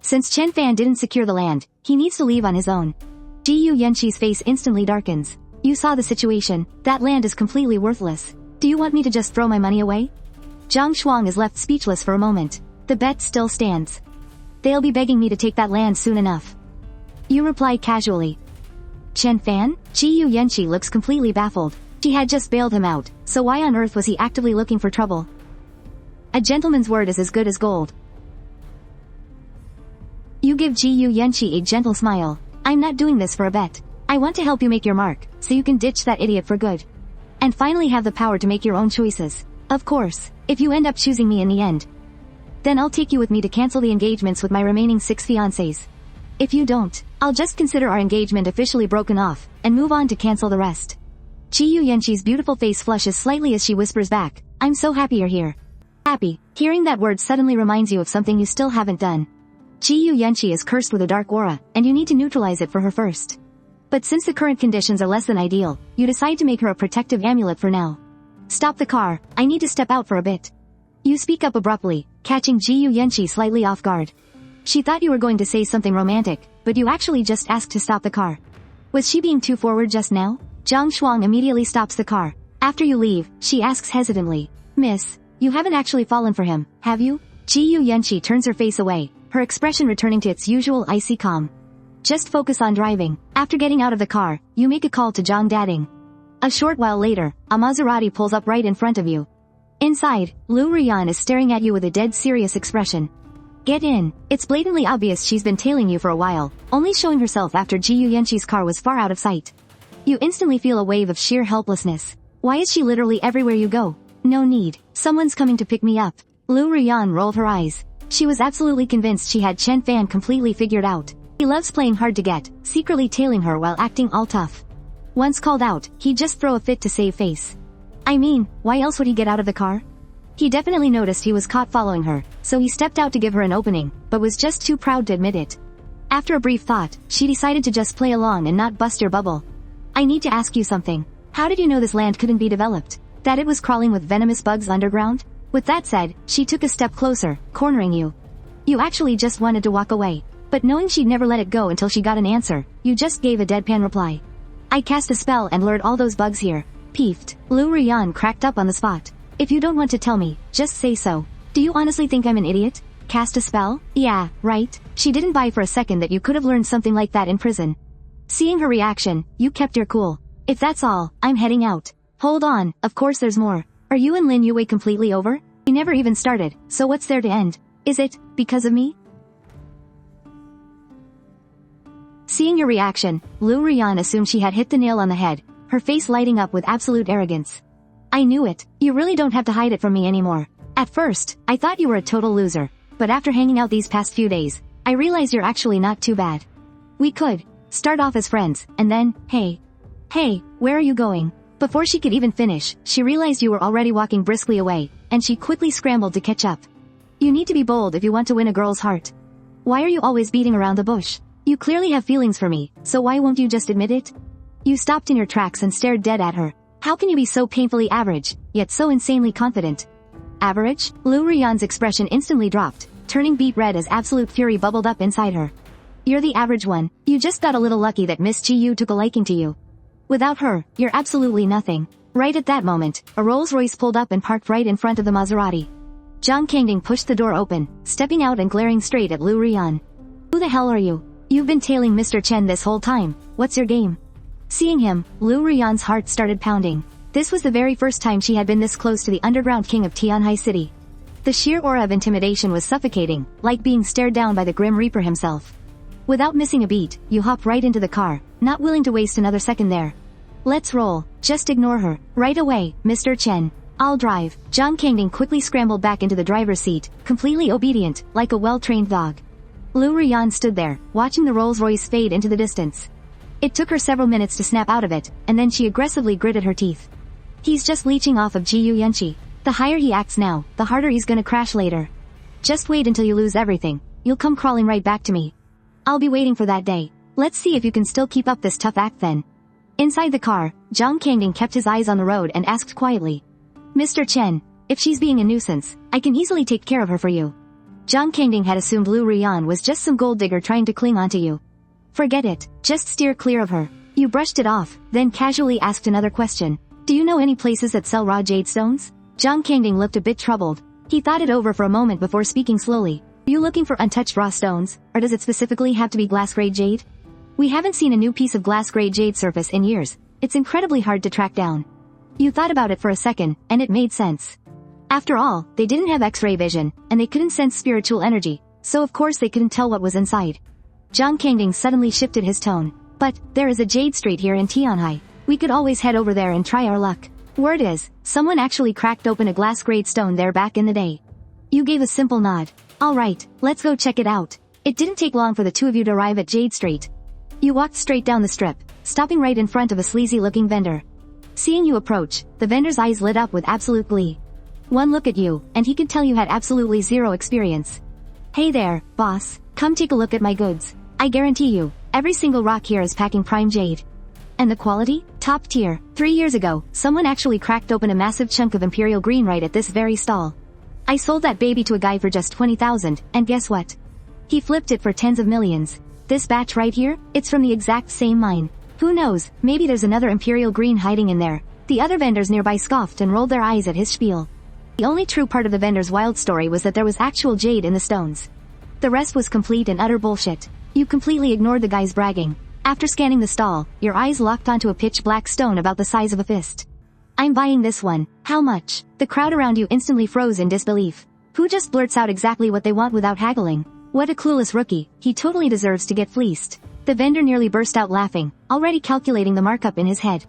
Since Chen Fan didn't secure the land, he needs to leave on his own. Gu Yunxi's face instantly darkens. You saw the situation. That land is completely worthless. Do you want me to just throw my money away? Zhang Shuang is left speechless for a moment. The bet still stands. They'll be begging me to take that land soon enough. You reply casually. Chen Fan? Gu Yunxi looks completely baffled. She had just bailed him out, so why on earth was he actively looking for trouble? A gentleman's word is as good as gold. You give Gu Yunxi a gentle smile. I'm not doing this for a bet. I want to help you make your mark, so you can ditch that idiot for good. And finally have the power to make your own choices. Of course, if you end up choosing me in the end, then I'll take you with me to cancel the engagements with my remaining 6 fiancés. If you don't, I'll just consider our engagement officially broken off, and move on to cancel the rest. Gu Yunxi's beautiful face flushes slightly as she whispers back, I'm so happy you're here. Happy. Hearing that word suddenly reminds you of something you still haven't done. Gu Yunxi is cursed with a dark aura, and you need to neutralize it for her first. But since the current conditions are less than ideal, you decide to make her a protective amulet for now. Stop the car, I need to step out for a bit. You speak up abruptly, catching Gu Yunxi slightly off guard. She thought you were going to say something romantic, but you actually just asked to stop the car. Was she being too forward just now? Zhang Shuang immediately stops the car. After you leave, she asks hesitantly, Miss, you haven't actually fallen for him, have you? Gu Yunxi turns her face away, her expression returning to its usual icy calm. Just focus on driving. After getting out of the car, you make a call to Zhang Dading. A short while later, a Maserati pulls up right in front of you. Inside, Liu Ruyan is staring at you with a dead serious expression. Get in. It's blatantly obvious she's been tailing you for a while, only showing herself after Gu Yunxi's car was far out of sight. You instantly feel a wave of sheer helplessness. Why is she literally everywhere you go? No need. Someone's coming to pick me up. Liu Ruyan rolled her eyes. She was absolutely convinced she had Chen Fan completely figured out. He loves playing hard to get, secretly tailing her while acting all tough. Once called out, he'd just throw a fit to save face. I mean, why else would he get out of the car? He definitely noticed he was caught following her, so he stepped out to give her an opening, but was just too proud to admit it. After a brief thought, she decided to just play along and not bust your bubble. I need to ask you something. How did you know this land couldn't be developed? That it was crawling with venomous bugs underground? With that said, she took a step closer, cornering you. You actually just wanted to walk away, but knowing she'd never let it go until she got an answer, you just gave a deadpan reply. I cast a spell and lured all those bugs here. Peeved, Liu Ruyan cracked up on the spot. If you don't want to tell me, just say so. Do you honestly think I'm an idiot? Cast a spell? Yeah, right. She didn't buy for a second that you could have learned something like that in prison. Seeing her reaction, you kept your cool. If that's all, I'm heading out. Hold on, of course there's more. Are you and Lin Youwei completely over? We never even started, so what's there to end? Is it, because of me? Seeing your reaction, Liu Ruyan assumed she had hit the nail on the head, her face lighting up with absolute arrogance. I knew it. You really don't have to hide it from me anymore. At first, I thought you were a total loser, but after hanging out these past few days, I realize you're actually not too bad. We could start off as friends, and then, hey, where are you going? Before she could even finish, she realized you were already walking briskly away, and she quickly scrambled to catch up. You need to be bold if you want to win a girl's heart. Why are you always beating around the bush? You clearly have feelings for me, so why won't you just admit it? You stopped in your tracks and stared dead at her. How can you be so painfully average, yet so insanely confident? Average? Liu Ruyan's expression instantly dropped, turning beet red as absolute fury bubbled up inside her. You're the average one. You just got a little lucky that Miss Gu took a liking to you. Without her, you're absolutely nothing. Right at that moment, a Rolls-Royce pulled up and parked right in front of the Maserati. Zhang Kangding pushed the door open, stepping out and glaring straight at Liu Ruyan. Who the hell are you? You've been tailing Mr. Chen this whole time. What's your game? Seeing him, Liu Ruyan's heart started pounding. This was the very first time she had been this close to the underground king of Tianhai City. The sheer aura of intimidation was suffocating, like being stared down by the Grim Reaper himself. Without missing a beat, you hopped right into the car, not willing to waste another second there. Let's roll. Just ignore her. Right away, Mr. Chen. I'll drive. Zhang Kangding quickly scrambled back into the driver's seat, completely obedient, like a well-trained dog. Liu Ruyan stood there, watching the Rolls-Royce fade into the distance. It took her several minutes to snap out of it, and then she aggressively gritted her teeth. He's just leeching off of Gu Yunxi. The higher he acts now, the harder he's gonna crash later. Just wait until you lose everything. You'll come crawling right back to me. I'll be waiting for that day. Let's see if you can still keep up this tough act then. Inside the car, Zhang Kangding kept his eyes on the road and asked quietly. Mr. Chen, if she's being a nuisance, I can easily take care of her for you. Zhang Kangding had assumed Liu Ruyan was just some gold digger trying to cling onto you. Forget it, just steer clear of her. You brushed it off, then casually asked another question. Do you know any places that sell raw jade stones? Zhang Kangding looked a bit troubled. He thought it over for a moment before speaking slowly. Are you looking for untouched raw stones, or does it specifically have to be glass-grade jade? We haven't seen a new piece of glass-grade jade surface in years. It's incredibly hard to track down. You thought about it for a second, and it made sense. After all, they didn't have X-ray vision, and they couldn't sense spiritual energy, so of course they couldn't tell what was inside. Zhang Kangding suddenly shifted his tone. But, there is a jade street here in Tianhai. We could always head over there and try our luck. Word is, someone actually cracked open a glass-grade stone there back in the day. You gave a simple nod. Alright, let's go check it out. It didn't take long for the two of you to arrive at Jade Street. You walked straight down the strip, stopping right in front of a sleazy-looking vendor. Seeing you approach, the vendor's eyes lit up with absolute glee. One look at you, and he could tell you had absolutely zero experience. Hey there, boss, come take a look at my goods. I guarantee you, every single rock here is packing prime jade. And the quality? Top tier. 3 years ago, someone actually cracked open a massive chunk of imperial green right at this very stall. I sold that baby to a guy for just 20,000, and guess what? He flipped it for tens of millions. This batch right here, it's from the exact same mine. Who knows, maybe there's another imperial green hiding in there. The other vendors nearby scoffed and rolled their eyes at his spiel. The only true part of the vendor's wild story was that there was actual jade in the stones. The rest was complete and utter bullshit. You completely ignored the guy's bragging. After scanning the stall, your eyes locked onto a pitch-black stone about the size of a fist. I'm buying this one. How much? The crowd around you instantly froze in disbelief. Who just blurts out exactly what they want without haggling? What a clueless rookie. He totally deserves to get fleeced. The vendor nearly burst out laughing, already calculating the markup in his head.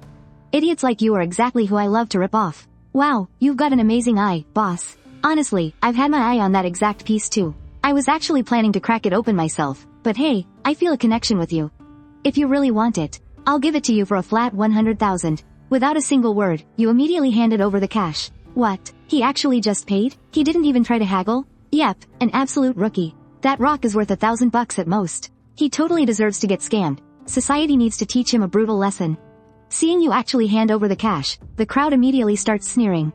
Idiots like you are exactly who I love to rip off. Wow, you've got an amazing eye, boss. Honestly, I've had my eye on that exact piece too. I was actually planning to crack it open myself, but hey, I feel a connection with you. If you really want it, I'll give it to you for a flat 100,000. Without a single word, you immediately handed over the cash. What? He actually just paid? He didn't even try to haggle? Yep, an absolute rookie. That rock is worth $1,000 at most. He totally deserves to get scammed. Society needs to teach him a brutal lesson. Seeing you actually hand over the cash, the crowd immediately starts sneering.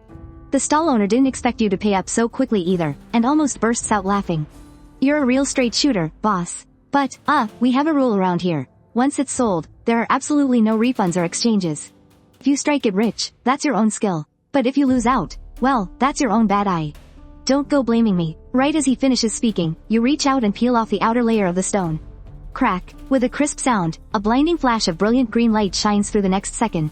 The stall owner didn't expect you to pay up so quickly either, and almost bursts out laughing. You're a real straight shooter, boss. But, we have a rule around here. Once it's sold, there are absolutely no refunds or exchanges. If you strike it rich, that's your own skill. But if you lose out, well, that's your own bad eye. Don't go blaming me. Right as he finishes speaking, you reach out and peel off the outer layer of the stone. Crack. With a crisp sound, a blinding flash of brilliant green light shines through the next second.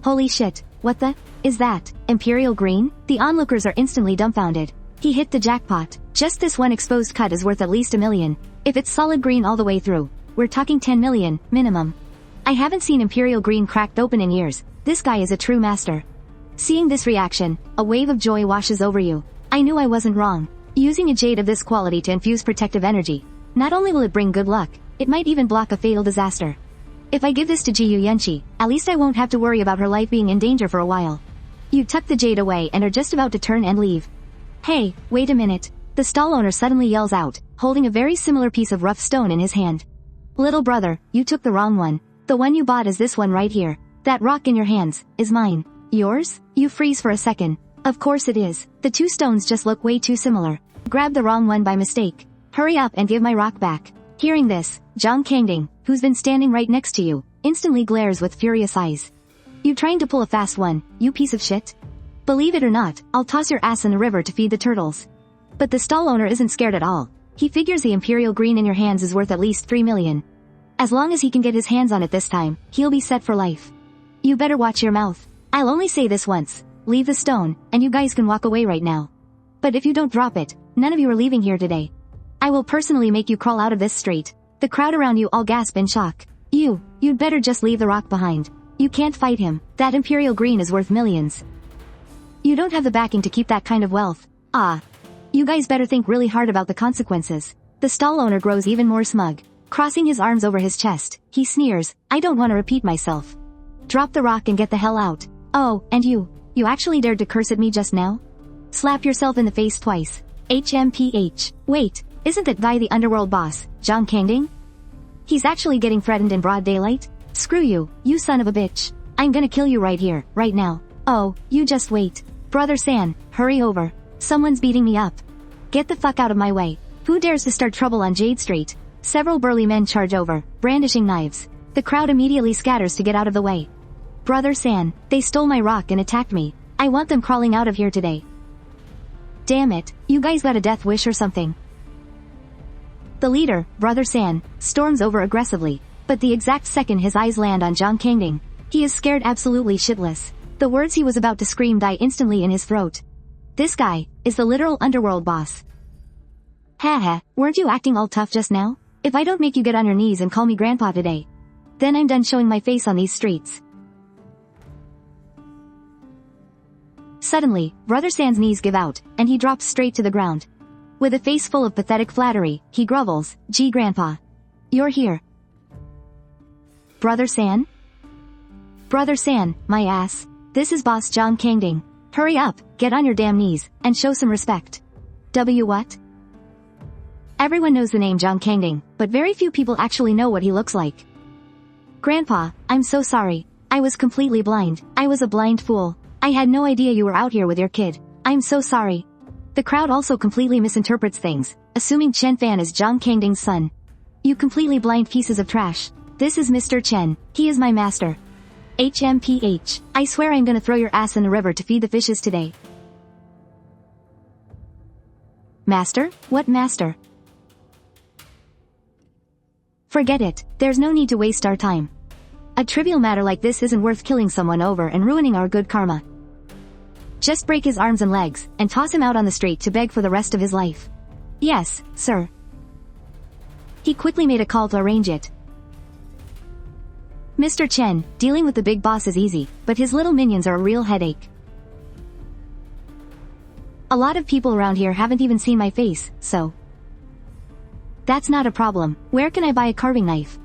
Holy shit, what the? Is that imperial green? The onlookers are instantly dumbfounded. He hit the jackpot. Just this one exposed cut is worth at least $1 million. If it's solid green all the way through, we're talking 10 million, minimum. I haven't seen imperial green cracked open in years. This guy is a true master. Seeing this reaction, a wave of joy washes over you. I knew I wasn't wrong. Using a jade of this quality to infuse protective energy, not only will it bring good luck, it might even block a fatal disaster. If I give this to Gu Yunxi, at least I won't have to worry about her life being in danger for a while. You tuck the jade away and are just about to turn and leave. Hey, wait a minute. The stall owner suddenly yells out, holding a very similar piece of rough stone in his hand. Little brother, you took the wrong one. The one you bought is this one right here. That rock in your hands, is mine. Yours? You freeze for a second. Of course it is. The two stones just look way too similar. Grab the wrong one by mistake. Hurry up and give my rock back. Hearing this, Zhang Kangding, who's been standing right next to you, instantly glares with furious eyes. You trying to pull a fast one, you piece of shit? Believe it or not, I'll toss your ass in the river to feed the turtles. But the stall owner isn't scared at all. He figures the imperial green in your hands is worth at least 3 million. As long as he can get his hands on it this time, he'll be set for life. You better watch your mouth. I'll only say this once. Leave the stone, and you guys can walk away right now. But if you don't drop it, none of you are leaving here today. I will personally make you crawl out of this street. The crowd around you all gasp in shock. You'd better just leave the rock behind. You can't fight him. That imperial green is worth millions. You don't have the backing to keep that kind of wealth. You guys better think really hard about the consequences. The stall owner grows even more smug. Crossing his arms over his chest, he sneers, I don't want to repeat myself. Drop the rock and get the hell out. Oh, and you actually dared to curse at me just now? Slap yourself in the face twice. HMPH. Wait, isn't that guy the underworld boss, Zhang Kangding? He's actually getting threatened in broad daylight? Screw you, you son of a bitch. I'm gonna kill you right here, right now. Oh, you just wait. Brother San, hurry over. Someone's beating me up. Get the fuck out of my way. Who dares to start trouble on Jade Street? Several burly men charge over, brandishing knives. The crowd immediately scatters to get out of the way. Brother San, they stole my rock and attacked me. I want them crawling out of here today. Damn it, you guys got a death wish or something? The leader, Brother San, storms over aggressively, but the exact second his eyes land on Zhang Kangding, he is scared absolutely shitless. The words he was about to scream die instantly in his throat. This guy is the literal underworld boss. Haha, weren't you acting all tough just now? If I don't make you get on your knees and call me grandpa today, then I'm done showing my face on these streets. Suddenly, Brother San's knees give out, and he drops straight to the ground. With a face full of pathetic flattery, he grovels, "Gee grandpa. You're here. Brother San? Brother San, my ass. This is Boss Zhang Kangding. Hurry up, get on your damn knees, and show some respect." What? Everyone knows the name Zhang Kangding, but very few people actually know what he looks like. Grandpa, I'm so sorry. I was completely blind. I was a blind fool. I had no idea you were out here with your kid. I'm so sorry. The crowd also completely misinterprets things, assuming Chen Fan is Zhang Kangding's son. You completely blind pieces of trash. This is Mr. Chen. He is my master. HMPH. I swear I'm gonna throw your ass in the river to feed the fishes today. Master? What master? Forget it. There's no need to waste our time. A trivial matter like this isn't worth killing someone over and ruining our good karma. Just break his arms and legs, and toss him out on the street to beg for the rest of his life. Yes, sir. He quickly made a call to arrange it. Mr. Chen, dealing with the big boss is easy, but his little minions are a real headache. A lot of people around here haven't even seen my face, so... That's not a problem. Where can I buy a carving knife?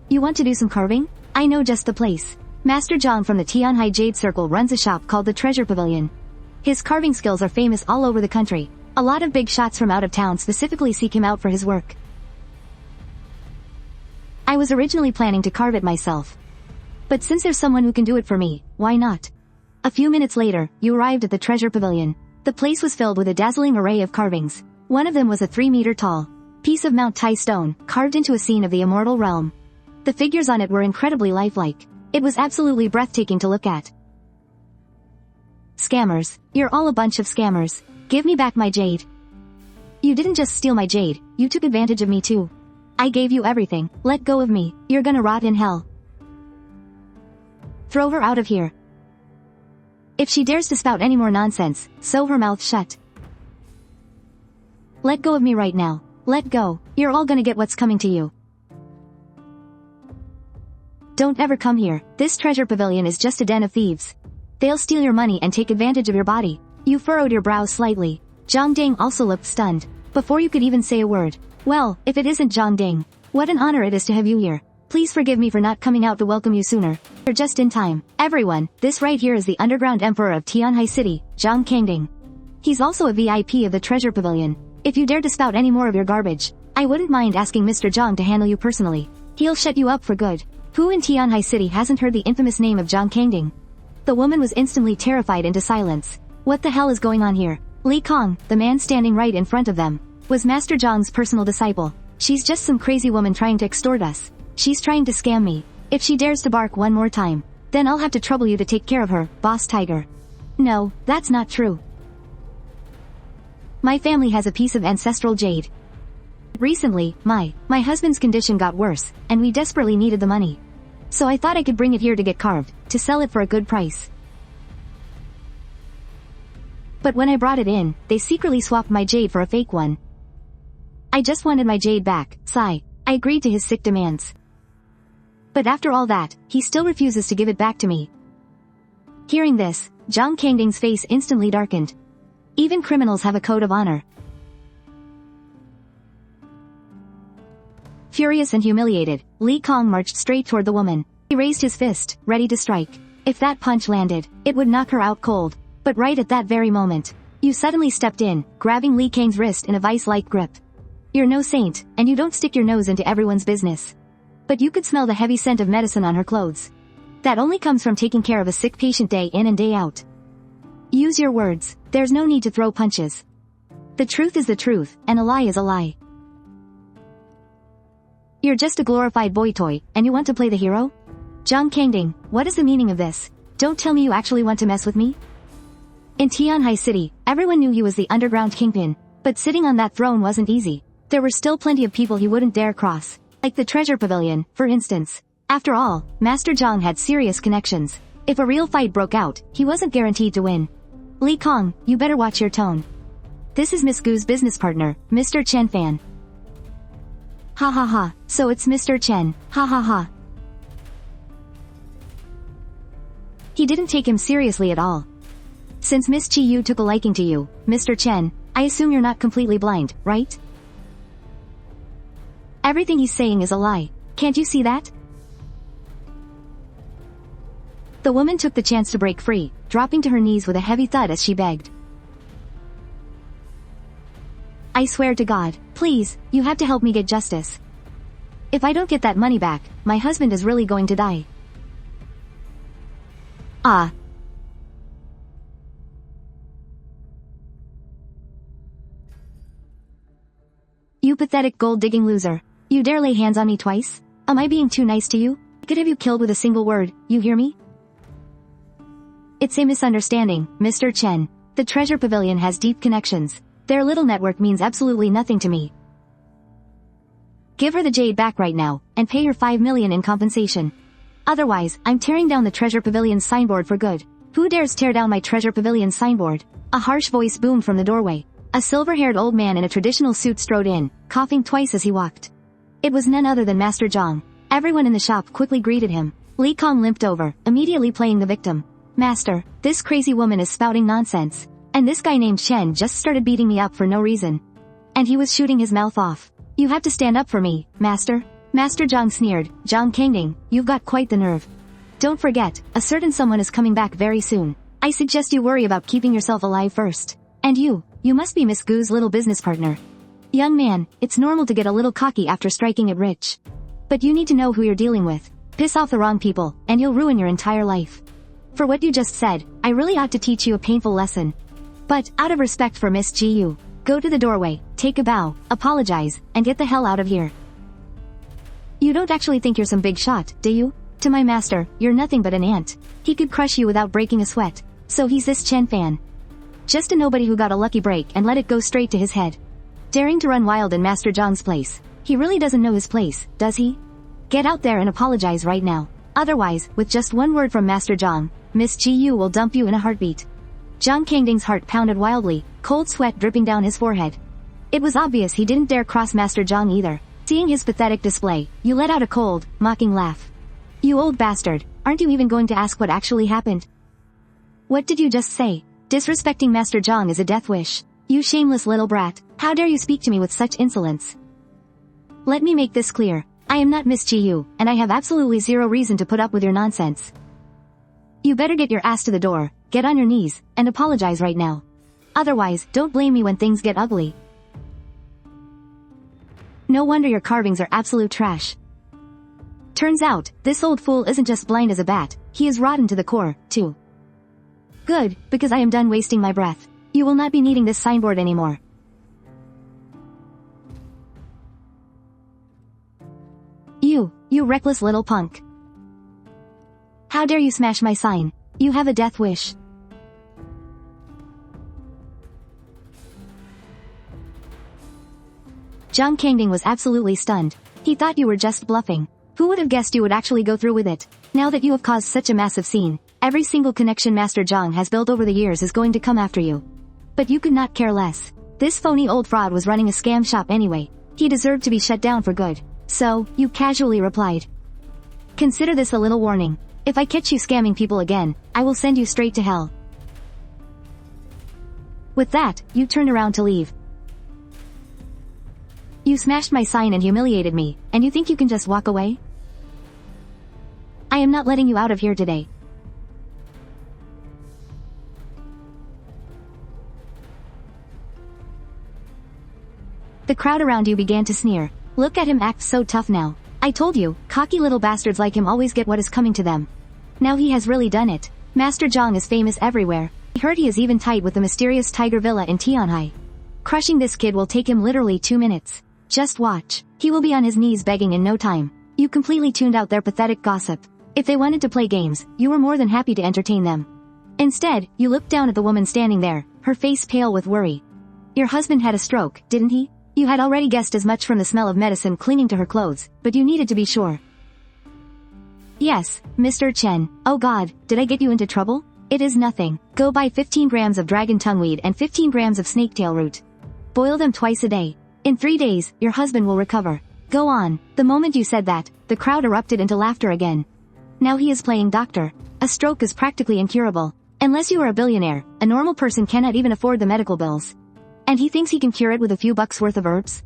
You want to do some carving? I know just the place. Master Zhang from the Tianhai Jade Circle runs a shop called the Treasure Pavilion. His carving skills are famous all over the country. A lot of big shots from out of town specifically seek him out for his work. I was originally planning to carve it myself. But since there's someone who can do it for me, why not? A few minutes later, you arrived at the Treasure Pavilion. The place was filled with a dazzling array of carvings. One of them was a 3-meter-tall piece of Mount Tai stone, carved into a scene of the immortal realm. The figures on it were incredibly lifelike. It was absolutely breathtaking to look at. Scammers. You're all a bunch of scammers. Give me back my jade. You didn't just steal my jade, you took advantage of me too. I gave you everything. Let go of me. You're gonna rot in hell. Throw her out of here. If she dares to spout any more nonsense, sew her mouth shut. Let go of me right now. Let go. You're all gonna get what's coming to you. Don't ever come here. This treasure pavilion is just a den of thieves. They'll steal your money and take advantage of your body. You furrowed your brows slightly. Zhang Ding also looked stunned. Before you could even say a word. Well, if it isn't Zhang Ding, what an honor it is to have you here. Please forgive me for not coming out to welcome you sooner. You're just in time. Everyone, this right here is the underground emperor of Tianhai City, Zhang Kangding. He's also a VIP of the treasure pavilion. If you dare to spout any more of your garbage, I wouldn't mind asking Mr. Zhang to handle you personally. He'll shut you up for good. Who in Tianhai City hasn't heard the infamous name of Zhang Kangding? The woman was instantly terrified into silence. What the hell is going on here? Li Kong, the man standing right in front of them, was Master Zhang's personal disciple. She's just some crazy woman trying to extort us. She's trying to scam me. If she dares to bark one more time, then I'll have to trouble you to take care of her, Boss Tiger. No, that's not true. My family has a piece of ancestral jade. Recently, my husband's condition got worse, and we desperately needed the money. So I thought I could bring it here to get carved, to sell it for a good price. But when I brought it in, they secretly swapped my jade for a fake one. I just wanted my jade back, sigh. I agreed to his sick demands. But after all that, he still refuses to give it back to me. Hearing this, Zhang Kangding's face instantly darkened. Even criminals have a code of honor. Furious and humiliated, Li Kong marched straight toward the woman. He raised his fist, ready to strike. If that punch landed, it would knock her out cold. But right at that very moment, you suddenly stepped in, grabbing Li Kang's wrist in a vice-like grip. You're no saint, and you don't stick your nose into everyone's business. But you could smell the heavy scent of medicine on her clothes. That only comes from taking care of a sick patient day in and day out. Use your words. There's no need to throw punches. The truth is the truth, and a lie is a lie. You're just a glorified boy toy, and you want to play the hero? Zhang Kangding, what is the meaning of this? Don't tell me you actually want to mess with me? In Tianhai City, everyone knew he was the underground kingpin, but sitting on that throne wasn't easy. There were still plenty of people he wouldn't dare cross. Like the treasure pavilion, for instance. After all, Master Zhang had serious connections. If a real fight broke out, he wasn't guaranteed to win. Li Kong, you better watch your tone. This is Miss Gu's business partner, Mr. Chen Fan. Ha ha ha, so it's Mr. Chen, ha ha ha. He didn't take him seriously at all. Since Miss Chi Yu took a liking to you, Mr. Chen, I assume you're not completely blind, right? Everything he's saying is a lie. Can't you see that? The woman took the chance to break free, dropping to her knees with a heavy thud as she begged. I swear to God, please, you have to help me get justice. If I don't get that money back, my husband is really going to die. Ah. You pathetic gold-digging loser. You dare lay hands on me twice? Am I being too nice to you? I could have you killed with a single word, you hear me? It's a misunderstanding, Mr. Chen. The treasure pavilion has deep connections. Their little network means absolutely nothing to me. Give her the jade back right now, and pay her 5 million in compensation. Otherwise, I'm tearing down the treasure pavilion's signboard for good. Who dares tear down my treasure pavilion signboard? A harsh voice boomed from the doorway. A silver-haired old man in a traditional suit strode in, coughing twice as he walked. It was none other than Master Zhang. Everyone in the shop quickly greeted him. Li Kong limped over, immediately playing the victim. Master, this crazy woman is spouting nonsense. And this guy named Chen just started beating me up for no reason. And he was shooting his mouth off. You have to stand up for me, Master. Master Zhang sneered. Zhang Kangding, you've got quite the nerve. Don't forget, a certain someone is coming back very soon. I suggest you worry about keeping yourself alive first. And you must be Miss Gu's little business partner. Young man, it's normal to get a little cocky after striking it rich. But you need to know who you're dealing with. Piss off the wrong people, and you'll ruin your entire life. For what you just said, I really ought to teach you a painful lesson. But, out of respect for Miss Gu, go to the doorway, take a bow, apologize, and get the hell out of here. You don't actually think you're some big shot, do you? To my master, you're nothing but an ant. He could crush you without breaking a sweat. So he's this Chen Fan. Just a nobody who got a lucky break and let it go straight to his head. Daring to run wild in Master Zhang's place. He really doesn't know his place, does he? Get out there and apologize right now. Otherwise, with just one word from Master Zhang, Miss Gu will dump you in a heartbeat. Zhang Kangding's heart pounded wildly, cold sweat dripping down his forehead. It was obvious he didn't dare cross Master Zhang either. Seeing his pathetic display, you let out a cold, mocking laugh. You old bastard, aren't you even going to ask what actually happened? What did you just say? Disrespecting Master Zhang is a death wish. You shameless little brat, how dare you speak to me with such insolence? Let me make this clear. I am not Miss Gu, and I have absolutely zero reason to put up with your nonsense. You better get your ass to the door, get on your knees, and apologize right now. Otherwise, don't blame me when things get ugly. No wonder your carvings are absolute trash. Turns out, this old fool isn't just blind as a bat, he is rotten to the core, too. Good, because I am done wasting my breath. You will not be needing this signboard anymore. You reckless little punk. How dare you smash my sign? You have a death wish. Zhang Kangding was absolutely stunned. He thought you were just bluffing. Who would have guessed you would actually go through with it? Now that you have caused such a massive scene, every single connection Master Zhang has built over the years is going to come after you. But you could not care less. This phony old fraud was running a scam shop anyway. He deserved to be shut down for good. So, you casually replied. Consider this a little warning. If I catch you scamming people again, I will send you straight to hell. With that, you turned around to leave. You smashed my sign and humiliated me, and you think you can just walk away? I am not letting you out of here today. The crowd around you began to sneer. Look at him act so tough now. I told you, cocky little bastards like him always get what is coming to them. Now he has really done it. Master Zhang is famous everywhere. I heard he is even tight with the mysterious Tiger Villa in Tianhai. Crushing this kid will take him literally 2 minutes. Just watch. He will be on his knees begging in no time. You completely tuned out their pathetic gossip. If they wanted to play games, you were more than happy to entertain them. Instead, you looked down at the woman standing there, her face pale with worry. Your husband had a stroke, didn't he? You had already guessed as much from the smell of medicine clinging to her clothes, but you needed to be sure. Yes, Mr. Chen. Oh God, did I get you into trouble? It is nothing. Go buy 15 grams of dragon tongueweed and 15 grams of snaketail root. Boil them twice a day. In 3 days, your husband will recover. Go on. The moment you said that, the crowd erupted into laughter again. Now he is playing doctor. A stroke is practically incurable. Unless you are a billionaire, a normal person cannot even afford the medical bills. And he thinks he can cure it with a few bucks worth of herbs?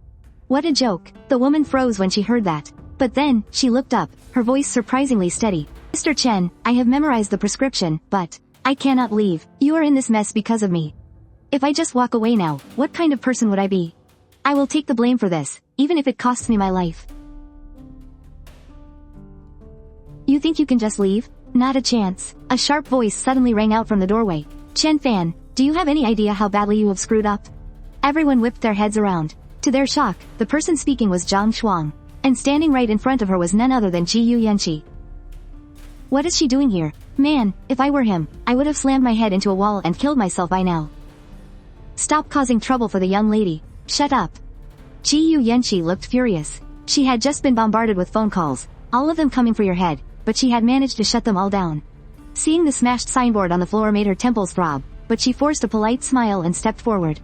What a joke. The woman froze when she heard that. But then, she looked up, her voice surprisingly steady. Mr. Chen, I have memorized the prescription, but I cannot leave. You are in this mess because of me. If I just walk away now, what kind of person would I be? I will take the blame for this, even if it costs me my life. You think you can just leave? Not a chance. A sharp voice suddenly rang out from the doorway. Chen Fan, do you have any idea how badly you have screwed up? Everyone whipped their heads around. To their shock, the person speaking was Zhang Shuang, and standing right in front of her was none other than Gu Yunxi. What is she doing here? Man, if I were him, I would have slammed my head into a wall and killed myself by now. Stop causing trouble for the young lady. Shut up. Gu Yunxi looked furious. She had just been bombarded with phone calls, all of them coming for your head, but she had managed to shut them all down. Seeing the smashed signboard on the floor made her temples throb, but she forced a polite smile and stepped forward.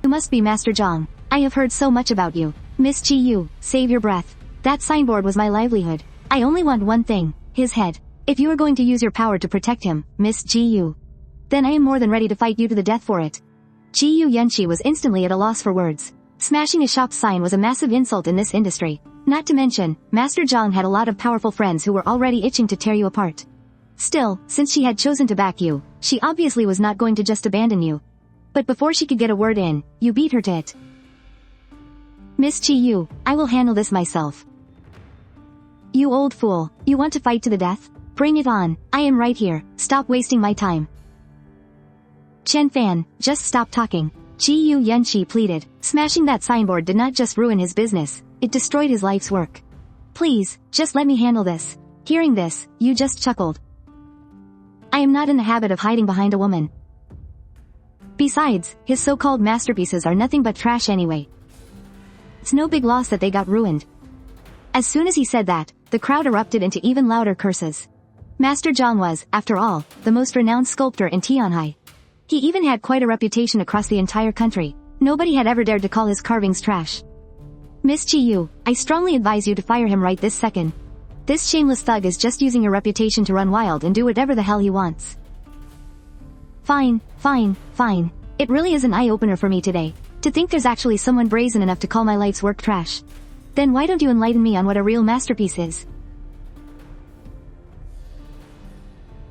You must be Master Zhang. I have heard so much about you. Miss Ji Yu, save your breath. That signboard was my livelihood. I only want one thing, his head. If you are going to use your power to protect him, Miss Ji Yu, then I am more than ready to fight you to the death for it. Gu Yunxi was instantly at a loss for words. Smashing a shop sign was a massive insult in this industry. Not to mention, Master Zhang had a lot of powerful friends who were already itching to tear you apart. Still, since she had chosen to back you, she obviously was not going to just abandon you. But before she could get a word in, you beat her to it. Miss Ji Yu, I will handle this myself. You old fool, you want to fight to the death? Bring it on, I am right here, stop wasting my time. Chen Fan, just stop talking. Gu Yunxi pleaded. Smashing that signboard did not just ruin his business, it destroyed his life's work. Please, just let me handle this. Hearing this, you just chuckled. I am not in the habit of hiding behind a woman. Besides, his so-called masterpieces are nothing but trash anyway. It's no big loss that they got ruined. As soon as he said that, the crowd erupted into even louder curses. Master Zhang was, after all, the most renowned sculptor in Tianhai. He even had quite a reputation across the entire country. Nobody had ever dared to call his carvings trash. Miss Ji Yu, I strongly advise you to fire him right this second. This shameless thug is just using your reputation to run wild and do whatever the hell he wants. Fine. It really is an eye-opener for me today. To think there's actually someone brazen enough to call my life's work trash. Then why don't you enlighten me on what a real masterpiece is?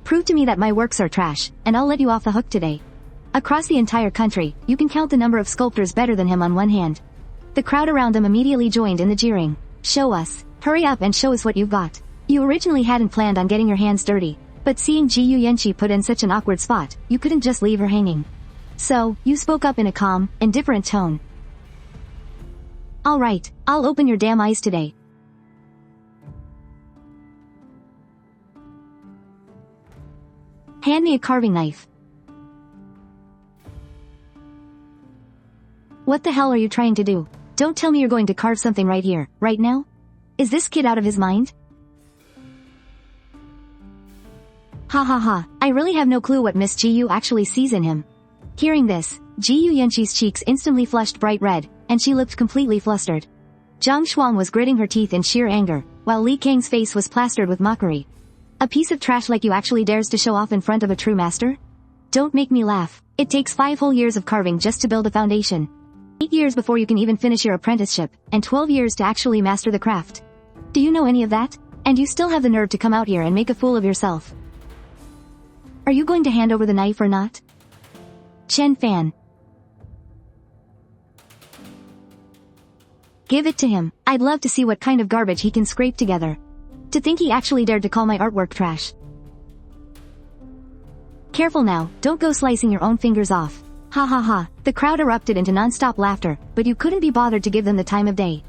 Prove to me that my works are trash, and I'll let you off the hook today. Across the entire country, you can count the number of sculptors better than him on one hand. The crowd around them immediately joined in the jeering. Show us. Hurry up and show us what you've got. You originally hadn't planned on getting your hands dirty, but seeing Gu Yunxi put in such an awkward spot, you couldn't just leave her hanging. So, you spoke up in a calm, indifferent tone. Alright, I'll open your damn eyes today. Hand me a carving knife. What the hell are you trying to do? Don't tell me you're going to carve something right here, right now? Is this kid out of his mind? Ha, I really have no clue what Miss Ji Yu actually sees in him. Hearing this, Gu Yunxi's cheeks instantly flushed bright red, and she looked completely flustered. Zhang Shuang was gritting her teeth in sheer anger, while Li Kang's face was plastered with mockery. A piece of trash like you actually dares to show off in front of a true master? Don't make me laugh. It takes 5 whole years of carving just to build a foundation. 8 years before you can even finish your apprenticeship, and 12 years to actually master the craft. Do you know any of that? And you still have the nerve to come out here and make a fool of yourself. Are you going to hand over the knife or not? Chen Fan. Give it to him. I'd love to see what kind of garbage he can scrape together. To think he actually dared to call my artwork trash. Careful now, don't go slicing your own fingers off. Ha. The crowd erupted into non-stop laughter, but you couldn't be bothered to give them the time of day.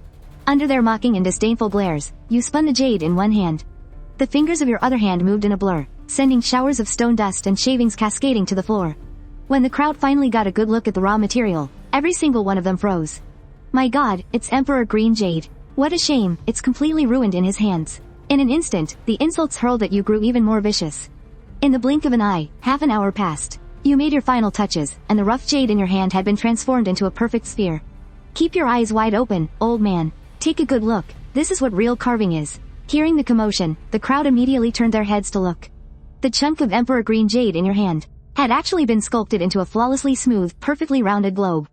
Under their mocking and disdainful glares, you spun the jade in one hand. The fingers of your other hand moved in a blur, sending showers of stone dust and shavings cascading to the floor. When the crowd finally got a good look at the raw material, every single one of them froze. My god, it's Emperor Green Jade. What a shame, it's completely ruined in his hands. In an instant, the insults hurled at you grew even more vicious. In the blink of an eye, half an hour passed. You made your final touches, and the rough jade in your hand had been transformed into a perfect sphere. Keep your eyes wide open, old man. Take a good look, this is what real carving is. Hearing the commotion, the crowd immediately turned their heads to look. The chunk of Emperor Green Jade in your hand had actually been sculpted into a flawlessly smooth, perfectly rounded globe.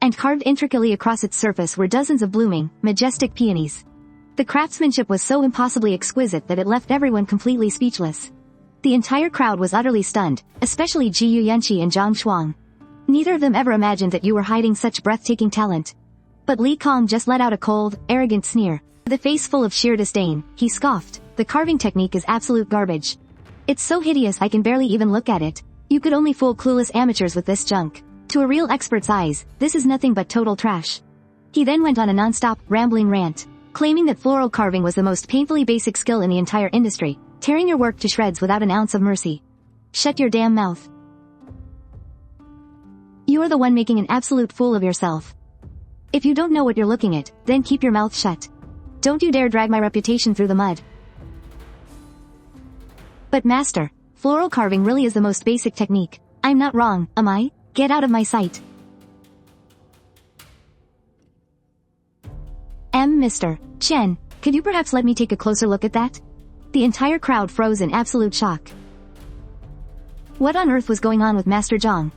And carved intricately across its surface were dozens of blooming, majestic peonies. The craftsmanship was so impossibly exquisite that it left everyone completely speechless. The entire crowd was utterly stunned, especially Gu Yunxi and Zhang Shuang. Neither of them ever imagined that you were hiding such breathtaking talent. But Li Kong just let out a cold, arrogant sneer. With a face full of sheer disdain, he scoffed, "The carving technique is absolute garbage. It's so hideous I can barely even look at it. You could only fool clueless amateurs with this junk. To a real expert's eyes, this is nothing but total trash." He then went on a non-stop, rambling rant, claiming that floral carving was the most painfully basic skill in the entire industry, tearing your work to shreds without an ounce of mercy. Shut your damn mouth. You are the one making an absolute fool of yourself. If you don't know what you're looking at, then keep your mouth shut. Don't you dare drag my reputation through the mud. But master, floral carving really is the most basic technique. I'm not wrong, am I? Get out of my sight. Mr. Chen, could you perhaps let me take a closer look at that? The entire crowd froze in absolute shock. What on earth was going on with Master Zhang?